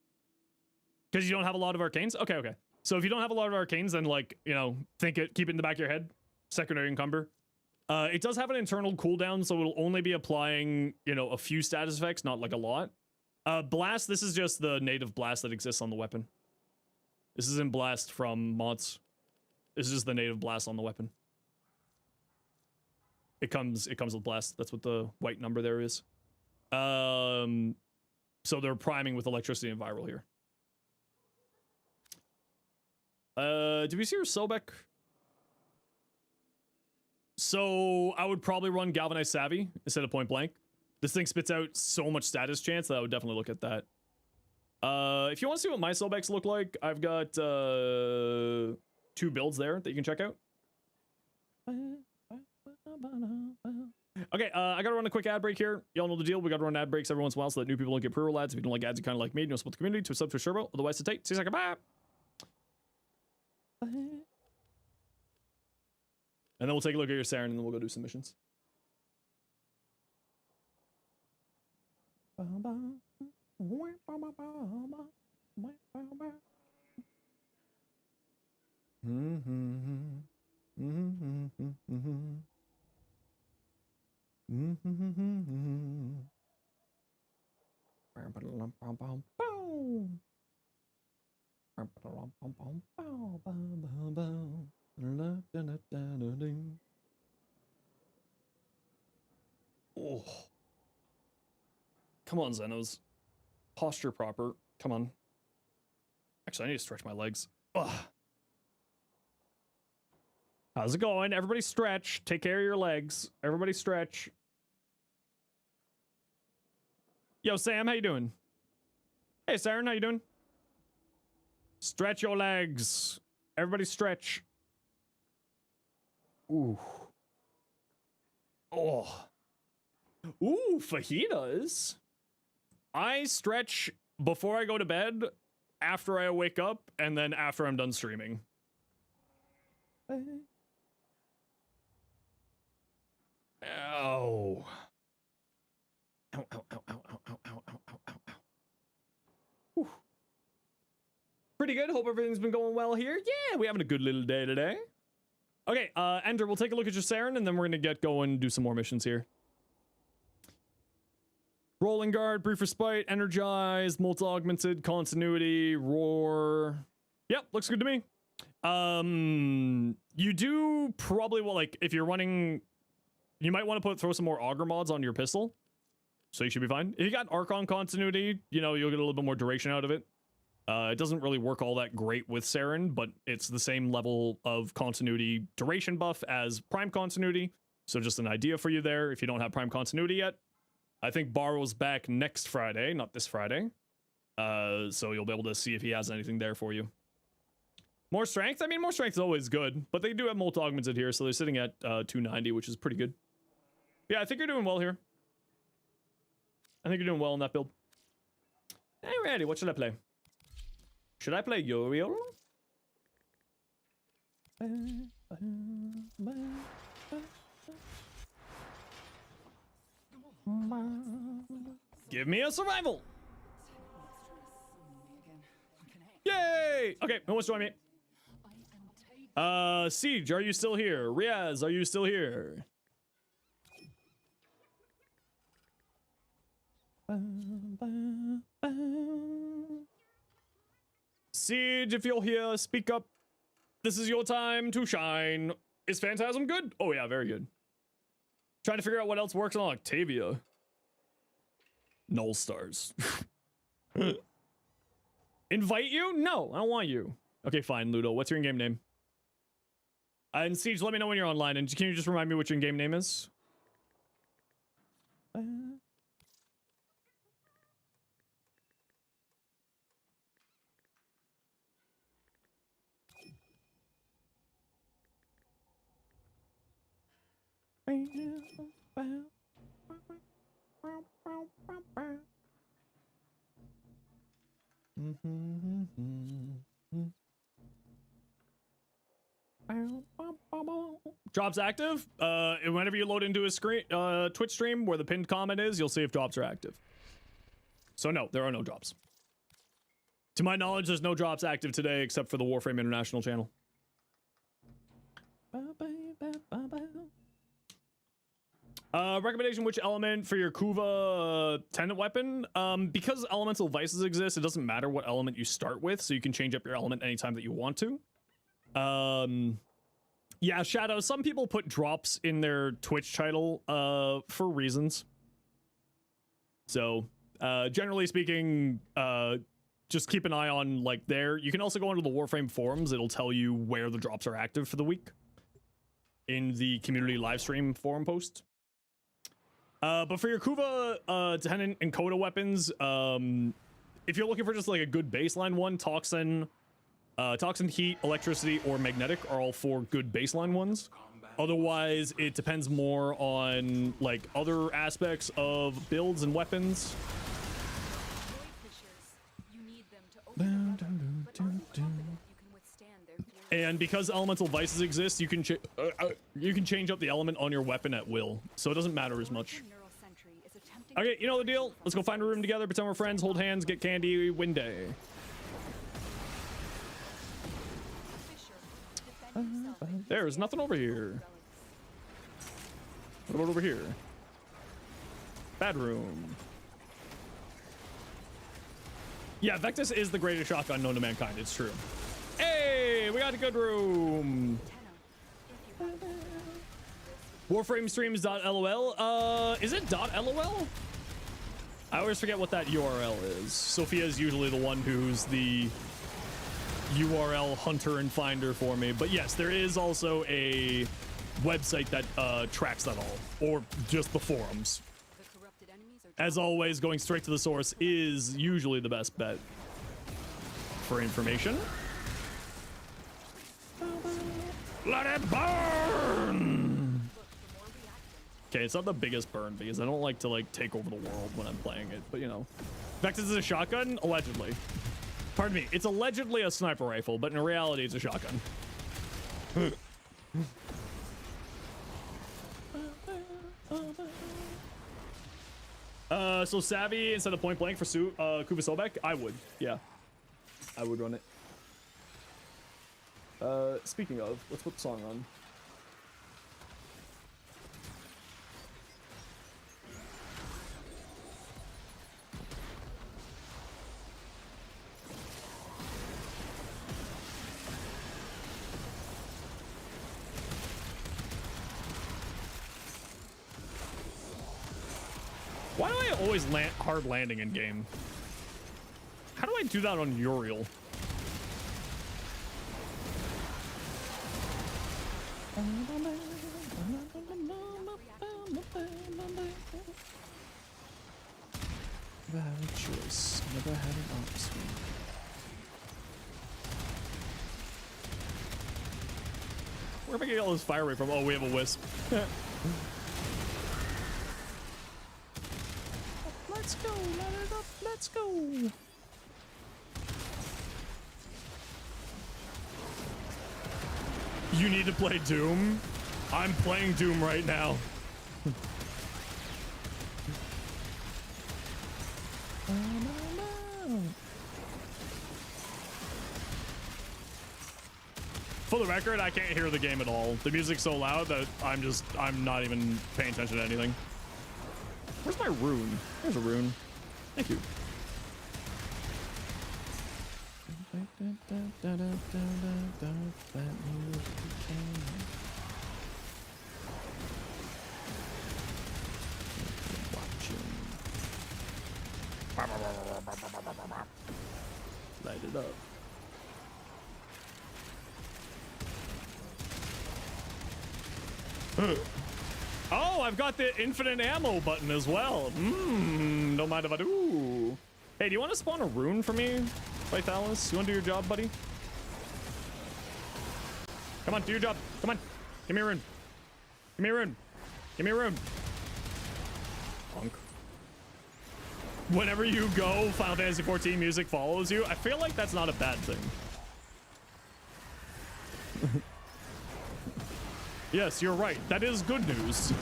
Because you don't have a lot of arcanes? Okay, okay. So if you don't have a lot of arcanes, then like, you know, keep it in the back of your head. Secondary Encumber. It does have an internal cooldown, so it'll only be applying, you know, a few status effects, not like a lot. Blast, this is just the native blast that exists on the weapon. This isn't blast from mods. This is just the native blast on the weapon. It comes with blast. That's what the white number there is. So they're priming with electricity and viral here. Do we see your Sobek? So I would probably run Galvanized Savvy instead of Point Blank. This thing spits out so much status chance that I would definitely look at that. If you want to see what my Sobeks look like, I've got 2 builds there that you can check out. Okay, I gotta run a quick ad break here. Y'all know the deal. We gotta run ad breaks every once in a while so that new people don't get pre-roll ads. If you don't like ads, you kind of like me, you know, support the community to sub to a turbo. Otherwise, to take. See you second. Bye. And then we'll take a look at your Saren, and then we'll go do some missions. Oh. Come on, Zenos. Posture proper. Come on. Actually, I need to stretch my legs. Ugh. How's it going? Everybody stretch. Take care of your legs. Everybody stretch. Yo, Sam, how you doing? Hey, Saren, how you doing? Stretch your legs. Everybody stretch. Ooh. Oh. Ooh, fajitas. I stretch before I go to bed, after I wake up, and then after I'm done streaming. Ow. Ow, ow, ow, ow, ow, ow, ow, ow, ow, ow, ow. Whew. Pretty good. Hope everything's been going well here. Yeah, we're having a good little day today. Okay, Ender, we'll take a look at your Saren, and then we're gonna get going and do some more missions here. Rolling Guard, Brief Respite, Energize, Multi-Augmented, Continuity, Roar. Yep, looks good to me. You do probably, well, like, if you're running, you might want to throw some more Augur mods on your pistol. So you should be fine. If you got Archon Continuity, you know, you'll get a little bit more duration out of it. It doesn't really work all that great with Saren, but it's the same level of continuity duration buff as Prime Continuity. So just an idea for you there if you don't have Prime Continuity yet. I think Barrow's back next Friday, not this Friday. So you'll be able to see if he has anything there for you. More strength? I mean, more strength is always good, but they do have multi-augmented here, so they're sitting at 290, which is pretty good. Yeah, I think you're doing well here. I think you're doing well in that build. Alrighty, what should I play? Should I play Uriel? Give me a survival! Yay! Okay, who wants to join me? Siege, are you still here? Riaz, are you still here? Siege, if you're here, speak up. This is your time to shine. Is Phantasm good? Oh yeah, very good. Trying to figure out what else works on Octavia. Null stars. Invite you? No, I don't want you. Okay, fine, Ludo. What's your in-game name? And Siege, let me know when you're online. And can you just remind me what your in-game name is? Drops active. Whenever you load into a screen, Twitch stream where the pinned comment is, you'll see if drops are active. So no, there are no drops. To my knowledge, there's no drops active today except for the Warframe International channel. Recommendation: which element for your Kuva tenant weapon? Because elemental vices exist, it doesn't matter what element you start with, so you can change up your element anytime that you want to. Yeah, Shadow, some people put drops in their Twitch title for reasons. So, generally speaking, just keep an eye on, like, there. You can also go onto the Warframe forums. It'll tell you where the drops are active for the week in the community livestream forum post. But for your Kuva tenant and Coda weapons, if you're looking for just, like, a good baseline one, Toxin, Heat, Electricity, or Magnetic are all 4 good baseline ones. Otherwise, it depends more on, like, other aspects of builds and weapons. And because elemental vices exist, you can change up the element on your weapon at will, so it doesn't matter as much. Okay, you know the deal. Let's go find a room together, pretend we're friends, hold hands, get candy, win day. There's nothing over here. What about over here? Bad room. Yeah, Vectis is the greatest shotgun known to mankind. It's true. Hey, we got a good room. Warframe streams.lol. Is it .lol? I always forget what that URL is. Sophia is usually the one who's the URL hunter and finder for me. But yes, there is also a website that tracks that all, or just the forums. As always, going straight to the source is usually the best bet for information. Let it burn! Okay, it's not the biggest burn because I don't like to, like, take over the world when I'm playing it, but you know. Vectis is a shotgun? Allegedly. Pardon me, it's allegedly a sniper rifle, but in reality it's a shotgun. So Savvy instead of point blank for Kuva Sobek? I would, yeah. I would run it. Speaking of, let's put the song on. Why do I always hard landing in game? How do I do that on Uriel? Never had a choice. Never had an option. Where am I getting all this fire rate from? Oh, we have a wisp. Let's go, let it up, let's go. You need to play Doom? I'm playing Doom right now. For the record, I can't hear the game at all. The music's so loud that I'm not even paying attention to anything. Where's my rune? There's a rune. Thank you. Light it up. Oh, I've got the infinite ammo button as well. Don't mind if I do. Hey, do you want to spawn a rune for me, Vitalis? You want to do your job, buddy? Come on, do your job. Come on. Give me a rune. Give me a rune. Give me a rune. Punk. Whenever you go, Final Fantasy 14 music follows you. I feel like that's not a bad thing. Yes, you're right. That is good news.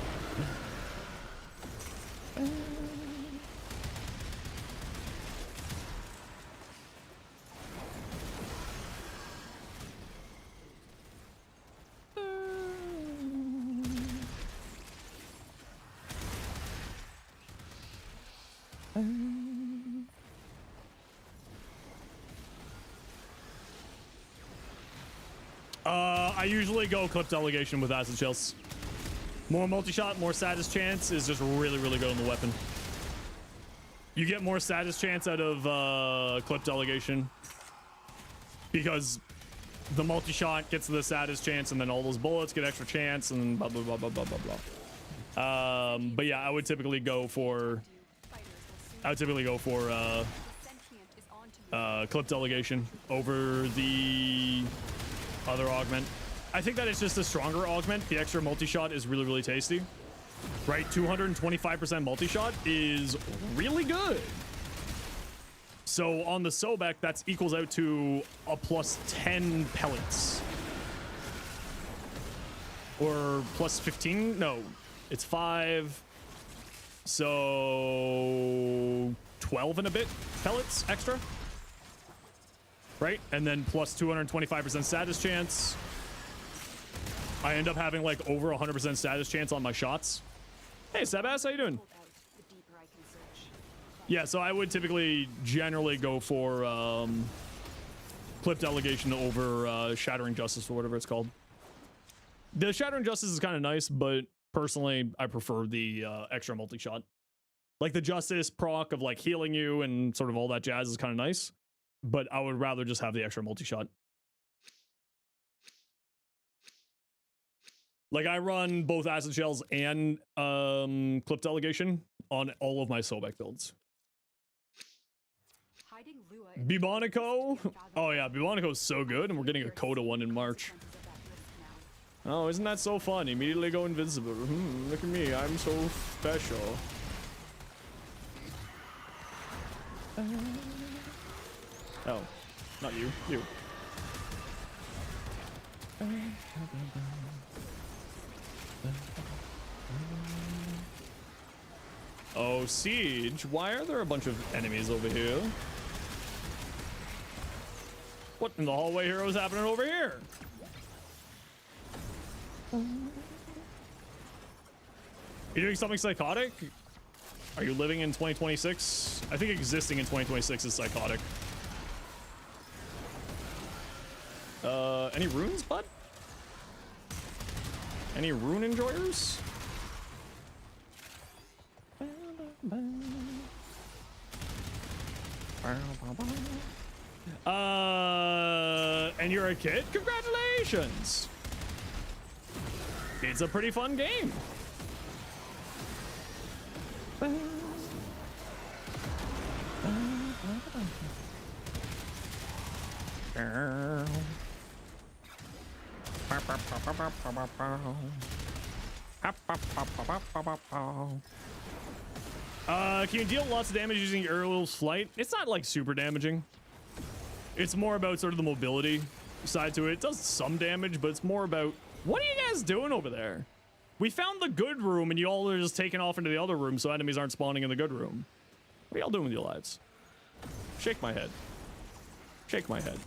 I usually go clip delegation with acid shells. More multi-shot, more status chance is just really, really good on the weapon. You get more status chance out of clip delegation because the multi-shot gets the status chance, and then all those bullets get extra chance, and blah blah blah blah blah blah blah. But yeah, I would typically go for clip delegation over the other augment. I think that it's just a stronger augment. The extra multi-shot is really, really tasty. Right? 225% multi-shot is really good. So on the Sobek, that equals out to a plus 10 pellets. Or plus 15? No, it's 5. So 12 and a bit pellets extra. Right? And then plus 225% status chance. I end up having like over 100% status chance on my shots. Hey, Sebas, how you doing? Yeah, so I would typically generally go for clip delegation over Shattering Justice or whatever it's called. The Shattering Justice is kind of nice, but personally, I prefer the extra multi-shot. Like the Justice proc of like healing you and sort of all that jazz is kind of nice, but I would rather just have the extra multi-shot. Like I run both acid shells and clip delegation on all of my Sobek builds. Bibonico. Oh yeah, Bibonico is so good, and we're getting a Coda one in March. Oh, isn't that so fun? Immediately go invincible. Look at me, I'm so special. Oh, not you. You. Oh, Siege, why are there a bunch of enemies over here? What in the hallway hero is happening over here? You doing something psychotic? Are you living in 2026? I think existing in 2026 is psychotic. Any runes, bud? Any rune enjoyers? And you're a kid? Congratulations! It's a pretty fun game. Can you deal lots of damage using Aerial's flight? It's not like super damaging. It's more about sort of the mobility side to it. It does some damage, but it's more about what are you guys doing over there? We found the good room and you all are just taking off into the other room so enemies aren't spawning in the good room. What are y'all doing with your lives? Shake my head. Shake my head.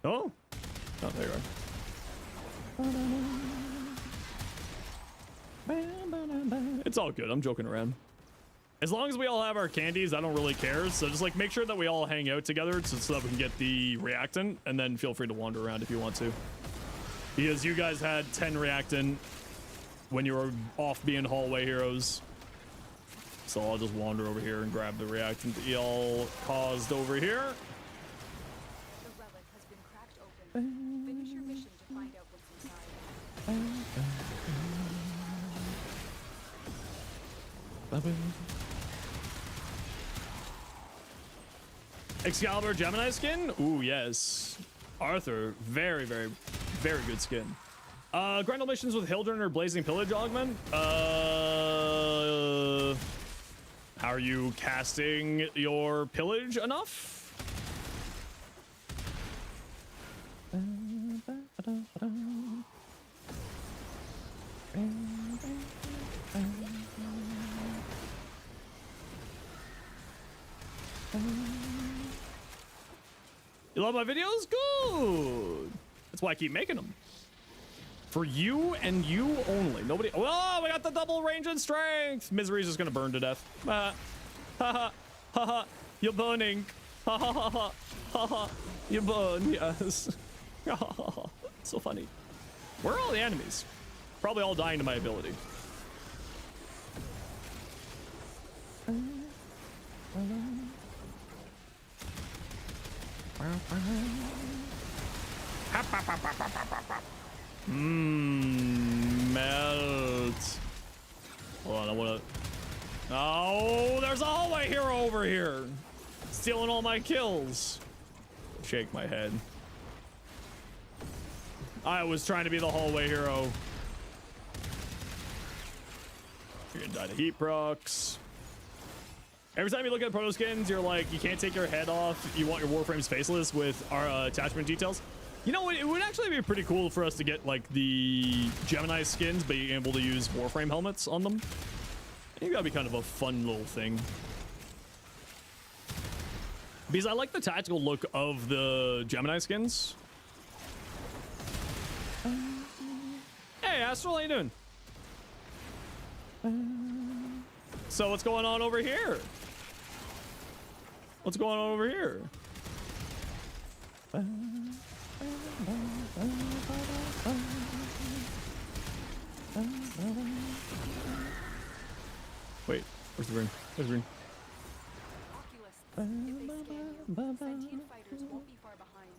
Oh. Oh, there you are. It's all good. I'm joking around. As long as we all have our candies, I don't really care. So just like make sure that we all hang out together so that we can get the reactant, and then feel free to wander around if you want to. Because you guys had 10 reactant when you were off being hallway heroes. So I'll just wander over here and grab the reactant that y'all caused over here.
The relic has been cracked open. Finish your mission to find out what's inside.
Excalibur Gemini skin? Ooh, yes. Arthur, very, very, very good skin. Grendel missions with Hildren or Blazing Pillage augment. How are you casting your pillage enough? You love my videos? Good. That's why I keep making them. For you and you only. Nobody. Oh, we got the double range and strength. Misery's just gonna burn to death. Ha ha ha ha. You're burning. Ha ha ha ha ha ha. You burn. Yes. So funny. Where are all the enemies? Probably all dying to my ability. Melt. Hold on, I wanna. Oh, there's a hallway hero over here, stealing all my kills. Shake my head. I was trying to be the hallway hero. You're gonna die to heat procs. Every time you look at proto skins, you're like, you can't take your head off. You want your Warframes faceless with our attachment details. You know what? It would actually be pretty cool for us to get like the Gemini skins, being able to use Warframe helmets on them. I think that'd be kind of a fun little thing. Because I like the tactical look of the Gemini skins. Hey, Astral, how you doing? So what's going on over here? What's going on over here? Wait, where's the ring? Where's the ring?
Oculus, if they scan you, sentient fighters won't be far behind.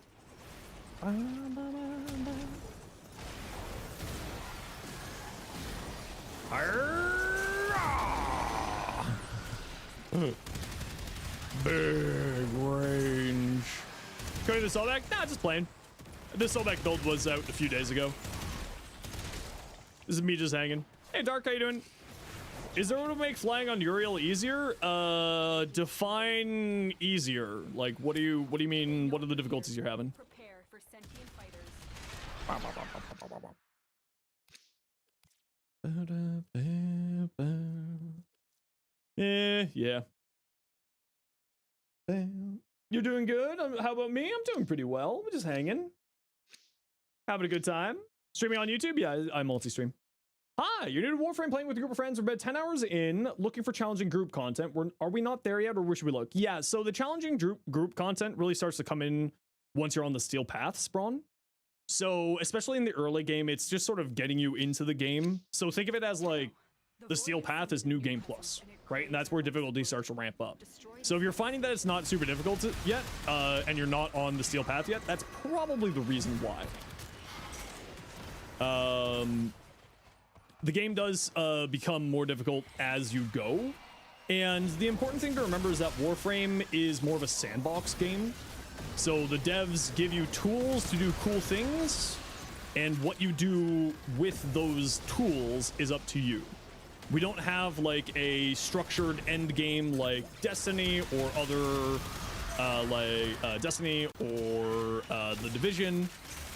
Big range. Going to the Sobek? Nah, just playing. This Sobek build was out a few days ago. This is me just hanging. Hey, Dark, how you doing? Is there a way to make flying on Uriel easier? Define easier. Like, what do you mean? What are the difficulties you're having?
Prepare for sentient fighters.
Yeah. You're doing good. How about me? I'm doing pretty well. We're just hanging. Having a good time. Streaming on YouTube? Yeah, I multi-stream. Hi, you're new to Warframe, playing with a group of friends. We're about 10 hours in, looking for challenging group content. Are we not there yet, or where should we look? Yeah, so the challenging group content really starts to come in once you're on the Steel Path spawn. So, especially in the early game, it's just sort of getting you into the game. So think of it as like, the Steel Path is New Game Plus, right? And that's where difficulty starts to ramp up. So if you're finding that it's not super difficult yet, and you're not on the Steel Path yet, that's probably the reason why. The game does become more difficult as you go. And the important thing to remember is that Warframe is more of a sandbox game. So the devs give you tools to do cool things, and what you do with those tools is up to you. We don't have like a structured end game like Destiny or other Destiny or The Division.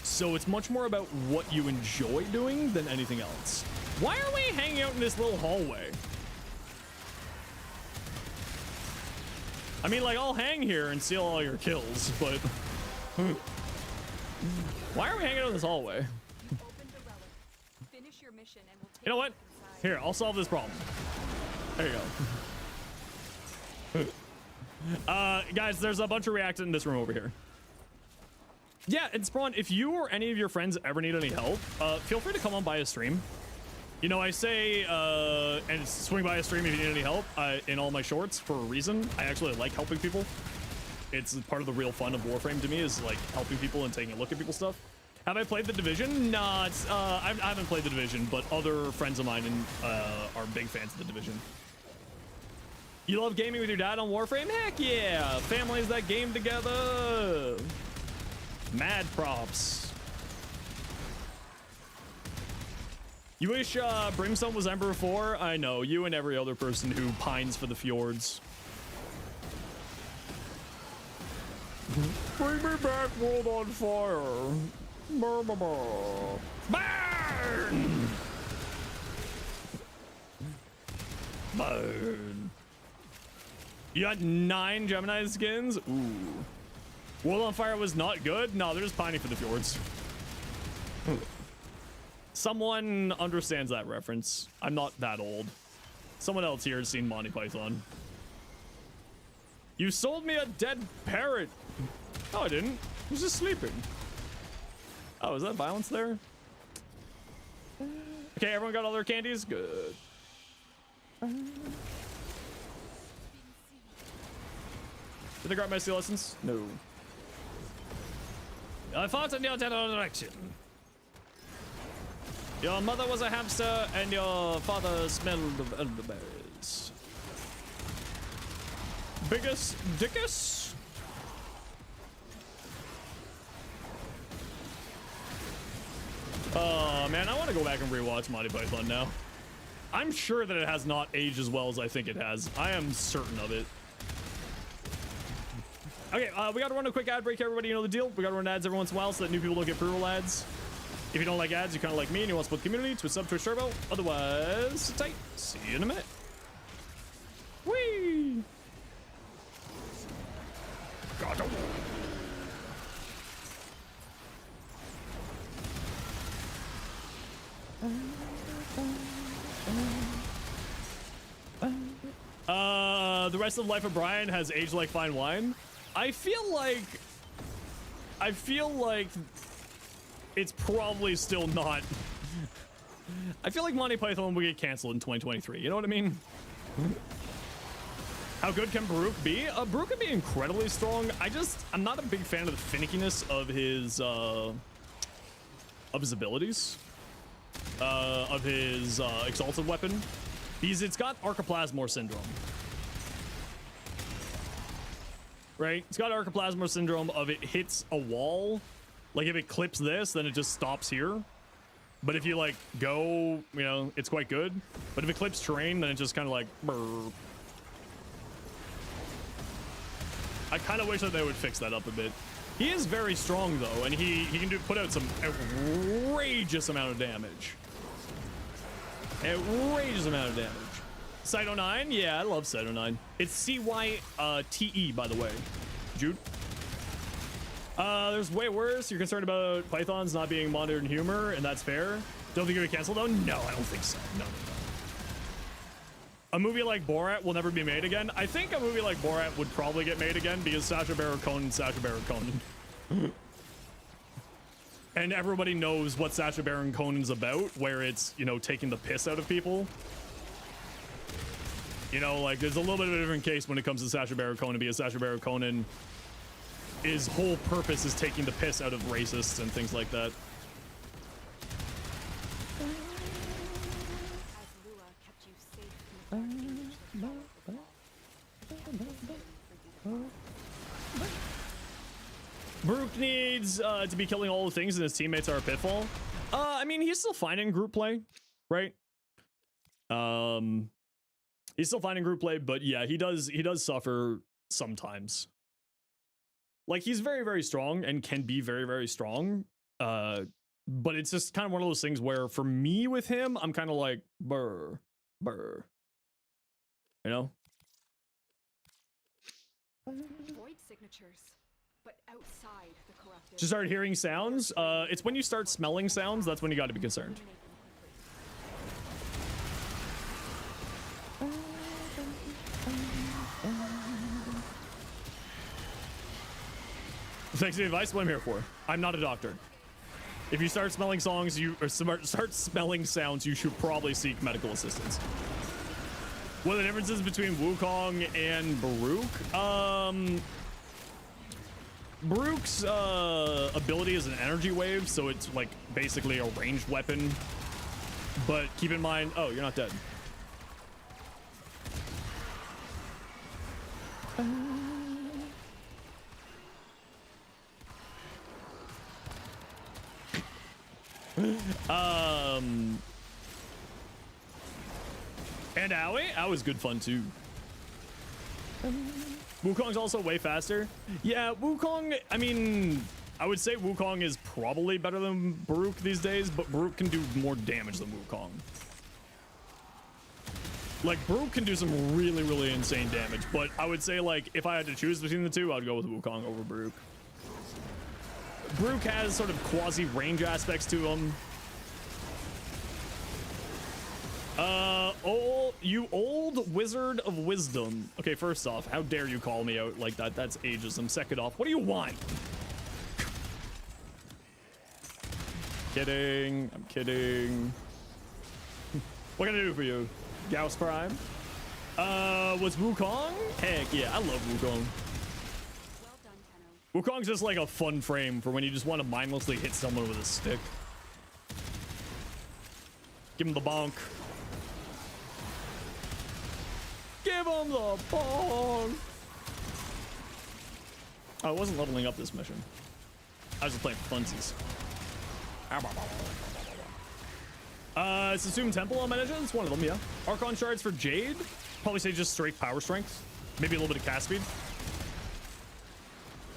So it's much more about what you enjoy doing than anything else. Why are we hanging out in this little hallway? I mean, like, I'll hang here and steal all your kills, but Why are we hanging out in this hallway?
You opened the relic. Finish your mission and we'll take
You know
a
what?
look inside.
Here, I'll solve this problem. There you go. Guys, there's a bunch of reactants in this room over here. Yeah, and Spawn, if you or any of your friends ever need any help, feel free to come on by a stream. You know, I say, and swing by a stream if you need any help in all my shorts for a reason. I actually like helping people. It's part of the real fun of Warframe to me is like helping people and taking a look at people's stuff. Have I played The Division? Not, I haven't played The Division, but other friends of mine are big fans of The Division. You love gaming with your dad on Warframe? Heck yeah! Families that game together! Mad props. You wish Brimstone was Emperor 4? I know, you and every other person who pines for the fjords. Bring me back, world on fire. Burn! Burn. You got 9 Gemini skins? Ooh. World on Fire was not good? No, they're just pining for the fjords. Someone understands that reference. I'm not that old. Someone else here has seen Monty Python. You sold me a dead parrot. No, I didn't. I was just sleeping. Oh, is that violence there? Okay, everyone got all their candies? Good. Did they grab my sea lessons? No. I fought in your general direction. Your mother was a hamster and your father smelled of elderberries. Biggest dickus? Oh man, I want to go back and rewatch Monty Python now. I'm sure that it has not aged as well as I think it has. I am certain of it. Okay, we gotta run a quick ad break, everybody. You know the deal. We gotta run ads every once in a while so that new people don't get pre-roll ads. If you don't like ads, you're kind of like me and you want to split the community, twist sub, twist turbo. Otherwise, sit tight. See you in a minute. Whee! God, the rest of Life of Brian has aged like fine wine. I feel like it's probably still not. I feel like Monty Python will get canceled in 2023. You know what I mean? How good can Baruch be? Baruch can be incredibly strong. I'm not a big fan of the finickiness of his abilities, of his exalted weapon, because it's got Archiplasmor syndrome. Right? It's got Archiplasmor syndrome of it hits a wall. Like if it clips this, then it just stops here. But if you like go, you know, it's quite good. But if it clips terrain, then it just kind of like brr. I kind of wish that they would fix that up a bit. He is very strong though, and he can put out some outrageous amount of damage. Outrageous amount of damage. Cyto 9, yeah, I love Cyto 9. It's CYTE, by the way. Jude. There's way worse. You're concerned about Pythons not being modern humor, and that's fair. Don't think it'll be canceled though? No, I don't think so. No. A movie like Borat will never be made again. I think a movie like Borat would probably get made again because Sacha Baron Cohen. And everybody knows what Sacha Baron Conan's about, where it's, you know, taking the piss out of people. You know, like, there's a little bit of a different case when it comes to Sacha Baron Cohen, because Sacha Baron Conan, his whole purpose is taking the piss out of racists and things like that. Baruch needs to be killing all the things and his teammates are a pitfall. I mean, he's still fine in group play, right? He's still fine in group play, but yeah, he does suffer sometimes. Like, he's very, very strong and can be very, very strong. But it's just kind of one of those things where for me with him, I'm kind of like, burr. You know?
Void signatures. but outside the corrupted.
Just started hearing sounds. It's when you start smelling sounds, that's when you got to be concerned.
Eliminate them
Thanks for the advice. What I'm here for. I'm not a doctor. If you start smelling songs, start smelling sounds, you should probably seek medical assistance. What are the differences between Wukong and Baruch? Baruch's ability is an energy wave, so it's like basically a ranged weapon. But keep in mind, oh, you're not dead. And Owie? Owie's good fun too. Wukong's also way faster. Yeah, Wukong, I mean, I would say Wukong is probably better than Baruch these days, but Baruch can do more damage than Wukong. Like, Baruch can do some really, really insane damage, but I would say, like, if I had to choose between the two, I'd go with Wukong over Baruch. Baruch has sort of quasi-range aspects to him. You old wizard of wisdom. Okay, first off, how dare you call me out like that? That's ageism. Second off, what do you want? Kidding. I'm kidding. What can I do for you? Gauss Prime? Was Wukong? Heck yeah, I love Wukong.
Well done, Tenno.
Wukong's just like a fun frame for when you just want to mindlessly hit someone with a stick. Give him the bonk. Give him the bonk. Oh, I wasn't leveling up this mission. I was just playing for funsies. Sassoon Temple on Menaja. It's one of them, yeah. Archon shards for Jade. Probably say just straight power strength. Maybe a little bit of cast speed.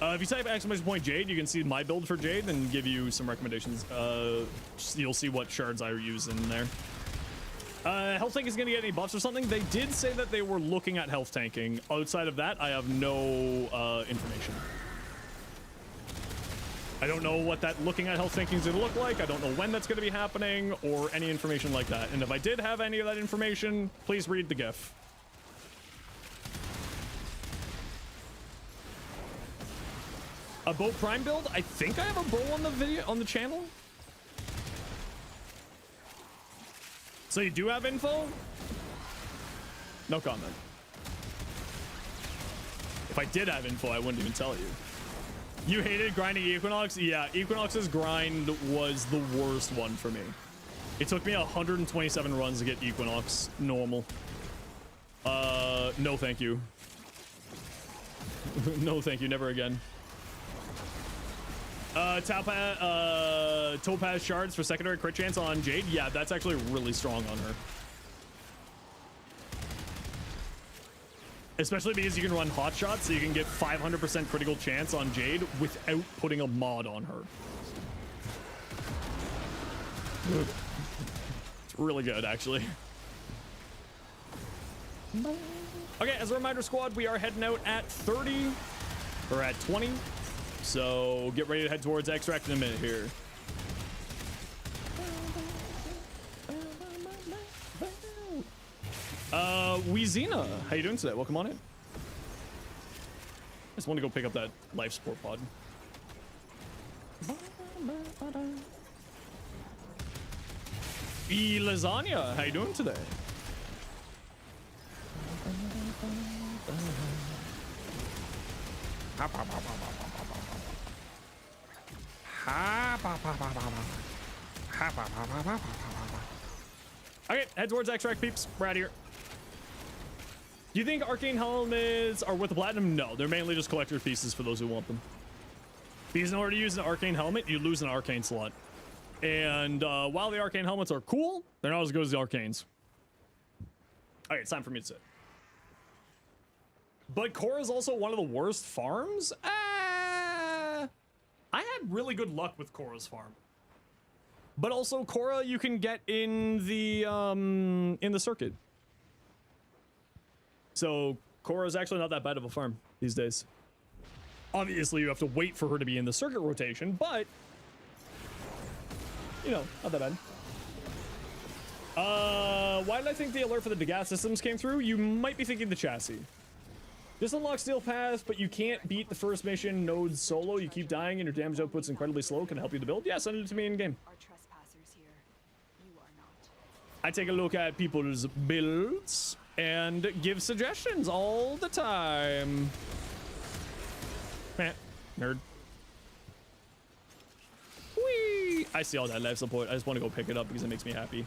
If you type !Jade, you can see my build for Jade and give you some recommendations. You'll see what shards I use in there. Health tank is going to get any buffs or something. They did say that they were looking at health tanking. Outside of that, I have no information. I don't know what that looking at health tanking is going to look like. I don't know when that's going to be happening or any information like that. And if I did have any of that information, please read the GIF. A bow prime build? I think I have a bow on the video on the channel. So you do have info? No comment. If I did have info, I wouldn't even tell you. You hated grinding Equinox? Yeah, Equinox's grind was the worst one for me. It took me 127 runs to get Equinox normal. No thank you. No thank you, never again. Topaz shards for secondary crit chance on Jade. Yeah, that's actually really strong on her. Especially because you can run hot shots, so you can get 500% critical chance on Jade without putting a mod on her. It's really good, actually. Okay, as a reminder, squad, we are heading out at 30 or at 20. So get ready to head towards extract in a minute here. Weezina, how you doing today? Welcome on in. I just want to go pick up that life support pod. Lasagna, how you doing today? Okay, head towards extract, peeps. We're out of here. Do you think arcane helmets are worth the platinum? No, they're mainly just collector's pieces for those who want them. Because in order to use an arcane helmet, you lose an arcane slot. And while the arcane helmets are cool, they're not as good as the arcanes. Okay, it's time for me to sit. But Korra is also one of the worst farms? I had really good luck with Korra's farm. But also Korra you can get in the circuit. So Korra is actually not that bad of a farm these days. Obviously, you have to wait for her to be in the circuit rotation, but you know, not that bad. Why did I think the alert for the gas systems came through? You might be thinking the chassis. This unlocks Steel Path, but you can't beat the first mission node solo. You keep dying and your damage output's incredibly slow. Can I help you to build? Yeah, send it to me in game.
Are trespassers here? You are not.
I take a look at people's builds and give suggestions all the time. Meh, nerd. Whee! I see all that life support. I just want to go pick it up because it makes me happy.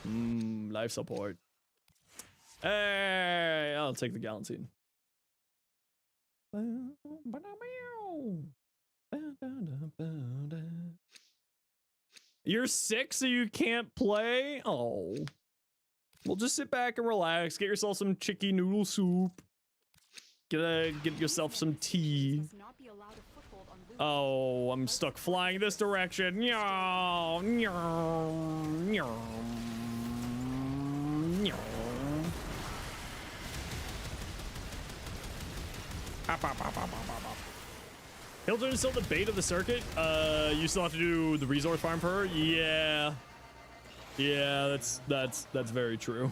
Life support. Hey, I'll take the Galantine. You're sick, so you can't play? Oh. Well, just sit back and relax. Get yourself some chicky noodle soup. Get yourself some tea.
Must not be allowed a foothold on Luke.
Oh, I'm stuck flying this direction. Nyaw, nyaw, nyaw, nyaw. Hilton is still the bait of the circuit. You still have to do the resource farm for her. Yeah, that's very true.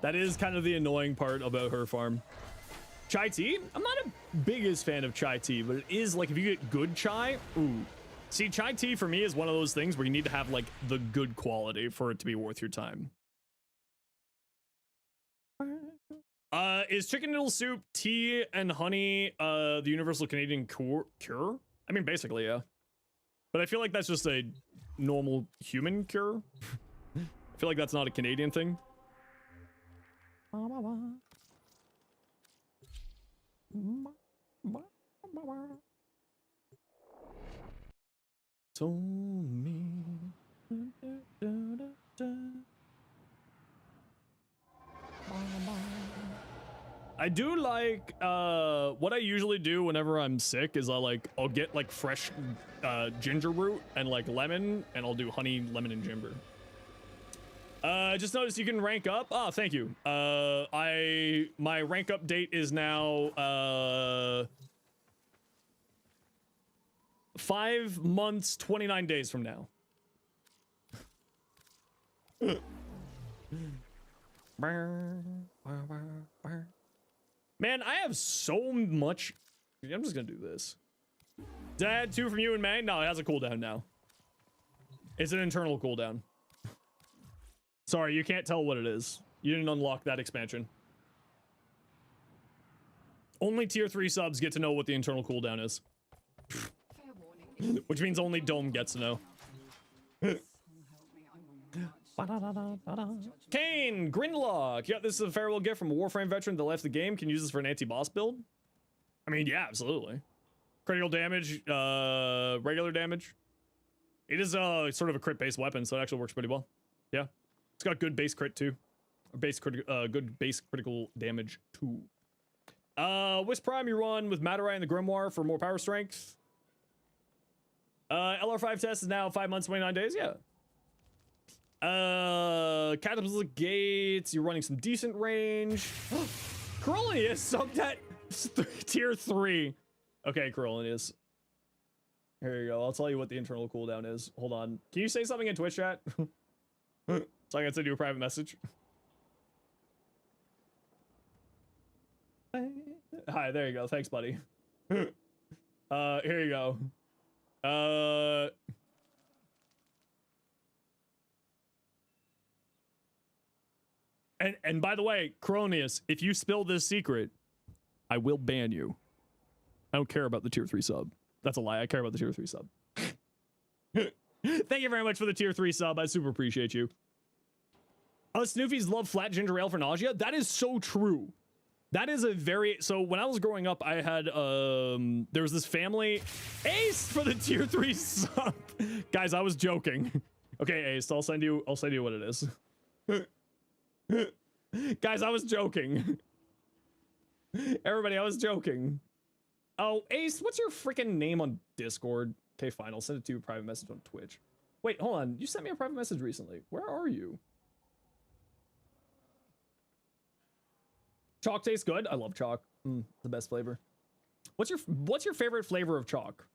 That is kind of the annoying part about her farm. Chai tea? I'm not a biggest fan of chai tea, but it is like if you get good chai, ooh. See, chai tea for me is one of those things where you need to have like the good quality for it to be worth your time. Is chicken noodle soup, tea, and honey the universal Canadian cure? I mean, basically, yeah. But I feel like that's just a normal human cure. I feel like that's not a Canadian thing. Told me. I do like what I usually do whenever I'm sick is I'll get like fresh ginger root and like lemon, and I'll do honey, lemon, and ginger. Just noticed you can rank up. Oh, thank you. My rank up date is now 5 months, 29 days from now. Man, I have so much. I'm just gonna do this. Dad, 2 from you and May. No, it has a cooldown now. It's an internal cooldown. Sorry, you can't tell what it is. You didn't unlock that expansion. Only tier 3 subs get to know what the internal cooldown is. Which means only Dome gets to know. Kane, Grinlock. Yeah, this is a farewell gift from a Warframe veteran that left the game. Can use this for an anti-boss build. I mean, yeah, absolutely. Critical damage, regular damage. It is sort of a crit-based weapon, so it actually works pretty well. Yeah, it's got good base crit too, or good base critical damage too. Wisp Prime you run with Matarai and the Grimoire for more power strength. LR5 test is now 5 months, 29 days. Yeah. Catapult Gates, you're running some decent range. Corollius subbed at tier 3. Okay, Corollius. Here you go. I'll tell you what the internal cooldown is. Hold on. Can you say something in Twitch chat? So I can send you a private message. Hi, there you go. Thanks, buddy. Here you go. And by the way, Coronius, if you spill this secret, I will ban you. I don't care about the tier 3 sub. That's a lie. I care about the tier 3 sub. Thank you very much for the tier 3 sub. I super appreciate you. Snoofies love flat ginger ale for nausea. That is so true. That is a very... So when I was growing up, I had... there was this family... Ace for the tier 3 sub. Guys, I was joking. Okay, Ace, I'll send you what it is. Guys, I was joking. Everybody, I was joking. Oh, Ace, what's your freaking name on Discord? Okay, fine. I'll send it to you a private message on Twitch. Wait, hold on. You sent me a private message recently. Where are you? Chalk tastes good. I love chalk. The best flavor. What's your favorite flavor of chalk?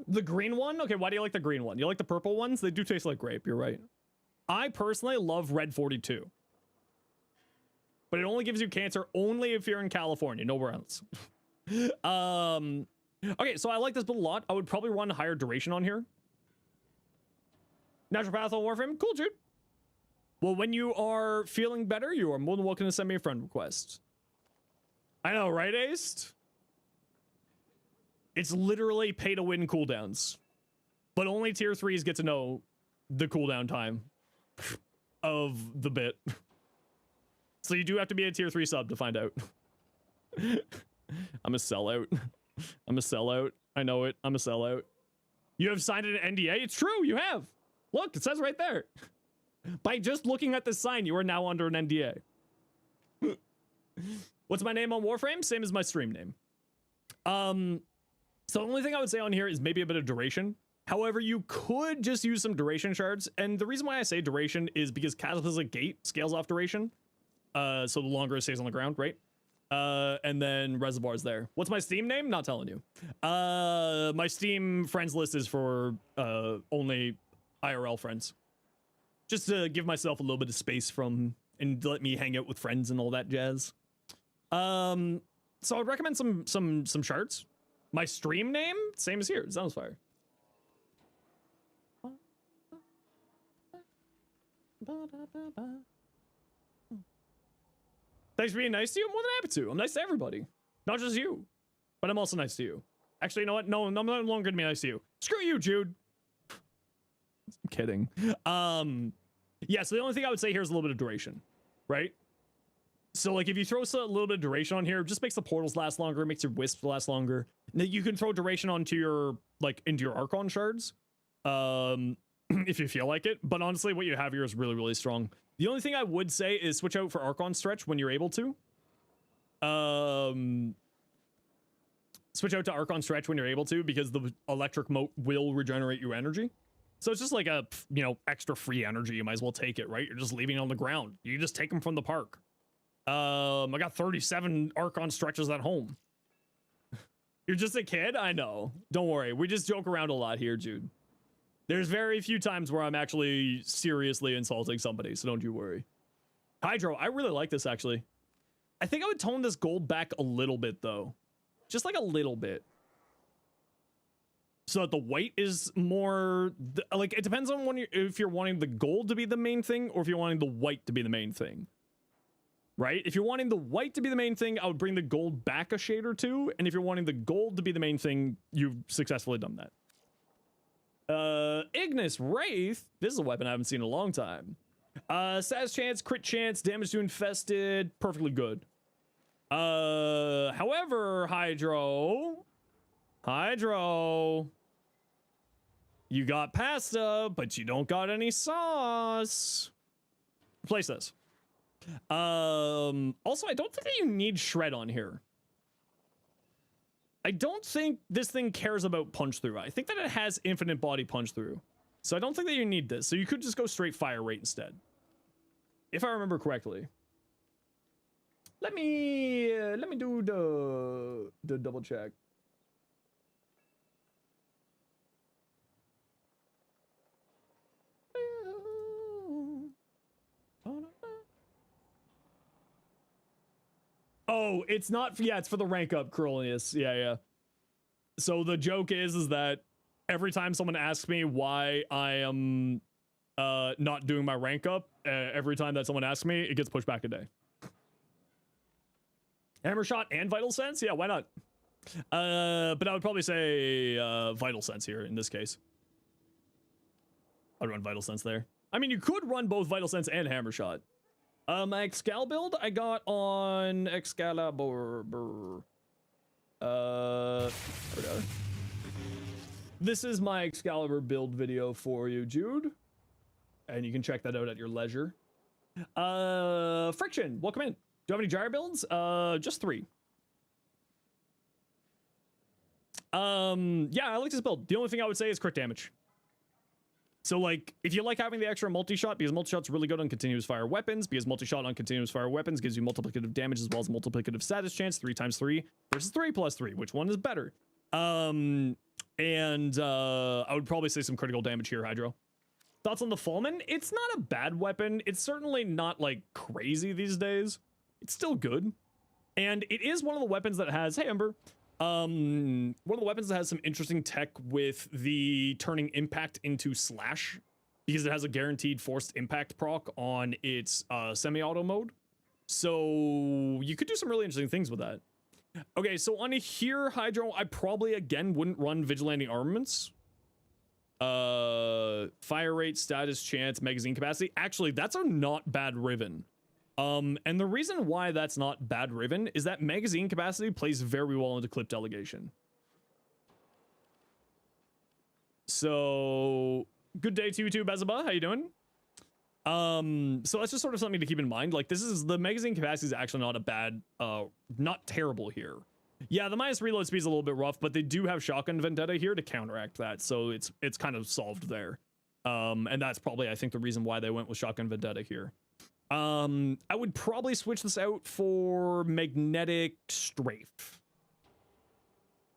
The green one? Okay, why do you like the green one? You like the purple ones? They do taste like grape, you're right. I personally love Red 42. But it only gives you cancer only if you're in California, nowhere else. Okay, so I like this build a lot. I would probably run higher duration on here. Natural Path on Warframe? Cool, dude. Well, when you are feeling better, you are more than welcome to send me a friend request. I know, right, Aced? It's literally pay-to-win cooldowns. But only tier 3s get to know the cooldown time of the bit. So you do have to be a tier 3 sub to find out. I'm a sellout. I'm a sellout. I know it. I'm a sellout. You have signed an NDA? It's true, you have. Look, it says right there. By just looking at this sign, you are now under an NDA. What's my name on Warframe? Same as my stream name. So the only thing I would say on here is maybe a bit of duration. However, you could just use some duration shards. And the reason why I say duration is because Cataclysmic Gate scales off duration. So the longer it stays on the ground, right? And then Reservoir's there. What's my Steam name? Not telling you. My Steam friends list is for only IRL friends. Just to give myself a little bit of space from and let me hang out with friends and all that jazz. So I'd recommend some shards. My stream name, same as here, Zenosfire. Thanks for being nice to you. I'm more than happy to. I'm nice to everybody. Not just you. But I'm also nice to you. Actually, you know what? No, I'm no longer gonna be nice to you. Screw you, Jude. I'm kidding. Yeah, so the only thing I would say here is a little bit of duration. Right? So, like, if you throw a little bit of duration on here, it just makes the portals last longer, makes your wisps last longer. Now, you can throw duration onto your, like, into your Archon shards. If you feel like it. But honestly, what you have here is really, really strong. The only thing I would say is switch out for Archon Stretch when you're able to. Switch out to Archon Stretch when you're able to, because the electric moat will regenerate your energy. So it's just like a, you know, extra free energy. You might as well take it, right? You're just leaving it on the ground. You just take them from the park. I got 37 Archon Stretches at home. You're just a kid? I know. Don't worry. We just joke around a lot here, Jude. There's very few times where I'm actually seriously insulting somebody, so don't you worry. Hydro, I really like this, actually. I think I would tone this gold back a little bit, though. Just like a little bit. So that the white is more... Like, it depends on when if you're wanting the gold to be the main thing, or if you're wanting the white to be the main thing. Right? If you're wanting the white to be the main thing, I would bring the gold back a shade or two. And if you're wanting the gold to be the main thing, you've successfully done that. Ignis Wraith. This is a weapon I haven't seen in a long time. Status chance, crit chance, damage to infested. Perfectly good. However, Hydro, you got pasta, but you don't got any sauce. Replace this. Also, I don't think that you need shred on here. I don't think this thing cares about punch through. I think that it has infinite body punch through. So I don't think that you need this. So you could just go straight fire rate instead. If I remember correctly. Let me do the double check. Oh, it's not, yeah, it's for the rank up, Corolius. Yeah. So the joke is that every time someone asks me why I am not doing my rank up, every time that someone asks me, it gets pushed back a day. Hammer shot and vital sense? Yeah, why not? But I would probably say vital sense here in this case. I'd run vital sense there. I mean, you could run both vital sense and hammer shot. My Excal build I got on Excalibur. This is my Excalibur build video for you, Jude. And you can check that out at your leisure. Friction, welcome in. Do you have any gyre builds? Just 3. Yeah, I like this build. The only thing I would say is crit damage. So like, if you like having the extra multi-shot, because multi-shot's really good on continuous fire weapons, because multi-shot on continuous fire weapons gives you multiplicative damage as well as multiplicative status chance, 3 times 3 versus 3 plus 3. Which one is better? I would probably say some critical damage here, Hydro. Thoughts on the Fallman? It's not a bad weapon. It's certainly not like crazy these days. It's still good. And it is one of the weapons that has, hey Ember, one of the weapons that has some interesting tech with the turning impact into slash, because it has a guaranteed forced impact proc on its semi-auto mode. So you could do some really interesting things with that. Okay, so on here, Hydro, I probably again wouldn't run Vigilante Armaments. Fire rate, status chance, magazine capacity. Actually, that's a not bad Riven. And the reason why that's not bad Riven is that magazine capacity plays very well into clip delegation. So good day to you too, Bezaba. How you doing? So that's just sort of something to keep in mind. Like, this is, the magazine capacity is actually not a bad, not terrible here. Yeah, the minus reload speed is a little bit rough, but they do have Shotgun Vendetta here to counteract that, so it's kind of solved there. And that's probably, I think, the reason why they went with Shotgun Vendetta here. I would probably switch this out for Magnetic Strafe.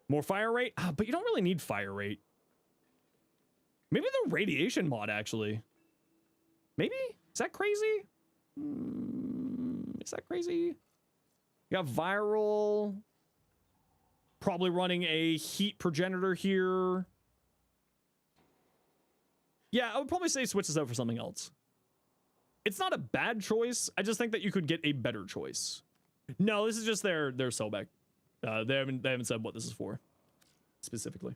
More fire rate? But you don't really need fire rate. Maybe the radiation mod, actually. Maybe? Is that crazy? Is that crazy? You got viral. Probably running a heat progenitor here. Yeah, I would probably say switch this out for something else. It's not a bad choice. I just think that you could get a better choice. No, this is just their Sobek. They haven't said what this is for specifically.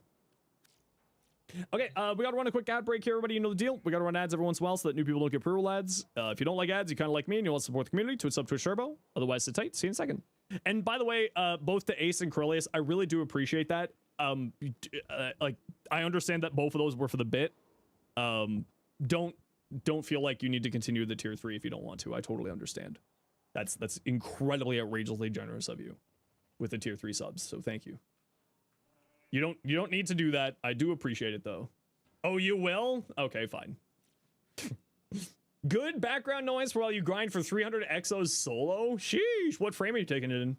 Okay, we gotta run a quick ad break here, everybody. You know the deal. We gotta run ads every once in a while so that new people don't get pre-roll ads. If you don't like ads, you kind of like me and you want to support the community, Twitch sub, Twitch Turbo. Otherwise, sit tight. See you in a second. And by the way, both to Ace and Corellius, I really do appreciate that. Like, I understand that both of those were for the bit. Don't feel like you need to continue the tier 3 if you don't want to. I totally understand. That's incredibly outrageously generous of you with the tier 3 subs. So thank you. You don't need to do that. I do appreciate it though. Oh, you will? Okay, fine. Good background noise for while you grind for 300 exos solo. Sheesh, what frame are you taking it in?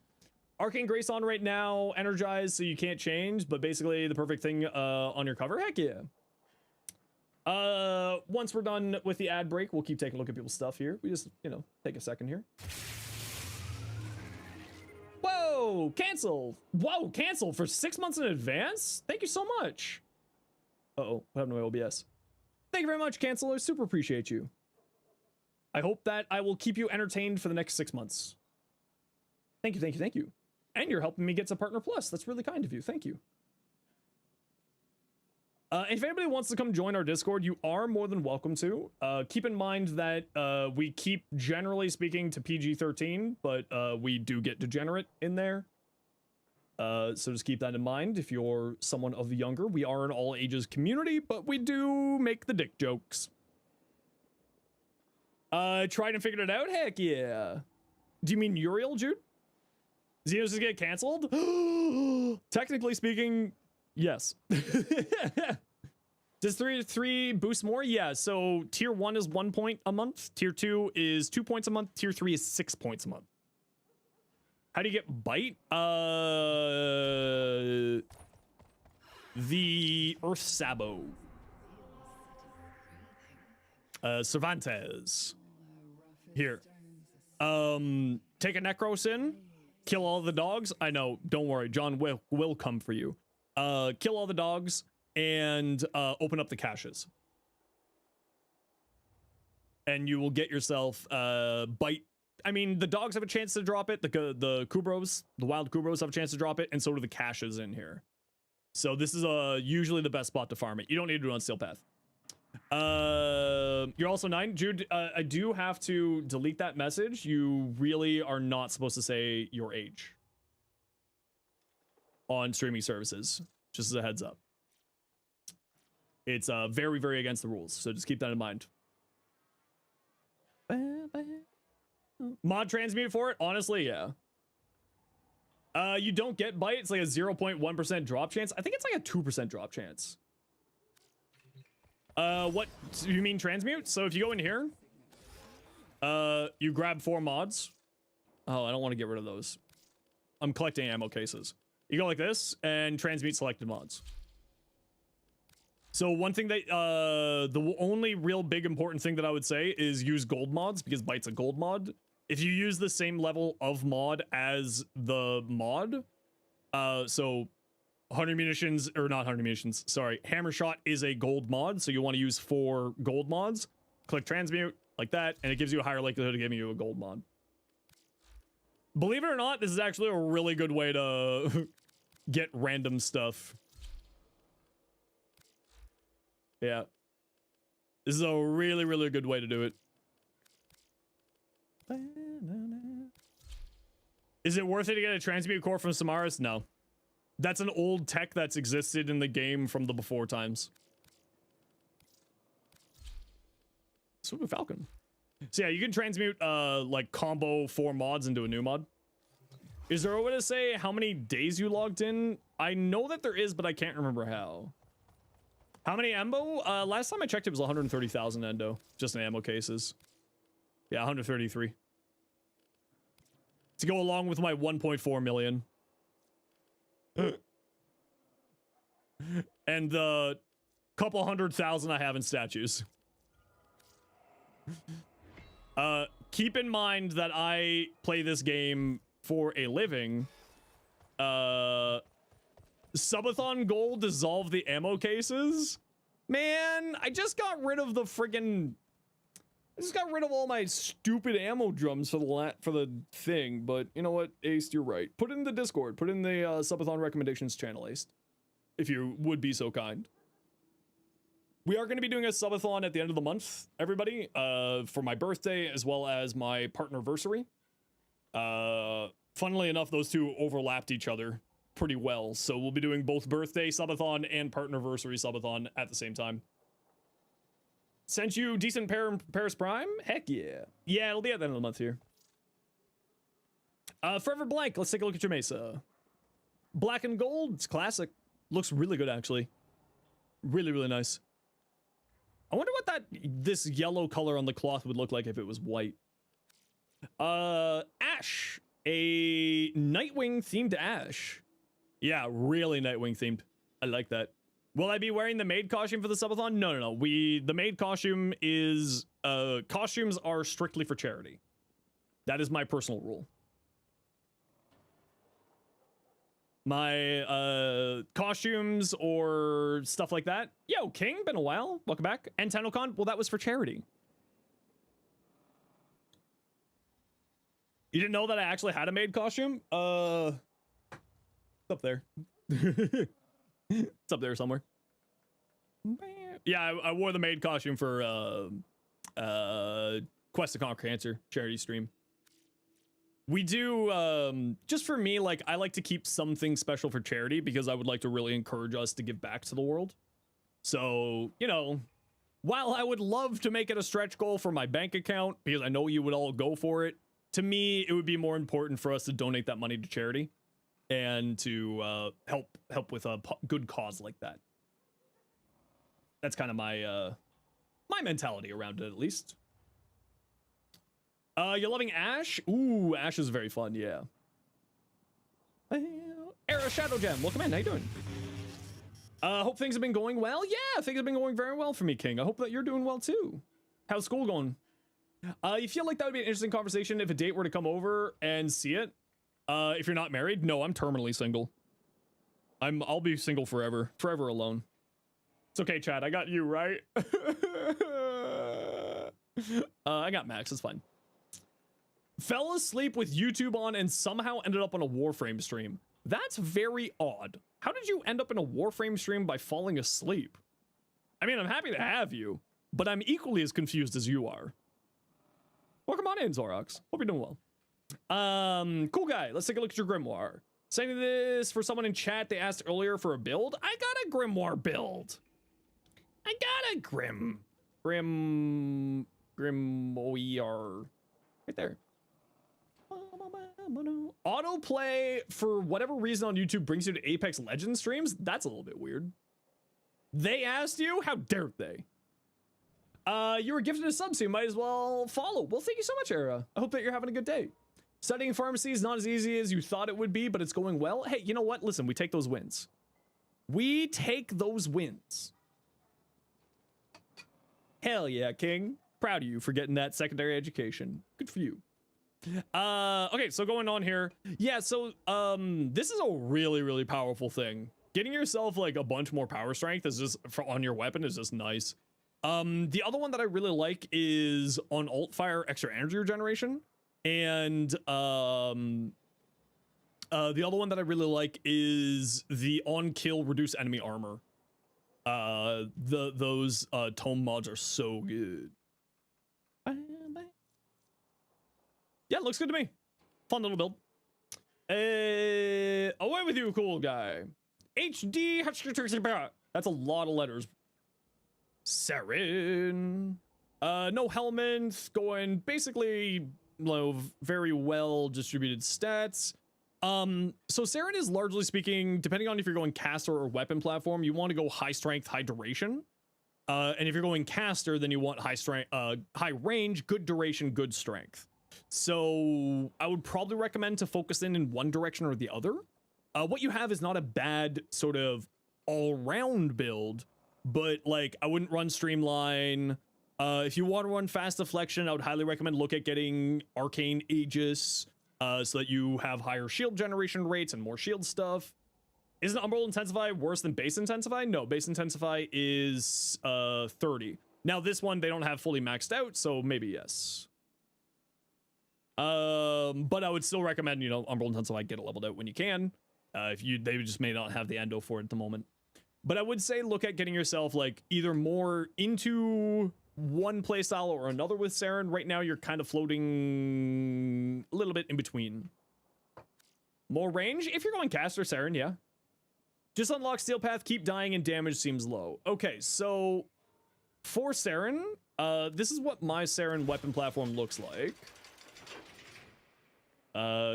Arcane Grace on right now, energized so you can't change, but basically the perfect thing on your cover. Heck yeah. Once we're done with the ad break, we'll keep taking a look at people's stuff here. We just, you know, take a second here. Whoa, cancel. Whoa, cancel for 6 months in advance? Thank you so much. Uh-oh, what happened to my OBS? Thank you very much, Canceler. Super appreciate you. I hope that I will keep you entertained for the next 6 months. Thank you, thank you, thank you. And you're helping me get to Partner Plus. That's really kind of you. Thank you. If anybody wants to come join our Discord, you are more than welcome to. Keep in mind that we keep, generally speaking, to PG-13, but we do get degenerate in there. So just keep that in mind. If you're someone of the younger, we are an all ages community, but we do make the dick jokes. Tried and figured it out? Heck yeah. Do you mean Uriel, Jude? Zenos is get canceled? Technically speaking, yes. Does 3 boost more? Yeah, so tier 1 is 1 point a month, tier 2 is 2 points a month, tier 3 is 6 points a month. How do you get bite? The Earth Sabo. Cervantes. Here. Take a Necros in, kill all the dogs. I know, don't worry, John will come for you. Kill all the dogs and open up the caches. And you will get yourself bite. I mean, the dogs have a chance to drop it. The Kubros, the wild Kubros have a chance to drop it, and so do the caches in here. So this is usually the best spot to farm it. You don't need to do it on Steel Path. You're also 9. Jude, I do have to delete that message. You really are not supposed to say your age on streaming services. Just as a heads up. It's very, very against the rules, so just keep that in mind. Mod transmute for it? Honestly, yeah. You don't get bite. It's like a 0.1% drop chance. I think it's like a 2% drop chance. What you mean transmute? So if you go in here, you grab 4 mods. Oh, I don't want to get rid of those. I'm collecting ammo cases. You go like this and transmute selected mods. So one thing that, the only real big important thing that I would say is use gold mods because Bite's a gold mod. If you use the same level of mod as the mod, so 100 munitions, or not 100 munitions, sorry, hammer shot is a gold mod, so you want to use 4 gold mods. Click transmute like that, and it gives you a higher likelihood of giving you a gold mod. Believe it or not, this is actually a really good way to get random stuff. Yeah. This is a really, really good way to do it. Is it worth it to get a transmute core from Samaras? No. That's an old tech that's existed in the game from the before times. Super Falcon. So yeah, you can transmute like combo 4 mods into a new mod. Is there a way to say how many days you logged in? I know that there is, but I can't remember how. How many ammo? Last time I checked, it was 130,000 endo, just in ammo cases. Yeah, 133. To go along with my 1.4 million. And the couple 100,000 I have in statues. Keep in mind that I play this game for a living. Subathon gold dissolve the ammo cases. Man, I just got rid of the friggin'... I just got rid of all my stupid ammo drums for the thing, but you know what, Ace, you're right. Put it in the Discord. Put it in the Subathon recommendations channel, Ace. If you would be so kind. We are going to be doing a subathon at the end of the month, everybody, for my birthday as well as my partnerversary. Funnily enough, those two overlapped each other pretty well, so we'll be doing both birthday subathon and partnerversary subathon at the same time. Sent you decent Paris Prime? Heck yeah. Yeah, it'll be at the end of the month here. Forever Blank, let's take a look at your Mesa. Black and gold, it's classic. Looks really good, actually. Really, really nice. I wonder what this yellow color on the cloth would look like if it was white. Ash. A Nightwing themed Ash. Yeah, really Nightwing themed. I like that. Will I be wearing the maid costume for the subathon? No. The maid costume is, costumes are strictly for charity. That is my personal rule. My, costumes or stuff like that. Yo, King, been a while. Welcome back. And TennoCon, well, that was for charity. You didn't know that I actually had a maid costume? It's up there. It's up there somewhere. Yeah, I wore the maid costume for Quest to Conquer Cancer charity stream. We do, just for me, like, I like to keep something special for charity because I would like to really encourage us to give back to the world. So, you know, while I would love to make it a stretch goal for my bank account, because I know you would all go for it, to me, it would be more important for us to donate that money to charity and to help with a good cause like that. That's kind of my my mentality around it, at least. You're loving Ash? Ooh, Ash is very fun, yeah. Era Shadow Gem, welcome in, how you doing? Hope things have been going well. Yeah, things have been going very well for me, King. I hope that you're doing well too. How's school going? You feel like that would be an interesting conversation if a date were to come over and see it? If you're not married? No, I'm terminally single. I'll be single forever. Forever alone. It's okay, Chad. I got you, right? I got Max. It's fine. Fell asleep with YouTube on and somehow ended up on a Warframe stream. That's very odd. How did you end up in a Warframe stream by falling asleep? I mean, I'm happy to have you, but I'm equally as confused as you are. Welcome on in, Zorox. Hope you're doing well. Cool guy. Let's take a look at your grimoire. Saying this for someone in chat, they asked earlier for a build. I got a grimoire build. I got a grimoire right there. Autoplay for whatever reason on YouTube brings you to Apex Legends streams. That's a little bit weird. They asked you? How dare they? You were gifted a sub, so you might as well follow. Well, thank you so much, Era. I hope that you're having a good day. Studying pharmacy is not as easy as you thought it would be, but it's going well. Hey, you know what? Listen, we take those wins. We take those wins. Hell yeah, King. Proud of you for getting that secondary education. Good for you. Okay, so going on here. Yeah, so this is a really, really powerful thing. Getting yourself like a bunch more power strength is just on your weapon is just nice. The other one that I really like is on alt fire extra energy regeneration. And the other one that I really like is the on kill reduce enemy armor. Those tome mods are so good. Yeah, looks good to me. Fun little build. Away with you, cool guy. HD. That's a lot of letters. Saren. No helmet. Going basically, very well distributed stats. So Saren is largely speaking, depending on if you're going caster or weapon platform, you want to go high strength, high duration. And if you're going caster, then you want high strength, high range, good duration, good strength. So I would probably recommend to focus in one direction or the other. What you have is not a bad sort of all-round build, but like I wouldn't run streamline. If you want to run fast deflection, I would highly recommend look at getting arcane aegis, so that you have higher shield generation rates and more shield stuff. Isn't Umbral Intensify worse than Base Intensify? No, Base Intensify is 30. Now this one they don't have fully maxed out, so maybe yes. But I would still recommend, you know, Umbral Intensify get it leveled out when you can. They just may not have the endo for it at the moment. But I would say look at getting yourself like either more into one playstyle or another with Saren. Right now you're kind of floating a little bit in between. More range if you're going caster Saren, yeah. Just unlock Steel Path, keep dying, and damage seems low. Okay, so for Saren, this is what my Saren weapon platform looks like.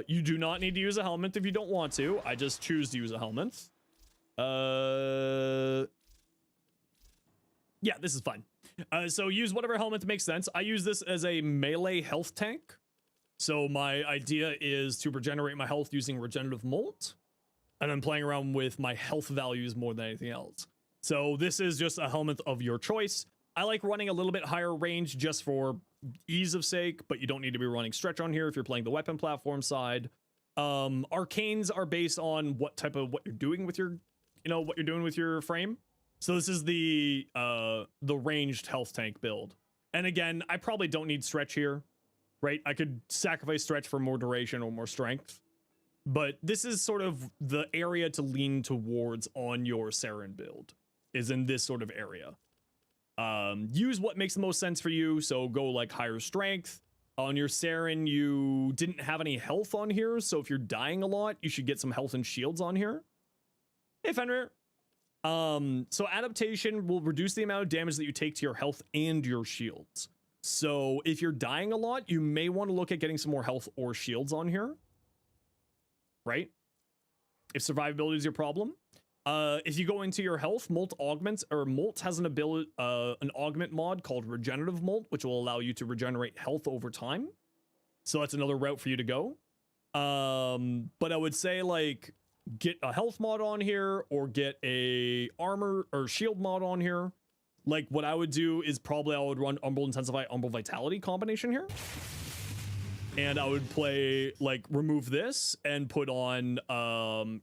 You do not need to use a helmet if you don't want to. I just choose to use a helmet. Yeah, this is fine. So use whatever helmet makes sense. I use this as a melee health tank. So my idea is to regenerate my health using regenerative molt. And I'm playing around with my health values more than anything else. So this is just a helmet of your choice. I like running a little bit higher range just for ease of sake, but you don't need to be running stretch on here if you're playing the weapon platform side. Arcanes are based on what you're doing with your, what you're doing with your frame. So this is the ranged health tank build. And again, I probably don't need stretch here, right? I could sacrifice stretch for more duration or more strength. But this is sort of the area to lean towards on your Saren build, is in this sort of area. Use what makes the most sense for you, so go like higher strength. On your Saren, you didn't have any health on here, so if you're dying a lot, you should get some health and shields on here. Hey, Fenrir. So adaptation will reduce the amount of damage that you take to your health and your shields. So if you're dying a lot, you may want to look at getting some more health or shields on here. Right? If survivability is your problem. If you go into your health, Molt augments, or Molt has an augment mod called Regenerative Molt, which will allow you to regenerate health over time. So that's another route for you to go. But I would say like get a health mod on here or get a armor or shield mod on here. Like what I would do is probably I would run Umbral Intensify, Umbral Vitality combination here. And I would play, like, remove this and put on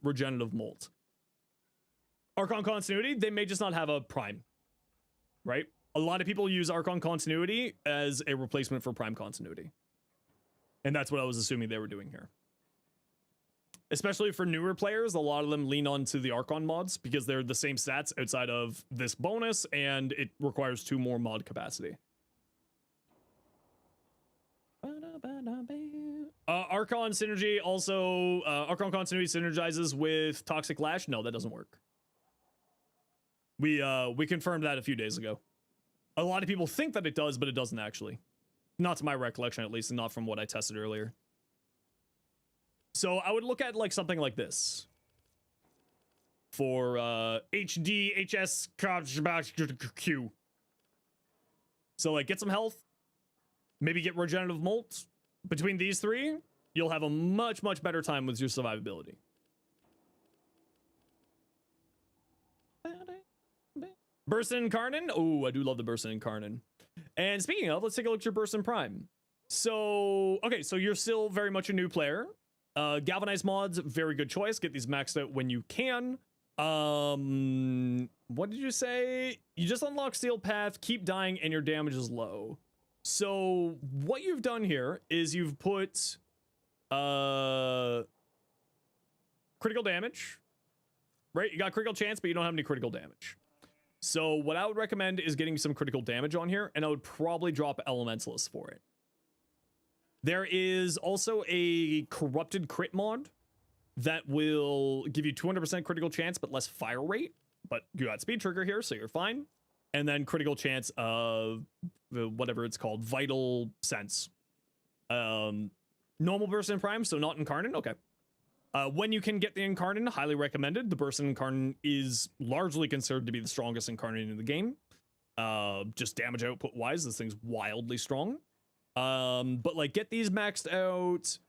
Regenerative Molt. Archon Continuity, they may just not have a Prime, right? A lot of people use Archon Continuity as a replacement for Prime Continuity. And that's what I was assuming they were doing here. Especially for newer players, a lot of them lean on to the Archon mods because they're the same stats outside of this bonus, and it requires 2 more mod capacity. Archon synergy also, Archon continuity synergizes with Toxic Lash. No, that doesn't work. We confirmed that a few days ago. A lot of people think that it does, but it doesn't actually. Not to my recollection, at least, and not from what I tested earlier. So I would look at like something like this. For HD HS Q. So like get some health, maybe get regenerative molt. Between these three, you'll have a much, much better time with your survivability. Burst Incarnon. Oh, I do love the Burst Incarnon. And speaking of, let's take a look at your Burst in Prime. So, okay, so you're still very much a new player. Galvanized mods, very good choice. Get these maxed out when you can. What did you say? You just unlock Steel Path, keep dying, and your damage is low. So what you've done here is you've put critical damage, right? You got critical chance, but you don't have any critical damage. So what I would recommend is getting some critical damage on here, and I would probably drop Elementalist for it. There is also a corrupted crit mod that will give you 200% critical chance, but less fire rate. But you got speed trigger here, so you're fine. And then critical chance of whatever it's called, vital sense. Normal burst in prime, so not incarnate. Okay. When you can get the incarnate, highly recommended. The burst incarnate is largely considered to be the strongest incarnate in the game. Just damage output wise, this thing's wildly strong. But like get these maxed out,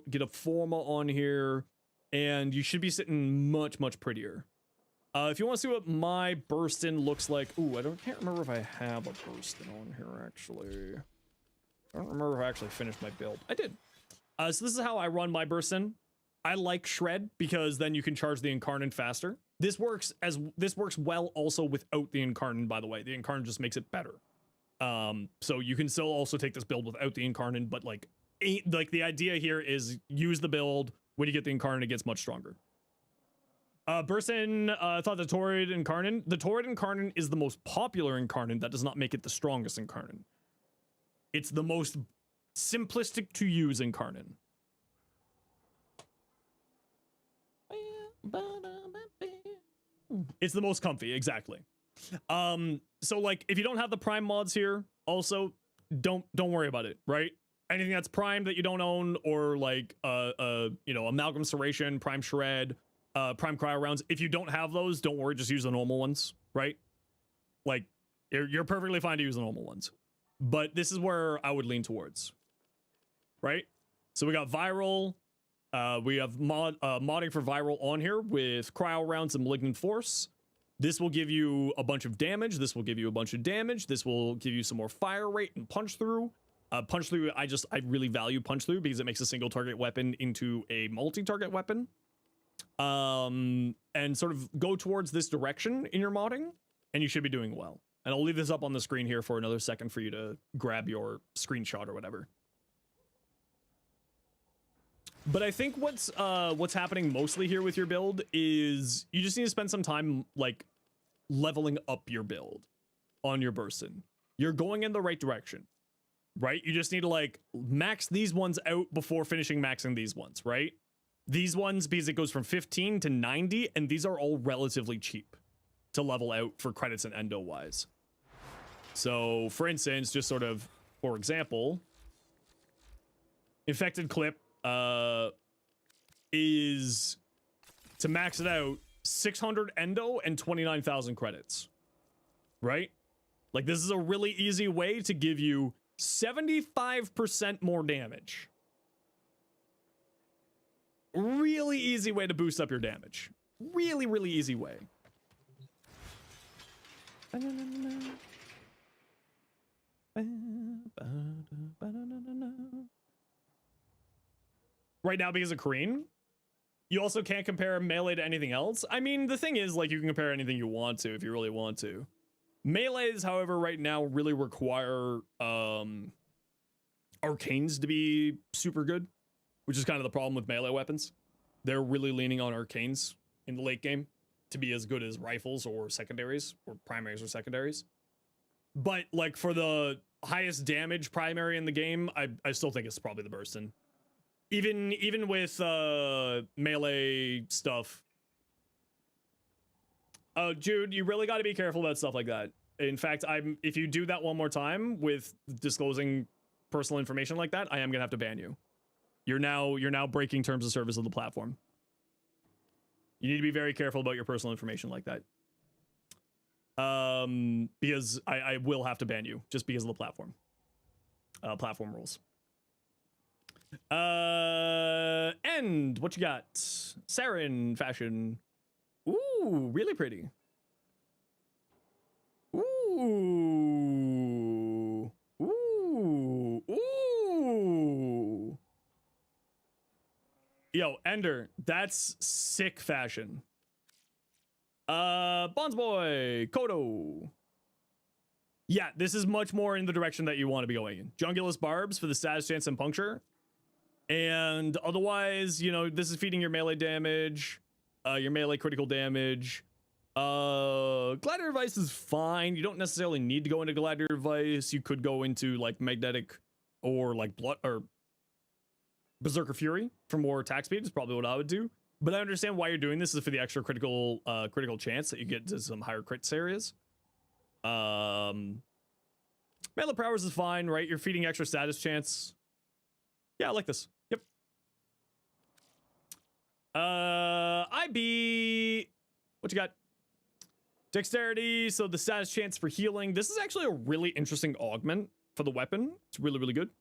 get a Forma on here, and you should be sitting much, much prettier. If you want to see what my Burstin looks like, ooh, can't remember if I have a Burstin on here actually. I don't remember if I actually finished my build. I did. So this is how I run my Burstin. I like Shred because then you can charge the Incarnate faster. This works well also without the Incarnate, by the way. The Incarnate just makes it better. So you can still also take this build without the Incarnate, but like the idea here is use the build. When you get the Incarnate, it gets much stronger. Bursin thought the Torrid Incarnate. The Torrid Incarnate is the most popular Incarnate. That does not make it the strongest Incarnate. It's the most simplistic to use Incarnate. It's the most comfy, exactly. So like if you don't have the Prime mods here, also don't worry about it, right? Anything that's Prime that you don't own, or like you know, Amalgam Serration, Prime Shred, Prime Cryo rounds. If you don't have those, don't worry, just use the normal ones, right? Like you're perfectly fine to use the normal ones. But this is where I would lean towards, right? So we got viral. We have modding for viral on here with cryo rounds and malignant force. This will give you a bunch of damage. This will give you a bunch of damage. This will give you some more fire rate and punch through. Punch through, I really value punch through because it makes a single target weapon into a multi-target weapon. And sort of go towards this direction in your modding, and you should be doing well. And I'll leave this up on the screen here for another second for you to grab your screenshot or whatever. But I think what's happening mostly here with your build is you just need to spend some time like leveling up your build on your Burstin. You're going in the right direction, right? You just need to like max these ones out before finishing maxing these ones, right? These ones, because it goes from 15 to 90, and these are all relatively cheap to level out for credits and endo wise. So for instance, just sort of, for example, Infected Clip is, to max it out, 600 endo and 29,000 credits, right? Like this is a really easy way to give you 75% more damage. Really easy way to boost up your damage. Really, really easy way. Right now, because of Korean, you also can't compare Melee to anything else. I mean, the thing is, like, you can compare anything you want to if you really want to. Melees, however, right now really require arcanes to be super good, which is kind of the problem with melee weapons. They're really leaning on arcanes in the late game to be as good as rifles or secondaries, or primaries or secondaries. But like for the highest damage primary in the game, I still think it's probably the Burstin. Even with melee stuff. Jude, you really got to be careful about stuff like that. In fact, if you do that one more time with disclosing personal information like that, I am gonna have to ban you. You're now breaking terms of service of the platform. You need to be very careful about your personal information like that. Because I will have to ban you just because of the platform. Platform rules. And what you got? Sarin fashion. Ooh, really pretty. Ooh. Ooh. Ooh. Yo, Ender, that's sick fashion. Bonds Boy, Kodo. Yeah, this is much more in the direction that you want to be going in. Jungulus Barbs for the status chance and puncture. And otherwise, you know, this is feeding your melee damage, your melee critical damage. Gladiator Vice is fine. You don't necessarily need to go into Gladiator Vice. You could go into like Magnetic or like Blood or Berserker Fury for more attack speed is probably what I would do. But I understand why you're doing this is for the extra critical chance that you get to some higher crits areas. Melee Prowess is fine, right? You're feeding extra status chance. Yeah, I like this. Yep. IB. What you got? Dexterity, so the status chance for healing. This is actually a really interesting augment for the weapon. It's really, really good.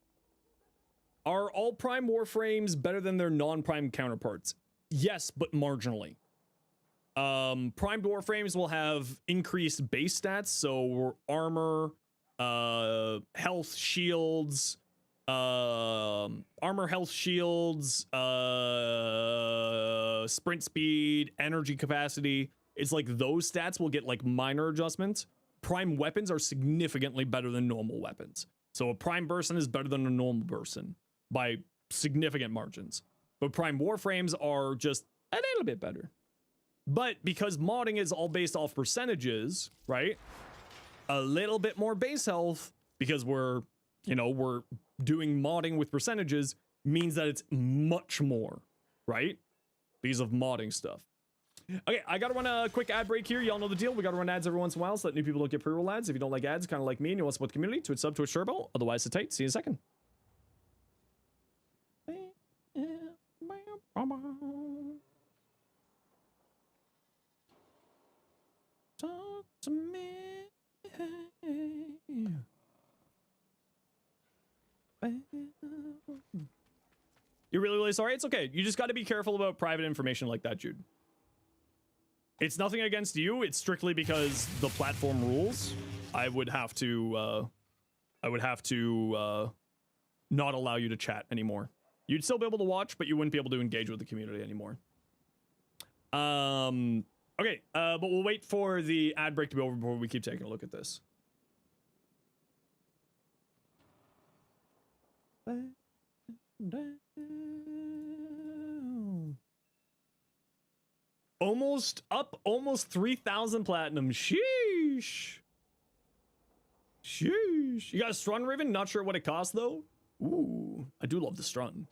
Are all Prime Warframes better than their non-Prime counterparts? Yes, but marginally. Primed Warframes will have increased base stats, so armor, health, shields, armor, health, shields, sprint speed, energy capacity. It's like those stats will get like minor adjustments. Prime weapons are significantly better than normal weapons. So a prime person is better than a normal person by significant margins. But prime warframes are just a little bit better. But because modding is all based off percentages, right? A little bit more base health because we're doing modding with percentages means that it's much more, right? Because of modding stuff. Okay, I gotta run a quick ad break here. Y'all know the deal. We gotta run ads every once in a while so that new people don't get pre-roll ads. If you don't like ads, kind of like me, and you want to support the community, Twitch sub, Twitch turbo. Otherwise, sit tight. See you in a second. Talk to me. You're really, really sorry? It's okay. You just got to be careful about private information like that, Jude. It's nothing against you. It's strictly because the platform rules. I would have to not allow you to chat anymore. You'd still be able to watch, but you wouldn't be able to engage with the community anymore. Okay, but we'll wait for the ad break to be over before we keep taking a look at this. Almost 3,000 platinum. Sheesh. Sheesh. You got a Strun Riven? Not sure what it costs though. Ooh, I do love the Strun.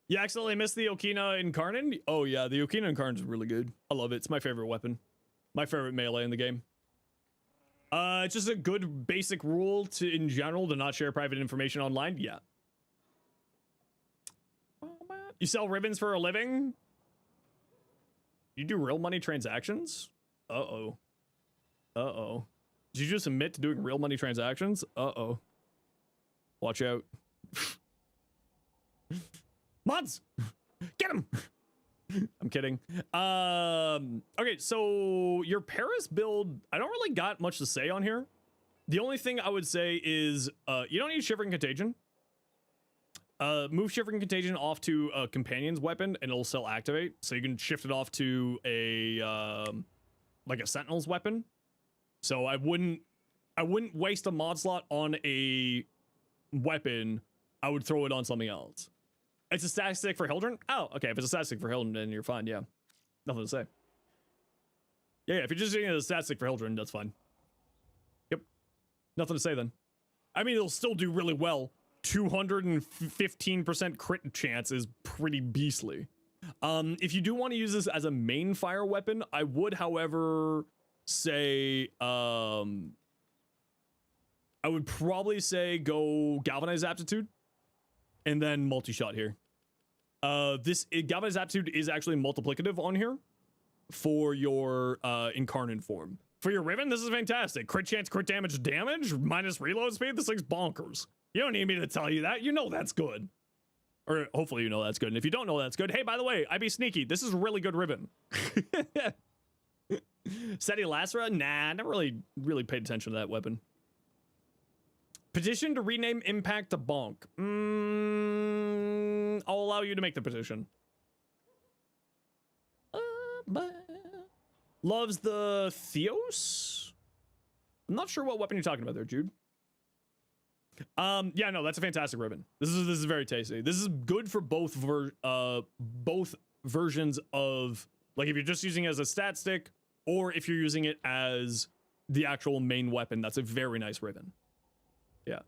You accidentally missed the Okina Incarnate? Oh yeah, the Okina Incarnate is really good. I love it. It's my favorite weapon. My favorite melee in the game. It's just a good basic rule in general to not share private information online. Yeah. You sell ribbons for a living? You do real money transactions? Uh-oh. Uh-oh. Did you just admit to doing real money transactions? Uh-oh. Watch out. Mods! Get him! I'm kidding. Okay, so your Paris build, I don't really got much to say on here. The only thing I would say is you don't need Shivering Contagion. Move Shivering Contagion off to a companion's weapon and it'll still activate. So you can shift it off to a like a Sentinel's weapon. So I wouldn't waste a mod slot on a weapon. I would throw it on something else. It's a static stick for Hildren? Oh, okay. If it's a static stick for Hildren, then you're fine. Yeah. Nothing to say. Yeah, if you're just doing it as a static stick for Hildren, that's fine. Yep. Nothing to say then. I mean, it'll still do really well. 215% crit chance is pretty beastly. If you do want to use this as a main fire weapon, I would, however, say, I would probably say go Galvanize Aptitude and then multi-shot here. Galvanized Aptitude is actually multiplicative on here for your incarnate form. For your Riven, this is fantastic. Crit chance, crit damage, minus reload speed. This thing's bonkers. You don't need me to tell you that. You know that's good. Or hopefully you know that's good. And if you don't know that's good, hey, by the way, I be sneaky. This is really good Riven. Seti Lasra? Nah, never really paid attention to that weapon. Petition to rename Impact to Bonk. I'll allow you to make the petition. Loves the Theos? I'm not sure what weapon you're talking about there, Jude. Yeah, no, that's a fantastic ribbon. This is very tasty. This is good for both versions of, like, if you're just using it as a stat stick or if you're using it as the actual main weapon. That's a very nice ribbon. Yeah.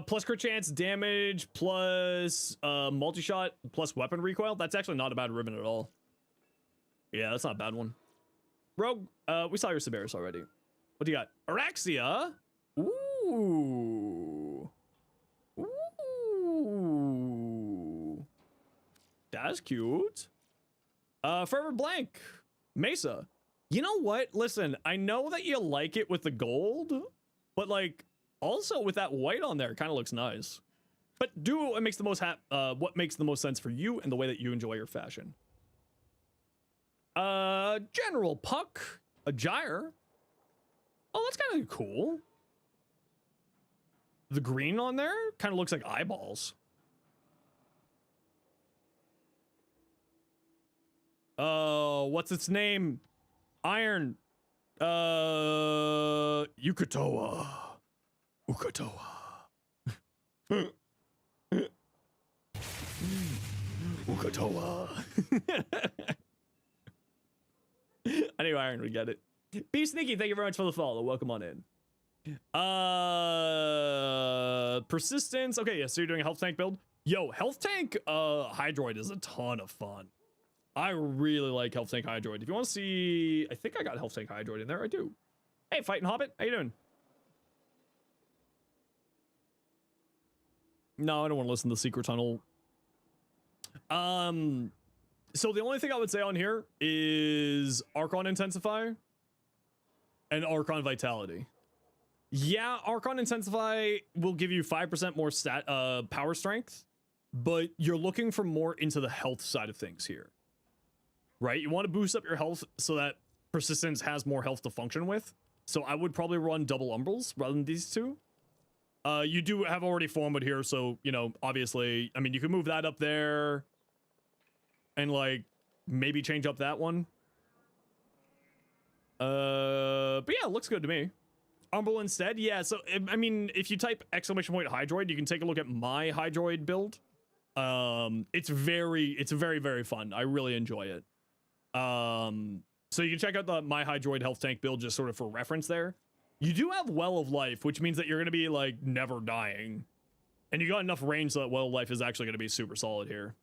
Plus crit chance, damage, plus multi-shot, plus weapon recoil. That's actually not a bad ribbon at all. Yeah, that's not a bad one. Rogue, we saw your Siberis already. What do you got? Araxia? Ooh. Ooh. That's cute. Forever Blank. Mesa. You know what? Listen, I know that you like it with the gold, but like also with that white on there, kind of looks nice. But do what makes the most what makes the most sense for you and the way that you enjoy your fashion. General Puck, a gyre. Oh, that's kind of cool. The green on there kind of looks like eyeballs. Oh, what's its name? Iron. Ukatoa. Ukatoa. Ukatoa. I knew Iron would get it. Be Sneaky, thank you very much for the follow. Welcome on in. Persistence. Okay, yeah, so you're doing a health tank build. Yo, health tank Hydroid is a ton of fun. I really like health tank Hydroid. If you want to see, I think I got health tank Hydroid in there. I do. Hey, Fighting Hobbit, how you doing? No, I don't want to listen to the Secret Tunnel. So the only thing I would say on here is Archon Intensify and Archon Vitality. Yeah, Archon Intensify will give you 5% more power strength, but you're looking for more into the health side of things here. Right? You want to boost up your health so that Persistence has more health to function with. So I would probably run double Umbrals rather than these two. You do have already Formwood here, so, you know, obviously, I mean, you can move that up there and, like, maybe change up that one. But yeah, it looks good to me. Umbral instead? Yeah, so, I mean, if you type ! Hydroid, you can take a look at my Hydroid build. It's very, very fun. I really enjoy it. So you can check out my Hydroid health tank build just sort of for reference there. You do have Well of Life, which means that you're going to be, like, never dying. And you got enough range so that Well of Life is actually going to be super solid here.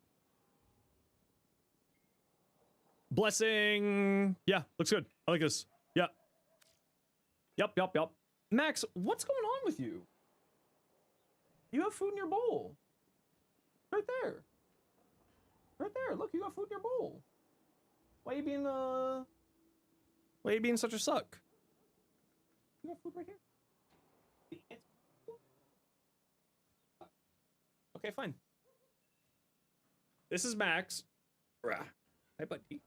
Blessing. Yeah, looks good. I like this. Yeah. Yup. Max, what's going on with you? You have food in your bowl. Right there. Right there. Look, you got food in your bowl. Why are you being such a suck? You got food right here. Okay, fine. This is Max. Hi, buddy.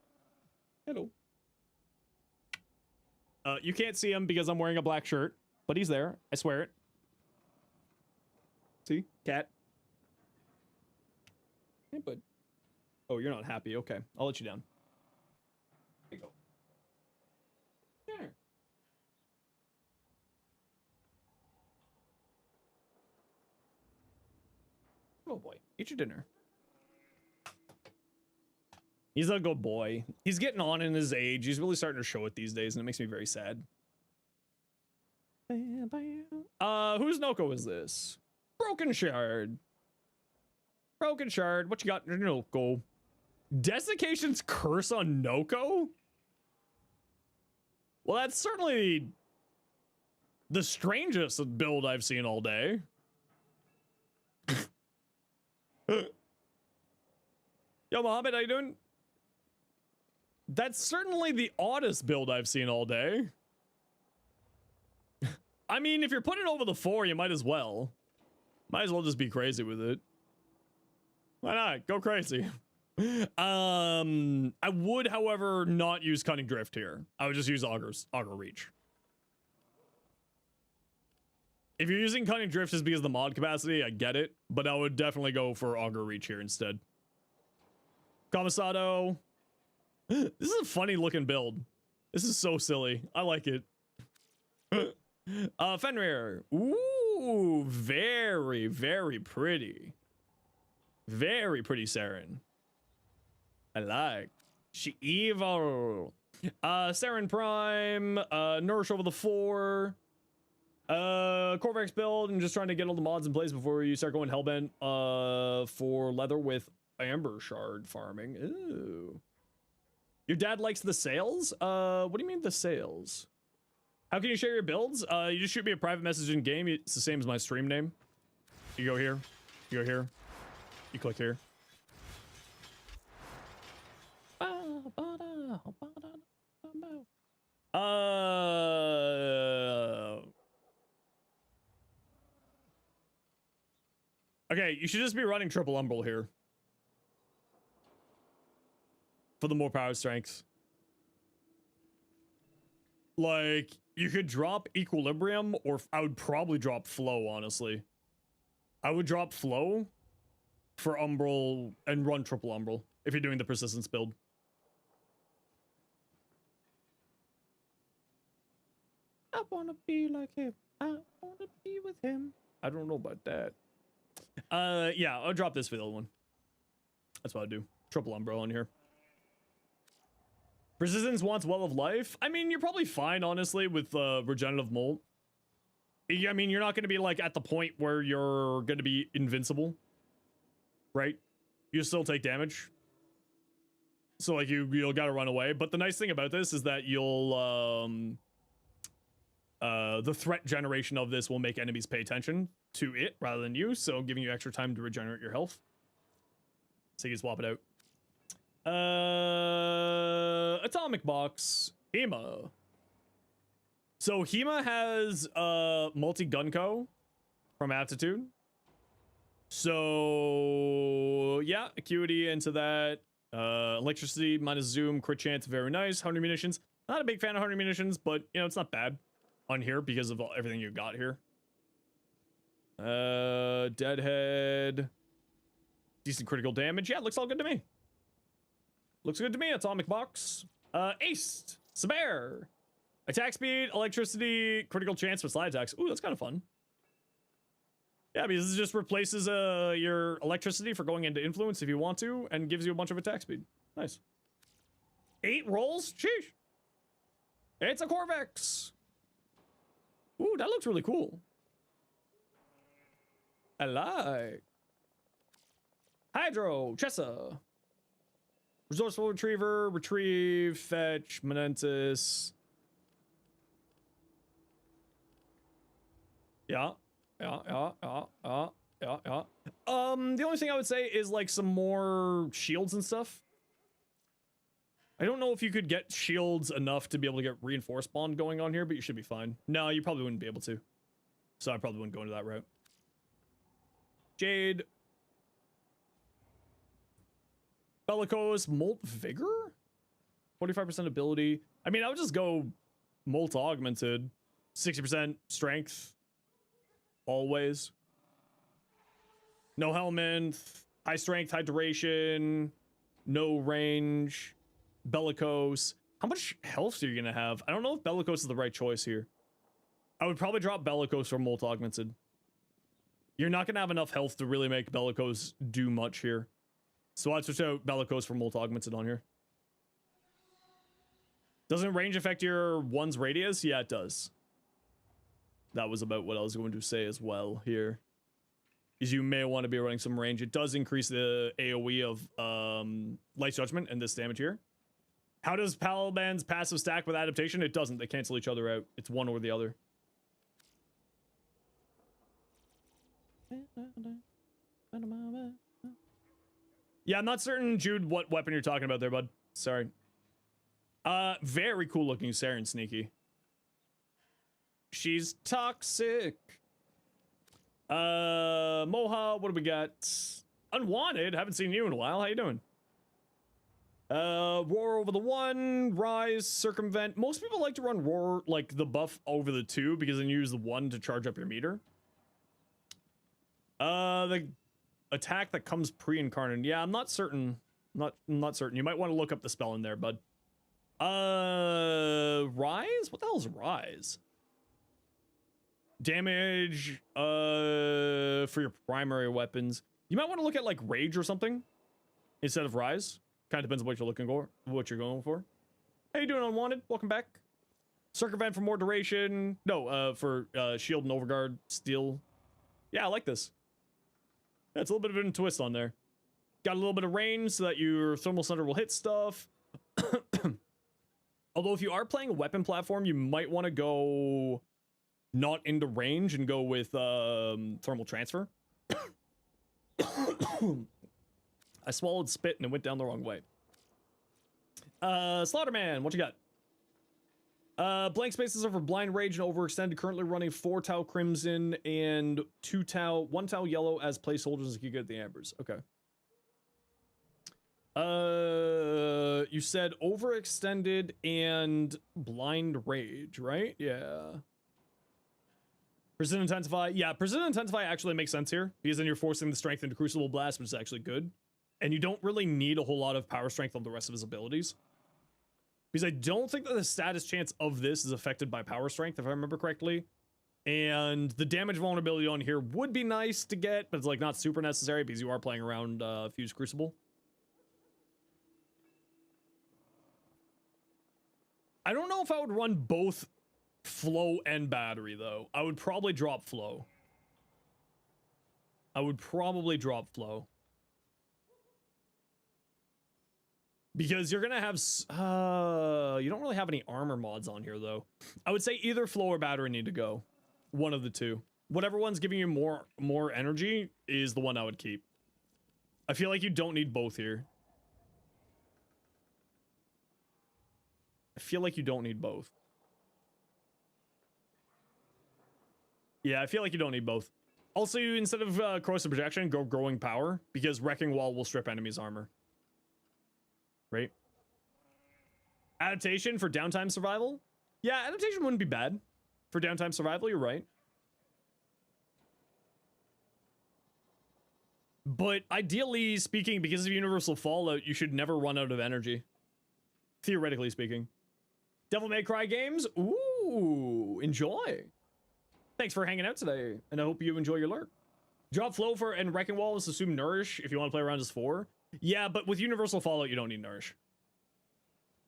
Hello. You can't see him because I'm wearing a black shirt, but he's there. I swear it. See? Cat. Hey, bud. Oh, you're not happy. Okay. I'll let you down. There you go. There. Oh boy, eat your dinner. He's a good boy. He's getting on in his age. He's really starting to show it these days, and it makes me very sad. Whose Noko is this? Broken Shard. Broken Shard. What you got in your Noko? Desiccation's Curse on Noko? Well, that's certainly the strangest build I've seen all day. Yo, Mohammed, how you doing? That's certainly the oddest build I've seen all day. I mean, if you're putting over the 4, you might as well. Might as well just be crazy with it. Why not? Go crazy. I would, however, not use Cunning Drift here. I would just use Augur Reach. If you're using Cunning Drift just because of the mod capacity, I get it. But I would definitely go for Augur Reach here instead. Commissado. This is a funny looking build. This is so silly. I like it. Fenrir. Ooh, very, very pretty. Very pretty Saren. I like. She evil. Saren Prime. Nourish over the 4. Corvex build and just trying to get all the mods in place before you start going hellbent for leather with Amber Shard farming. Ooh. Your dad likes the sales? What do you mean the sales? How can you share your builds? You just shoot me a private message in game. It's the same as my stream name. You go here. You go here. You click here. Okay, you should just be running triple umbral here. For the more power strength. Like, you could drop Equilibrium, or I would probably drop Flow, honestly. I would drop Flow for Umbral and run triple Umbral if you're doing the Persistence build. I wanna be like him. I wanna be with him. I don't know about that. Yeah, I'll drop this for the other one. That's what I do. Triple Umbral on here. Persistence wants Well of Life. I mean, you're probably fine, honestly, with Regenerative Molt. I mean, you're not going to be, like, at the point where you're going to be invincible. Right? You still take damage. So, like, you'll gotta run away. But the nice thing about this is that you'll, the threat generation of this will make enemies pay attention to it rather than you, so giving you extra time to regenerate your health. So you can swap it out. Atomic Box. HEMA. So HEMA has multi-gun co from Aptitude. So yeah, Acuity into that. Electricity minus zoom, crit chance, very nice. 100 munitions. Not a big fan of 100 munitions, but you know, it's not bad on here because of everything you got here. Deadhead. Decent critical damage. Yeah, looks all good to me. Looks good to me. Atomic Box. Ace. Saber. Attack speed, electricity, critical chance for slide attacks. Ooh, that's kind of fun. Yeah, because this just replaces your electricity for going into influence if you want to, and gives you a bunch of attack speed. Nice. 8 rolls? Sheesh. It's a Corvex. Ooh, that looks really cool. I like. Hydro, Chessa. Resourceful Retriever, Retrieve, Fetch, Menentis. Yeah. The only thing I would say is like some more shields and stuff. I don't know if you could get shields enough to be able to get reinforced bond going on here, but you should be fine. No, you probably wouldn't be able to. So I probably wouldn't go into that route. Jade. Bellicose, Molt Vigor? 45% ability. I mean, I would just go Molt Augmented. 60% strength. Always. No helmet. High strength, high duration. No range. Bellicose. How much health are you going to have? I don't know if Bellicose is the right choice here. I would probably drop Bellicose for Molt Augmented. You're not going to have enough health to really make Bellicose do much here. So I'd switch out Bellicose for Molt Augmented on here. Doesn't range affect your one's radius? Yeah, it does. That was about what I was going to say as well here. Is you may want to be running some range. It does increase the AoE of Light Judgment and this damage here. How does Paladin's passive stack with adaptation? It doesn't. They cancel each other out. It's one or the other. Yeah, I'm not certain, Jude, what weapon you're talking about there, bud. Sorry. Very cool looking Saren Sneaky. She's toxic. Moha, what do we got? Unwanted, haven't seen you in a while. How you doing? Roar over the 1, Rise, Circumvent. Most people like to run Roar, like the buff over the 2, because then you use the 1 to charge up your meter. The attack that comes pre-incarnate. Yeah, I'm not certain. Not certain. You might want to look up the spell in there, bud. Rise? What the hell is Rise? Damage, for your primary weapons. You might want to look at, like, Rage or something instead of Rise. Kind of depends on what you're looking for, what you're going for. How you doing, Unwanted? Welcome back. Circumvent for more duration. No, for, Shield and Overguard. Steel. Yeah, I like this. That's a little bit of a twist on there. Got a little bit of range so that your Thermal Thunder will hit stuff. Although if you are playing a weapon platform, you might want to go not into range and go with Thermal Transfer. I swallowed spit and it went down the wrong way. Slaughterman, what you got? Blank spaces are for Blind Rage and Overextended. Currently running 4 Tau Crimson and 1 Tau Yellow as placeholders if you get the Ambers. Okay. You said Overextended and Blind Rage, right? Yeah. Precision Intensify. Yeah, Precision Intensify actually makes sense here, because then you're forcing the strength into Crucible Blast, which is actually good. And you don't really need a whole lot of power strength on the rest of his abilities. Because I don't think that the status chance of this is affected by power strength, if I remember correctly. And the damage vulnerability on here would be nice to get, but it's like not super necessary because you are playing around Fused Crucible. I don't know if I would run both Flow and Battery, though. I would probably drop Flow. Because you're gonna have, you don't really have any armor mods on here, though. I would say either Flow or Battery need to go. One of the two. Whatever one's giving you more energy is the one I would keep. I feel like you don't need both here. I feel like you don't need both. Yeah, I feel like you don't need both. Also, you, instead of Corrosive Projection, go Growing Power, because Wrecking Wall will strip enemies' armor. Right? Adaptation for downtime survival? Yeah, adaptation wouldn't be bad. For downtime survival, you're right. But ideally speaking, because of Universal Fallout, you should never run out of energy. Theoretically speaking. Devil May Cry games? Ooh, enjoy. Thanks for hanging out today, and I hope you enjoy your lurk. Drop Flow for and Wrecking Wall is assume Nourish if you want to play around as 4. Yeah, but with Universal Fallout, you don't need Nourish.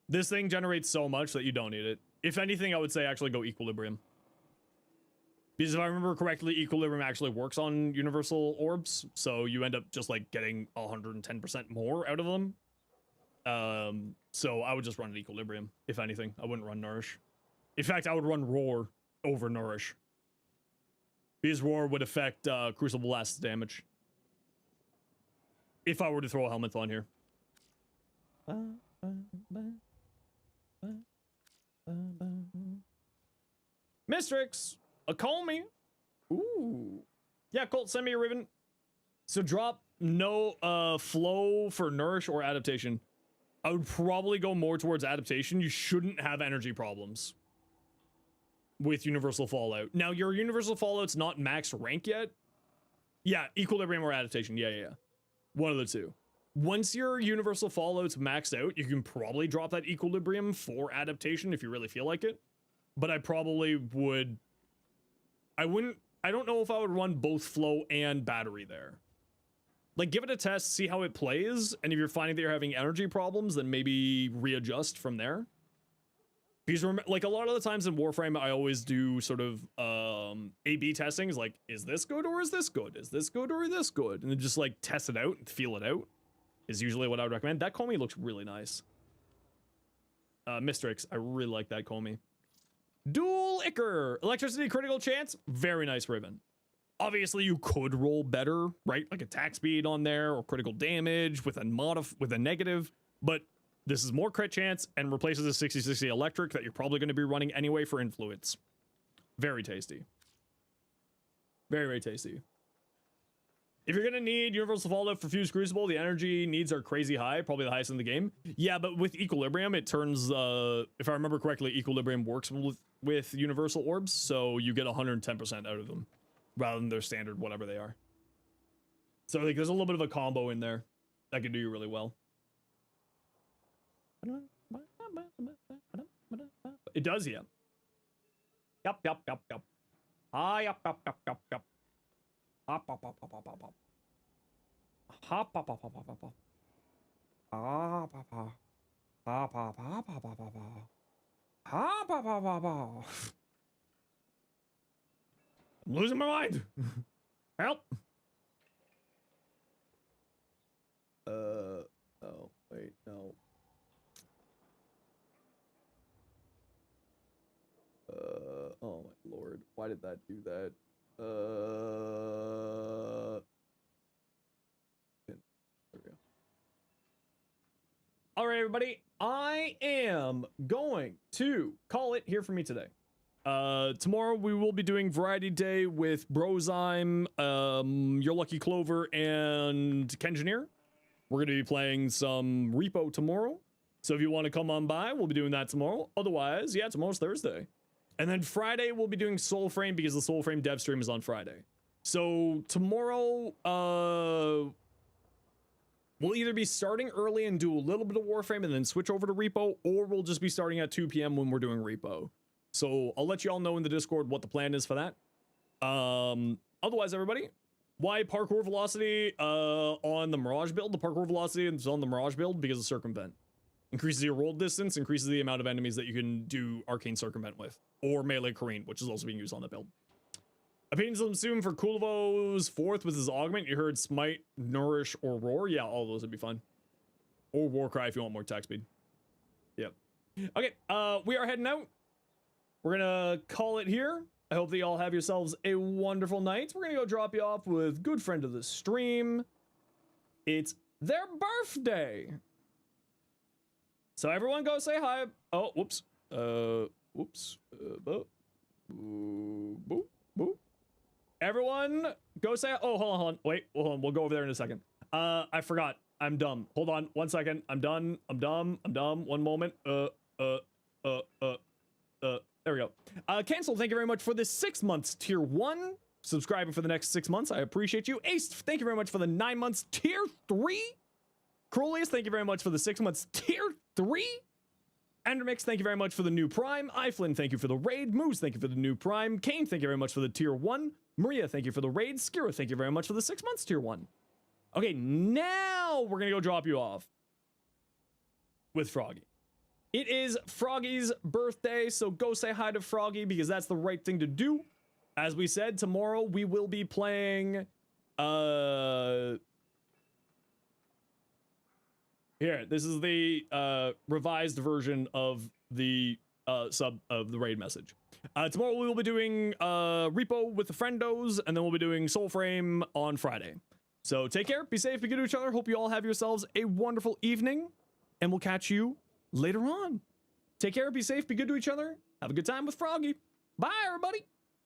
This thing generates so much that you don't need it. If anything, I would say actually go Equilibrium. Because if I remember correctly, Equilibrium actually works on Universal Orbs, so you end up just like getting 110% more out of them. So I would just run an Equilibrium, if anything. I wouldn't run Nourish. In fact, I would run Roar over Nourish. Because Roar would affect Crucible Blast's damage. If I were to throw a Helminth on here. Mistrix! A Comey! Ooh. Yeah, Colt, send me a Riven. So drop no Flow for Nourish or Adaptation. I would probably go more towards Adaptation. You shouldn't have energy problems with Universal Fallout. Now, your Universal Fallout's not max rank yet. Yeah, Equilibrium or Adaptation. Yeah. One of the two. Once your Universal Fallout's maxed out, you can probably drop that Equilibrium for Adaptation if you really feel like it. But I probably would... I don't know if I would run both Flow and Battery there. Like, give it a test, see how it plays, and if you're finding that you're having energy problems, then maybe readjust from there. Because, like, a lot of the times in Warframe, I always do sort of A/B testing. Is like, is this good or is this good? Is this good or is this good? And then just, like, test it out and feel it out is usually what I would recommend. That Comey looks really nice. Mistrix, I really like that Comey. Dual Icker. Electricity critical chance. Very nice Riven. Obviously, you could roll better, right? Like attack speed on there or critical damage with a negative, but this is more crit chance and replaces a 60/60 electric that you're probably going to be running anyway for influence. Very tasty. Very, very tasty. If you're going to need Universal Fallout for Fused Crucible, the energy needs are crazy high, probably the highest in the game. Yeah, but with Equilibrium, it turns, if I remember correctly, Equilibrium works with Universal Orbs, so you get 110% out of them, rather than their standard whatever they are. So like, there's a little bit of a combo in there that can do you really well. It does, yeah. Yup. Ah, yup. Hop, hop. Hop, hop, hop, hop, hop, hop, hop. Ah, hop, hop. Hop, hop, hop, hop, hop, hop. Hop, hop, hop, hop, hop. I'm losing my mind. Help. Oh, wait, no. Oh my lord. Why did that do that? There we go. All right, everybody. I am going to call it here for me today. Tomorrow we will be doing Variety Day with Brozyme, Your Lucky Clover, and Kengineer. We're going to be playing some Repo tomorrow. So if you want to come on by, we'll be doing that tomorrow. Otherwise, yeah, tomorrow's Thursday. And then Friday, we'll be doing Soulframe because the Soulframe dev stream is on Friday. So tomorrow, we'll either be starting early and do a little bit of Warframe and then switch over to Repo, or we'll just be starting at 2 p.m. when we're doing Repo. So I'll let you all know in the Discord what the plan is for that. Otherwise, everybody, why parkour velocity on the Mirage build? The parkour velocity is on the Mirage build because of Circumvent. Increases your roll distance, increases the amount of enemies that you can do Arcane Circumvent with. Or Melee Careen, which is also being used on that build. Opinions on Zoom for Kulivo's 4th with his augment. You heard Smite, Nourish, or Roar. Yeah, all of those would be fun. Or Warcry if you want more attack speed. Yep. Okay, we are heading out. We're gonna call it here. I hope that y'all have yourselves a wonderful night. We're gonna go drop you off with good friend of the stream. It's their birthday. So everyone go say hi. Oh, whoops. Whoops. Boop. Everyone go say, oh, hold on. Wait, hold on. We'll go over there in a second. I forgot. I'm dumb. Hold on 1 second. I'm done. I'm dumb. 1 moment. There we go. Cancel, thank you very much for the 6 months tier 1. Subscribing for the next 6 months. I appreciate you. Ace, thank you very much for the 9 months tier 3. Cruelius, thank you very much for the 6 months tier 3. Endermix, thank you very much for the new Prime. Iflin, thank you for the raid. Moose, thank you for the new Prime. Kane, thank you very much for the tier 1. Maria, thank you for the raid. Skira, thank you very much for the 6 months tier 1. Okay, now we're gonna go drop you off with Froggy. It is Froggy's birthday, so go say hi to Froggy because that's the right thing to do. As we said, tomorrow we will be playing, here, this is the revised version of the sub of the raid message. Tomorrow we will be doing Repo with the Friendos, and then we'll be doing Soulframe on Friday. So take care, be safe, be good to each other. Hope you all have yourselves a wonderful evening, and we'll catch you later on. Take care, be safe, be good to each other. Have a good time with Froggy. Bye, everybody.